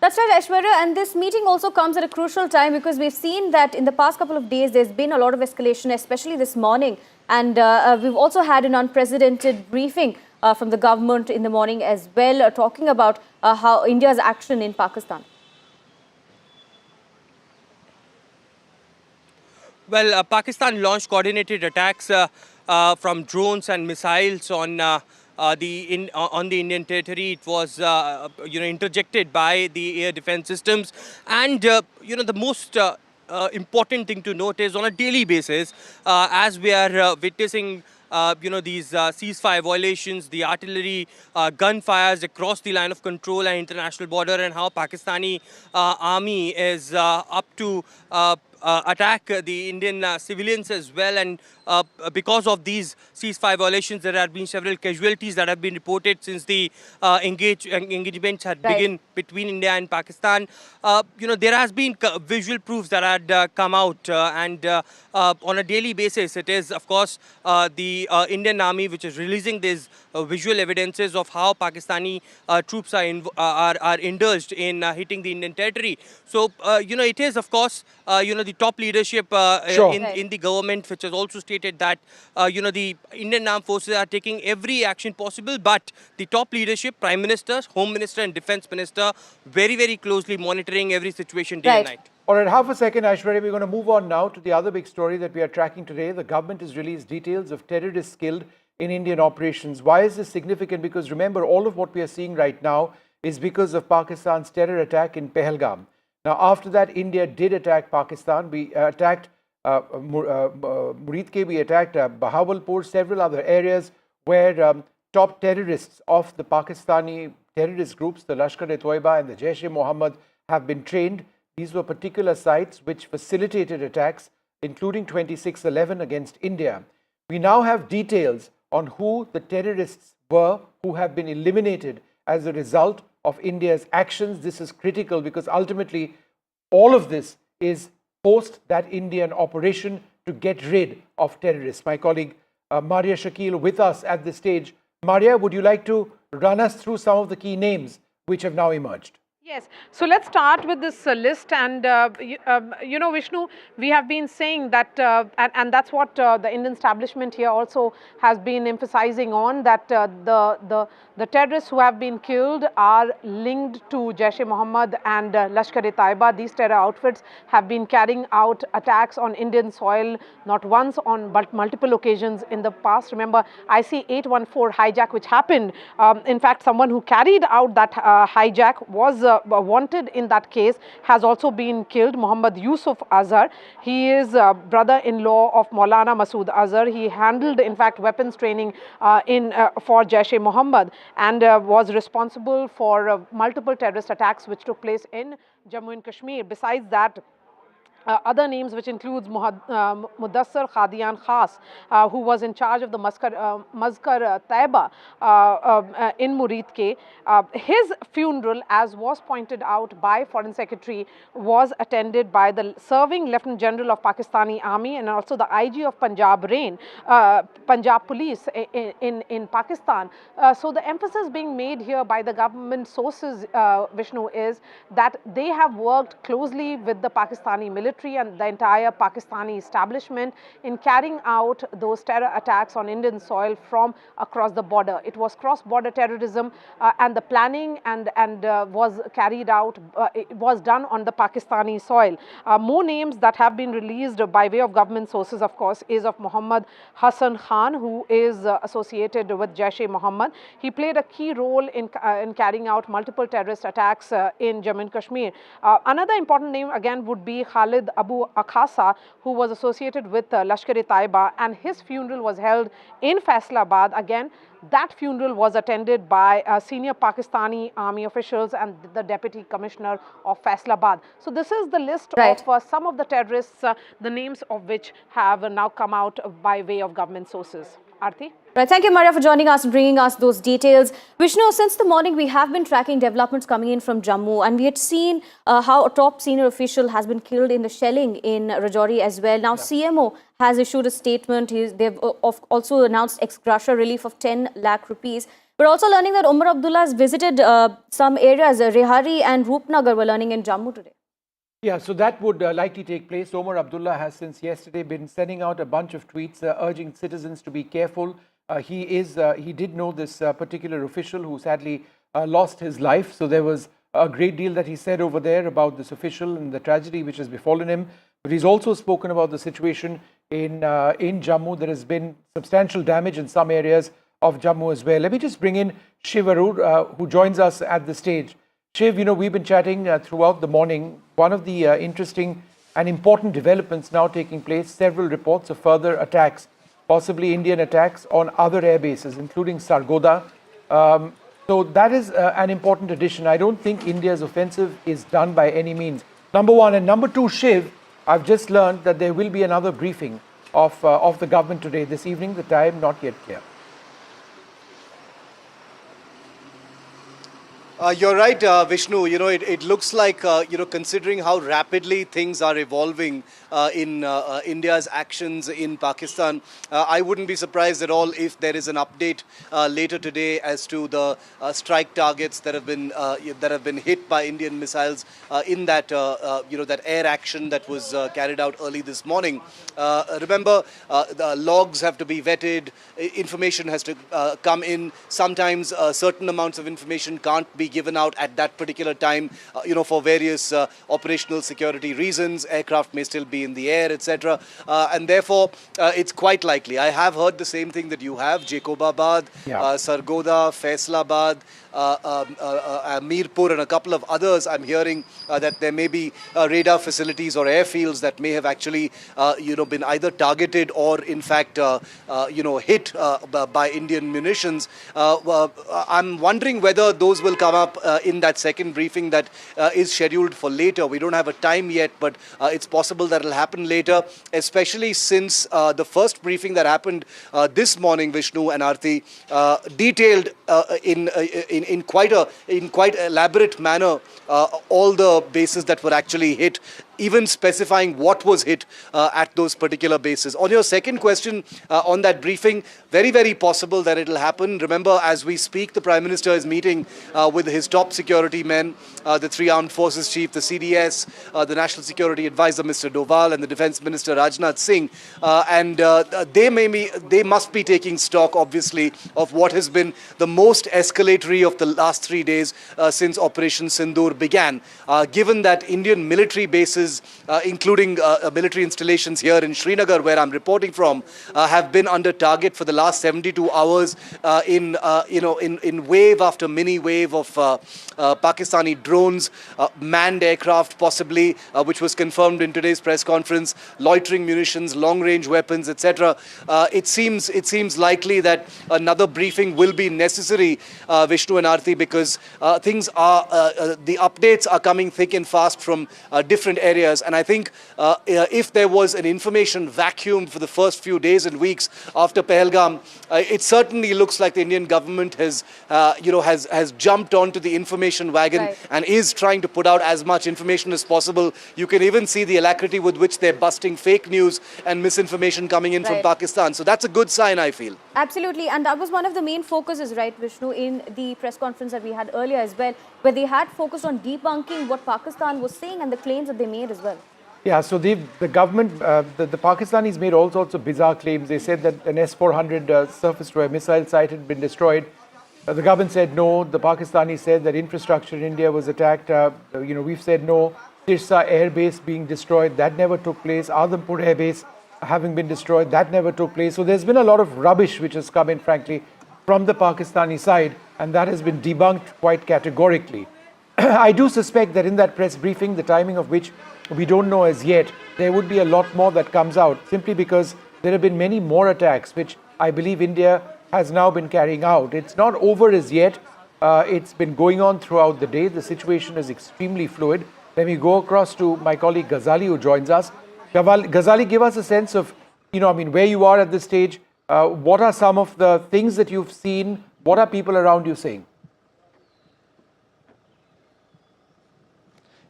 That's right, Aishwarya, and this meeting also comes at a crucial time because we've seen that in the past couple of days there's been a lot of escalation, especially this morning, and we've also had an unprecedented briefing from the government in the morning as well, talking about how India's action in Pakistan. Well, Pakistan launched coordinated attacks from drones and missiles on the Indian territory. It was interjected by the air defense systems, and the most important thing to note is on a daily basis, as we are witnessing these ceasefire violations, the artillery gunfires across the line of control and international border, and how Pakistani army is up to attack the Indian civilians as well. And because of these ceasefire violations, there have been several casualties that have been reported since the engagements had begun between India and Pakistan. There has been visual proofs that had come out, and on a daily basis, it is, of course, the Indian army which is releasing these visual evidences of how Pakistani troops are indulged in hitting the Indian territory. So, it is, of course, the top leadership in the government, which has also stated that, the Indian armed forces are taking every action possible, but the top leadership, Prime Minister, Home Minister and Defence Minister, very, very closely monitoring every situation day and night. All right, half a second, Aishwarya. We're going to move on now to the other big story that we are tracking today. The government has released details of terrorists killed in Indian operations. Why is this significant? Because remember, all of what we are seeing right now is because of Pakistan's terror attack in Pahalgam. Now, after that, India did attack Pakistan. We attacked Muridke, we attacked Bahawalpur, several other areas where top terrorists of the Pakistani terrorist groups, the Lashkar-e-Toiba and the Jaish-e-Mohammed, have been trained. These were particular sites which facilitated attacks, including 26/11 against India. We now have details on who the terrorists were who have been eliminated as a result of India's actions. This is critical because ultimately all of this is post that Indian operation to get rid of terrorists. My colleague Maria Shakil with us at this stage. Maria, would you like to run us through some of the key names which have now emerged? Yes. So let's start with this list. And, you know, Vishnu, we have been saying that, and that's what the Indian establishment here also has been emphasizing on, that the terrorists who have been killed are linked to Jaish-e-Mohammed and Lashkar-e-Taiba. These terror outfits have been carrying out attacks on Indian soil, not once but multiple occasions in the past. Remember, IC-814 hijack which happened. In fact, someone who carried out that hijack was wanted in that case, has also been killed, Muhammad Yusuf Azhar. He is brother-in-law of Maulana Masood Azhar. He handled, in fact, weapons training for Jaish-e-Mohammed and was responsible for multiple terrorist attacks which took place in Jammu and Kashmir. Besides that, other names which includes Mudassar Khadian Khas, who was in charge of the Mazkar Taiba in Muridke. His funeral, as was pointed out by Foreign Secretary, was attended by the serving Lieutenant General of Pakistani Army and also the IG of Punjab Police in Pakistan. So the emphasis being made here by the government sources, Vishnu, is that they have worked closely with the Pakistani military and the entire Pakistani establishment in carrying out those terror attacks on Indian soil from across the border. It was cross-border terrorism and the planning and was carried out, it was done on the Pakistani soil. More names that have been released by way of government sources, of course, is of Muhammad Hassan Khan, who is associated with Jaish-e-Mohammed. He played a key role in carrying out multiple terrorist attacks in Jammu and Kashmir. Another important name again would be Khalid Abu Akhasa, who was associated with Lashkar-e-Taiba, and his funeral was held in Faisalabad. Again, that funeral was attended by senior Pakistani army officials and the Deputy Commissioner of Faisalabad. So this is the list of some of the terrorists, the names of which have now come out by way of government sources. Aarti? Right. Thank you, Maria, for joining us and bringing us those details. Vishnu, since the morning, we have been tracking developments coming in from Jammu, and we had seen how a top senior official has been killed in the shelling in Rajouri as well. Now, CMO has issued a statement. They've also announced ex gratia relief of 10 lakh rupees. We're also learning that Umar Abdullah has visited some areas. Rehari and Roopnagar were learning in Jammu today. Yeah, so that would likely take place. Omar Abdullah has since yesterday been sending out a bunch of tweets urging citizens to be careful. He did know this particular official who sadly lost his life. So there was a great deal that he said over there about this official and the tragedy which has befallen him. But he's also spoken about the situation in Jammu. There has been substantial damage in some areas of Jammu as well. Let me just bring in Shiv Arur, who joins us at the stage. Shiv, you know, we've been chatting throughout the morning. One of the interesting and important developments now taking place, several reports of further attacks, possibly Indian attacks on other air bases, including Sargodha. So that is an important addition. I don't think India's offensive is done by any means. Number one. And number two, Shiv, I've just learned that there will be another briefing of the government today, this evening, the time not yet clear. You're right, Vishnu. You know, it looks like, you know, considering how rapidly things are evolving in India's actions in Pakistan, I wouldn't be surprised at all if there is an update later today as to the strike targets that have been hit by Indian missiles in that, you know, that air action that was carried out early this morning. Remember, the logs have to be vetted, information has to come in. Sometimes certain amounts of information can't be be given out at that particular time, for various operational security reasons. Aircraft may still be in the air, etc. And therefore, it's quite likely. I have heard the same thing that you have. Jacobabad, Sargoda, Faisalabad, Mirpur and a couple of others. I'm hearing that there may be radar facilities or airfields that may have actually been either targeted or in fact hit by Indian munitions. I'm wondering whether those will come up in that second briefing that is scheduled for later. We don't have a time yet, but it's possible that it'll happen later, especially since the first briefing that happened this morning, Vishnu and Aarti, detailed in quite elaborate manner all the bases that were actually hit, even specifying what was hit at those particular bases. On your second question on that briefing, very, very possible that it'll happen. Remember, as we speak, the Prime Minister is meeting with his top security men, the three armed forces chief, the CDS, the National Security Advisor, Mr. Doval, and the Defence Minister, Rajnath Singh. And they must be taking stock, obviously, of what has been the most escalatory of the last 3 days since Operation Sindoor began. Given that Indian military bases, including military installations here in Srinagar, where I'm reporting from, have been under target for the last 72 hours in wave after mini wave of Pakistani drones, manned aircraft possibly, which was confirmed in today's press conference, loitering munitions, long-range weapons, etc. It seems likely that another briefing will be necessary, Vishnu and Aarti, because things are the updates are coming thick and fast from different areas. And I think if there was an information vacuum for the first few days and weeks after Pahalgam, it certainly looks like the Indian government has jumped onto the information wagon and is trying to put out as much information as possible. You can even see the alacrity with which they're busting fake news and misinformation coming in from Pakistan. So that's a good sign, I feel. Absolutely. And that was one of the main focuses, right, Vishnu, in the press conference that we had earlier as well, where they had focused on debunking what Pakistan was saying and the claims that they made as well. Yeah, so the government, the Pakistanis made all sorts of bizarre claims. They said that an S-400 surface-to-air missile site had been destroyed. The government said no. The Pakistanis said that infrastructure in India was attacked. We've said no. Tirsa Air Base being destroyed, that never took place. Adhampur Air Base having been destroyed, that never took place. So there's been a lot of rubbish which has come in, frankly, from the Pakistani side, and that has been debunked quite categorically. I do suspect that in that press briefing, the timing of which we don't know as yet, there would be a lot more that comes out, simply because there have been many more attacks, which I believe India has now been carrying out. It's not over as yet. It's been going on throughout the day. The situation is extremely fluid. Let me go across to my colleague Ghazali, who joins us. Ghazali, give us a sense of, where you are at this stage. What are some of the things that you've seen? What are people around you saying?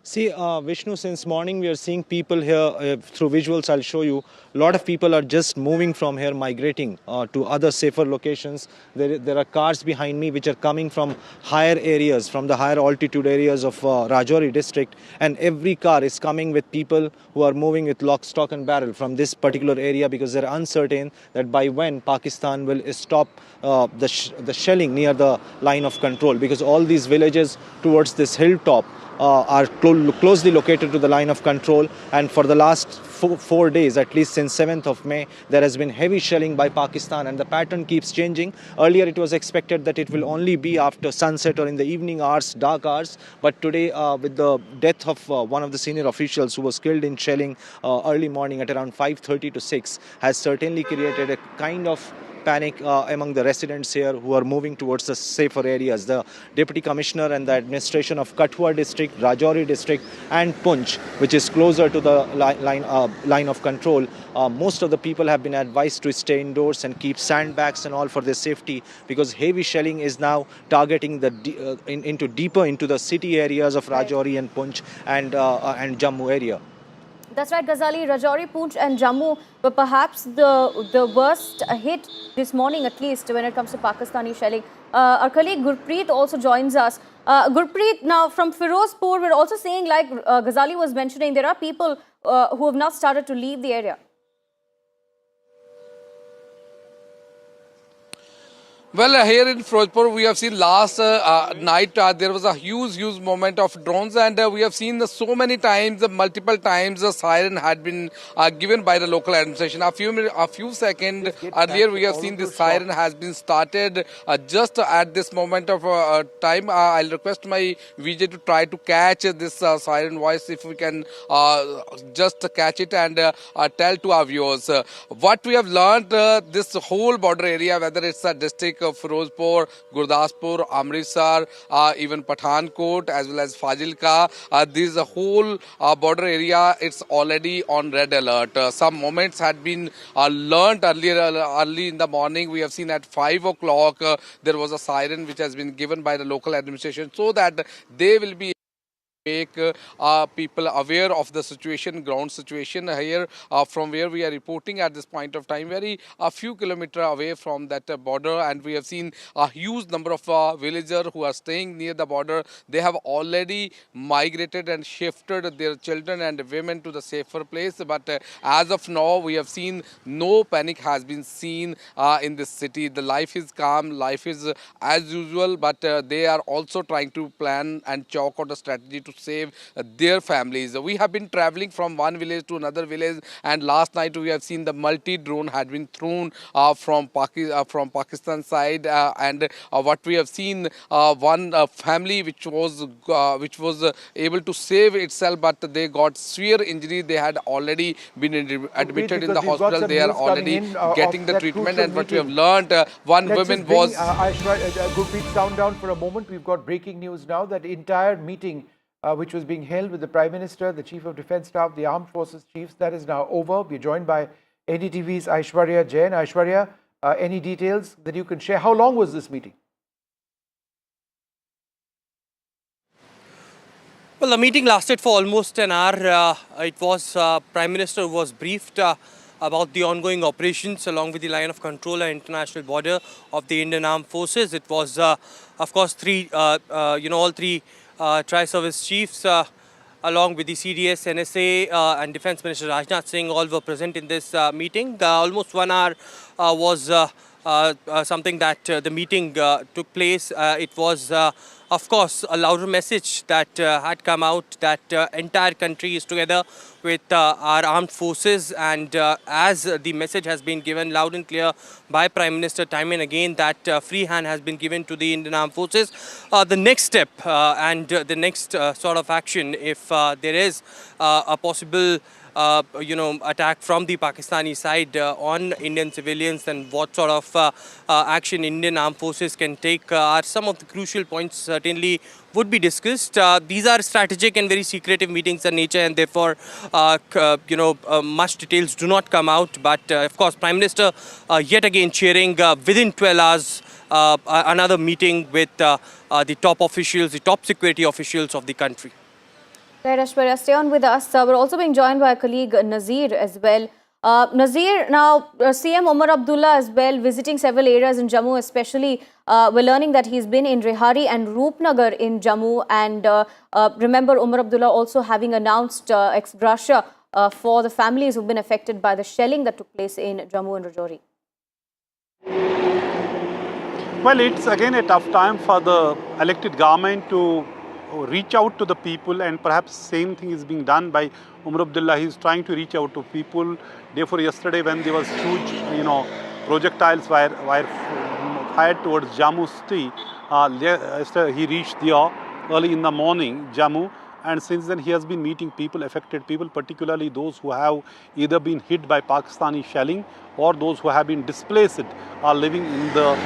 See, Vishnu, since morning we are seeing people here through visuals. I'll show you. A lot of people are just moving from here, migrating to other safer locations. There are cars behind me which are coming from higher areas, from the higher altitude areas of Rajouri district. And every car is coming with people who are moving with lock, stock and barrel from this particular area, because they're uncertain that by when Pakistan will stop the shelling near the line of control, because all these villages towards this hilltop are closely located to the line of control. And for the last 4 days, at least since 7th of May, there has been heavy shelling by Pakistan, and the pattern keeps changing. Earlier it was expected that it will only be after sunset or in the evening hours, dark hours. But today, with the death of one of the senior officials who was killed in shelling early morning at around 5:30 to 6, has certainly created a kind of panic among the residents here who are moving towards the safer areas. The Deputy Commissioner and the administration of Kathua district, Rajouri district and Poonch, which is closer to the line of control, most of the people have been advised to stay indoors and keep sandbags and all for their safety, because heavy shelling is now targeting deeper into the city areas of Rajouri and Poonch and Jammu area. That's right, Ghazali. Rajouri, Poonch and Jammu were perhaps the worst hit this morning, at least when it comes to Pakistani shelling. Our colleague Gurpreet also joins us. Gurpreet, now from Firozpur, we're also saying, like Ghazali was mentioning, there are people who have now started to leave the area. Well, here in Firozpur, we have seen last night there was a huge movement of drones, and we have seen so many times, multiple times, the siren had been given by the local administration. A few seconds earlier, we have seen this siren has been started just at this moment of time. I'll request my VJ to try to catch this siren voice if we can just catch it and tell to our viewers what we have learned. This whole border area, whether it's a district of Firozpur, Gurdaspur, Amritsar, even Pathankot as well as Fazilka. This whole border area, it's already on red alert. Some moments had been learnt early in the morning. We have seen at 5 o'clock there was a siren which has been given by the local administration so that they will be make people aware of the situation, ground situation here from where we are reporting at this point of time, very a few kilometers away from that border, and we have seen a huge number of villagers who are staying near the border. They have already migrated and shifted their children and women to the safer place, but as of now we have seen no panic has been seen in this city. The life is calm, life is as usual, but they are also trying to plan and chalk out a strategy to save their families. We have been traveling from one village to another village, and last night we have seen the multi-drone had been thrown from Pakistan side, and what we have seen, one family which was able to save itself, but they got severe injury. They had already been admitted in the hospital. They are already getting the treatment, and what we have learned, one woman was... Gurpreet, sound down for a moment. We've got breaking news now that entire meeting which was being held with the Prime Minister, the Chief of Defence Staff, the Armed Forces Chiefs, that is now over. We're joined by NDTV's Aishwarya Jain. Aishwarya, any details that you can share? How long was this meeting? Well, the meeting lasted for almost an hour. It was Prime Minister was briefed about the ongoing operations along with the line of control and international border of the Indian Armed Forces. It was, of course, all three tri-service chiefs along with the CDS, NSA and Defence Minister Rajnath Singh all were present in this meeting. Almost 1 hour was something that the meeting took place. It was, of course, a louder message that had come out that entire country is together with our armed forces, and as the message has been given loud and clear by Prime Minister time and again that free hand has been given to the Indian Armed Forces. The next step and the next sort of action, if there is a possible attack from the Pakistani side on Indian civilians, and what sort of action Indian Armed Forces can take are some of the crucial points certainly would be discussed. These are strategic and very secretive meetings in nature, and therefore, much details do not come out. But of course, Prime Minister yet again chairing within 12 hours another meeting with the top officials, the top security officials of the country. Right, Aishwarya, stay on with us. We're also being joined by our colleague Nazir as well. Nazir, now CM Omar Abdullah as well visiting several areas in Jammu, especially we're learning that he's been in Rehari and Roopnagar in Jammu, and remember Omar Abdullah also having announced ex gratia for the families who've been affected by the shelling that took place in Jammu and Rajouri. Well, it's again a tough time for the elected government to reach out to the people, and perhaps same thing is being done by Omar Abdullah. He's trying to reach out to people. Therefore, yesterday when there was huge, projectiles were fired towards Jammu city, he reached there early in the morning, Jammu, and since then he has been meeting people, affected people, particularly those who have either been hit by Pakistani shelling or those who have been displaced are living in the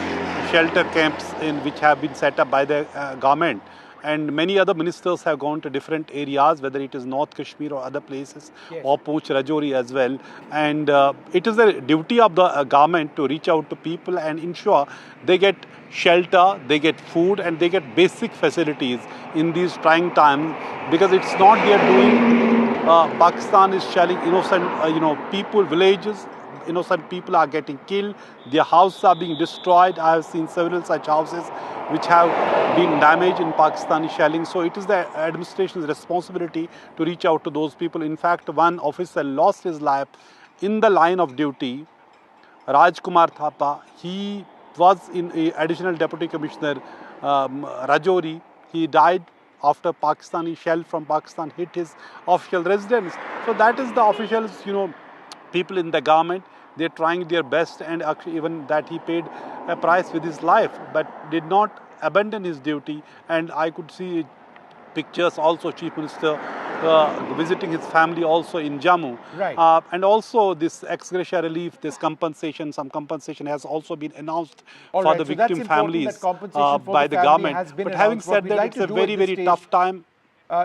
shelter camps which have been set up by the government. And many other ministers have gone to different areas, whether it is North Kashmir or other places, or Poonch, Rajouri as well. And it is the duty of the government to reach out to people and ensure they get shelter, they get food, and they get basic facilities in these trying times. Because it's not their doing. Pakistan is shelling innocent, people, villages. Innocent people are getting killed. Their houses are being destroyed. I have seen several such houses which have been damaged in Pakistani shelling. So it is the administration's responsibility to reach out to those people. In fact, one officer lost his life in the line of duty. Rajkumar Thapa, he was in additional Deputy Commissioner Rajouri. He died after Pakistani shell from Pakistan hit his official residence. So that is the officials, people in the government. They're trying their best, and actually even that he paid a price with his life, but did not abandon his duty. And I could see pictures also, Chief Minister visiting his family also in Jammu. Right. And also this ex gratia relief, this compensation, some compensation has also been announced All for right, the so victim that's important, families that compensation for by the the family government. has been But having announced. What said we'd that, like it's to a do very, at this very stage, tough time.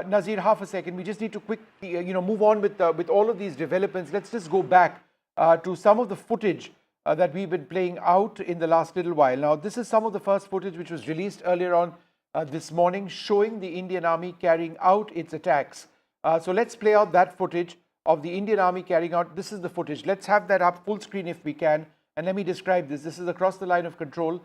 Nazir, half a second. We just need to quickly, move on with all of these developments. Let's just go back to some of the footage that we've been playing out in the last little while. Now, this is some of the first footage which was released earlier on this morning, showing the Indian Army carrying out its attacks. So let's play out that footage of the Indian Army carrying out. This is the footage. Let's have that up full screen if we can. And let me describe this. This is across the line of control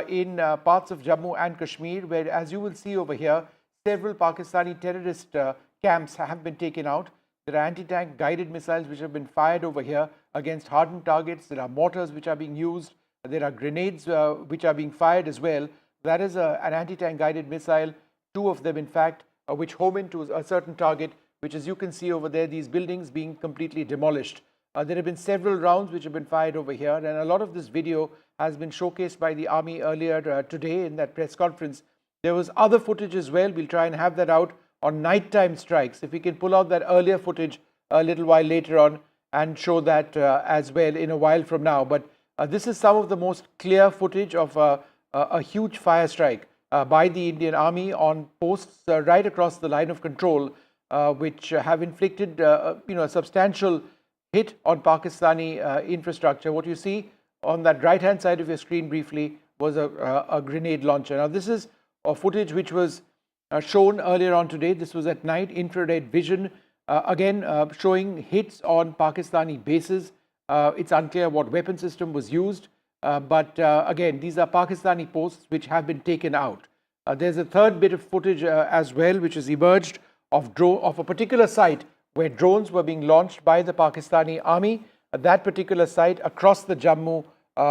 in parts of Jammu and Kashmir, where, as you will see over here, several Pakistani terrorist camps have been taken out. There are anti-tank guided missiles which have been fired over here against hardened targets. There are mortars which are being used. There are grenades which are being fired as well. That is an anti-tank guided missile, 2 of them in fact, which home into a certain target, which, as you can see over there, these buildings being completely demolished. There have been several rounds which have been fired over here, and a lot of this video has been showcased by the Army earlier today in that press conference. There was other footage as well. We'll try and have that out on nighttime strikes. If we can pull out that earlier footage a little while later on and show that as well in a while from now. But this is some of the most clear footage of a huge fire strike by the Indian Army on posts right across the line of control, which have inflicted a substantial hit on Pakistani infrastructure. What you see on that right-hand side of your screen briefly was a grenade launcher. Now, this is footage which was shown earlier on today. This was at night, infrared vision, again showing hits on Pakistani bases. It's unclear what weapon system was used, but again, these are Pakistani posts which have been taken out. There's a third bit of footage as well, which has emerged of a particular site where drones were being launched by the Pakistani Army. That particular site across the Jammu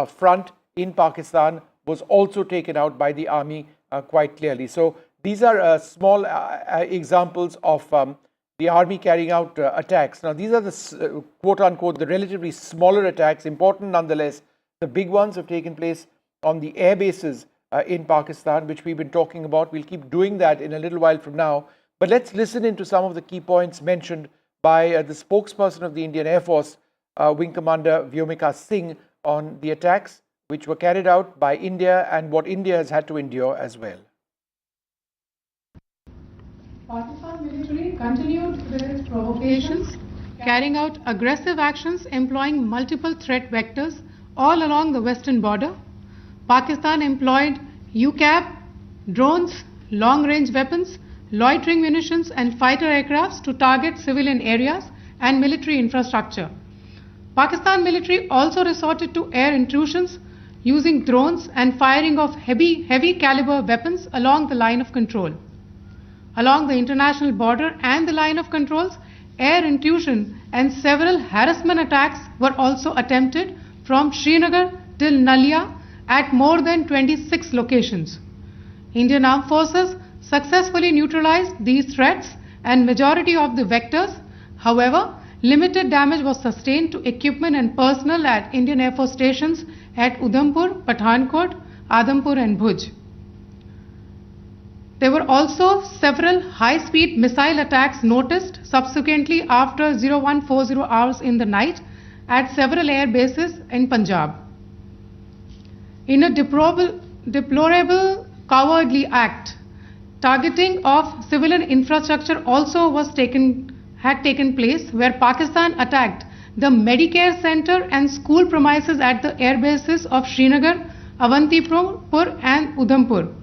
front in Pakistan was also taken out by the Army quite clearly. So these are small examples of the Army carrying out attacks. Now, these are the quote-unquote the relatively smaller attacks, important nonetheless. The big ones have taken place on the air bases in Pakistan, which we've been talking about. We'll keep doing that in a little while from now. But let's listen into some of the key points mentioned by the spokesperson of the Indian Air Force, Wing Commander Vyomika Singh, on the attacks which were carried out by India and what India has had to endure as well. Pakistan military continued with its provocations, carrying out aggressive actions employing multiple threat vectors all along the western border. Pakistan employed UCAV, drones, long-range weapons, loitering munitions and fighter aircrafts to target civilian areas and military infrastructure. Pakistan military also resorted to air intrusions using drones and firing of heavy caliber weapons along the line of control. Along the international border and the line of controls, air intrusion and several harassment attacks were also attempted from Srinagar till Nalia at more than 26 locations. Indian Armed Forces successfully neutralized these threats and majority of the vectors. However, limited damage was sustained to equipment and personnel at Indian Air Force stations at Udhampur, Pathankot, Adhampur and Bhuj. There were also several high-speed missile attacks noticed subsequently after 0140 hours in the night at several air bases in Punjab. In a deplorable cowardly act, targeting of civilian infrastructure also had taken place, where Pakistan attacked the Medicare Center and school premises at the air bases of Srinagar, Avantipur and Udhampur,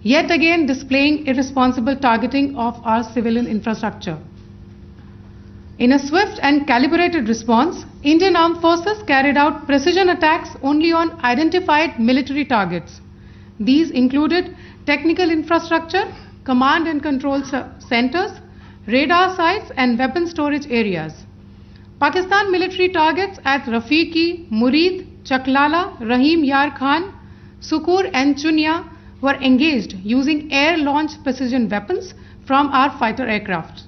yet again displaying irresponsible targeting of our civilian infrastructure. In a swift and calibrated response, Indian Armed Forces carried out precision attacks only on identified military targets. These included technical infrastructure, command and control centers, radar sites and weapon storage areas. Pakistan military targets at Rafiqi, Murid, Chaklala, Rahim Yar Khan, Sukur and Chunya were engaged using air-launched precision weapons from our fighter aircraft.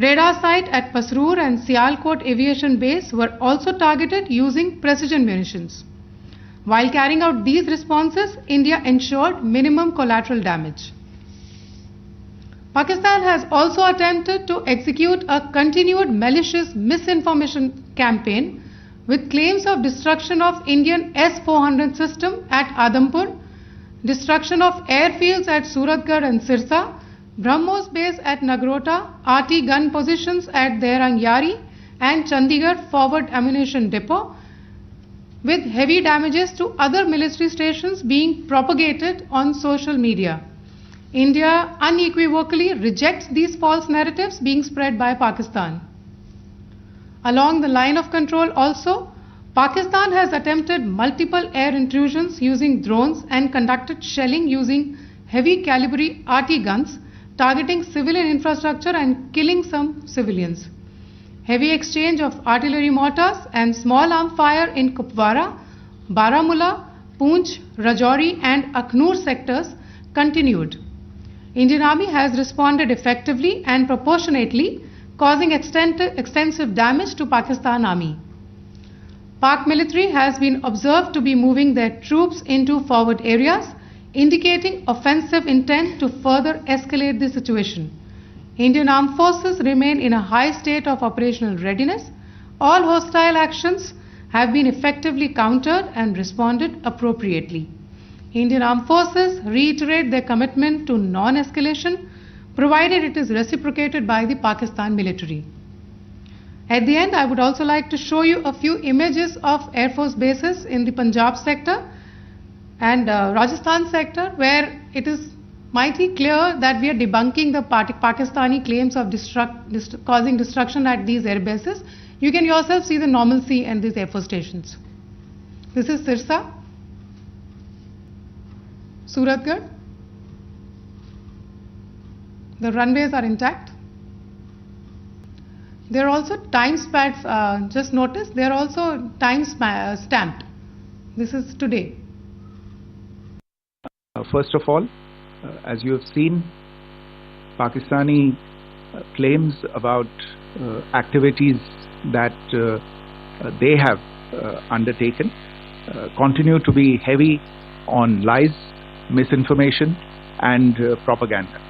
Radar site at Pasrur and Sialkot Aviation Base were also targeted using precision munitions. While carrying out these responses, India ensured minimum collateral damage. Pakistan has also attempted to execute a continued malicious misinformation campaign with claims of destruction of Indian S-400 system at Adampur, destruction of airfields at Suratgarh and Sirsa, BrahMos base at Nagrota, RT gun positions at Derang Yari and Chandigarh forward ammunition depot, with heavy damages to other military stations being propagated on social media. India unequivocally rejects these false narratives being spread by Pakistan. Along the line of control also, Pakistan has attempted multiple air intrusions using drones and conducted shelling using heavy caliber RT guns, targeting civilian infrastructure and killing some civilians. Heavy exchange of artillery mortars and small arm fire in Kupwara, Baramulla, Poonch, Rajouri and Akhnur sectors continued. Indian Army has responded effectively and proportionately, causing extensive damage to Pakistan Army. Pak military has been observed to be moving their troops into forward areas, indicating offensive intent to further escalate the situation. Indian armed forces remain in a high state of operational readiness. All hostile actions have been effectively countered and responded appropriately. Indian armed forces reiterate their commitment to non-escalation, provided it is reciprocated by the Pakistan military. At the end, I would also like to show you a few images of Air Force bases in the Punjab sector and Rajasthan sector, where it is mighty clear that we are debunking the Pakistani claims of causing destruction at these air bases. You can yourself see the normalcy in these Air Force stations. This is Sirsa, Suratgarh. The runways are intact. They are also time stamped. Just notice they are also time stamped. This is today. First of all, as you have seen, Pakistani claims about activities that they have undertaken continue to be heavy on lies, misinformation and propaganda.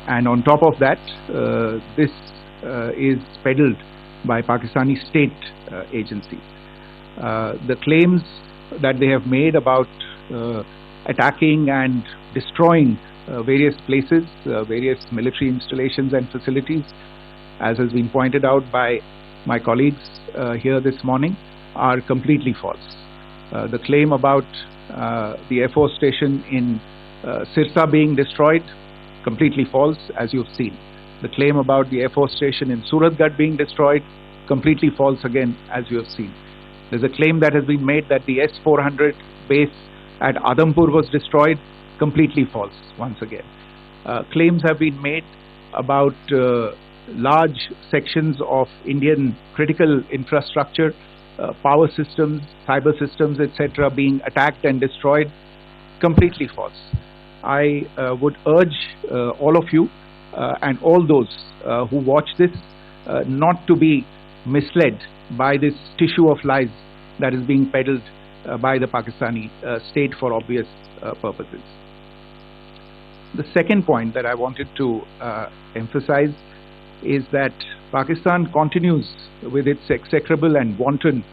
And on top of that, this is peddled by Pakistani state agencies. The claims that they have made about attacking and destroying various places, various military installations and facilities, as has been pointed out by my colleagues here this morning, are completely false. The claim about the Air Force station in Sirsa being destroyed, completely false, as you've seen. The claim about the Air Force station in Suratgarh being destroyed, completely false again, as you have seen. There's a claim that has been made that the S-400 base at Adampur was destroyed, completely false once again. Claims have been made about large sections of Indian critical infrastructure, power systems, cyber systems, etc. being attacked and destroyed, completely false. I would urge all of you and all those who watch this not to be misled by this tissue of lies that is being peddled by the Pakistani state for obvious purposes. The second point that I wanted to emphasize is that Pakistan continues with its execrable and wanton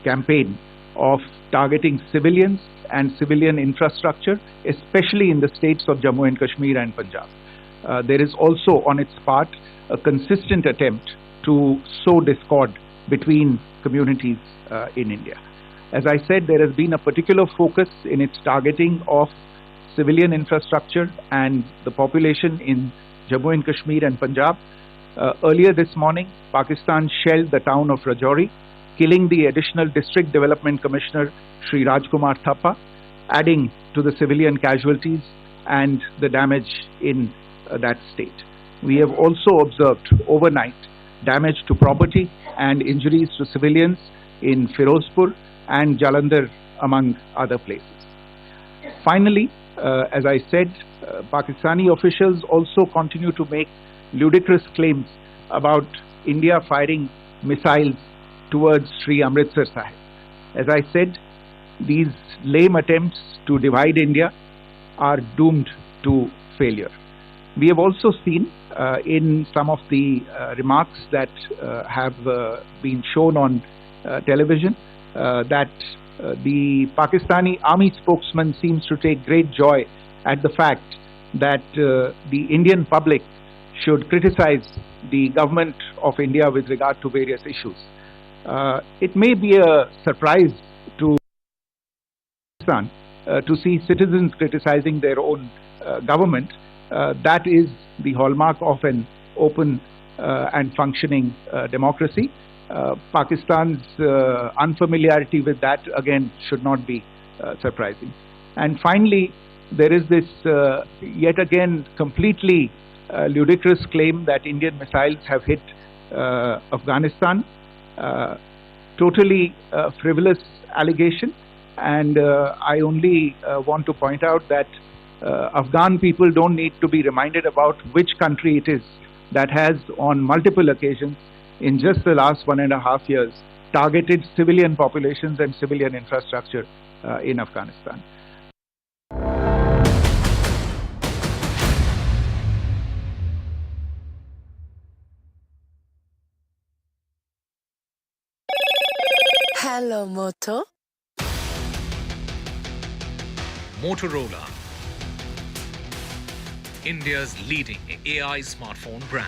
campaign of targeting civilians and civilian infrastructure, especially in the states of Jammu and Kashmir and Punjab. There is also on its part a consistent attempt to sow discord between communities in India. As I said, there has been a particular focus in its targeting of civilian infrastructure and the population in Jammu and Kashmir and Punjab. Earlier this morning, Pakistan shelled the town of Rajouri, killing the additional District Development Commissioner Shri Rajkumar Thappa, adding to the civilian casualties and the damage in that state. We have also observed overnight damage to property and injuries to civilians in Firozpur and Jalandhar among other places. Finally, as I said, Pakistani officials also continue to make ludicrous claims about India firing missiles towards Sri Amritsar Sahib. As I said, these lame attempts to divide India are doomed to failure. We have also seen in some of the remarks that have been shown on television that the Pakistani army spokesman seems to take great joy at the fact that the Indian public should criticize the government of India with regard to various issues. It may be a surprise to Pakistan to see citizens criticizing their own government. That is the hallmark of an open and functioning democracy. Pakistan's unfamiliarity with that, again, should not be surprising. And finally, there is this yet again completely ludicrous claim that Indian missiles have hit Afghanistan. Totally frivolous allegation, and I only want to point out that Afghan people don't need to be reminded about which country it is that has on multiple occasions in just the last 1.5 years targeted civilian populations and civilian infrastructure in Afghanistan. Hello, Moto. Motorola, India's leading AI smartphone brand.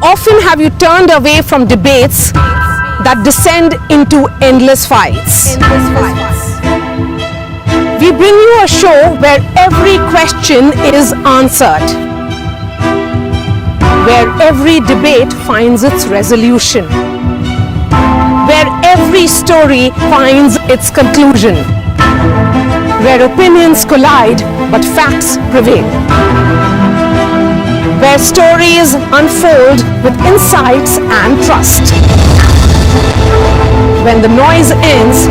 Often have you turned away from debates that descend into endless fights? We bring you a show where every question is answered, where every debate finds its resolution, where every story finds its conclusion, where opinions collide but facts prevail, where stories unfold with insights and trust. When the noise ends,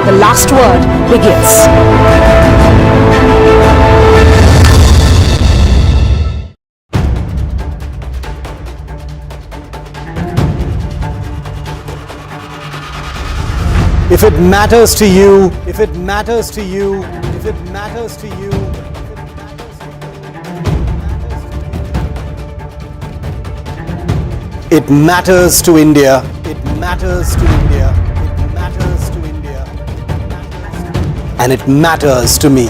the last word begins. If it matters to you, if it matters to you, if it matters to you, it matters to India. It matters to India. It matters to India. And it matters to me.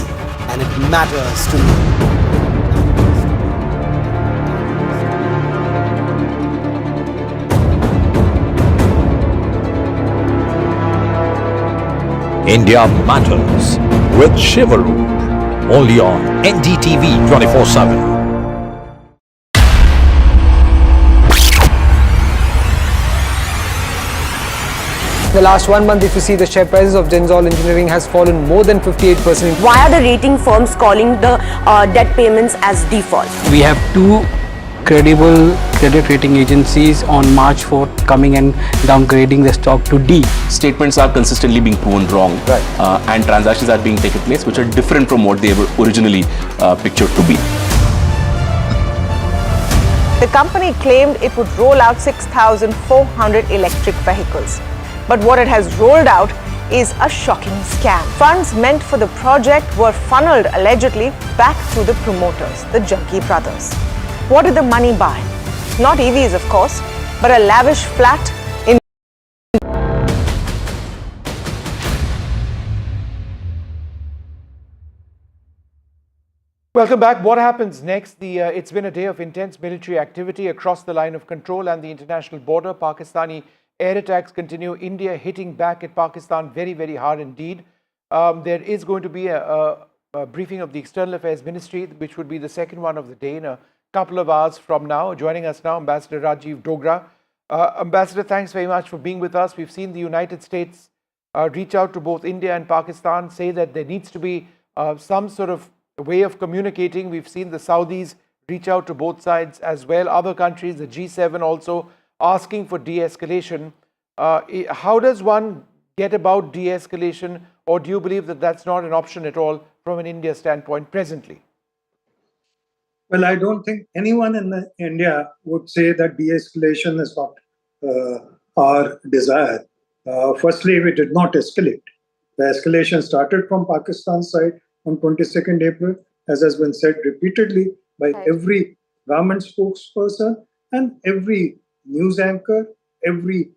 And it matters to me. India Matters with Shivaru, only on NDTV 24/7. The last 1 month, if you see, the share prices of Genzol Engineering has fallen more than 58%. Why are the rating firms calling the debt payments as default? We have two credible credit rating agencies on March 4th coming and downgrading the stock to D. Statements are consistently being proven wrong, and transactions are being taken place which are different from what they were originally pictured to be. The company claimed it would roll out 6,400 electric vehicles. But what it has rolled out is a shocking scam. Funds meant for the project were funneled allegedly back to the promoters, the Junkie brothers. What did the money buy? Not EVs, of course, but a lavish flat in. Welcome back. What happens next? It's been a day of intense military activity across the line of control and the international border. Pakistani air attacks continue. India hitting back at Pakistan very, very hard indeed. There is going to be a briefing of the External Affairs Ministry, which would be the second one of the day in a couple of hours from now. Joining us now, Ambassador Rajiv Dogra. Ambassador, thanks very much for being with us. We've seen the United States reach out to both India and Pakistan, say that there needs to be some sort of way of communicating. We've seen the Saudis reach out to both sides as well. Other countries, the G7 also asking for de-escalation. How does one get about de-escalation, or do you believe that that's not an option at all from an India standpoint presently? Well, I don't think anyone in India would say that de-escalation is not our desire. Firstly, we did not escalate. The escalation started from Pakistan's side on 22nd April, as has been said repeatedly by every government spokesperson and every news anchor, every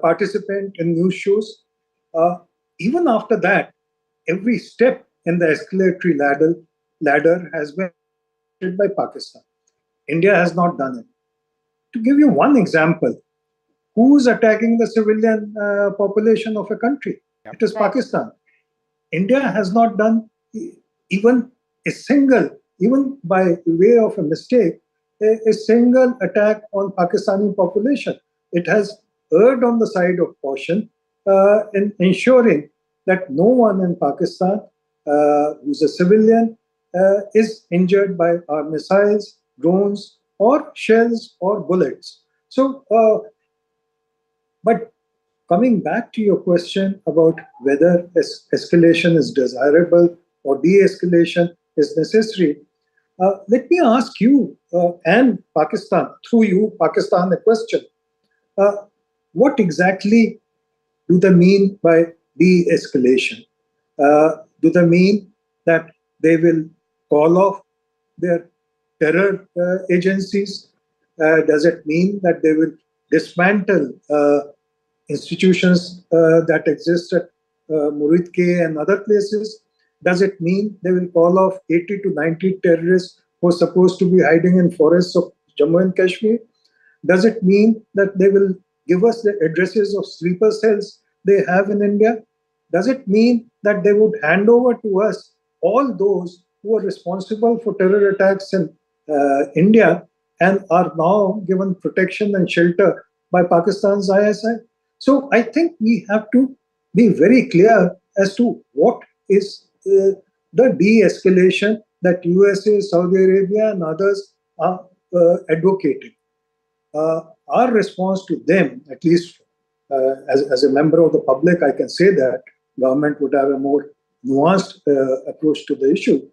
participant in news shows. Even after that, every step in the escalatory ladder has been by Pakistan. India has not done it. To give you one example, who is attacking the civilian population of a country? It is Pakistan. India has not done even a single, even by way of a mistake, a single attack on Pakistani population. It has erred on the side of caution in ensuring that no one in Pakistan who's a civilian is injured by our missiles, drones, or shells or bullets. So, but coming back to your question about whether escalation is desirable or de-escalation is necessary, let me ask you and Pakistan, through you, Pakistan, a question. What exactly do they mean by de-escalation? Do they mean that they will call off their terror agencies? Does it mean that they will dismantle institutions that exist at Muridke and other places? Does it mean they will call off 80 to 90 terrorists who are supposed to be hiding in forests of Jammu and Kashmir? Does it mean that they will give us the addresses of sleeper cells they have in India? Does it mean that they would hand over to us all those who are responsible for terror attacks in India and are now given protection and shelter by Pakistan's ISI? So I think we have to be very clear as to what is the de-escalation that USA, Saudi Arabia and others are advocating. Our response to them, at least as a member of the public, I can say that government would have a more nuanced approach to the issue.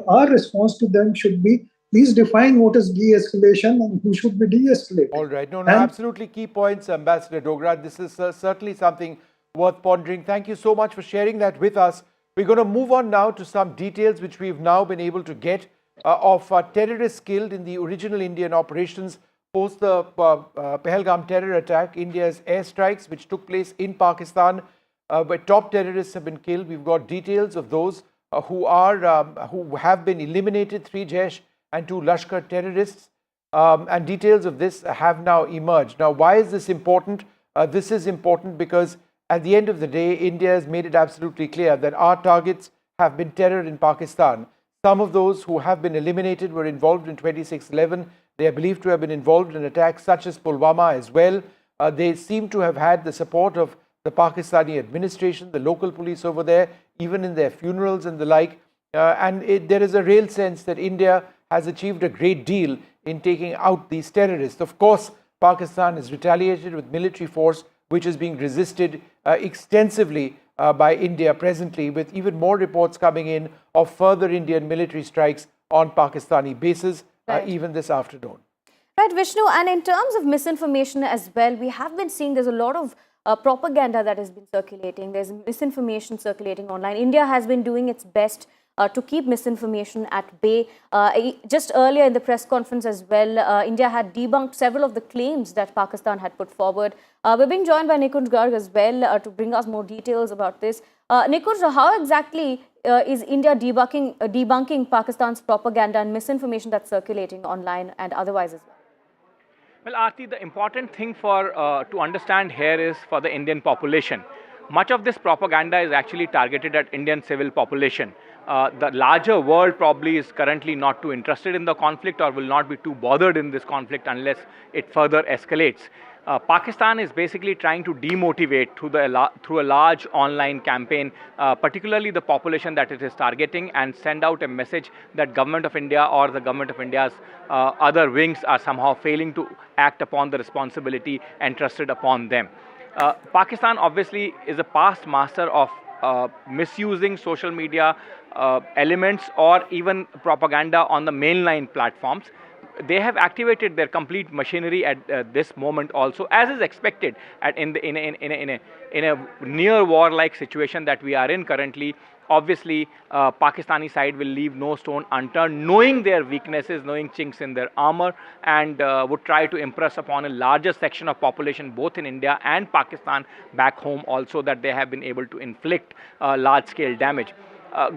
Our response to them should be, please define what is de-escalation and who should be de-escalated. All right. No, absolutely key points, Ambassador Dogra. This is certainly something worth pondering. Thank you so much for sharing that with us. We're going to move on now to some details which we've now been able to get of terrorists killed in the original Indian operations post the Pahalgam terror attack, India's airstrikes which took place in Pakistan, where top terrorists have been killed. We've got details of those who have been eliminated, 3 Jaish and 2 Lashkar terrorists, and details of this have now emerged. Now, why is this important? This is important because at the end of the day, India has made it absolutely clear that our targets have been terror in Pakistan. Some of those who have been eliminated were involved in 26/11. They are believed to have been involved in attacks such as Pulwama as well. They seem to have had the support of the Pakistani administration, the local police over there, even in their funerals and the like. There is a real sense that India has achieved a great deal in taking out these terrorists. Of course, Pakistan has retaliated with military force, which is being resisted extensively by India presently, with even more reports coming in of further Indian military strikes on Pakistani bases, even this afternoon. Right, Vishnu, and in terms of misinformation as well, we have been seeing there's a lot of propaganda that has been circulating. There's misinformation circulating online. India has been doing its best to keep misinformation at bay. Just earlier in the press conference as well, India had debunked several of the claims that Pakistan had put forward. We're being joined by Nikunj Garg as well to bring us more details about this. Nikunj, how exactly is India debunking Pakistan's propaganda and misinformation that's circulating online and otherwise as well? Well, Aarti, the important thing to understand here is for the Indian population. Much of this propaganda is actually targeted at Indian civil population. The larger world probably is currently not too interested in the conflict or will not be too bothered in this conflict unless it further escalates. Pakistan is basically trying to demotivate through a large online campaign, particularly the population that it is targeting, and send out a message that Government of India or the Government of India's other wings are somehow failing to act upon the responsibility entrusted upon them. Pakistan obviously is a past master of misusing social media elements or even propaganda on the mainline platforms. They have activated their complete machinery at this moment also, as is expected in a near war-like situation that we are in currently. Obviously, Pakistani side will leave no stone unturned, knowing their weaknesses, knowing chinks in their armor, and would try to impress upon a larger section of population, both in India and Pakistan back home also, that they have been able to inflict large-scale damage.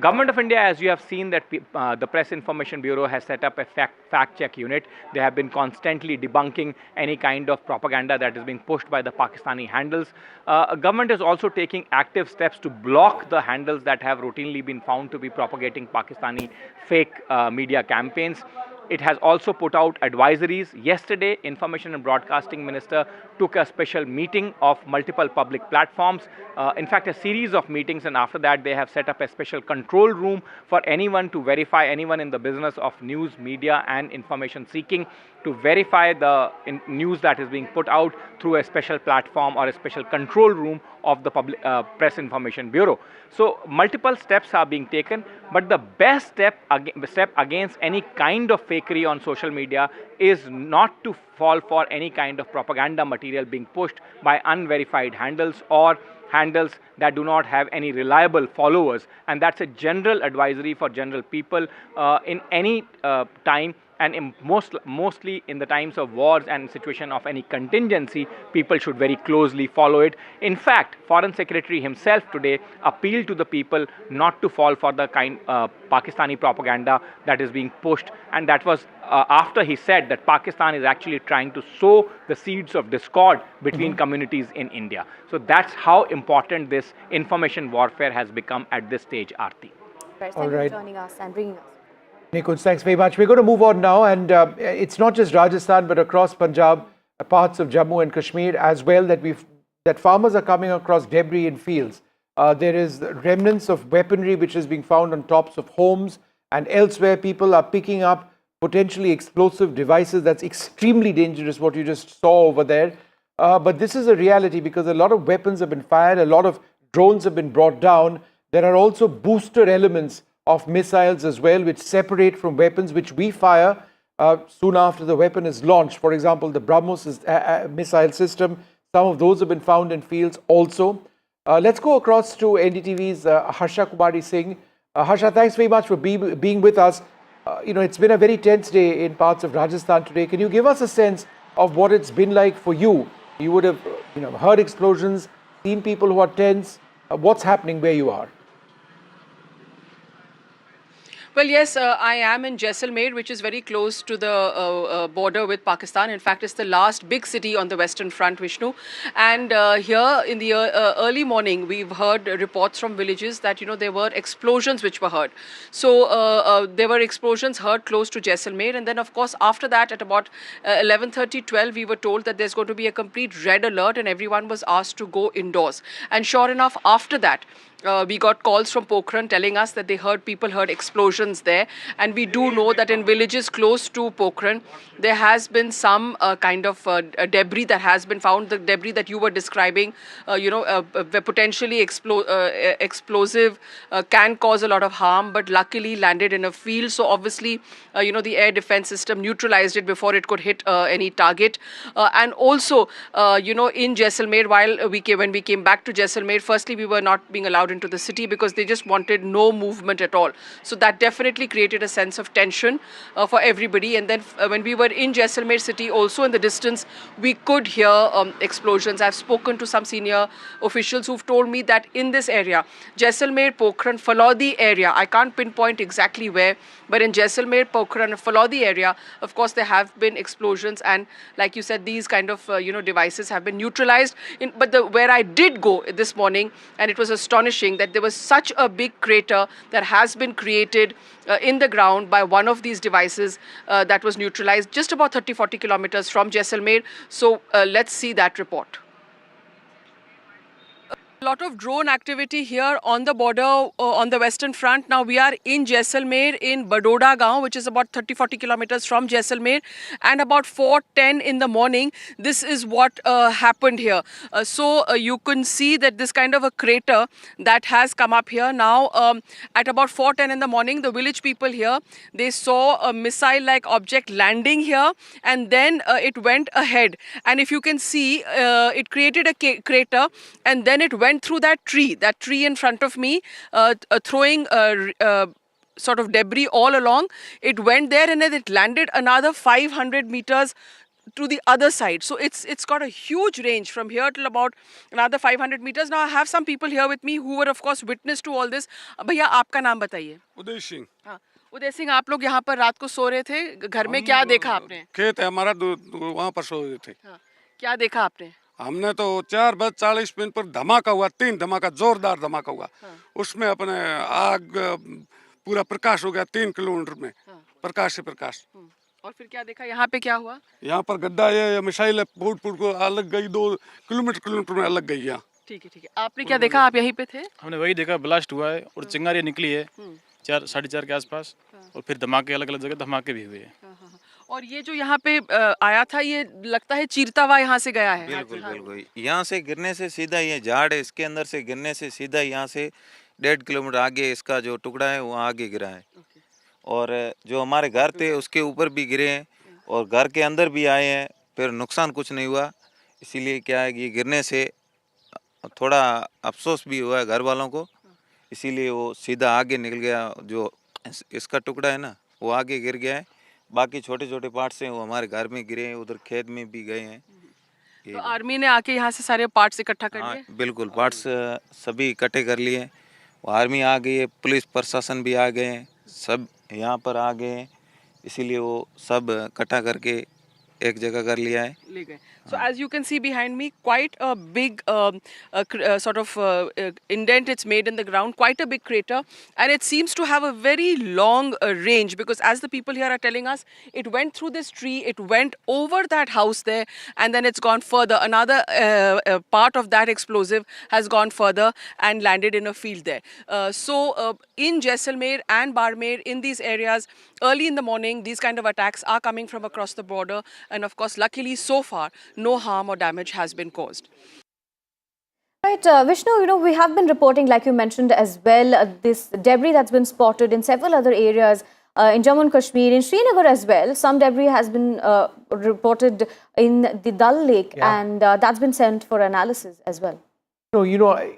Government of India, as you have seen, that the Press Information Bureau has set up a fact check unit. They have been constantly debunking any kind of propaganda that is being pushed by the Pakistani handles. Government is also taking active steps to block the handles that have routinely been found to be propagating Pakistani fake media campaigns. It has also put out advisories. Yesterday, Information and Broadcasting Minister took a special meeting of multiple public platforms. In fact, a series of meetings, and after that they have set up a special control room for anyone to verify, anyone in the business of news, media and information seeking, to verify the news that is being put out through a special platform or a special control room of the Press Information Bureau. So multiple steps are being taken, but the best step against any kind of fakery on social media is not to fall for any kind of propaganda material being pushed by unverified handles or handles that do not have any reliable followers. And that's a general advisory for general people in any time. And mostly in the times of wars and situation of any contingency, people should very closely follow it. In fact, Foreign Secretary himself today appealed to the people not to fall for the kind Pakistani propaganda that is being pushed. And that was after he said that Pakistan is actually trying to sow the seeds of discord between communities in India. So that's how important this information warfare has become at this stage, Aarti. Thank you for joining us and bringing us. Nikunj, thanks very much. We're going to move on now, and it's not just Rajasthan, but across Punjab, parts of Jammu and Kashmir as well, that farmers are coming across debris in fields. There is remnants of weaponry which is being found on tops of homes, and elsewhere people are picking up potentially explosive devices. That's extremely dangerous, what you just saw over there. But this is a reality because a lot of weapons have been fired, a lot of drones have been brought down. There are also booster elements of missiles as well, which separate from weapons which we fire soon after the weapon is launched. For example, the BrahMos missile system, some of those have been found in fields also. Let's go across to NDTV's Harsha Kumari Singh. Harsha, thanks very much for being with us. It's been a very tense day in parts of Rajasthan today. Can you give us a sense of what it's been like for you? You would have heard explosions, seen people who are tense. What's happening where you are? Well, yes, I am in Jaisalmer, which is very close to the border with Pakistan. In fact, it's the last big city on the Western Front, Vishnu. And here in the early morning, we've heard reports from villages that, there were explosions which were heard. So there were explosions heard close to Jaisalmer. And then, of course, after that, at about 11:30, 12, we were told that there's going to be a complete red alert and everyone was asked to go indoors. And sure enough, after that, we got calls from Pokhran telling us that people heard explosions there. And we do know that in villages close to Pokhran, there has been some kind of debris that has been found. The debris that you were describing, potentially explosive, can cause a lot of harm, but luckily landed in a field. So obviously, the air defense system neutralized it before it could hit any target. And also, in Jaisalmer, when we came back to Jaisalmer, firstly, we were not being allowed into the city because they just wanted no movement at all. So that definitely created a sense of tension for everybody. And then when we were in Jaisalmer city, also in the distance, we could hear explosions. I've spoken to some senior officials who've told me that in this area, Jaisalmer, Pokhran, Falodi area, I can't pinpoint exactly where, but in Jaisalmer, Pokhran, Falodi area, of course, there have been explosions. And like you said, these kind of devices have been neutralized. But where I did go this morning, and it was astonishing astonishing that there was such a big crater that has been created in the ground by one of these devices that was neutralized just about 30-40 kilometers from Jaisalmer. So let's see that report. A lot of drone activity here on the border on the western front. Now we are in Jaisalmer in Badoda Gaon, which is about 30-40 kilometers from Jaisalmer, and about 4:10 in the morning this is what happened here. So you can see that this kind of a crater that has come up here. Now at about 4:10 in the morning, the village people here, they saw a missile like object landing here, and then it went ahead, and if you can see it created a crater, and then it went through that tree in front of me, throwing sort of debris all along. It went there and then it landed another 500 meters to the other side. So it's got a huge range from here till about another 500 meters. Now I have some people here with me who were of course witness to all this. भैया आपका नाम बताइए. उदय सिंह. हाँ, उदय सिंह, आप लोग यहाँ पर रात को सो रहे थे, घर में क्या देखा आपने? खेत है हमारा, वहाँ पर सो रहे थे. क्या देखा आपने? हमने तो 4:40 पर धमाका हुआ, 3 धमाका, जोरदार धमाका हुआ. उसमें अपने आग पूरा प्रकाश हो गया 3 किलोमीटर में, प्रकाश से प्रकाश. और फिर क्या देखा, यहाँ पे क्या हुआ? यहाँ पर गड्ढा, ये मिसाइल फूट को अलग गई, 2 किलोमीटर में अलग गई यहाँ. ठीक है. आपने क्या देखा, आप यहीं पे थे? हमने वही देखा, ब्लास्ट हुआ है और चिंगारी निकली है 4-4:30 के आसपास, और फिर धमाके अलग अलग जगह धमाके भी हुए हैं. और ये जो यहाँ पे आया था, ये लगता है चीरता हुआ यहाँ से गया है. बिल्कुल बिल्कुल, यहाँ से गिरने से सीधा, ये झाड़ है इसके अंदर से गिरने से सीधा यहाँ से 1.5 किलोमीटर आगे इसका जो टुकड़ा है वो आगे गिरा है. और जो हमारे घर थे उसके ऊपर भी गिरे हैं और घर के अंदर भी आए हैं, फिर नुकसान कुछ नहीं हुआ. इसीलिए क्या है कि गिरने से थोड़ा अफसोस भी हुआ है घर वालों को, इसीलिए वो सीधा आगे निकल गया. जो इसका टुकड़ा है ना वो आगे गिर गया है, बाकी छोटे छोटे पार्ट्स हैं वो हमारे घर में गिरे हैं, उधर खेत में भी गए हैं. तो आर्मी ने आके यहाँ से सारे पार्ट्स इकट्ठा कर लिए? बिल्कुल, पार्ट्स सभी इकट्ठे कर लिए. आर्मी आ गई है, पुलिस प्रशासन भी आ गए हैं, सब यहाँ पर आ गए हैं, इसीलिए वो सब इकट्ठा करके एक जगह कर लिया है. ले गए. So as you can see behind me, quite a big sort of indent it's made in the ground, quite a big crater, and it seems to have a very long range, because as the people here are telling us, it went through this tree, it went over that house there, and then it's gone further. Another part of that explosive has gone further and landed in a field there. So in Jaisalmer and Barmer, in these areas, early in the morning, these kind of attacks are coming from across the border, and of course, luckily so far, no harm or damage has been caused. Right, Vishnu, we have been reporting, like you mentioned as well, this debris that's been spotted in several other areas in Jammu and Kashmir, in Srinagar as well. Some debris has been reported in the Dal Lake, and that's been sent for analysis as well. No,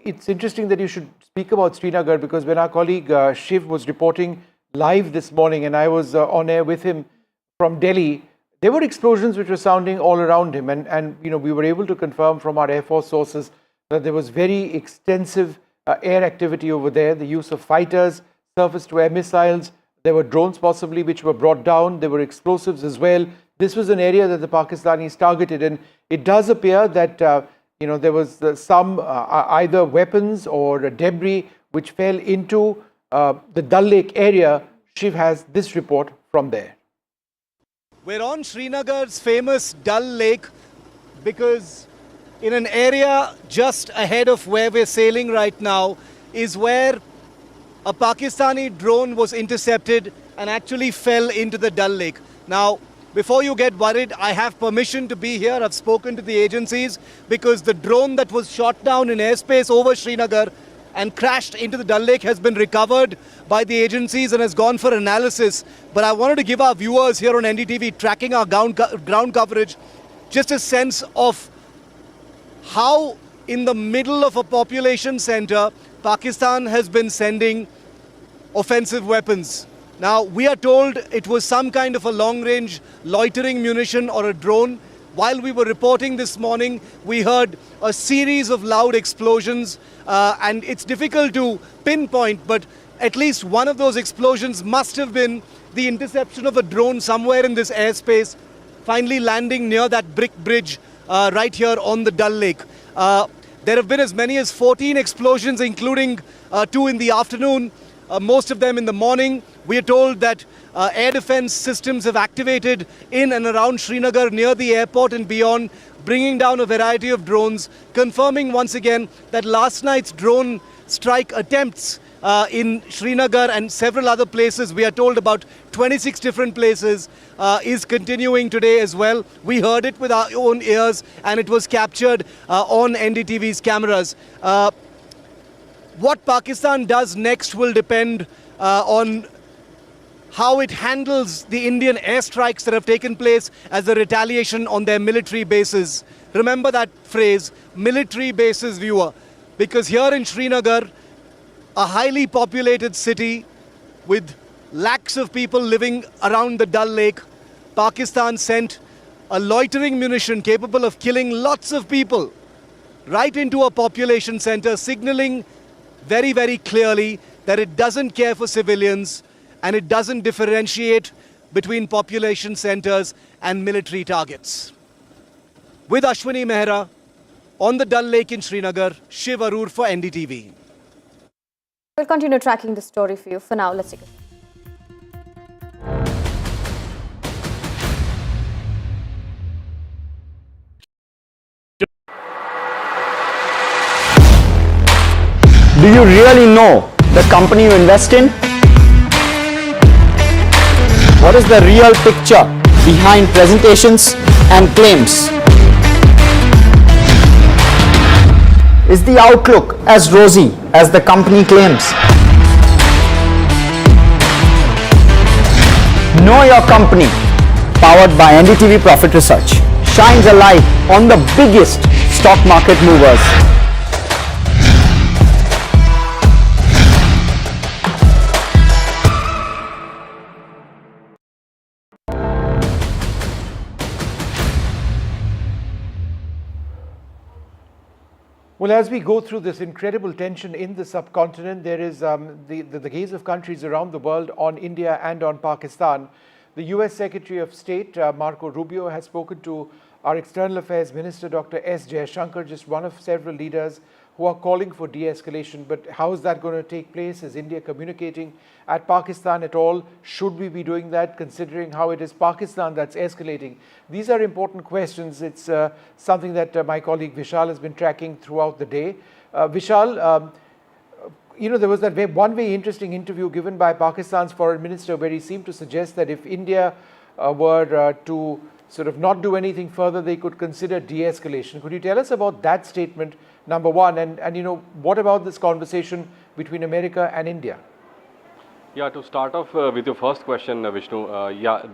it's interesting that you should speak about Srinagar, because when our colleague Shiv was reporting live this morning and I was on air with him from Delhi, there were explosions which were sounding all around him, and we were able to confirm from our Air Force sources that there was very extensive air activity over there, the use of fighters, surface-to-air missiles, there were drones possibly which were brought down, there were explosives as well. This was an area that the Pakistanis targeted, and it does appear that there was some either weapons or debris which fell into the Dal Lake area. Shiv has this report from there. We're on Srinagar's famous Dal Lake, because in an area just ahead of where we're sailing right now is where a Pakistani drone was intercepted and actually fell into the Dal Lake. Now, before you get worried, I have permission to be here. I've spoken to the agencies, because the drone that was shot down in airspace over Srinagar and crashed into the Dal Lake has been recovered by the agencies and has gone for analysis. But I wanted to give our viewers here on NDTV tracking our ground coverage just a sense of how in the middle of a population center, Pakistan has been sending offensive weapons. Now, we are told it was some kind of a long-range loitering munition or a drone. While we were reporting this morning, we heard a series of loud explosions, and it's difficult to pinpoint, but at least one of those explosions must have been the interception of a drone somewhere in this airspace, finally landing near that brick bridge right here on the Dal Lake. There have been as many as 14 explosions, including 2 in the afternoon, most of them in the morning. We are told that air defense systems have activated in and around Srinagar, near the airport and beyond, bringing down a variety of drones, confirming once again that last night's drone strike attempts in Srinagar and several other places, we are told about 26 different places, is continuing today as well. We heard it with our own ears and it was captured on NDTV's cameras. What Pakistan does next will depend on how it handles the Indian airstrikes that have taken place as a retaliation on their military bases. Remember that phrase, military bases, viewer, because here in Srinagar, a highly populated city with lakhs of people living around the Dal Lake, Pakistan sent a loitering munition capable of killing lots of people right into a population center, signaling very, very clearly that it doesn't care for civilians and it doesn't differentiate between population centers and military targets. With Ashwini Mehra on the Dal Lake in Srinagar, Shiv Arur for NDTV. We'll continue tracking the story for you. For now, let's take it. Do you really know the company you invest in? What is the real picture behind presentations and claims? Is the outlook as rosy as the company claims? Know Your Company, powered by NDTV Profit Research, shines a light on the biggest stock market movers. Well, as we go through this incredible tension in the subcontinent, there is the gaze of countries around the world on India and on Pakistan. The US Secretary of State, Marco Rubio, has spoken to our External Affairs Minister, Dr. S. Jaishankar, just one of several leaders who are calling for de-escalation. But how is that going to take place? Is India communicating at Pakistan at all? Should we be doing that, considering how it is Pakistan that's escalating? These are important questions. It's something that my colleague Vishal has been tracking throughout the day. Vishal, there was that one very interesting interview given by Pakistan's foreign minister where he seemed to suggest that if India were to sort of not do anything further, they could consider de-escalation. Could you tell us about that statement, number one, and what about this conversation between America and India? Yeah, to start off with your first question, Vishnu,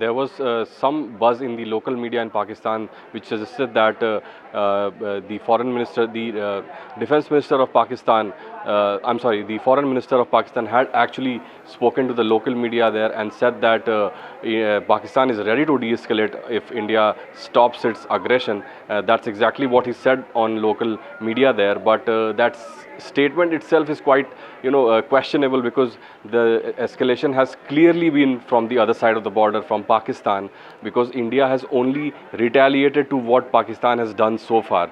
there was some buzz in the local media in Pakistan which suggested that the foreign minister, the defense minister of Pakistan, the foreign minister of Pakistan had actually spoken to the local media there and said that Pakistan is ready to de-escalate if India stops its aggression. That's exactly what he said on local media there, but that statement itself is quite questionable, because the escalation has clearly been from the other side of the border, from Pakistan, because India has only retaliated to what Pakistan has done so far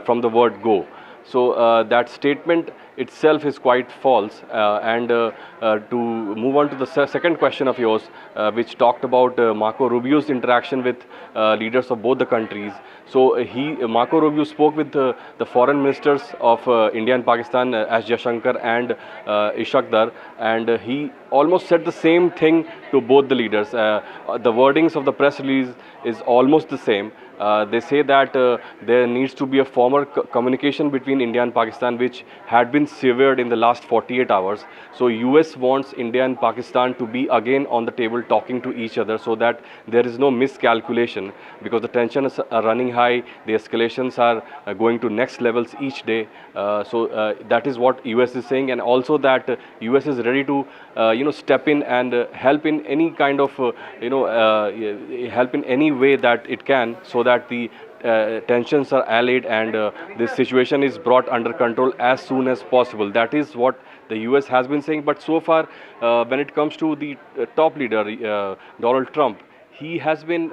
from the word go. So that statement itself is quite false. And to move on to the second question of yours, which talked about Marco Rubio's interaction with leaders of both the countries. So Marco Rubio spoke with the foreign ministers of India and Pakistan, S. Jaishankar and Ishaq, and he almost said the same thing to both the leaders. The wordings of the press release is almost the same. They say that there needs to be a formal communication between India and Pakistan, which had been severed in the last 48 hours. So US wants India and Pakistan to be again on the table talking to each other, so that there is no miscalculation, because the tensions are running high, the escalations are going to next levels each day. So that is what US is saying, and also that US is ready to step in and help in any kind of help in any way that it can, so that the tensions are allayed and this situation is brought under control as soon as possible. That is what the US has been saying. But so far, when it comes to the top leader, Donald Trump, he has been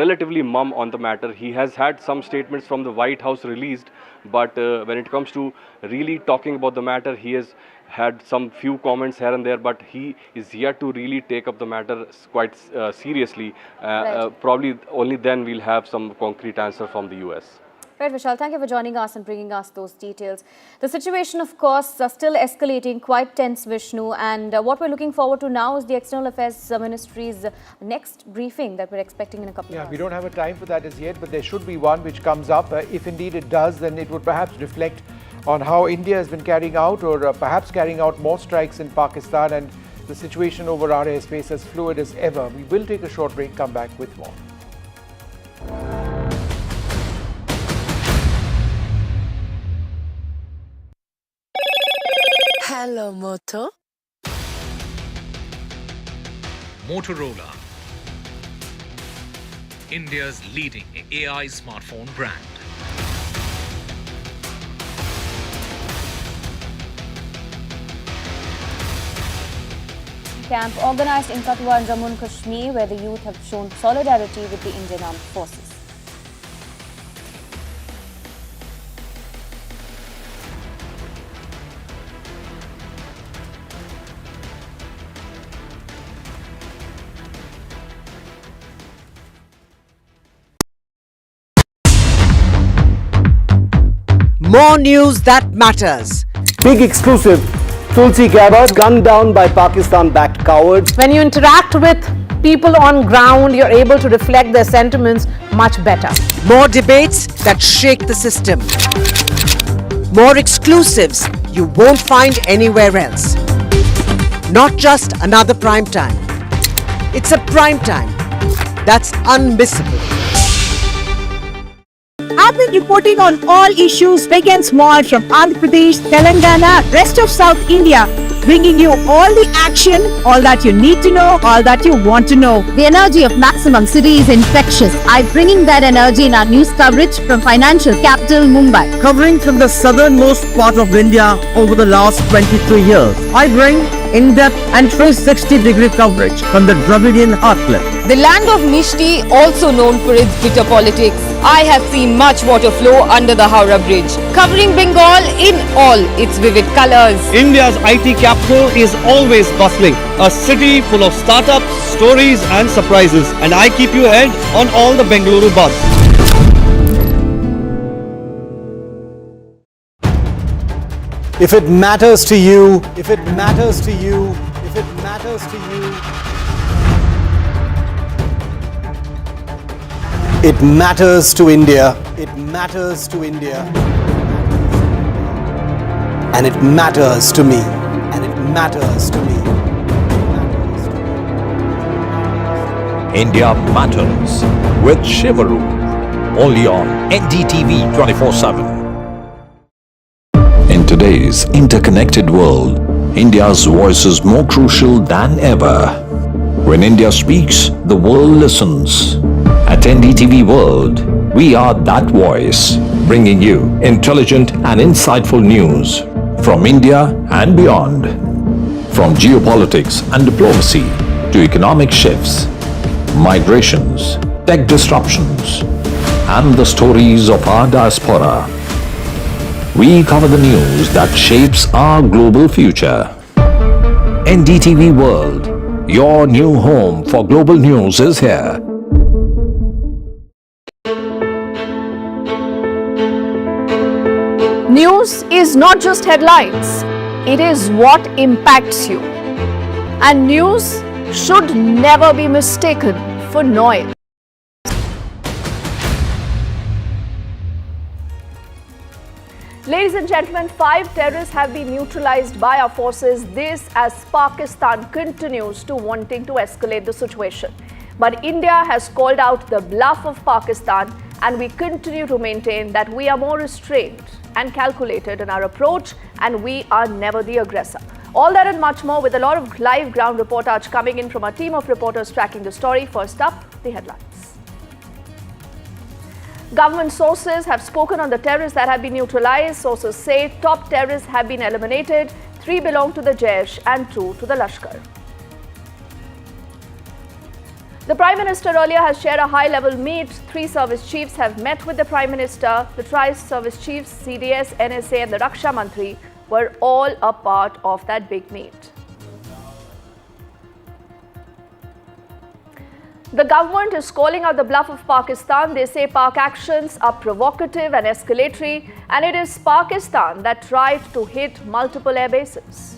relatively mum on the matter. He has had some statements from the White House released, but when it comes to really talking about the matter, he has had some few comments here and there, but he is yet to really take up the matter quite seriously. Probably only then we'll have some concrete answer from the US. Right, Vishal, thank you for joining us and bringing us those details. The situation, of course, is still escalating, quite tense, Vishnu, and what we're looking forward to now is the External Affairs Ministry's next briefing that we're expecting in a couple of hours. We don't have a time for that as yet, but there should be one which comes up. If indeed it does, then it would perhaps reflect on how India has been carrying out or perhaps carrying out more strikes in Pakistan, and the situation over our airspace as fluid as ever. We will take a short break, come back with more. Hello, Moto. Motorola, India's leading AI smartphone brand. Camp organized in Katwa and Jammu and Kashmir, where the youth have shown solidarity with the Indian Armed Forces. More news that matters. Big exclusive. Tulsi Gabbard gunned down by Pakistan-backed cowards. When you interact with people on ground, you're able to reflect their sentiments much better. More debates that shake the system. More exclusives you won't find anywhere else. Not just another prime time. It's a prime time that's unmissable. I've been reporting on all issues big and small from Andhra Pradesh, Telangana, rest of South India, bringing you all the action, all that you need to know, all that you want to know. The energy of Maximum City is infectious. I'm bringing that energy in our news coverage from financial capital Mumbai. Covering from the southernmost part of India over the last 23 years. I bring in-depth and 360-degree coverage from the Dravidian heartland. The land of Mishti, also known for its bitter politics. I have seen much water flow under the Howrah Bridge, covering Bengal in all its vivid colors. India's IT capital is always bustling, a city full of startups, stories and surprises. And I keep you ahead on all the Bengaluru buzz. If it matters to you, if it matters to you, if it matters to you, it matters to India. It matters to India. And it matters to me. And it matters to me. India Matters with Shivaru. Only on NDTV 24/7. In today's interconnected world, India's voice is more crucial than ever. When India speaks, the world listens. At NDTV World, we are that voice, bringing you intelligent and insightful news from India and beyond. From geopolitics and diplomacy to economic shifts, migrations, tech disruptions, and the stories of our diaspora. We cover the news that shapes our global future. NDTV World, your new home for global news is here. News is not just headlines, it is what impacts you. And news should never be mistaken for noise. Ladies and gentlemen, 5 terrorists have been neutralized by our forces. This as Pakistan continues to wanting to escalate the situation. But India has called out the bluff of Pakistan, and we continue to maintain that we are more restrained and calculated in our approach, and we are never the aggressor. All that and much more with a lot of live ground reportage coming in from our team of reporters tracking the story. First up, the headlines. Government sources have spoken on the terrorists that have been neutralized. Sources say top terrorists have been eliminated. 3 belong to the Jaish and 2 to the Lashkar. The Prime Minister earlier has shared a high-level meet. 3 service chiefs have met with the Prime Minister. The tri-service chiefs, CDS, NSA and the Raksha Mantri were all a part of that big meet. The government is calling out the bluff of Pakistan. They say Pak actions are provocative and escalatory, and it is Pakistan that tried to hit multiple air bases.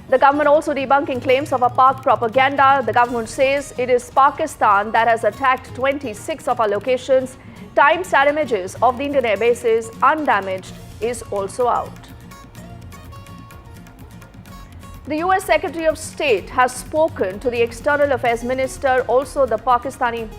The government also debunking claims of a Pak propaganda. The government says it is Pakistan that has attacked 26 of our locations. Time-stamp images of the Indian air bases undamaged is also out. The US Secretary of State has spoken to the External Affairs Minister. Also, the Pakistani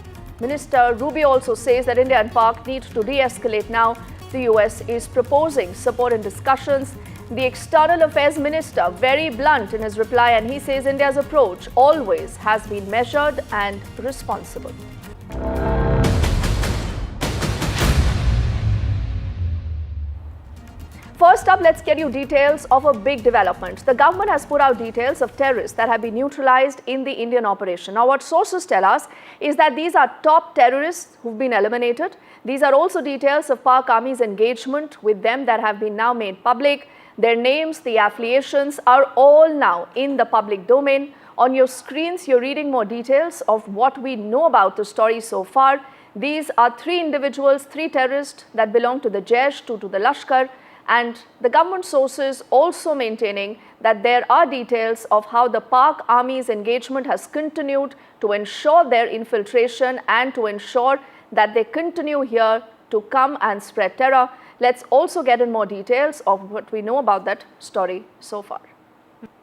Minister Rubio also says that India and Pak need to de-escalate now. The US is proposing support in discussions. The External Affairs Minister very blunt in his reply, and he says India's approach always has been measured and responsible. First up, let's get you details of a big development. The government has put out details of terrorists that have been neutralized in the Indian operation. Now, what sources tell us is that these are top terrorists who've been eliminated. These are also details of Pak Army's engagement with them that have been now made public. Their names, the affiliations are all now in the public domain. On your screens, you're reading more details of what we know about the story so far. These are 3 individuals, 3 terrorists that belong to the Jaish, 2 to the Lashkar, and the government sources also maintaining that there are details of how the Pak Army's engagement has continued to ensure their infiltration and to ensure that they continue here to come and spread terror. Let's also get in more details of what we know about that story so far.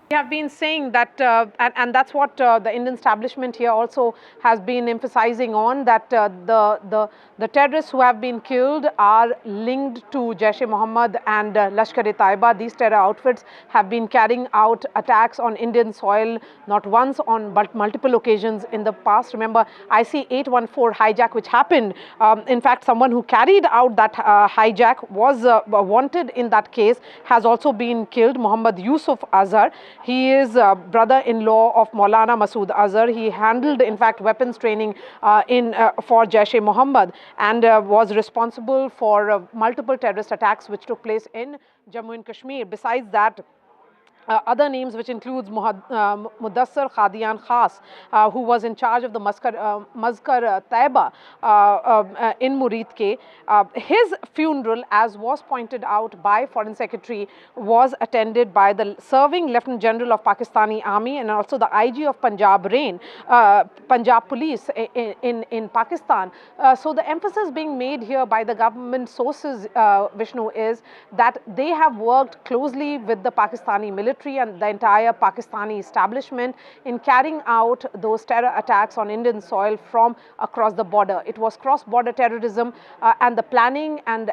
We have been saying that, and that's what the Indian establishment here also has been emphasizing on, that the terrorists who have been killed are linked to Jaish-e-Mohammed and Lashkar-e-Taiba. These terror outfits have been carrying out attacks on Indian soil not once but multiple occasions in the past. Remember, IC-814 hijack which happened. In fact, someone who carried out that hijack was wanted in that case, has also been killed, Muhammad Yusuf Azhar. He is brother-in-law of Maulana Masood Azhar. He handled, in fact, weapons training for Jaish-e-Mohammed and was responsible for multiple terrorist attacks which took place in Jammu and Kashmir. Besides that, other names which includes Mudassar Khadian Khas, who was in charge of the Mazkar Taiba in Murid Ke. His funeral, as was pointed out by Foreign Secretary, was attended by the serving Lieutenant General of Pakistani Army and also the IG of Punjab Punjab Police in Pakistan. So the emphasis being made here by the government sources, Vishnu, is that they have worked closely with the Pakistani military and the entire Pakistani establishment in carrying out those terror attacks on Indian soil from across the border. It was cross-border terrorism and the planning and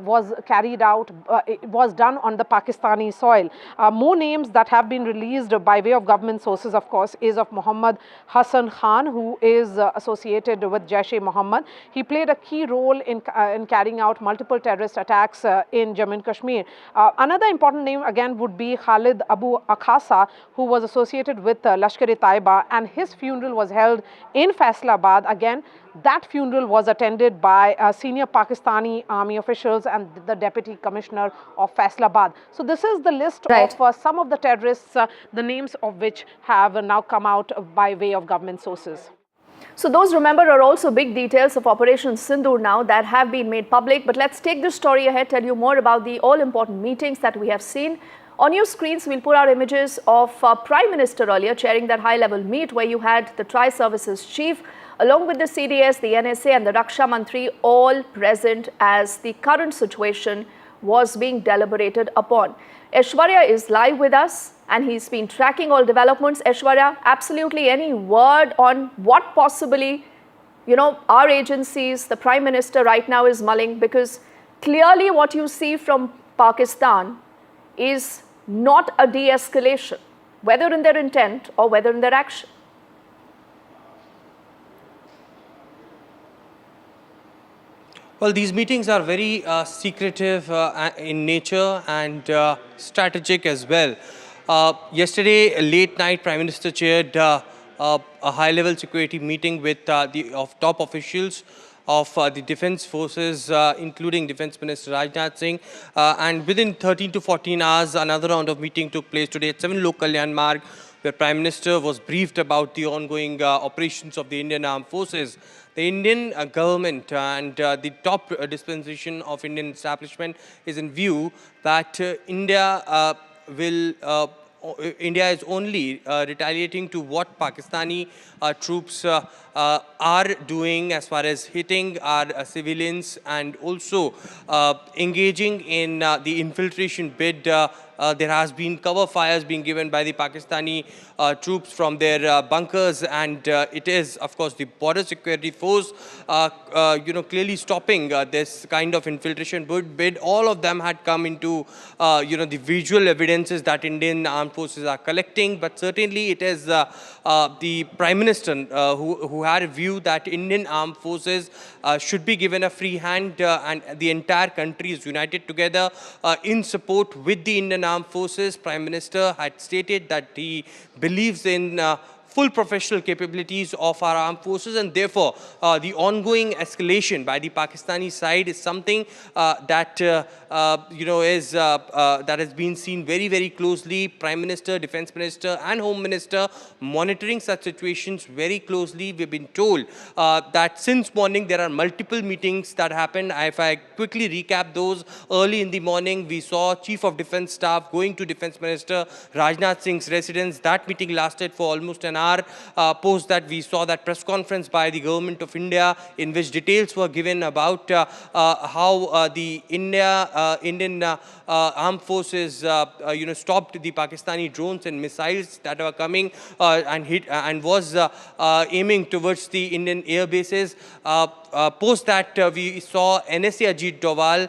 was carried out, it was done on the Pakistani soil. More names that have been released by way of government sources, of course, is of Muhammad Hassan Khan, who is associated with Jaish-e-Mohammed. He played a key role in carrying out multiple terrorist attacks in Jammu and Kashmir. Another important name again would be Khalid Abu Akhasa, who was associated with Lashkar-e-Taiba, and his funeral was held in Faisalabad. Again, that funeral was attended by senior Pakistani army officials and the Deputy Commissioner of Faisalabad. So this is the list of some of the terrorists, the names of which have now come out by way of government sources. So those, remember, are also big details of Operation Sindoor now that have been made public. But let's take this story ahead, tell you more about the all-important meetings that we have seen. On your screens, we'll put out images of Prime Minister earlier chairing that high-level meet where you had the Tri-Services Chief along with the CDS, the NSA and the Raksha Mantri all present as the current situation was being deliberated upon. Aishwarya is live with us and he's been tracking all developments. Aishwarya, absolutely any word on what possibly, our agencies, the Prime Minister right now is mulling, because clearly what you see from Pakistan is not a de-escalation, whether in their intent or whether in their action. Well, these meetings are very secretive in nature and strategic as well. Yesterday, late night, Prime Minister chaired a high-level security meeting with the top officials of the defense forces, including Defense Minister Rajnath Singh. And within 13 to 14 hours, another round of meeting took place today at 7 Lok Kalyan Marg, where Prime Minister was briefed about the ongoing operations of the Indian Armed Forces. The Indian government and the top dispensation of Indian establishment is in view that India is only retaliating to what Pakistani troops are doing as far as hitting our civilians and also engaging in the infiltration bid. There has been cover fires being given by the Pakistani troops from their bunkers, and it is, of course, the border security force, clearly stopping this kind of infiltration bid. All of them had come into, the visual evidences that Indian armed forces are collecting, but certainly it is the Prime Minister who had a view that Indian armed forces should be given a free hand, and the entire country is united together in support with the Indian armed forces. Prime Minister had stated that he believes in full professional capabilities of our armed forces, and therefore the ongoing escalation by the Pakistani side is something that has been seen very, very closely. Prime Minister, Defense Minister and Home Minister monitoring such situations very closely. We've been told that since morning there are multiple meetings that happened. If I quickly recap those, early in the morning we saw Chief of Defense Staff going to Defense Minister Rajnath Singh's residence. That meeting lasted for almost an hour. Post that, we saw that press conference by the Government of India in which details were given about how the Indian armed forces stopped the Pakistani drones and missiles that were coming and hit and was aiming towards the Indian air bases. Post that, we saw NSA Ajit Doval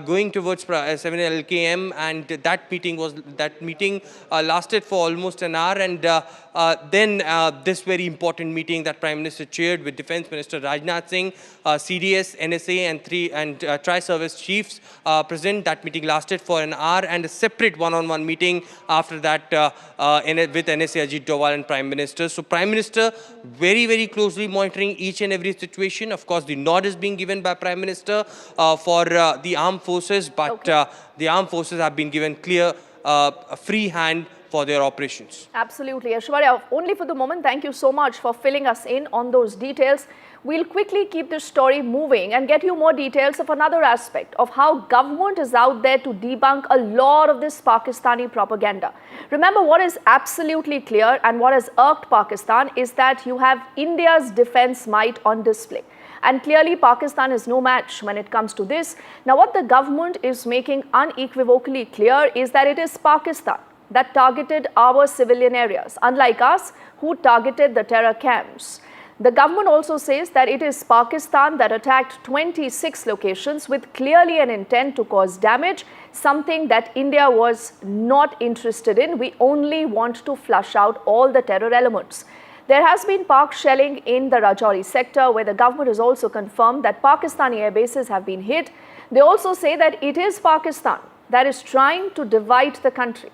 going towards 7 LKM, and that meeting lasted for almost an hour, and then this very important meeting that Prime Minister chaired with Defense Minister Rajnath Singh, CDS, NSA and tri-service chiefs present. That meeting lasted for an hour, and a separate one-on-one meeting after that with NSA Ajit Doval and Prime Minister. So Prime Minister very, very closely monitoring each and every situation. Of course, the nod is being given by Prime Minister for the armed forces, but the armed forces have been given clear free hand for their operations. Absolutely. Aishwarya, only for the moment, thank you so much for filling us in on those details. We'll quickly keep this story moving and get you more details of another aspect of how government is out there to debunk a lot of this Pakistani propaganda. Remember, what is absolutely clear and what has irked Pakistan is that you have India's defense might on display. And clearly, Pakistan is no match when it comes to this. Now, what the government is making unequivocally clear is that it is Pakistan that targeted our civilian areas, unlike us, who targeted the terror camps. The government also says that it is Pakistan that attacked 26 locations with clearly an intent to cause damage, something that India was not interested in. We only want to flush out all the terror elements. There has been Pak shelling in the Rajouri sector, where the government has also confirmed that Pakistani air bases have been hit. They also say that it is Pakistan that is trying to divide the country,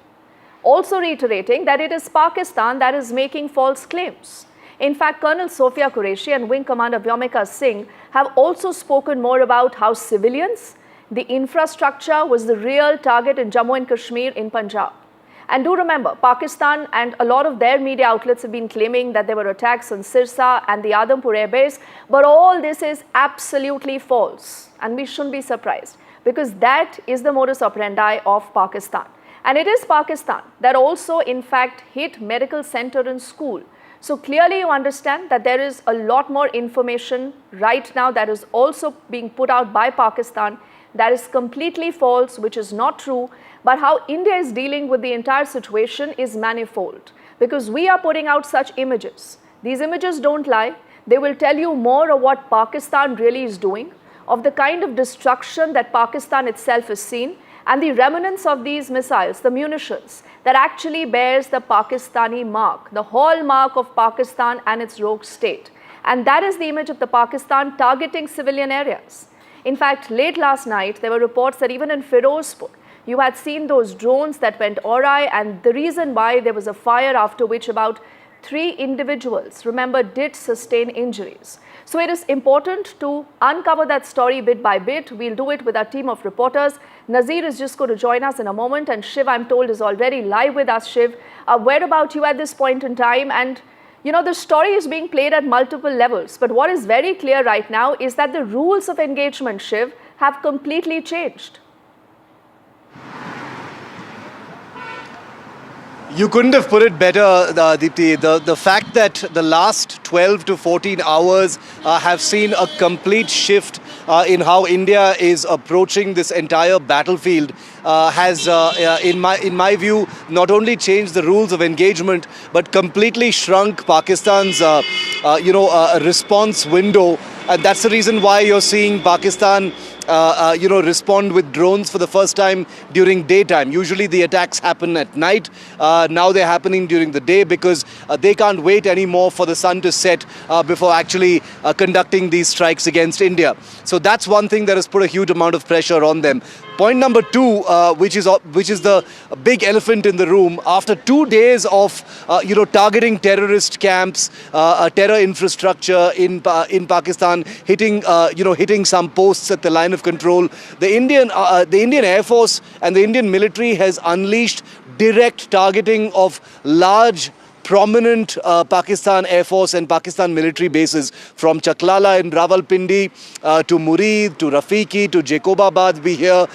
also reiterating that it is Pakistan that is making false claims. In fact, Colonel Sophia Qureshi and Wing Commander Vyomika Singh have also spoken more about how civilians, the infrastructure was the real target in Jammu and Kashmir in Punjab. And do remember, Pakistan and a lot of their media outlets have been claiming that there were attacks on Sirsa and the Adhampur air base, but all this is absolutely false, and we shouldn't be surprised because that is the modus operandi of Pakistan. And it is Pakistan that also in fact hit medical center and school. So clearly you understand that there is a lot more information right now that is also being put out by Pakistan that is completely false, which is not true. But how India is dealing with the entire situation is manifold, because we are putting out such images. These images don't lie. They will tell you more of what Pakistan really is doing, of the kind of destruction that Pakistan itself has seen, and the remnants of these missiles, the munitions, that actually bears the Pakistani mark, the hallmark of Pakistan and its rogue state. And that is the image of the Pakistan targeting civilian areas. In fact, late last night, there were reports that even in Firozpur, you had seen those drones that went awry, and the reason why there was a fire after which about 3 individuals, remember, did sustain injuries. So it is important to uncover that story bit by bit. We'll do it with our team of reporters. Nazir is just going to join us in a moment, and Shiv, I'm told, is already live with us. Shiv, where about you at this point in time? And you know, the story is being played at multiple levels, but what is very clear right now is that the rules of engagement, Shiv, have completely changed. You couldn't have put it better, Dipti. The fact that the last 12 to 14 hours have seen a complete shift in how India is approaching this entire battlefield has, in my view, not only changed the rules of engagement, but completely shrunk Pakistan's, response window. And that's the reason why you're seeing Pakistan respond with drones for the first time during daytime. Usually the attacks happen at night. Now they're happening during the day because they can't wait anymore for the sun to set before actually conducting these strikes against India. So that's one thing that has put a huge amount of pressure on them. Point number two, which is the big elephant in the room, after 2 days of targeting terrorist camps, terror infrastructure in Pakistan, hitting some posts at the line of control, the Indian Air Force and the Indian military has unleashed direct targeting of large, prominent Pakistan Air Force and Pakistan military bases, from Chaklala in Rawalpindi to Murid, to Rafiqi, to Jacobabad we hear,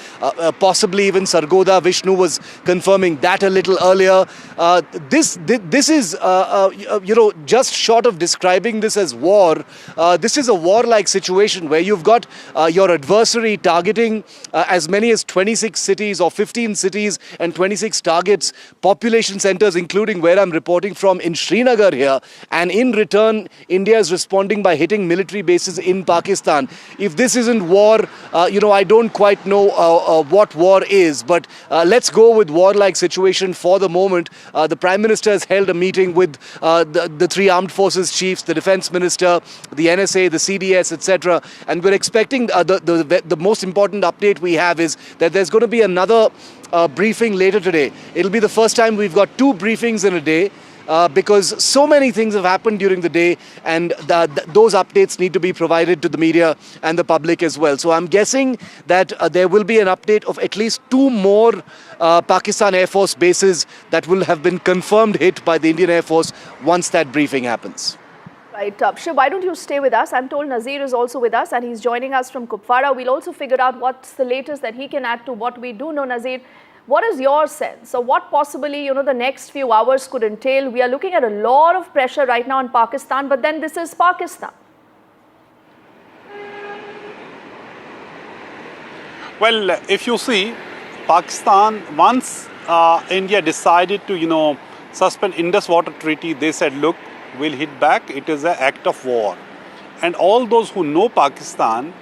possibly even Sargodha. Vishnu was confirming that a little earlier. This is, just short of describing this as war, this is a war-like situation where you've got your adversary targeting as many as 26 cities or 15 cities and 26 targets, population centers, including where I'm reporting from in Srinagar here, and in return India is responding by hitting military bases in Pakistan. If this isn't war, I don't quite know what war is, but let's go with war-like situation for the moment. The Prime Minister has held a meeting with the 3 armed forces chiefs, the Defence Minister, the NSA, the CDS, etc. And we're expecting the most important update we have is that there's going to be another briefing later today. It'll be the first time we've got 2 briefings in a day. Because so many things have happened during the day, and those updates need to be provided to the media and the public as well. So I'm guessing that there will be an update of at least 2 more Pakistan Air Force bases that will have been confirmed hit by the Indian Air Force once that briefing happens. Right. Shiv, why don't you stay with us? I'm told Nazir is also with us and he's joining us from Kupwara. We'll also figure out what's the latest that he can add to what we do know, Nazir. What is your sense? So what possibly, the next few hours could entail? We are looking at a lot of pressure right now in Pakistan, but then this is Pakistan. Well, if you see, Pakistan, once India decided to, suspend Indus Water Treaty, they said, look, we'll hit back. It is an act of war. And all those who know Pakistan,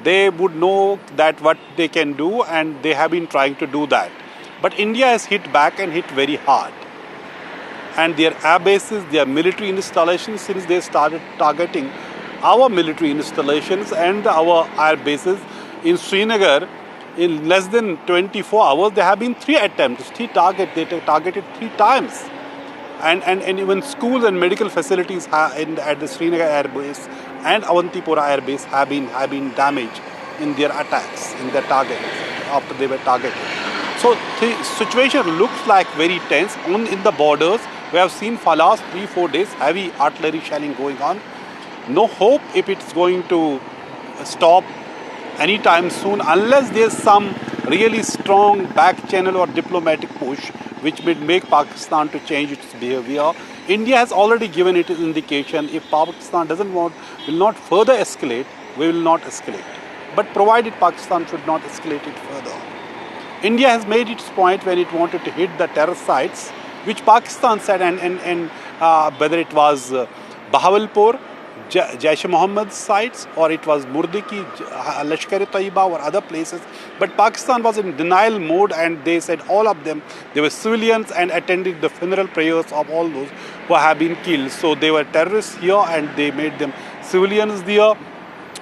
they would know that what they can do, and they have been trying to do that. But India has hit back and hit very hard. And their air bases, their military installations, since they started targeting our military installations and our air bases in Srinagar, in less than 24 hours, there have been 3 attempts, 3 targets. They targeted 3 times. And even schools and medical facilities at the Srinagar Air Base and Awantipura Air Base have been damaged in their attacks, in their targets, after they were targeted. So the situation looks like very tense. In the borders, we have seen for last 3-4 days heavy artillery shelling going on. No hope if it's going to stop anytime soon, unless there's some really strong back channel or diplomatic push which will make Pakistan to change its behavior. India has already given it an indication. If Pakistan will not further escalate, we will not escalate. But provided Pakistan should not escalate it further. India has made its point when it wanted to hit the terror sites, which Pakistan said, and whether it was Bahawalpur, Jaish-e-Mohammed sites, or it was Murdiki, Lashkar-e-Taiba or other places. But Pakistan was in denial mode, and they said all of them, they were civilians and attended the funeral prayers of all those who have been killed. So they were terrorists here and they made them civilians there.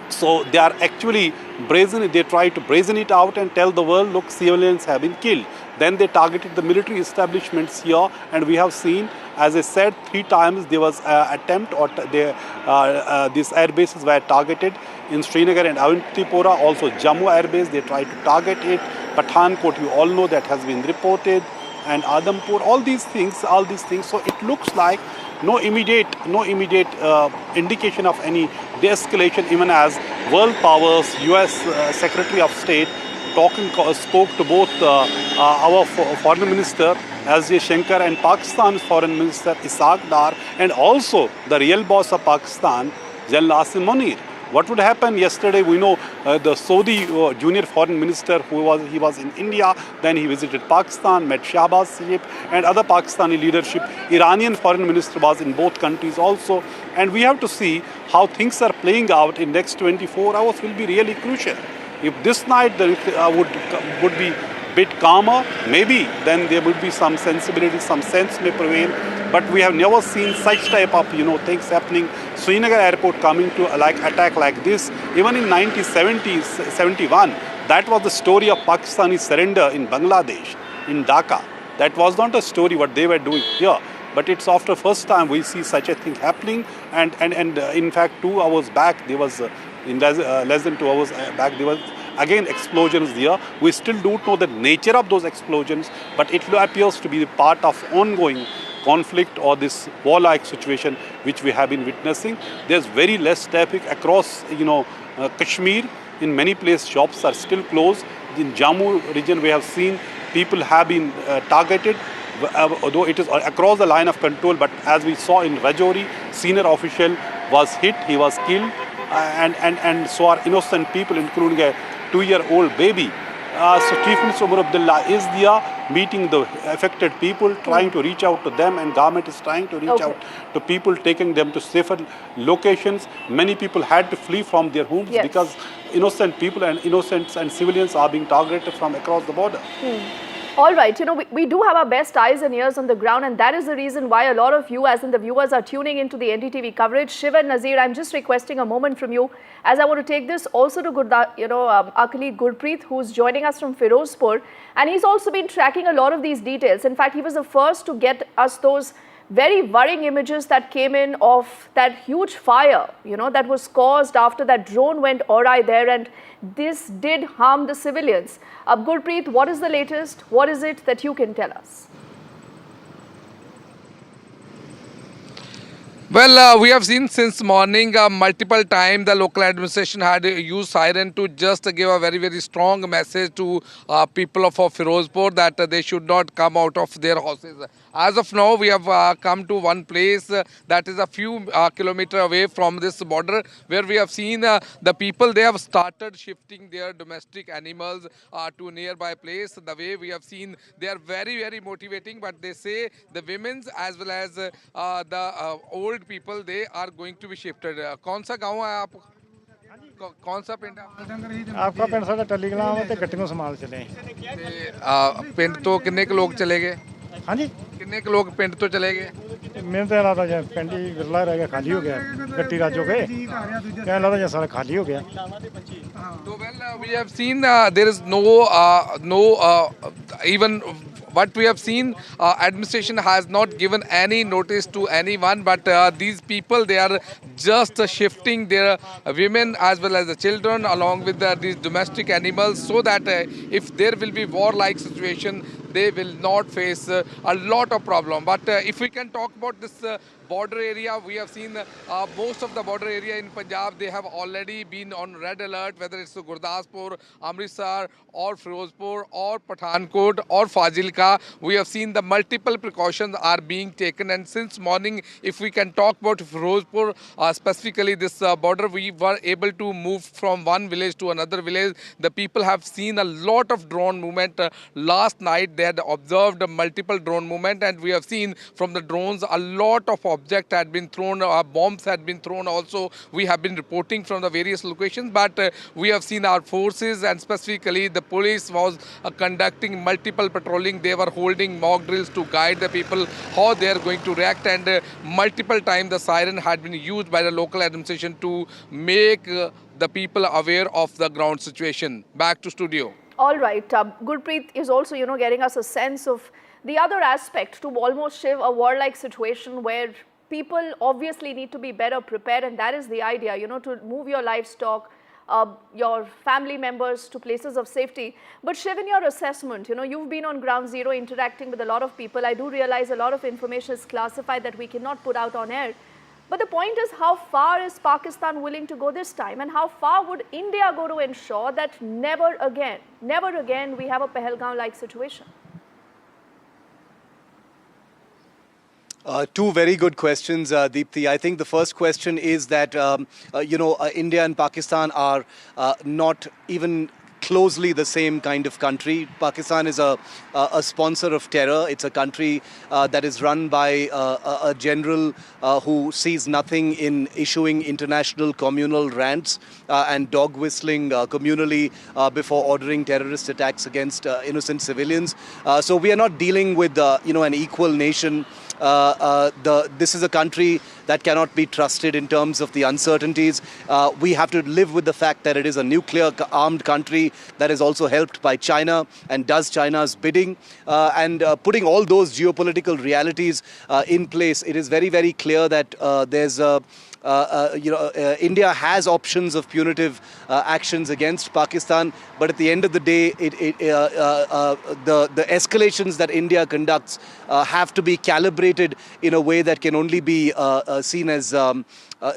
So they are actually brazen, they try to brazen it out and tell the world, look, civilians have been killed. Then they targeted the military establishments here, and we have seen As I said, 3 times there was attempt or these air bases were targeted in Srinagar and Avantipura. Also Jammu air base, they tried to target it. Pathankot, you all know that has been reported, and Adampur, all these things. So it looks like no immediate indication of any de-escalation, even as world powers, US Secretary of State spoke to both our foreign minister S.J. Shankar and Pakistan's foreign minister Ishaq Dar, and also the real boss of Pakistan, General Asim Munir. What would happen yesterday? We know the Saudi junior foreign minister he was in India, then he visited Pakistan, met Shahbaz Sharif and other Pakistani leadership. Iranian foreign minister was in both countries also, and we have to see how things are playing out in next 24 hours will be really crucial. If this night would be bit calmer, maybe then there would be some sensibility, some sense may prevail. But we have never seen such type of things happening. Srinagar airport coming to attack like this. Even in 1971, that was the story of Pakistani surrender in Bangladesh, in Dhaka. That was not a story what they were doing here. But it's after first time we see such a thing happening. And in fact, 2 hours back, there was in less than 2 hours back, there was again explosions there. We still don't know the nature of those explosions, but it appears to be the part of ongoing conflict or this war-like situation which we have been witnessing. There's very less traffic across Kashmir. In many places shops are still closed. In Jammu region we have seen people have been targeted, although it is across the line of control. But as we saw in Rajouri, senior official was hit, he was killed, and so are innocent people, including a 2-year-old baby. So Chief Minister Umar Abdullah is there meeting the affected people, trying to reach out to them, and government is trying to reach out to people, taking them to safer locations. Many people had to flee from their homes because innocent people and innocents and civilians are being targeted from across the border. All right, we do have our best eyes and ears on the ground, and that is the reason why a lot of you, as in the viewers, are tuning into the NDTV coverage. Shiv and Nazir, I'm just requesting a moment from you, as I want to take this also to our colleague Gurpreet, who's joining us from Firozpur, and he's also been tracking a lot of these details. In fact, he was the first to get us those very worrying images that came in of that huge fire, that was caused after that drone went awry there, and this did harm the civilians. Gurpreet, what is the latest? What is it that you can tell us? Well, we have seen since morning multiple times the local administration had used siren to just give a very, very strong message to people of Firozpur that they should not come out of their houses. As of now, we have come to one place that is a few kilometers away from this border, where we have seen the people, they have started shifting their domestic animals to nearby place. The way we have seen, they are very, very motivating, but they say the women's as well as the old people, they are going to be shifted. कौन सा गाँव है आप? कौन सा पिंड है आपका? पिंड साडा टलीगलाम है ते गट्टियों संभाल चले पिंड तो किन्ने के लोग चले गए? हाँ जी, किन्ने के लोग पिंड तो चले गए? मेरे तो लगता है पिंड ही विरला रह गया, खाली हो गया, गट्टी राजो के क्या लगता है सारा खाली हो गया. So well, we have seen there is even what we have seen, administration has not given any notice to anyone, but these people, they are just shifting their women as well as the children along with these domestic animals, so that if there will be war-like situation, they will not face a lot of problem. But if we can talk about this border area, we have seen most of the border area in Punjab, they have already been on red alert, whether it's Gurdaspur, Amritsar or Firozpur or Pathankot or Fazilka. We have seen the multiple precautions are being taken, and since morning, if we can talk about Firozpur, specifically this border, we were able to move from one village to another village. The people have seen a lot of drone movement. Last night they had observed multiple drone movement, and we have seen from the drones a lot of objects had been thrown, bombs had been thrown also. We have been reporting from the various locations, but we have seen our forces, and specifically the police was conducting multiple patrolling. They were holding mock drills to guide the people how they are going to react, and multiple times the siren had been used by the local administration to make the people aware of the ground situation. Back to studio. All right. Gurpreet is also, getting us a sense of the other aspect to almost shift a war-like situation where people obviously need to be better prepared, and that is the idea, you know, to move your livestock, your family members to places of safety. But Shiv, in your assessment, you know, you've been on ground zero interacting with a lot of people. I do realize a lot of information is classified that we cannot put out on air. But the point is, how far is Pakistan willing to go this time, and how far would India go to ensure that never again we have a Pahalgam-like situation? Two very good questions, Deepthi. I think the first question is that, India and Pakistan are not even closely the same kind of country. Pakistan is a sponsor of terror. It's a country that is run by a general who sees nothing in issuing international communal rants and dog whistling communally before ordering terrorist attacks against innocent civilians. So we are not dealing with an equal nation. This is a country that cannot be trusted in terms of the uncertainties. We have to live with the fact that it is a nuclear armed country that is also helped by China and does China's bidding. And putting all those geopolitical realities in place, it is very, very clear that there's India has options of punitive actions against Pakistan, but at the end of the day, the escalations that India conducts have to be calibrated in a way that can only be seen as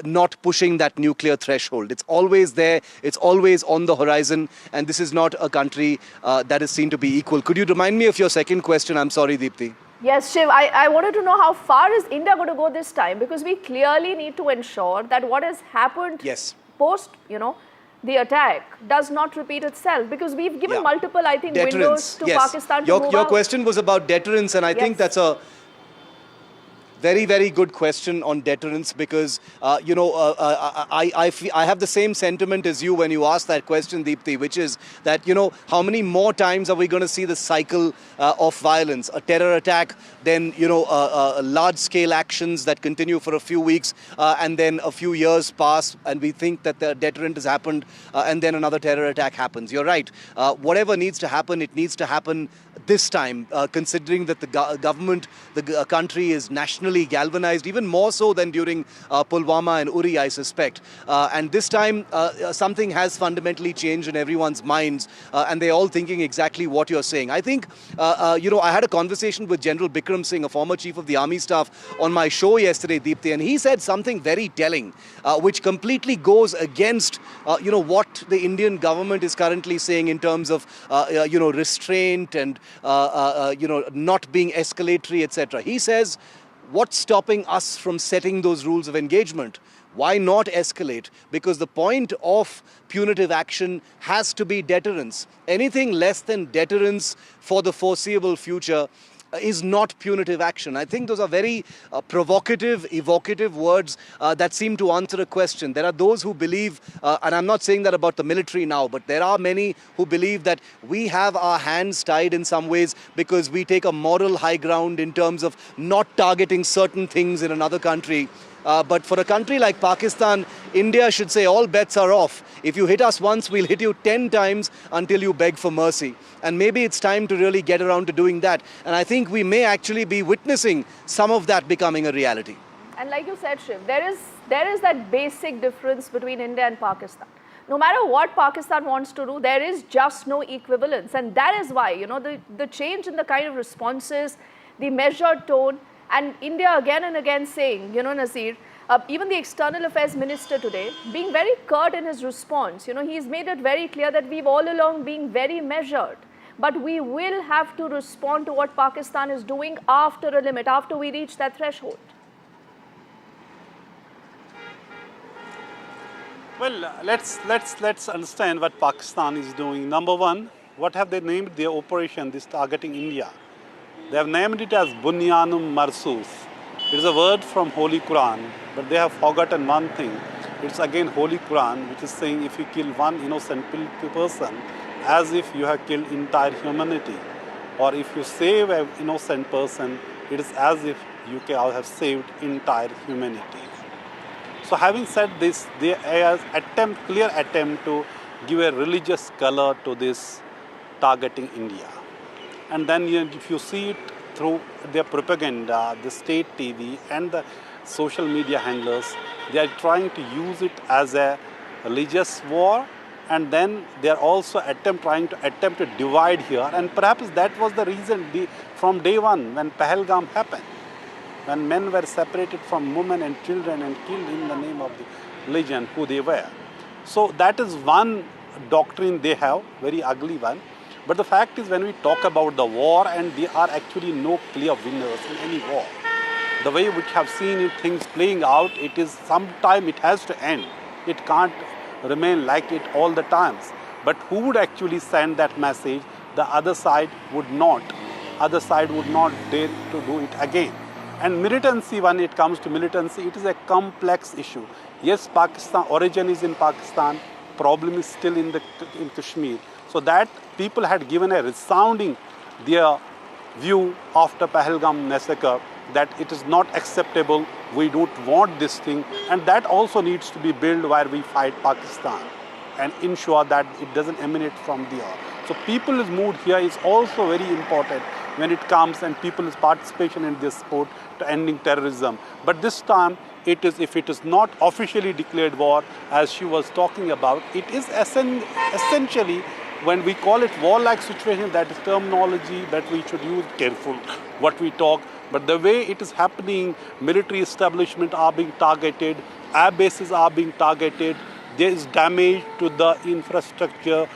not pushing that nuclear threshold. It's always there, it's always on the horizon, and this is not a country that is seen to be equal. Could you remind me of your second question? I'm sorry, Deepthi. Yes, Shiv, I wanted to know how far is India going to go this time, because we clearly need to ensure that what has happened post, the attack does not repeat itself, because we've given multiple, I think, windows to Pakistan to move Your out. question was about deterrence, and I think that's a very, very good question on deterrence, because, I have the same sentiment as you when you ask that question, Deepthi, which is that, how many more times are we going to see the cycle of violence? A terror attack, then, large-scale actions that continue for a few weeks, and then a few years pass, and we think that the deterrent has happened, and then another terror attack happens. You're right. Whatever needs to happen, it needs to happen this time, considering that the government, the country is nationally galvanized, even more so than during Pulwama and Uri, I suspect. And this time, something has fundamentally changed in everyone's minds, and they're all thinking exactly what you're saying. I think, I had a conversation with General Bikram Singh, a former chief of the army staff, on my show yesterday, Deepthi, and he said something very telling, which completely goes against, what the Indian government is currently saying in terms of, restraint and, not being escalatory, etc. He says, what's stopping us from setting those rules of engagement? Why not escalate? Because the point of punitive action has to be deterrence. Anything less than deterrence for the foreseeable future is not punitive action. I think those are very provocative, evocative words that seem to answer a question. There are those who believe, and I'm not saying that about the military now, but there are many who believe that we have our hands tied in some ways because we take a moral high ground in terms of not targeting certain things in another country. But for a country like Pakistan, India should say all bets are off. If you hit us once, we'll hit you 10 times until you beg for mercy. And maybe it's time to really get around to doing that. And I think we may actually be witnessing some of that becoming a reality. And like you said, Shiv, there is that basic difference between India and Pakistan. No matter what Pakistan wants to do, there is just no equivalence. And that is why, the change in the kind of responses, the measured tone, and India again and again saying, Nazir, even the External Affairs Minister today, being very curt in his response, he's made it very clear that we've all along been very measured. But we will have to respond to what Pakistan is doing after a limit, after we reach that threshold. Well, let's understand what Pakistan is doing. Number one, what have they named their operation, this targeting India? They have named it as Bunyanum Marsus. It is a word from Holy Quran, but they have forgotten one thing. It's again Holy Quran, which is saying if you kill one innocent person, as if you have killed entire humanity. Or if you save an innocent person, it is as if you have saved entire humanity. So having said this, there is clear attempt to give a religious color to this targeting India. And then if you see it through their propaganda, the state TV and the social media handlers, they are trying to use it as a religious war, and then they are also trying to attempt to divide here. And perhaps that was the reason from day one when Pahalgam happened, when men were separated from women and children and killed in the name of the religion who they were. So that is one doctrine they have, very ugly one. But the fact is, when we talk about the war, and there are actually no clear winners in any war. The way which have seen things playing out, it is sometime it has to end. It can't remain like it all the times. But who would actually send that message? The other side would not. Other side would not dare to do it again. And militancy, when it comes to militancy, it is a complex issue. Yes, Pakistan, origin is in Pakistan, problem is still in Kashmir. So that people had given a resounding their view after Pahalgam massacre that it is not acceptable, we don't want this thing, and that also needs to be built where we fight Pakistan and ensure that it doesn't emanate from there. So people's mood here is also very important when it comes and people's participation in this sport to ending terrorism. But this time, if it is not officially declared war, as she was talking about, it is essentially, when we call it war-like situation, that is terminology that we should use careful what we talk. But the way it is happening, military establishments are being targeted, air bases are being targeted, there is damage to the infrastructure,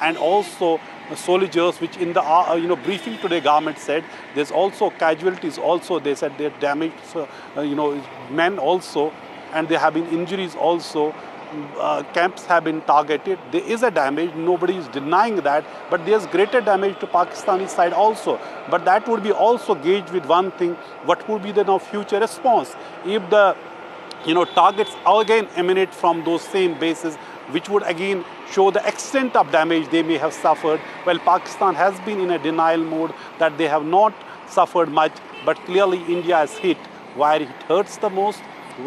and also soldiers, which in the briefing today government said there's also casualties also. They said they're damaged, men also, and there have been injuries also. Camps have been targeted. There is a damage, nobody is denying that, but there's greater damage to Pakistani side also. But that would be also gauged with one thing: what would be the future response if the targets again emanate from those same bases, which would again show the extent of damage they may have suffered. Well, Pakistan has been in a denial mode that they have not suffered much, but clearly India has hit where it hurts the most.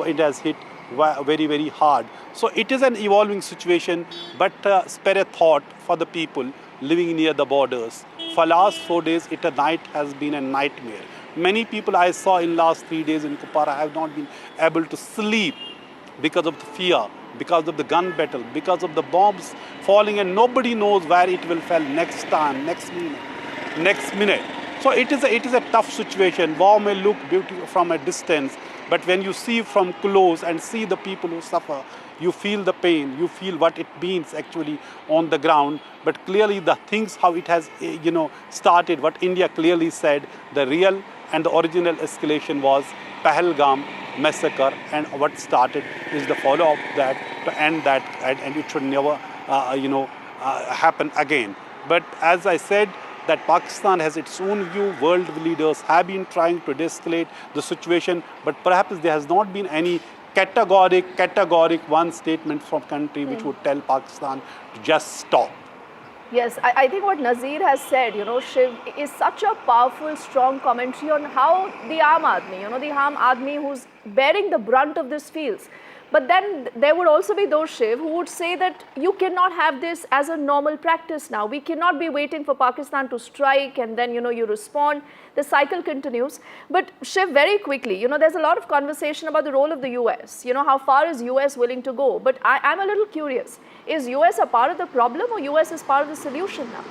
It has hit very, very hard. So it is an evolving situation, but spare a thought for the people living near the borders. For last 4 days, a night has been a nightmare. Many people I saw in last 3 days in Kupara have not been able to sleep because of the fear, because of the gun battle, because of the bombs falling, and nobody knows where it will fall next time, next minute. So it is a tough situation. War may look beautiful from a distance, but when you see from close and see the people who suffer, you feel the pain, you feel what it means actually on the ground. But clearly the things, how it has started, what India clearly said, the real and the original escalation was Pahalgam massacre, and what started is the follow-up that to end that, and it should never happen again. But as I said, that Pakistan has its own view. World leaders have been trying to de-escalate the situation, but perhaps there has not been any categoric one statement from country which would tell Pakistan to just stop. Yes, I think what Nazir has said, Shiv, is such a powerful, strong commentary on how the Aam Admi, who's bearing the brunt of this feels. But then there would also be those, Shiv, who would say that you cannot have this as a normal practice now. We cannot be waiting for Pakistan to strike and then, you respond. The cycle continues. But Shiv, very quickly, there's a lot of conversation about the role of the US. How far is US willing to go? But I'm a little curious. Is US a part of the problem or US is part of the solution now?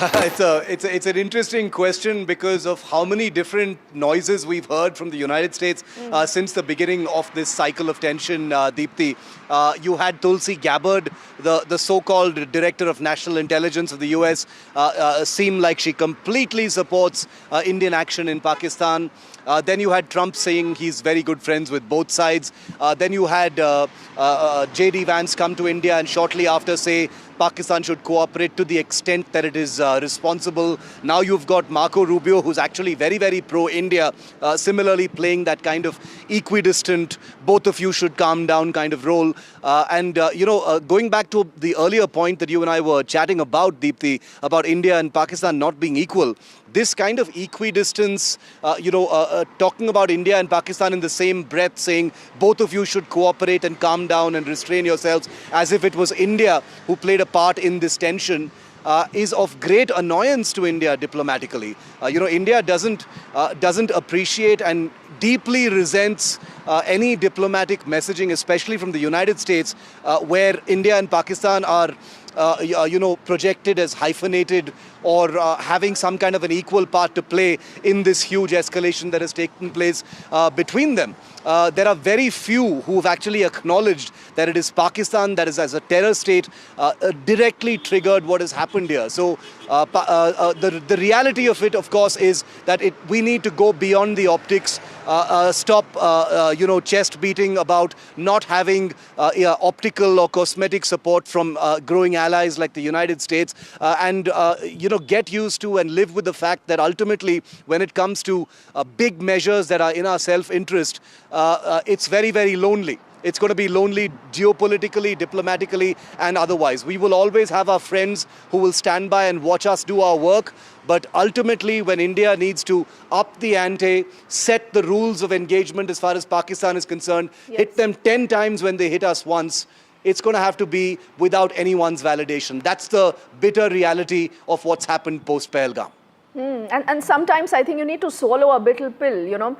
It's an interesting question because of how many different noises we've heard from the United States since the beginning of this cycle of tension, Deepthi. You had Tulsi Gabbard, the so-called Director of National Intelligence of the US, seem like she completely supports Indian action in Pakistan. Then you had Trump saying he's very good friends with both sides. Then you had J.D. Vance come to India and shortly after say Pakistan should cooperate to the extent that it is responsible. Now you've got Marco Rubio, who's actually very, very pro-India, similarly playing that kind of equidistant, both of you should calm down kind of role. Going back to the earlier point that you and I were chatting about, Deepthi, about India and Pakistan not being equal, this kind of equidistance, talking about India and Pakistan in the same breath, saying both of you should cooperate and calm down and restrain yourselves, as if it was India who played a part in this tension. is of great annoyance to India diplomatically. India doesn't appreciate and deeply resents any diplomatic messaging, especially from the United States, where India and Pakistan are projected as hyphenated or having some kind of an equal part to play in this huge escalation that has taken place between them. There are very few who have actually acknowledged that it is Pakistan that is, as a terror state, directly triggered what has happened here. So the reality of it, of course, is that we need to go beyond the optics, stop chest beating about not having optical or cosmetic support from growing allies like the United States, and get used to and live with the fact that ultimately, when it comes to big measures that are in our self-interest, it's very, very lonely. It's going to be lonely geopolitically, diplomatically, and otherwise. We will always have our friends who will stand by and watch us do our work. But ultimately, when India needs to up the ante, set the rules of engagement as far as Pakistan is concerned, hit them 10 times when they hit us once, it's going to have to be without anyone's validation. That's the bitter reality of what's happened post-Pahalgam. And sometimes I think you need to swallow a bitter pill,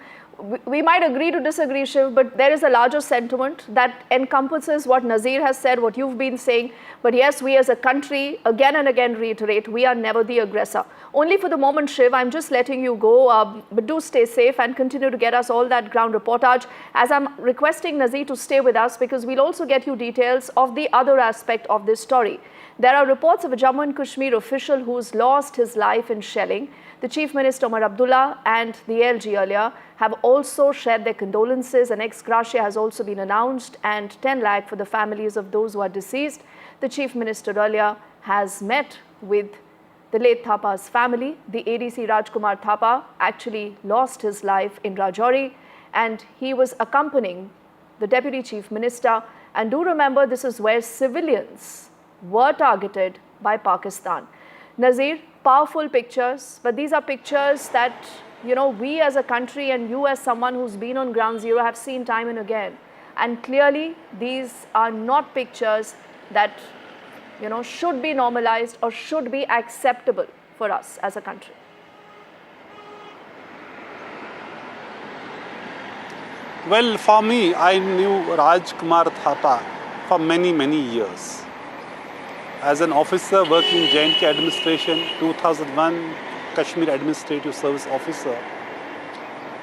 We might agree to disagree, Shiv, but there is a larger sentiment that encompasses what Nazir has said, what you've been saying. But yes, we as a country, again and again reiterate, we are never the aggressor. Only for the moment, Shiv, I'm just letting you go, but do stay safe and continue to get us all that ground reportage. As I'm requesting Nazir to stay with us, because we'll also get you details of the other aspect of this story. There are reports of a Jammu and Kashmir official who's lost his life in shelling. The Chief Minister Omar Abdullah and the LG earlier have also shared their condolences. An ex gratia has also been announced and 10 lakh for the families of those who are deceased. The Chief Minister earlier has met with the late Thapa's family. The ADC Rajkumar Thapa actually lost his life in Rajouri, and he was accompanying the Deputy Chief Minister. And do remember, this is where civilians were targeted by Pakistan. Nazir, powerful pictures, but these are pictures that, we as a country and you as someone who's been on ground zero have seen time and again. And clearly, these are not pictures that, should be normalized or should be acceptable for us as a country. Well, for me, I knew Rajkumar Thapa for many, many years. As an officer working in J&K administration, 2001 Kashmir Administrative Service officer,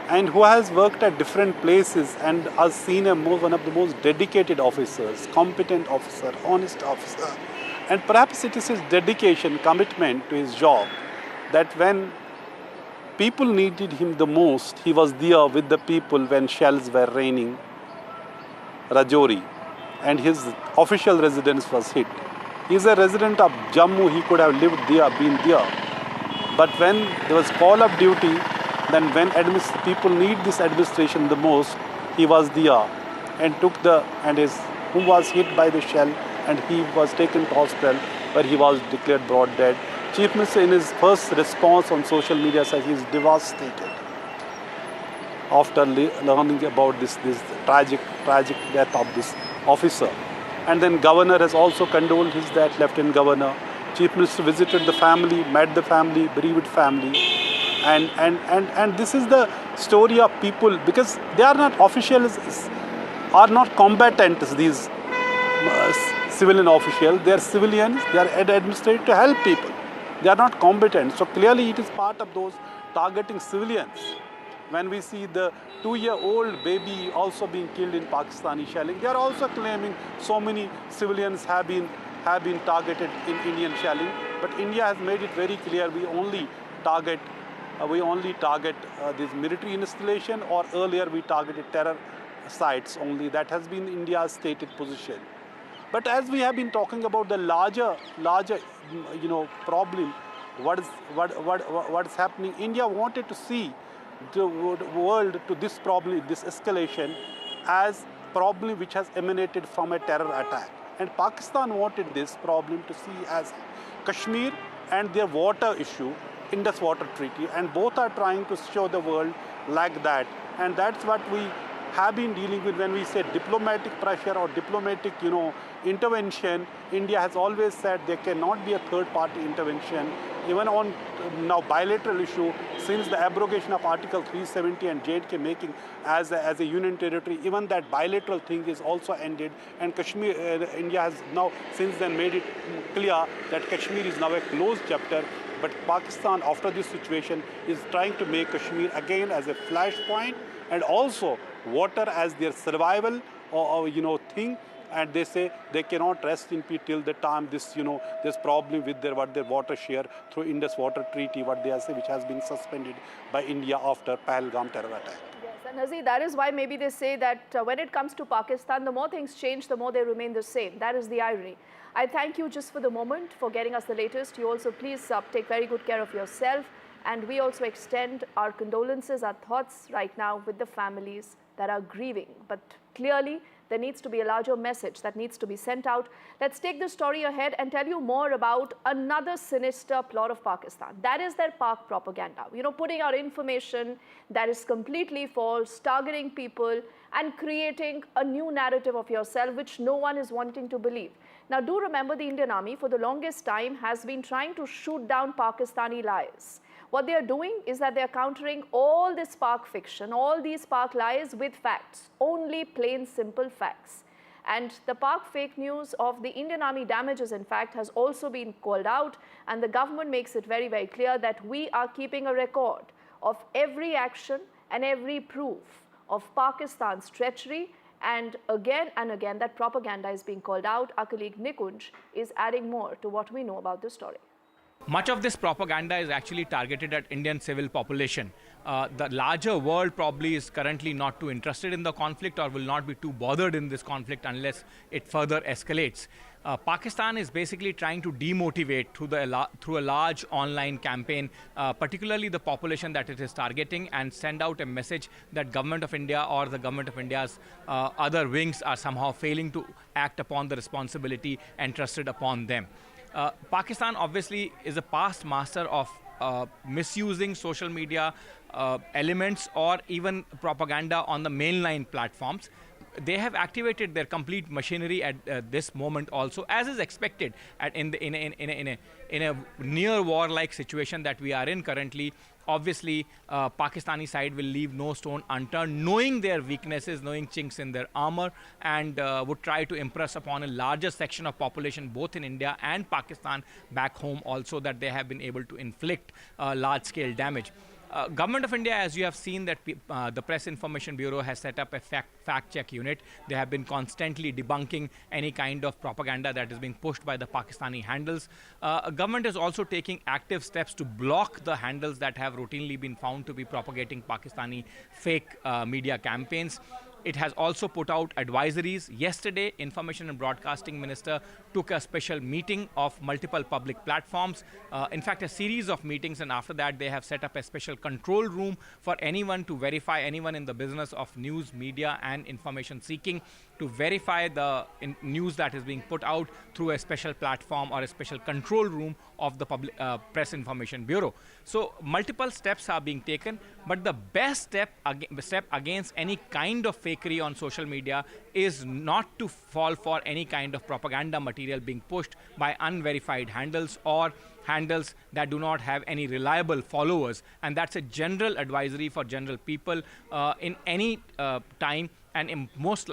and who has worked at different places and has seen one of the most dedicated officers, competent officer, honest officer. And perhaps it is his dedication, commitment to his job, that when people needed him the most, he was there with the people when shells were raining, Rajouri, and his official residence was hit. He is a resident of Jammu, he could have lived there, been there. But when there was call of duty, then when people need this administration the most, he was there and who was hit by the shell, and he was taken to hospital where he was declared broad dead. Chief Minister in his first response on social media says he is devastated after learning about this tragic death of this officer. And then Governor has also condoled his death, Lieutenant Governor. Chief Minister visited the family, met the family, bereaved family. And this is the story of people, because they are not officials, are not combatants, these civilian officials. They are civilians, they are administrated to help people. They are not combatant. So clearly it is part of those targeting civilians. When we see the 2-year-old baby also being killed in Pakistani shelling, they are also claiming so many civilians have been targeted in Indian shelling. But India has made it very clear we only target this military installation, or earlier we targeted terror sites only. That has been India's stated position. But as we have been talking about the larger problem, what is happening, India wanted to see the world to this problem, this escalation, as problem which has emanated from a terror attack. And Pakistan wanted this problem to see as Kashmir and their water issue, Indus Water Treaty, and both are trying to show the world like that. And that's what we have been dealing with, when we say diplomatic pressure or diplomatic, intervention, India has always said there cannot be a third-party intervention, even on now bilateral issue, since the abrogation of Article 370 and J&K making as a union territory, even that bilateral thing is also ended, and Kashmir, India has now since then made it clear that Kashmir is now a closed chapter. But Pakistan, after this situation, is trying to make Kashmir again as a flashpoint, and also water as their survival thing. And they say they cannot rest in peace till the time this problem with their water share through Indus Water Treaty, what they say, which has been suspended by India after Pahalgam terror attack. Yes, and Nazi, that is why maybe they say that when it comes to Pakistan, the more things change, the more they remain the same. That is the irony. I thank you just for the moment for getting us the latest. You also please take very good care of yourself. And we also extend our condolences, our thoughts right now with the families that are grieving. But clearly, there needs to be a larger message that needs to be sent out. Let's take the story ahead and tell you more about another sinister plot of Pakistan. That is their Pak propaganda. Putting out information that is completely false, targeting people, and creating a new narrative of yourself, which no one is wanting to believe. Now, do remember the Indian Army, for the longest time, has been trying to shoot down Pakistani lies. What they are doing is that they are countering all this Pak fiction, all these Pak lies with facts, only plain simple facts. And the Pak fake news of the Indian Army damages, in fact, has also been called out, and the government makes it very, very clear that we are keeping a record of every action and every proof of Pakistan's treachery. And again that propaganda is being called out. Our colleague Nikunj is adding more to what we know about this story. Much of this propaganda is actually targeted at Indian civil population. The larger world probably is currently not too interested in the conflict or will not be too bothered in this conflict unless it further escalates. Pakistan is basically trying to demotivate through a large online campaign, particularly the population that it is targeting, and send out a message that Government of India or the Government of India's other wings are somehow failing to act upon the responsibility entrusted upon them. Pakistan obviously is a past master of misusing social media elements or even propaganda on the mainline platforms. They have activated their complete machinery at this moment also, as is expected in a near war-like situation that we are in currently. Obviously, Pakistani side will leave no stone unturned, knowing their weaknesses, knowing chinks in their armor, and would try to impress upon a larger section of population, both in India and Pakistan back home also, that they have been able to inflict large-scale damage. Government of India, as you have seen, that the Press Information Bureau has set up a fact-check unit. They have been constantly debunking any kind of propaganda that is being pushed by the Pakistani handles. Government is also taking active steps to block the handles that have routinely been found to be propagating Pakistani fake media campaigns. It has also put out advisories. Yesterday, Information and Broadcasting Minister took a special meeting of multiple public platforms. In fact, a series of meetings, and after that, they have set up a special control room for anyone to verify, anyone in the business of news, media, and information seeking, to verify the news that is being put out through a special platform or a special control room of the Press Information Bureau. So multiple steps are being taken, but the best step against any kind of fakery on social media is not to fall for any kind of propaganda material being pushed by unverified handles or handles that do not have any reliable followers. And that's a general advisory for general people in any time. And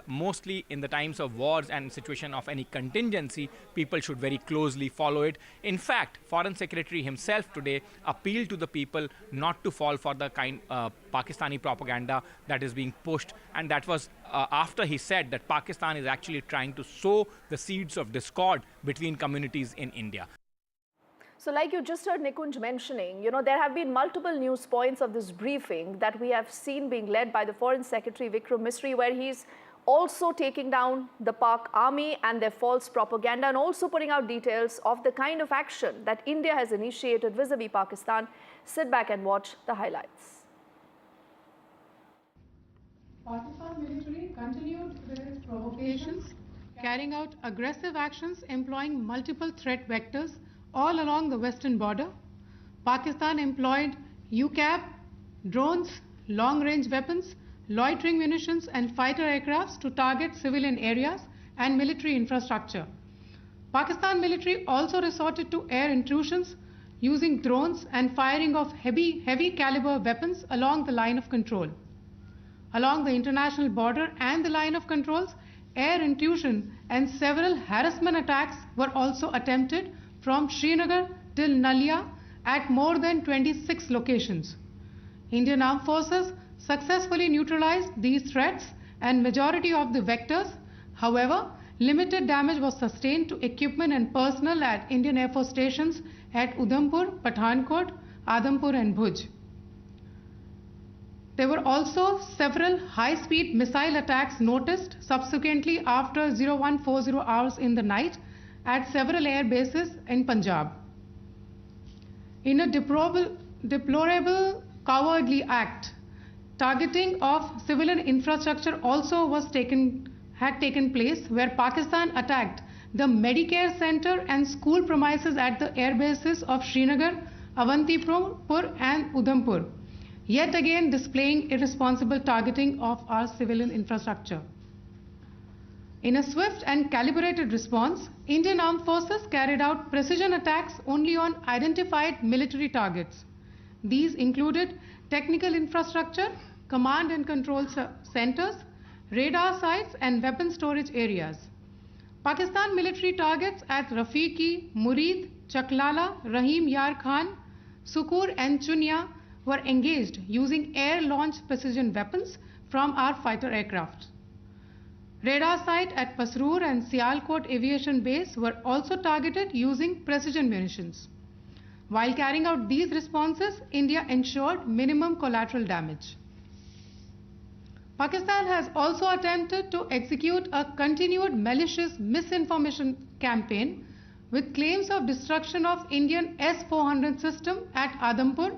mostly in the times of wars and situation of any contingency, people should very closely follow it. In fact, Foreign Secretary himself today appealed to the people not to fall for the kind Pakistani propaganda that is being pushed. And that was after he said that Pakistan is actually trying to sow the seeds of discord between communities in India. So like you just heard Nikunj mentioning, there have been multiple news points of this briefing that we have seen being led by the Foreign Secretary Vikram Misri, where he's also taking down the Pak army and their false propaganda, and also putting out details of the kind of action that India has initiated vis-a-vis Pakistan. Sit back and watch the highlights. Pakistan military continued with its provocations, carrying out aggressive actions employing multiple threat vectors all along the western border. Pakistan employed UCAV, drones, long-range weapons, loitering munitions and fighter aircrafts to target civilian areas and military infrastructure. Pakistan military also resorted to air intrusions using drones and firing of heavy caliber weapons along the line of control. Along the international border and the line of controls, air intrusion and several harassment attacks were also attempted from Srinagar till Nalia at more than 26 locations. Indian Armed Forces successfully neutralized these threats and majority of the vectors. However, limited damage was sustained to equipment and personnel at Indian Air Force stations at Udhampur, Pathankot, Adampur and Bhuj. There were also several high-speed missile attacks noticed subsequently after 0140 hours in the night at several air bases in Punjab. In a deplorable cowardly act, targeting of civilian infrastructure also had taken place, where Pakistan attacked the Medicare Center and school premises at the air bases of Srinagar, Avantipur and Udhampur, yet again displaying irresponsible targeting of our civilian infrastructure. In a swift and calibrated response, Indian Armed Forces carried out precision attacks only on identified military targets. These included technical infrastructure, command and control centers, radar sites and weapon storage areas. Pakistan military targets at Rafiqi, Murid, Chaklala, Rahim Yar Khan, Sukur and Chunya were engaged using air-launched precision weapons from our fighter aircraft. Radar site at Pasroor and Sialkot Aviation Base were also targeted using precision munitions. While carrying out these responses, India ensured minimum collateral damage. Pakistan has also attempted to execute a continued malicious misinformation campaign with claims of destruction of Indian S-400 system at Adampur,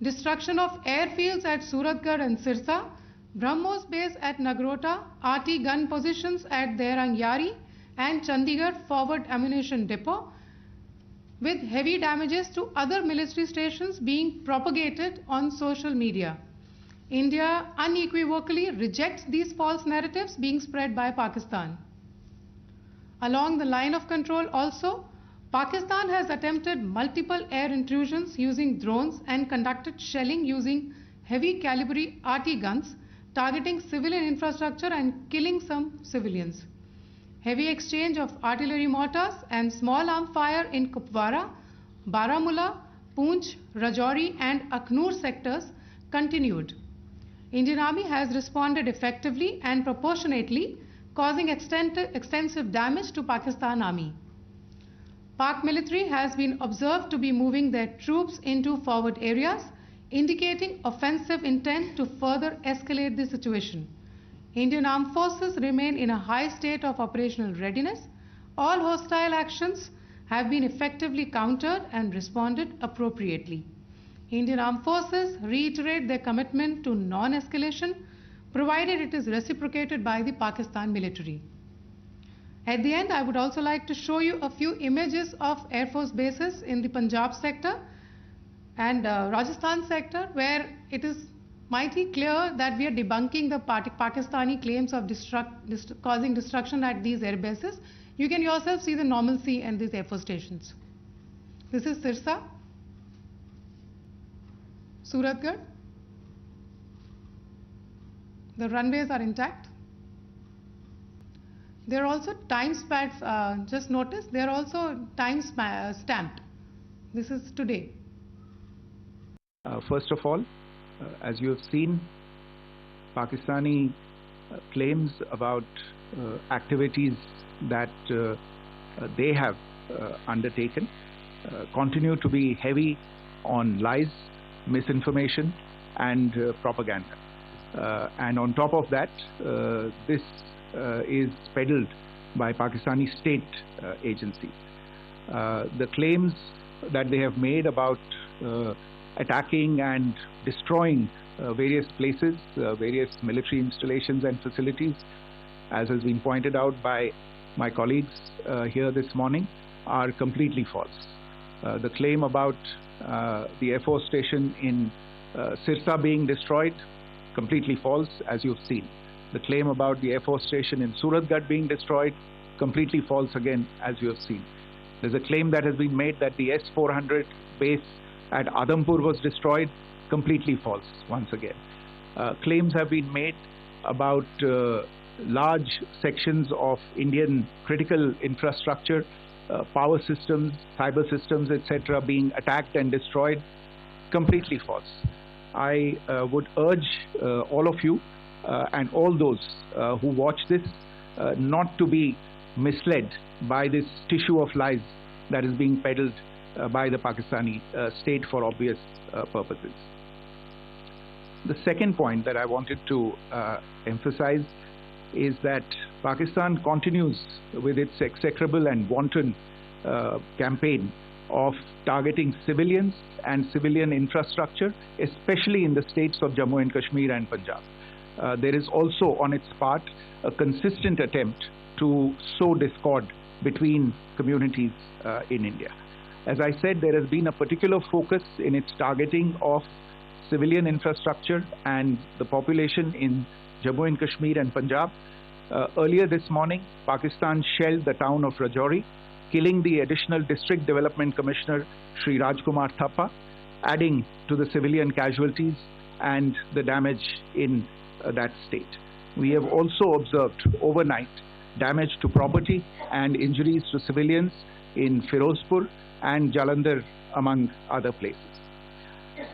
destruction of airfields at Suratgarh and Sirsa, BrahMos base at Nagrota, RT gun positions at Derang Yari and Chandigarh forward ammunition depot, with heavy damages to other military stations being propagated on social media. India unequivocally rejects these false narratives being spread by Pakistan. Along the line of control also, Pakistan has attempted multiple air intrusions using drones and conducted shelling using heavy caliber RT guns, targeting civilian infrastructure and killing some civilians. Heavy exchange of artillery mortars and small arm fire in Kupwara, Baramulla, Poonch, Rajouri and Akhnur sectors continued. Indian Army has responded effectively and proportionately, causing extensive damage to Pakistan Army. Pak military has been observed to be moving their troops into forward areas, indicating offensive intent to further escalate the situation. Indian Armed Forces remain in a high state of operational readiness. All hostile actions have been effectively countered and responded appropriately. Indian Armed Forces reiterate their commitment to non-escalation, provided it is reciprocated by the Pakistan military. At the end, I would also like to show you a few images of Air Force bases in the Punjab sector and Rajasthan sector, where it is mighty clear that we are debunking the Pakistani claims of causing destruction at these air bases. You can yourself see the normalcy in these Air Force stations. This is Sirsa, Suratgarh. The runways are intact. There are also time stamps, just notice, they are also time stamped. This is today. First of all, as you have seen, Pakistani claims about activities that they have undertaken continue to be heavy on lies, misinformation and propaganda. And on top of that, this is peddled by Pakistani state agencies. The claims that they have made about attacking and destroying various places, various military installations and facilities, as has been pointed out by my colleagues here this morning, are completely false. The claim about the Air Force station in Sirsa being destroyed, completely false, as you've seen. The claim about the Air Force station in Suratgarh being destroyed, completely false again, as you have seen. There's a claim that has been made that the S-400 base at Adampur was destroyed, completely false once again. Claims have been made about large sections of Indian critical infrastructure, power systems, cyber systems, etc. being attacked and destroyed, completely false. I would urge all of you and all those who watch this not to be misled by this tissue of lies that is being peddled by the Pakistani state for obvious purposes. The second point that I wanted to emphasize is that Pakistan continues with its execrable and wanton campaign of targeting civilians and civilian infrastructure, especially in the states of Jammu and Kashmir and Punjab. There is also on its part a consistent attempt to sow discord between communities in India. As I said, there has been a particular focus in its targeting of civilian infrastructure and the population in Jammu and Kashmir and Punjab. Earlier this morning, Pakistan shelled the town of Rajouri, killing the additional District Development Commissioner Sri Rajkumar Thappa, adding to the civilian casualties and the damage in that state. We have also observed overnight damage to property and injuries to civilians in Firozpur and Jalandhar, among other places.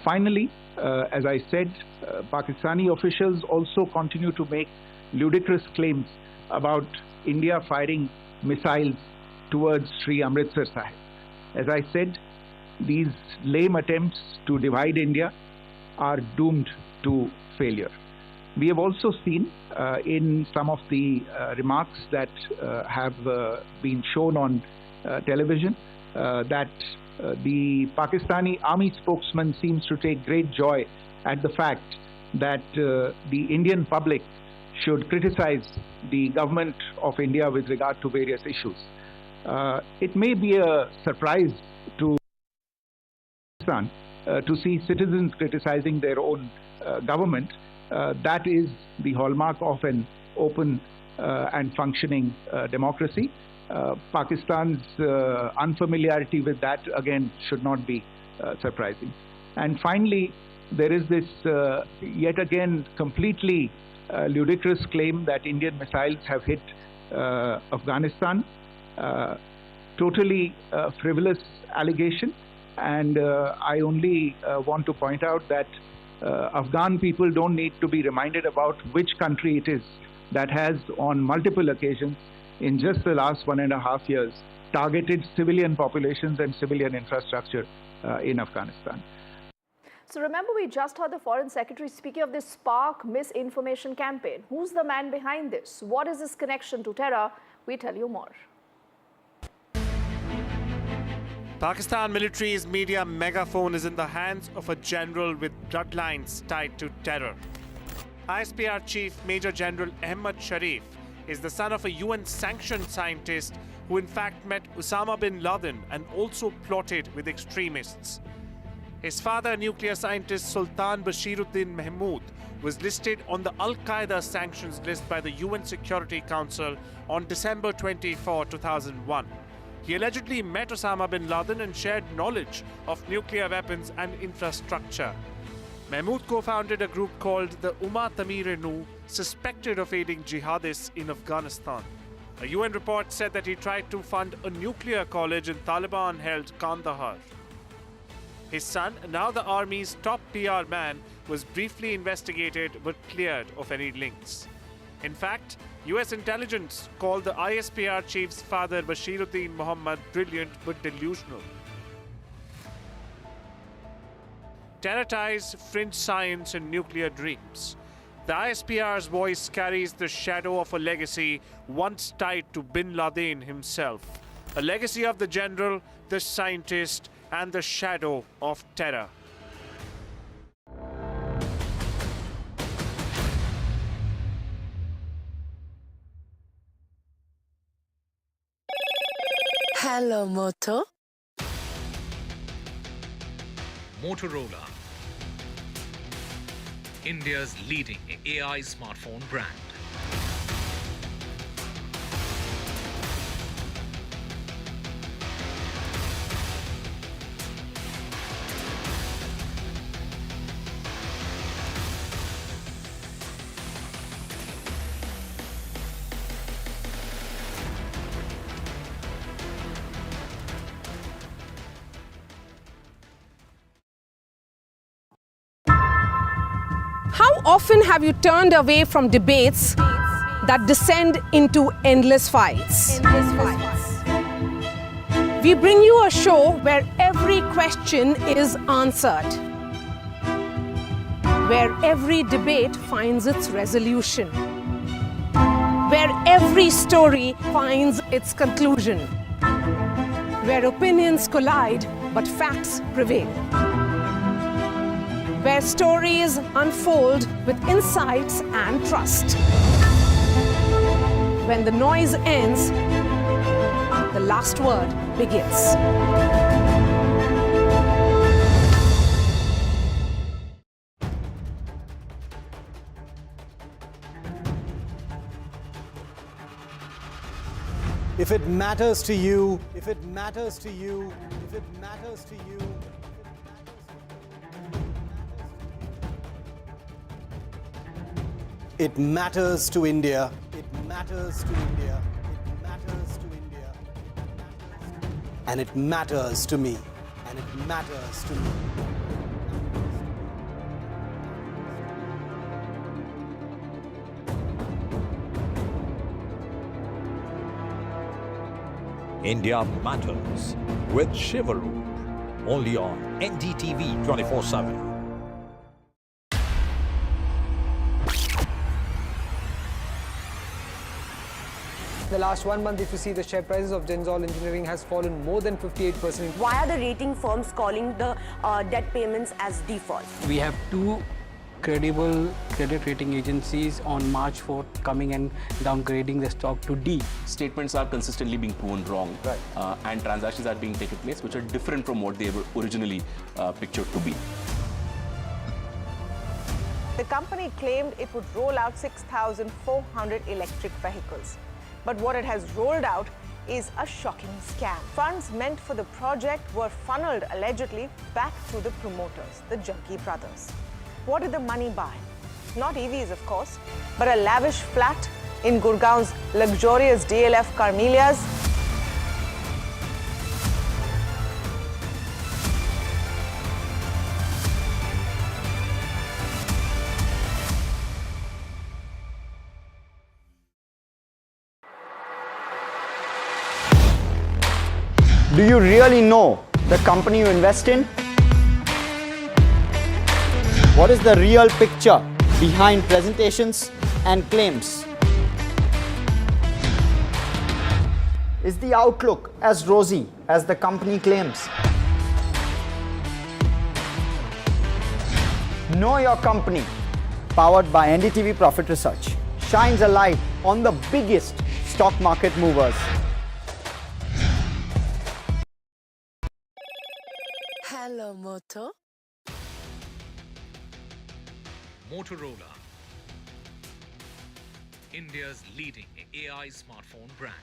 Finally, as I said, Pakistani officials also continue to make ludicrous claims about India firing missiles towards Sri Amritsar Sahib. As I said, these lame attempts to divide India are doomed to failure. We have also seen in some of the remarks that have been shown on television that the Pakistani army spokesman seems to take great joy at the fact that the Indian public should criticize the government of India with regard to various issues. It may be a surprise to Pakistan to see citizens criticizing their own government. That is the hallmark of an open and functioning democracy. Pakistan's unfamiliarity with that, again, should not be surprising. And finally, there is this yet again completely ludicrous claim that Indian missiles have hit Afghanistan. Totally frivolous allegation, and I only want to point out that Afghan people don't need to be reminded about which country it is that has on multiple occasions in just the last 1.5 years targeted civilian populations and civilian infrastructure in Afghanistan. So remember, we just heard the Foreign Secretary speaking of this Spark misinformation campaign. Who's the man behind this? What is his connection to terror? We tell you more. Pakistan military's media megaphone is in the hands of a general with bloodlines tied to terror. ISPR Chief Major General Ahmad Sharif is the son of a UN-sanctioned scientist who in fact met Osama bin Laden and also plotted with extremists. His father, nuclear scientist Sultan Bashiruddin Mahmoud, was listed on the Al-Qaeda sanctions list by the UN Security Council on December 24, 2001. He allegedly met Osama bin Laden and shared knowledge of nuclear weapons and infrastructure. Mahmoud co-founded a group called the Umma Tamir-e-Nu, suspected of aiding jihadists in Afghanistan. A UN report said that he tried to fund a nuclear college in Taliban-held Kandahar. His son, now the army's top PR man, was briefly investigated but cleared of any links. In fact, US intelligence called the ISPR chief's father Bashiruddin Muhammad brilliant but delusional. Terror ties, fringe science and nuclear dreams. The ISPR's voice carries the shadow of a legacy once tied to bin Laden himself. A legacy of the general, the scientist, and the shadow of terror. Hello, Moto. Motorola. India's leading AI smartphone brand. How often have you turned away from debates that descend into endless fights? We bring you a show where every question is answered, where every debate finds its resolution, where every story finds its conclusion, where opinions collide but facts prevail, where stories unfold with insights and trust. When the noise ends, the last word begins. If it matters to you, if it matters to you, if it matters to you, it matters to India. It matters to India. It matters to India. And it matters to me. And it matters to me. India Matters with Shivaroop, only on NDTV 24/7. The last 1 month, if you see, the share prices of Genzol Engineering has fallen more than 58%. Why are the rating firms calling the debt payments as default? We have two credible credit rating agencies on March 4th coming and downgrading the stock to D. Statements are consistently being proven wrong, and transactions are being taken place which are different from what they were originally pictured to be. The company claimed it would roll out 6,400 electric vehicles. But what it has rolled out is a shocking scam. Funds meant for the project were funneled allegedly back to the promoters, the Jaggi brothers. What did the money buy? Not EVs, of course, but a lavish flat in Gurgaon's luxurious DLF Carmelias. Do you really know the company you invest in? What is the real picture behind presentations and claims? Is the outlook as rosy as the company claims? Know Your Company, powered by NDTV Profit Research, shines a light on the biggest stock market movers. Hello, Moto. Motorola, India's leading AI smartphone brand.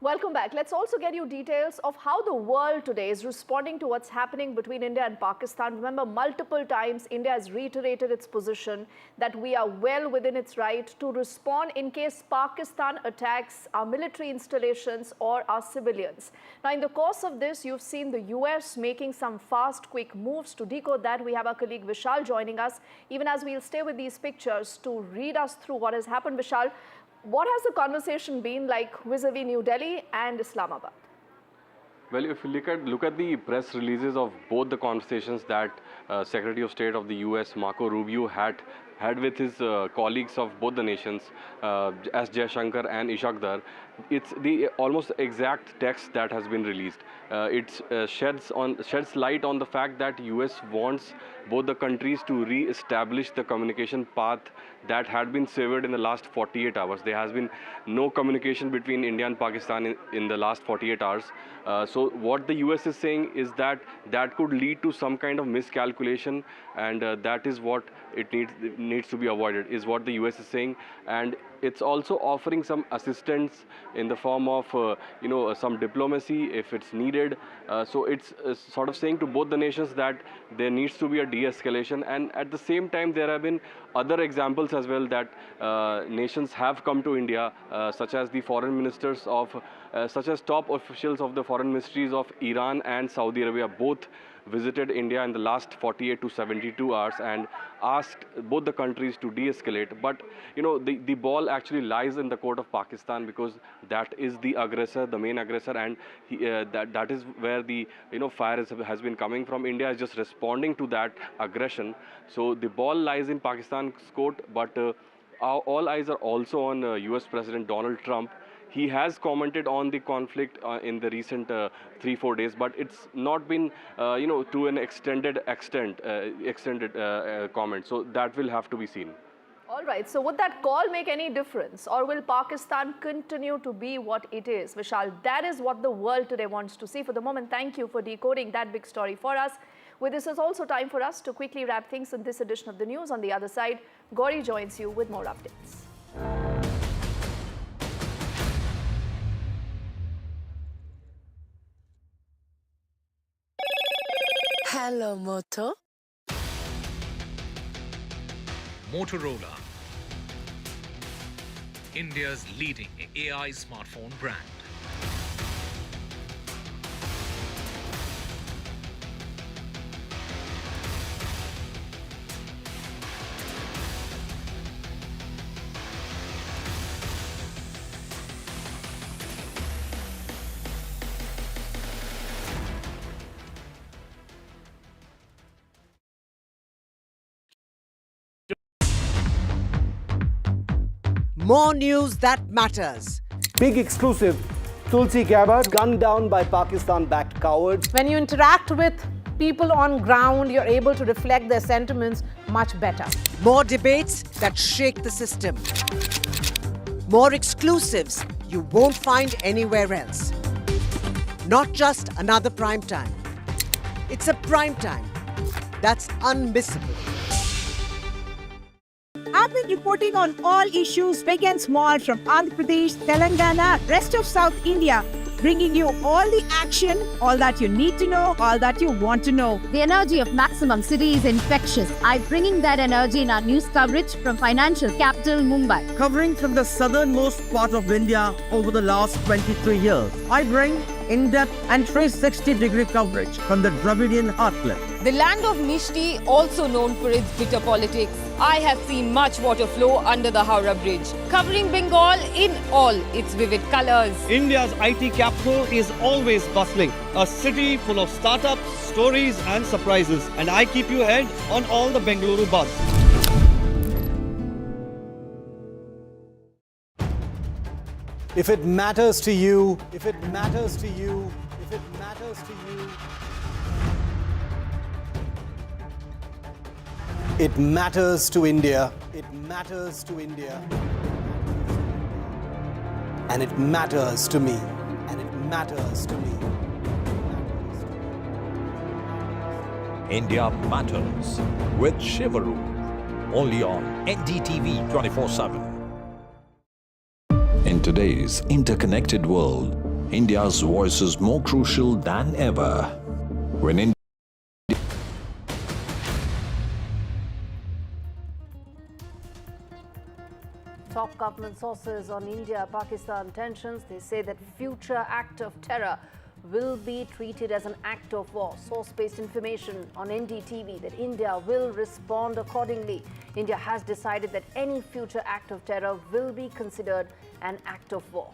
Welcome back. Let's also get you details of how the world today is responding to what's happening between India and Pakistan. Remember, multiple times India has reiterated its position that we are well within its right to respond in case Pakistan attacks our military installations or our civilians. Now, in the course of this, you've seen the US making some fast, quick moves. To decode that, we have our colleague Vishal joining us, even as we'll stay with these pictures to read us through what has happened. Vishal, what has the conversation been like vis-a-vis New Delhi and Islamabad? Well, if you look at the press releases of both the conversations that Secretary of State of the US, Marco Rubio, had with his colleagues of both the nations, S. Jaishankar and Ishaq Dar, it's the almost exact text that has been released. It sheds light on the fact that US wants both the countries to re-establish the communication path that had been severed in the last 48 hours. There has been no communication between India and Pakistan in the last 48 hours. So what the US is saying is that that could lead to some kind of miscalculation, and that is what it needs to be avoided, is what the US is saying. And it's also offering some assistance in the form of some diplomacy if it's needed. So it's sort of saying to both the nations that there needs to be a de-escalation, and at the same time there have been other examples as well that nations have come to India, such as the foreign ministers of such as top officials of the foreign ministries of Iran and Saudi Arabia both visited India in the last 48 to 72 hours and asked both the countries to de-escalate. But the ball actually lies in the court of Pakistan, because that is the aggressor, the main aggressor, and that is where the fire has been coming from. India is just responding to that aggression. So the ball lies in Pakistan's court, but all eyes are also on US President Donald Trump. He has commented on the conflict in the recent 3-4 days, but it's not been, to an extended comment. So that will have to be seen. All right. So would that call make any difference, or will Pakistan continue to be what it is? Vishal, that is what the world today wants to see. For the moment, thank you for decoding that big story for us. With this is also time for us to quickly wrap things in this edition of the news. On the other side, Gauri joins you with more updates. Hello, Moto. Motorola, India's leading AI smartphone brand. More news that matters. Big exclusive. Tulsi Gabbard gunned down by Pakistan-backed cowards. When you interact with people on ground, you're able to reflect their sentiments much better. More debates that shake the system. More exclusives you won't find anywhere else. Not just another prime time. It's a prime time that's unmissable. I've been reporting on all issues big and small from Andhra Pradesh, Telangana, rest of South India, bringing you all the action, all that you need to know, all that you want to know. The energy of Maximum City is infectious. I'm bringing that energy in our news coverage from financial capital Mumbai. Covering from the southernmost part of India over the last 23 years, I bring in-depth and 360-degree coverage from the Dravidian heartland. The land of Mishti, also known for its bitter politics. I have seen much water flow under the Howrah Bridge, covering Bengal in all its vivid colors. India's IT capital is always bustling, a city full of startups, stories and surprises. And I keep you ahead on all the Bengaluru buzz. If it matters to you, if it matters to you, if it matters to you, it matters to India. It matters to India. And it matters to me. And it matters to me. India Matters with Shivaru. Only on NDTV 24/7. In today's interconnected world, India's voice is more crucial than ever. When India Top government sources on India-Pakistan tensions, they say that future act of terror will be treated as an act of war. Source-based information on NDTV that India will respond accordingly. India has decided that any future act of terror will be considered an act of war.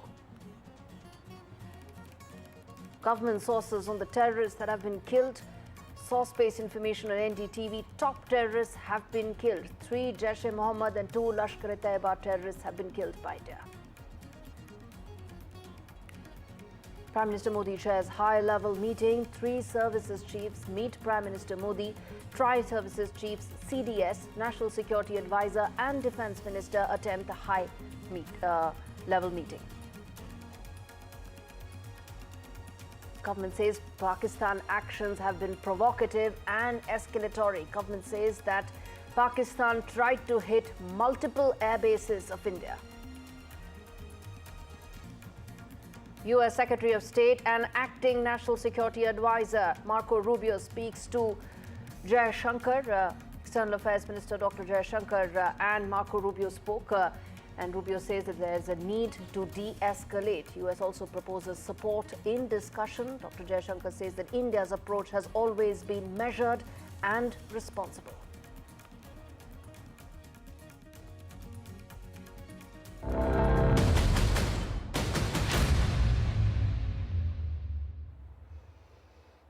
Government sources on the terrorists that have been killed. Source-based information on NDTV, top terrorists have been killed. 3 Jaish-e-Mohammed and 2 Lashkar-e-Taiba terrorists have been killed by India. Prime Minister Modi chairs high-level meeting. 3 services chiefs meet Prime Minister Modi. Tri-services chiefs, CDS, National Security Advisor and Defence Minister attend the high-level meeting. Government says Pakistan actions have been provocative and escalatory. Government says that Pakistan tried to hit multiple air bases of India. US Secretary of State and Acting National Security Advisor Marco Rubio speaks to Jaishankar. External Affairs Minister Dr. Jaishankar and Marco Rubio spoke. And Rubio says that there is a need to de-escalate. US also proposes support in discussion. Dr. Jaishankar says that India's approach has always been measured and responsible.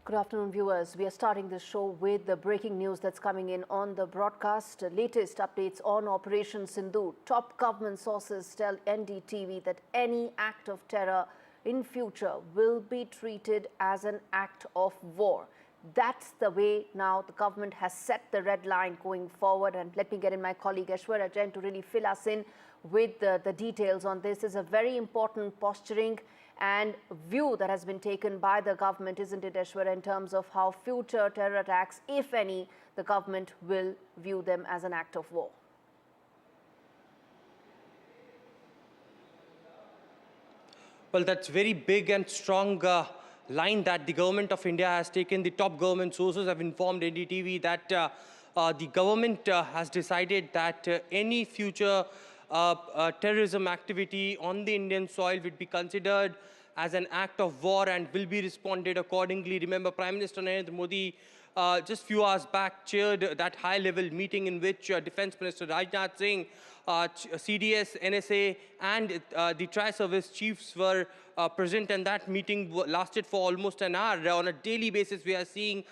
Good afternoon, viewers. We are starting this show with the breaking news that's coming in on the broadcast. Latest updates on Operation Sindoor. Top government sources tell NDTV that any act of terror in future will be treated as an act of war. That's the way now the government has set the red line going forward. And let me get in my colleague Aishwarya Jain to really fill us in with the details on this. Is a very important posturing and view that has been taken by the government, isn't it, Aishwarya, in terms of how future terror attacks, if any, the government will view them as an act of war? Well, that's very big and strong line that the government of India has taken. The top government sources have informed NDTV that the government has decided that any future terrorism activity on the Indian soil would be considered as an act of war and will be responded accordingly. Remember, Prime Minister Narendra Modi just few hours back chaired that high-level meeting in which Defence Minister Rajnath Singh, CDS, NSA and the tri-service chiefs were present, and that meeting lasted for almost an hour. On a daily basis, we are seeing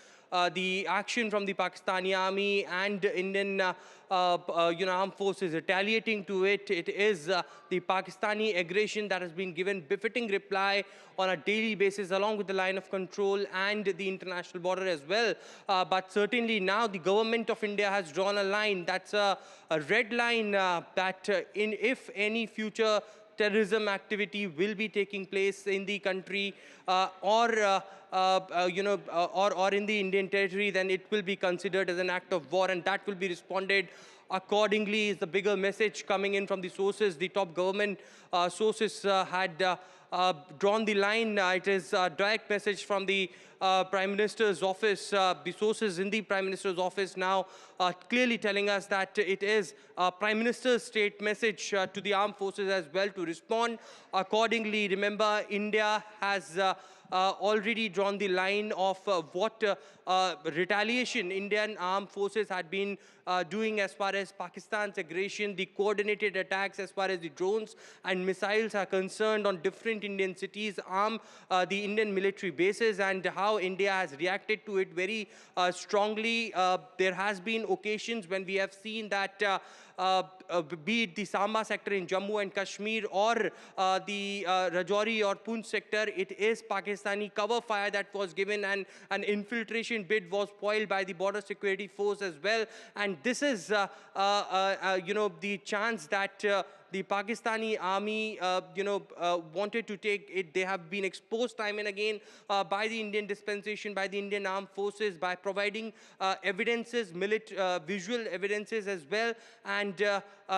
the action from the Pakistani army and Indian armed forces retaliating to it. It is the Pakistani aggression that has been given befitting reply on a daily basis along with the line of control and the international border as well. But certainly now the government of India has drawn a line. That's a red line that if any future terrorism activity will be taking place in the country or in the Indian territory, then it will be considered as an act of war, and that will be responded accordingly, is the bigger message coming in from the sources. The top government sources had drawn the line. It is a direct message from the Prime Minister's office. The sources in the Prime Minister's office now clearly telling us that it is Prime Minister's state message to the armed forces as well to respond accordingly. Remember, India has already drawn the line of what retaliation Indian armed forces had been doing as far as Pakistan's aggression, the coordinated attacks as far as the drones and missiles are concerned on different Indian cities, the Indian military bases, and how India has reacted to it very strongly. There has been occasions when we have seen that be it the Samba sector in Jammu and Kashmir or the Rajouri or Poonch sector, it is Pakistani cover fire that was given, and an infiltration bid was foiled by the border security force as well. And this is the chance that the Pakistani army wanted to take it. They have been exposed time and again by the Indian dispensation, by the Indian armed forces, by providing evidences, visual evidences as well. And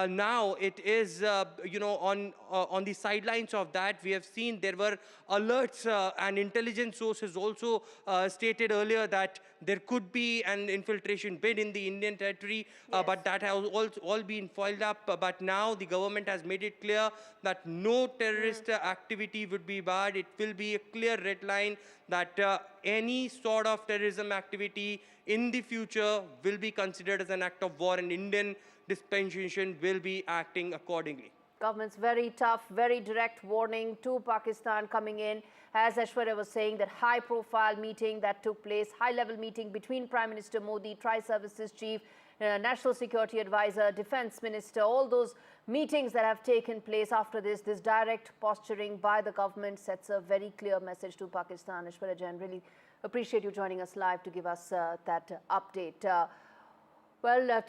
now it is on the sidelines of that. We have seen there were alerts and intelligence sources also stated earlier that there could be an infiltration bid in the Indian territory, but that has all been foiled up. But now the government has made it clear that no terrorist activity would be barred. It will be a clear red line that any sort of terrorism activity in the future will be considered as an act of war, and Indian dispensation will be acting accordingly. Government's very tough, very direct warning to Pakistan coming in. As Aishwarya was saying, that high-profile meeting that took place, high-level meeting between Prime Minister Modi, Tri-Services Chief, National Security Advisor, Defence Minister, all those meetings that have taken place after this direct posturing by the government sets a very clear message to Pakistan. Aishwarya Jain, really appreciate you joining us live to give us that update.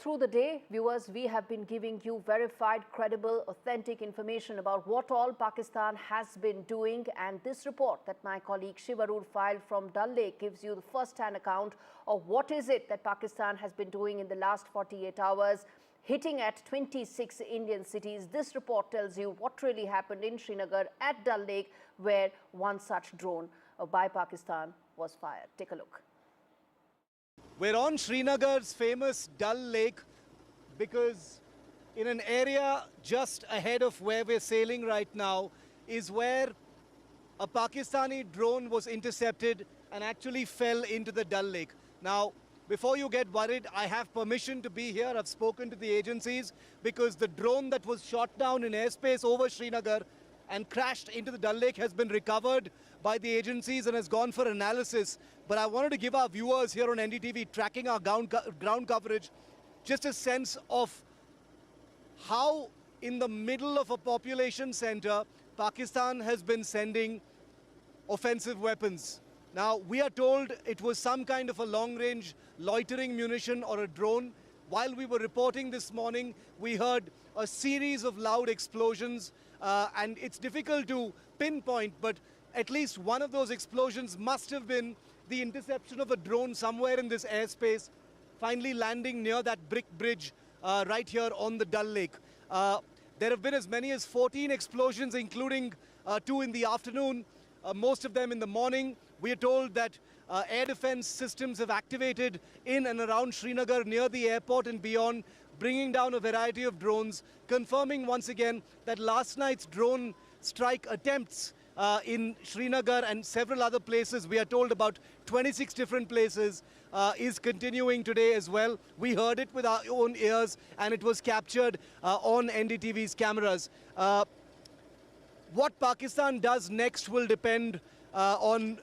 Through the day, viewers, we have been giving you verified, credible, authentic information about what all Pakistan has been doing. And this report that my colleague Shiv Arur filed from Dal Lake gives you the first-hand account of what is it that Pakistan has been doing in the last 48 hours, hitting at 26 Indian cities. This report tells you what really happened in Srinagar at Dal Lake, where one such drone by Pakistan was fired. Take a look. We're on Srinagar's famous Dal Lake because in an area just ahead of where we're sailing right now is where a Pakistani drone was intercepted and actually fell into the Dal Lake. Now, before you get worried, I have permission to be here. I've spoken to the agencies because the drone that was shot down in airspace over Srinagar and crashed into the Dal Lake has been recovered by the agencies and has gone for analysis. But I wanted to give our viewers here on NDTV tracking our ground coverage just a sense of how in the middle of a population center, Pakistan has been sending offensive weapons. Now, we are told it was some kind of a long-range loitering munition or a drone. While we were reporting this morning, we heard a series of loud explosions, and it's difficult to pinpoint, but at least one of those explosions must have been the interception of a drone somewhere in this airspace, finally landing near that brick bridge right here on the Dal Lake. There have been as many as 14 explosions, including 2 in the afternoon, most of them in the morning. We are told that air defense systems have activated in and around Srinagar near the airport and beyond, bringing down a variety of drones, confirming once again that last night's drone strike attempts in Srinagar and several other places, we are told about 26 different places, is continuing today as well. We heard it with our own ears and it was captured on NDTV's cameras. What Pakistan does next will depend on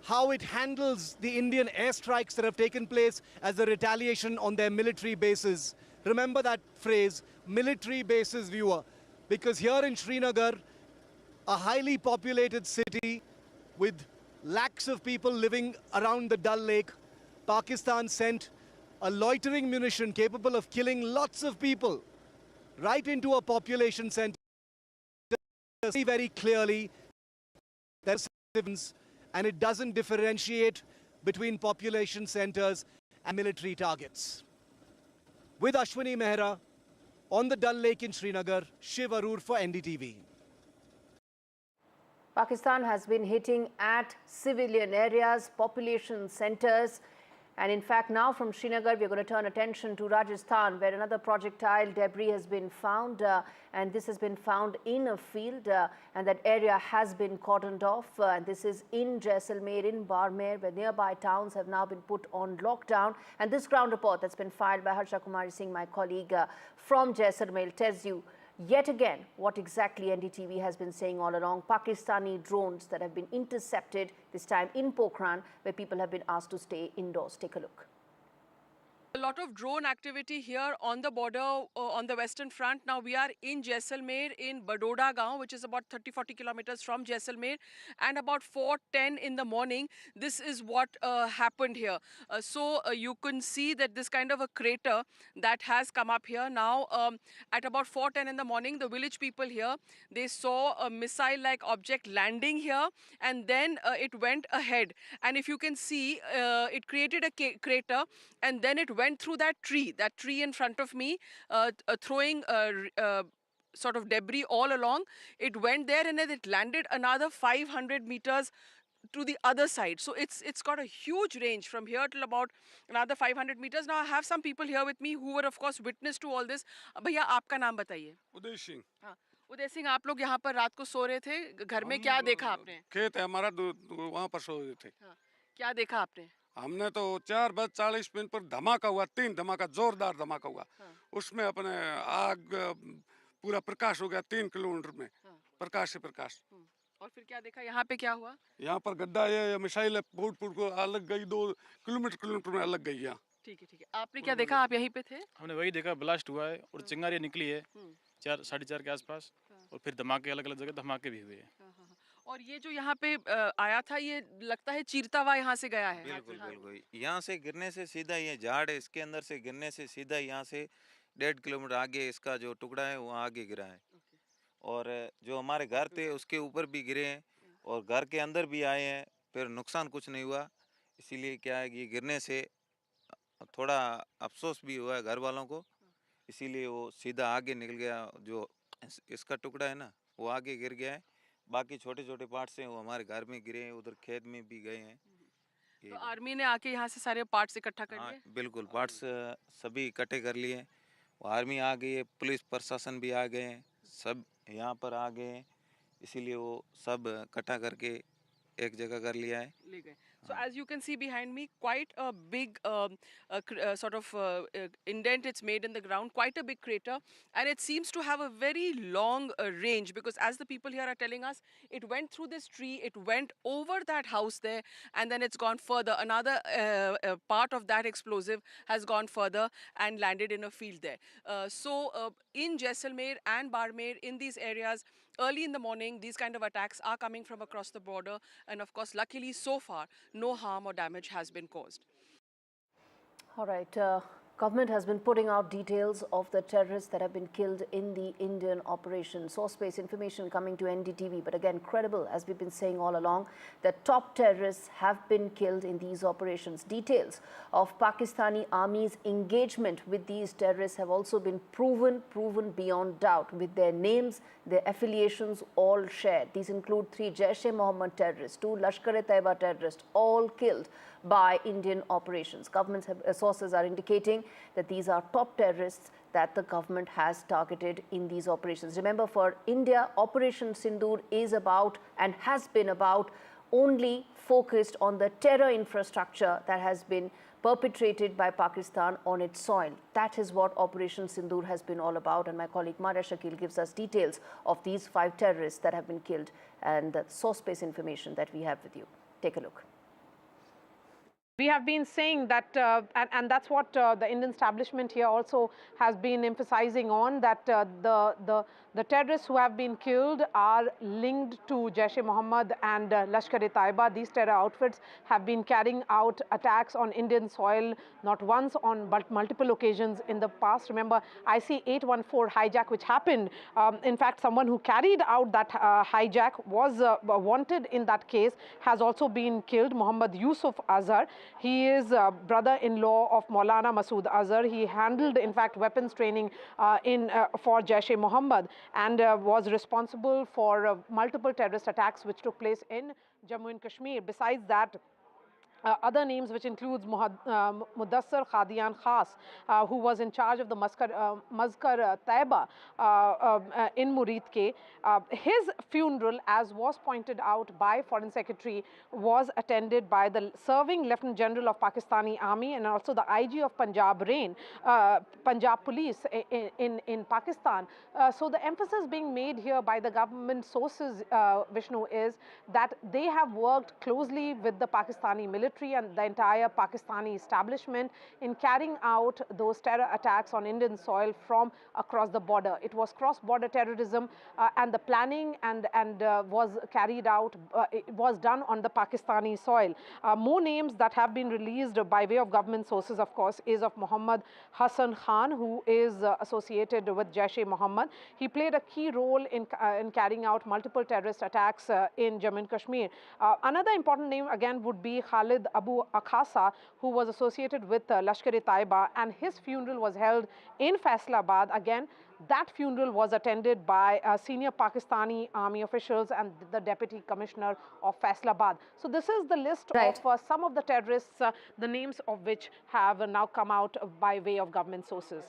how it handles the Indian airstrikes that have taken place as a retaliation on their military bases. Remember that phrase, military bases, viewer, because here in Srinagar, a highly populated city with lakhs of people living around the Dal Lake, Pakistan sent a loitering munition capable of killing lots of people right into a population center. See very clearly there's and it doesn't differentiate between population centers and military targets. With Ashwini Mehra on the Dal Lake in Srinagar, Shiv Arur for NDTV. Pakistan has been hitting at civilian areas, population centers. And in fact, now from Srinagar, we're going to turn attention to Rajasthan, where another projectile debris has been found. And this has been found in a field, and that area has been cordoned off. And this is in Jaisalmer, in Barmer, where nearby towns have now been put on lockdown. And this ground report that's been filed by Harsha Kumari Singh, my colleague from Jaisalmer, tells you yet again what exactly NDTV has been saying all along. Pakistani drones that have been intercepted, this time in Pokhran, where people have been asked to stay indoors. Take a look. A lot of drone activity here on the border, on the western front. Now we are in Jaisalmer in Badoda Gaon, which is about 30-40 kilometers from Jaisalmer, and about 4:10 in the morning, this is what happened here. So you can see that this kind of a crater that has come up here. Now at about 4:10 in the morning, the village people here, they saw a missile-like object landing here, and then it went ahead. And if you can see, it created a crater, and then it went through that tree in front of me, throwing sort of debris all along. It went there and then it landed another 500 meters to the other side. So it's got a huge range from here till about another 500 meters. Now I have some people here with me who were of course witness to all this. भैया आपका नाम बताइए. उदय सिंह. हाँ, उदय सिंह, आप लोग यहाँ पर रात को सो रहे थे. घर में क्या देखा आपने? खेत है हमारा, वहाँ पर सो रहे थे. क्या देखा आपने? हमने तो 4:40 पर धमाका हुआ, 3 धमाका, जोरदार धमाका हुआ. उसमें अपने आग पूरा प्रकाश हो गया 3 किलोमीटर में, प्रकाश से प्रकाश। और फिर क्या देखा यहाँ पे क्या हुआ? यहाँ पर गड्ढा ये मिसाइल फूट फूट को अलग गई, 2 किलोमीटर में अलग गई यहाँ। ठीक है, ठीक है। आपने क्या देखा? आप यहीं पे थे? हमने वही देखा, ब्लास्ट हुआ है और चिंगारियाँ निकली है 4 साढ़े 4 के आसपास, और फिर धमाके अलग अलग जगह धमाके भी हुए हैं। और ये जो यहाँ पे आया था, ये लगता है चीरता हुआ यहाँ से गया है। बिल्कुल बिल्कुल, यहाँ से गिरने से सीधा, ये झाड़ है इसके अंदर से गिरने से सीधा यहाँ से 1.5 किलोमीटर आगे इसका जो टुकड़ा है वो आगे गिरा है। और जो हमारे घर थे उसके ऊपर भी गिरे हैं और घर के अंदर भी आए हैं, फिर नुकसान कुछ नहीं हुआ। इसीलिए क्या है कि गिरने से थोड़ा अफसोस भी हुआ है घर वालों को, इसीलिए वो सीधा आगे निकल गया। जो इसका टुकड़ा है ना वो आगे गिर गया है, बाकी छोटे छोटे पार्ट्स हैं वो हमारे घर में गिरे हैं, उधर खेत में भी गए हैं। तो आर्मी ने आके यहाँ से सारे पार्ट्स इकट्ठा कर लिए? बिल्कुल, पार्ट्स सभी इकट्ठे कर लिए। वो आर्मी आ गई है, पुलिस प्रशासन भी आ गए हैं, सब यहाँ पर आ गए हैं, इसीलिए वो सब इकट्ठा करके एक जगह कर लिया है। ले गए। So as you can see behind me, quite a big sort of indent it's made in the ground, quite a big crater, and it seems to have a very long range, because as the people here are telling us, it went through this tree, it went over that house there, and then it's gone further. Another part of that explosive has gone further and landed in a field there. So in Jaisalmer and Barmer, in these areas, early in the morning, these kind of attacks are coming from across the border, and of course, luckily so far, no harm or damage has been caused. All right. Government has been putting out details of the terrorists that have been killed in the Indian operation. Source-based information coming to NDTV, but again, credible, as we've been saying all along, that top terrorists have been killed in these operations. Details of Pakistani army's engagement with these terrorists have also been proven beyond doubt, with their names, their affiliations all shared. These include 3 Jaish-e-Mohammed terrorists, 2 Lashkar-e-Taiba terrorists, all killed by Indian operations. Government sources are indicating that these are top terrorists that the government has targeted in these operations. Remember, for India, Operation Sindoor is about and has been about only focused on the terror infrastructure that has been perpetrated by Pakistan on its soil. That is what Operation Sindoor has been all about, and my colleague Maria Shakil gives us details of these 5 terrorists that have been killed and the source-based information that we have with you. Take a look. We have been saying that, and that's what the Indian establishment here also has been emphasizing on, that the terrorists who have been killed are linked to Jaish-e-Mohammed and Lashkar-e-Taiba. These terror outfits have been carrying out attacks on Indian soil not once but multiple occasions in the past. Remember, IC-814 hijack which happened. In fact, someone who carried out that hijack was wanted in that case, has also been killed, Muhammad Yusuf Azhar. He is brother-in-law of Maulana Masood Azhar. He handled, in fact, weapons training for Jaish-e-Mohammed and was responsible for multiple terrorist attacks which took place in Jammu and Kashmir. Besides that, other names, which includes Mudassar Khadian Khas, who was in charge of the Mazkar Taiba in Murid Ke. His funeral, as was pointed out by Foreign Secretary, was attended by the serving Lieutenant General of Pakistani Army and also the IG of Punjab Punjab Police in Pakistan. So the emphasis being made here by the government sources, Vishnu, is that they have worked closely with the Pakistani military and the entire Pakistani establishment in carrying out those terror attacks on Indian soil from across the border. It was cross-border terrorism, and the planning and was carried out, it was done on the Pakistani soil. More names that have been released by way of government sources, of course, is of Muhammad Hassan Khan, who is associated with Jaish-e-Mohammed. He played a key role in carrying out multiple terrorist attacks in Jammu and Kashmir. Another important name again would be Khalid Abu Akhasa, who was associated with Lashkar-e-Taiba, and his funeral was held in Faisalabad. Again, that funeral was attended by senior Pakistani army officials and the deputy commissioner of Faisalabad. So this is the list of some of the terrorists, the names of which have now come out by way of government sources.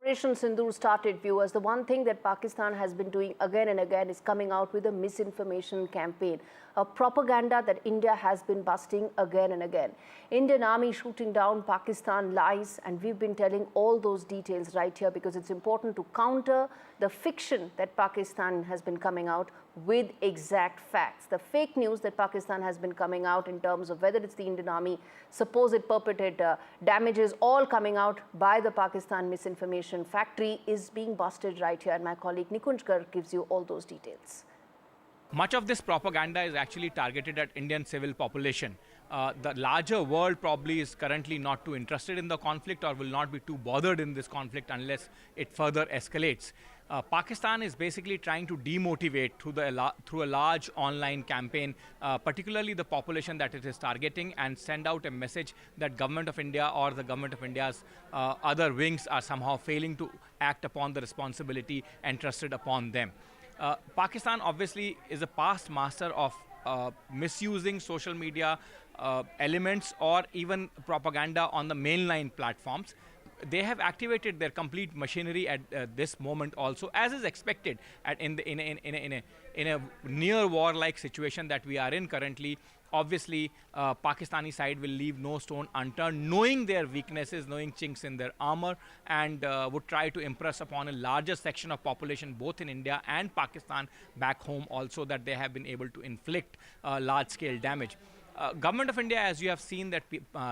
Operation Sindoor started, viewers. The one thing that Pakistan has been doing again and again is coming out with a misinformation campaign, a propaganda that India has been busting again and again. Indian army shooting down Pakistan lies, and we've been telling all those details right here because it's important to counter the fiction that Pakistan has been coming out with exact facts. The fake news that Pakistan has been coming out in terms of whether it's the Indian army, supposed perpetrated damages, all coming out by the Pakistan misinformation factory is being busted right here. And my colleague Nikunj Garg gives you all those details. Much of this propaganda is actually targeted at Indian civil population. The larger world probably is currently not too interested in the conflict or will not be too bothered in this conflict unless it further escalates. Pakistan is basically trying to demotivate through a large online campaign, particularly the population that it is targeting, and send out a message that Government of India or the Government of India's other wings are somehow failing to act upon the responsibility entrusted upon them. Pakistan obviously is a past master of misusing social media elements or even propaganda on the mainline platforms. They have activated their complete machinery at this moment also, as is expected in a near war-like situation that we are in currently. Obviously, Pakistani side will leave no stone unturned, knowing their weaknesses, knowing chinks in their armor, and would try to impress upon a larger section of population, both in India and Pakistan back home also, that they have been able to inflict large-scale damage. Government of India, as you have seen, that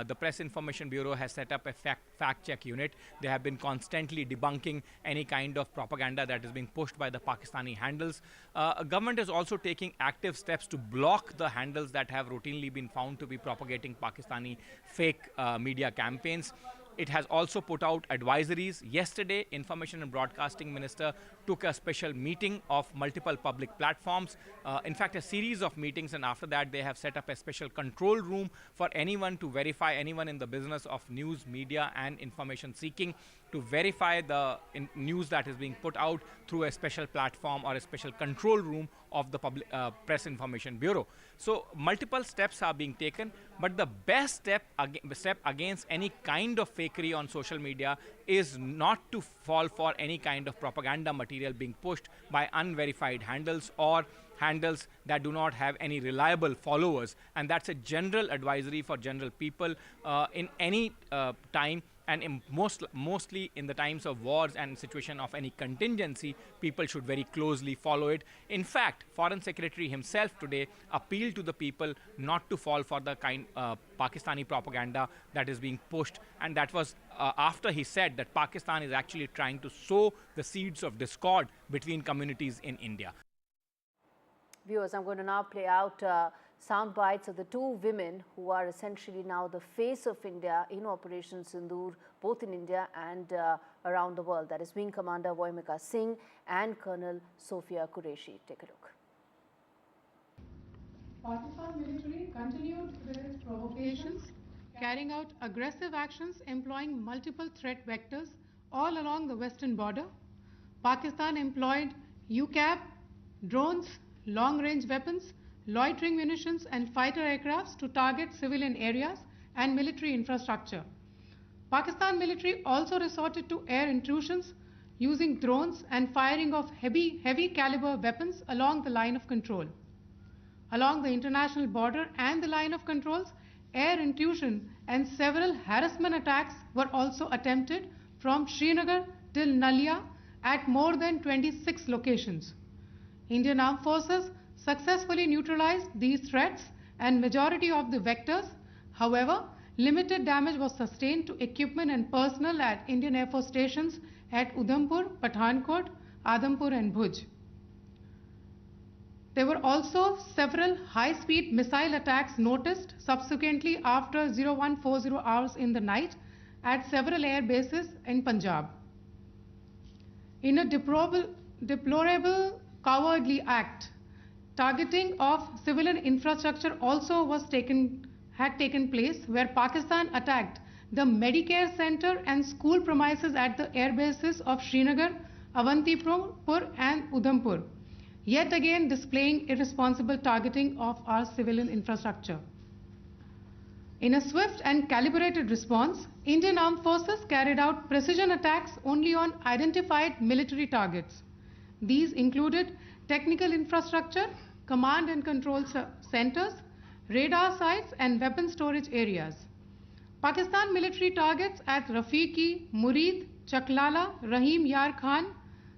the Press Information Bureau has set up a fact-check unit. They have been constantly debunking any kind of propaganda that is being pushed by the Pakistani handles. Government is also taking active steps to block the handles that have routinely been found to be propagating Pakistani fake media campaigns. It has also put out advisories. Yesterday, Information and Broadcasting Minister took a special meeting of multiple public platforms. In fact, a series of meetings, and after that, they have set up a special control room for anyone to verify, anyone in the business of news, media, and information seeking, to verify the news that is being put out through a special platform or a special control room of the Press Information Bureau. So multiple steps are being taken, but the best step against any kind of fakery on social media is not to fall for any kind of propaganda material being pushed by unverified handles or handles that do not have any reliable followers. And that's a general advisory for general people in any time. And mostly in the times of wars and situation of any contingency, people should very closely follow it. In fact, Foreign Secretary himself today appealed to the people not to fall for the kind Pakistani propaganda that is being pushed. And that was after he said that Pakistan is actually trying to sow the seeds of discord between communities in India. Viewers, I'm going to now play out sound bites of the two women who are essentially now the face of India in Operation Sindoor, both in India and around the world. That is Wing Commander Voimika Singh and Colonel Sophia Qureshi. Take a look. Pakistan military continued with its provocations, carrying out aggressive actions employing multiple threat vectors all along the western border. Pakistan employed UCAV, drones, long-range weapons, loitering munitions and fighter aircrafts to target civilian areas and military infrastructure. Pakistan military also resorted to air intrusions using drones and firing of heavy caliber weapons along the line of control. Along the international border and the line of controls, air intrusion and several harassment attacks were also attempted from Srinagar till Nalia at more than 26 locations. Indian Armed Forces successfully neutralized these threats and majority of the vectors. However, limited damage was sustained to equipment and personnel at Indian Air Force stations at Udhampur, Pathankot, Adampur and Bhuj. There were also several high-speed missile attacks noticed subsequently after 0140 hours in the night at several air bases in Punjab. In a deplorable cowardly act, targeting of civilian infrastructure also had taken place, where Pakistan attacked the Medicare Center and school premises at the air bases of Srinagar, Avantipur and Udhampur, yet again displaying irresponsible targeting of our civilian infrastructure. In a swift and calibrated response, Indian Armed Forces carried out precision attacks only on identified military targets. These included technical infrastructure, command and control centers, radar sites and weapon storage areas. Pakistan military targets at Rafiqi, Murid, Chaklala, Rahim Yar Khan,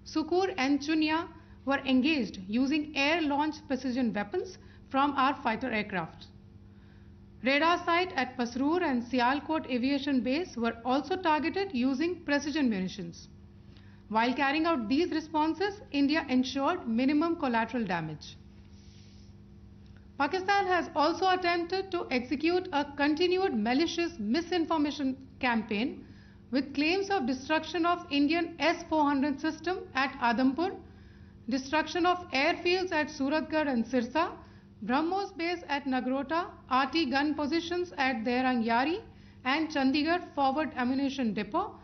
Sukur and Chunya were engaged using air-launched precision weapons from our fighter aircraft. Radar site at Pasroor and Sialkot Aviation Base were also targeted using precision munitions. While carrying out these responses, India ensured minimum collateral damage. Pakistan has also attempted to execute a continued malicious misinformation campaign with claims of destruction of Indian S-400 system at Adampur, destruction of airfields at Suratgarh and Sirsa, BrahMos base at Nagrota, RT gun positions at Derang Yari and Chandigarh forward ammunition depot,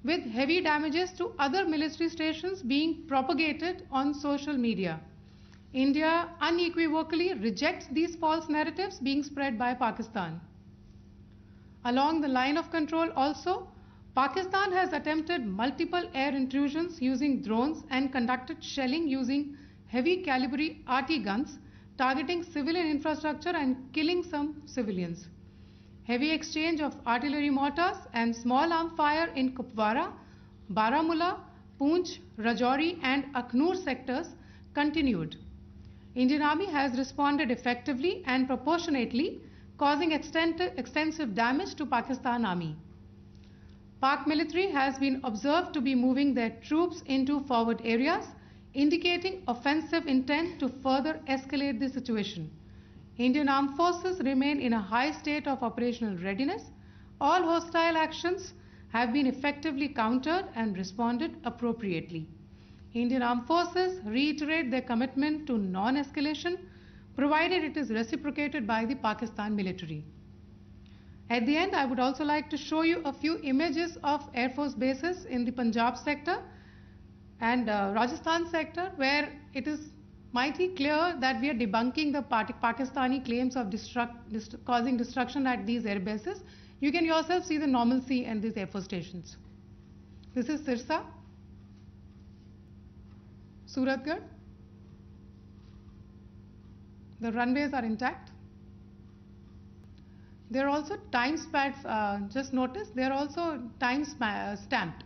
with heavy damages to other military stations being propagated on social media. India unequivocally rejects these false narratives being spread by Pakistan. Along the line of control also, Pakistan has attempted multiple air intrusions using drones and conducted shelling using heavy caliber RT guns, targeting civilian infrastructure and killing some civilians. Heavy exchange of artillery mortars and small arm fire in Kupwara, Baramulla, Poonch, Rajouri and Akhnur sectors continued. Indian Army has responded effectively and proportionately, causing extensive damage to Pakistan Army. Pak military has been observed to be moving their troops into forward areas, indicating offensive intent to further escalate the situation. Indian Armed Forces remain in a high state of operational readiness. All hostile actions have been effectively countered and responded appropriately. Indian Armed Forces reiterate their commitment to non-escalation, provided it is reciprocated by the Pakistan military. At the end, I would also like to show you a few images of Air Force bases in the Punjab sector and Rajasthan sector, where it is mighty clear that we are debunking the Pakistani claims of causing destruction at these air bases. You can yourself see the normalcy in these Air Force stations. This is Sirsa, Suratgarh. The runways are intact. There are also time stamped, just notice, they are also time stamped.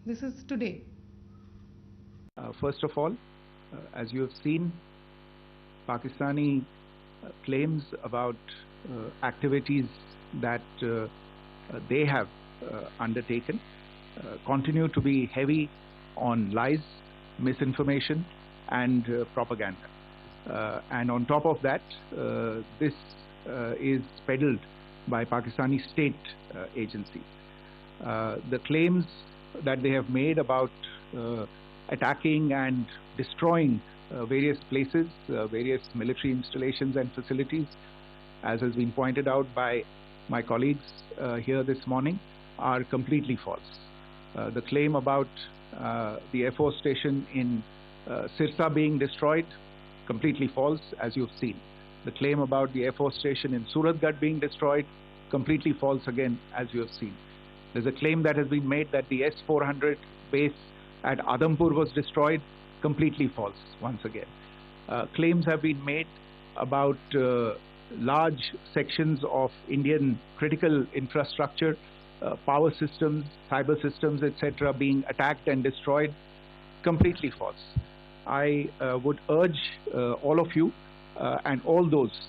This is today. First of all, as you have seen, Pakistani claims about activities that they have undertaken continue to be heavy on lies, misinformation and propaganda. And on top of that, this is peddled by Pakistani state agencies. The claims that they have made about attacking and destroying various places, various military installations and facilities, as has been pointed out by my colleagues here this morning, are completely false. The claim about the Air Force station in Sirsa being destroyed, completely false, as you've seen. The claim about the Air Force station in Suratgarh being destroyed, completely false again, as you have seen. There's a claim that has been made that the S-400 base at Adampur was destroyed, completely false once again. Claims have been made about large sections of Indian critical infrastructure, power systems, cyber systems, etc. being attacked and destroyed, completely false. I would urge all of you and all those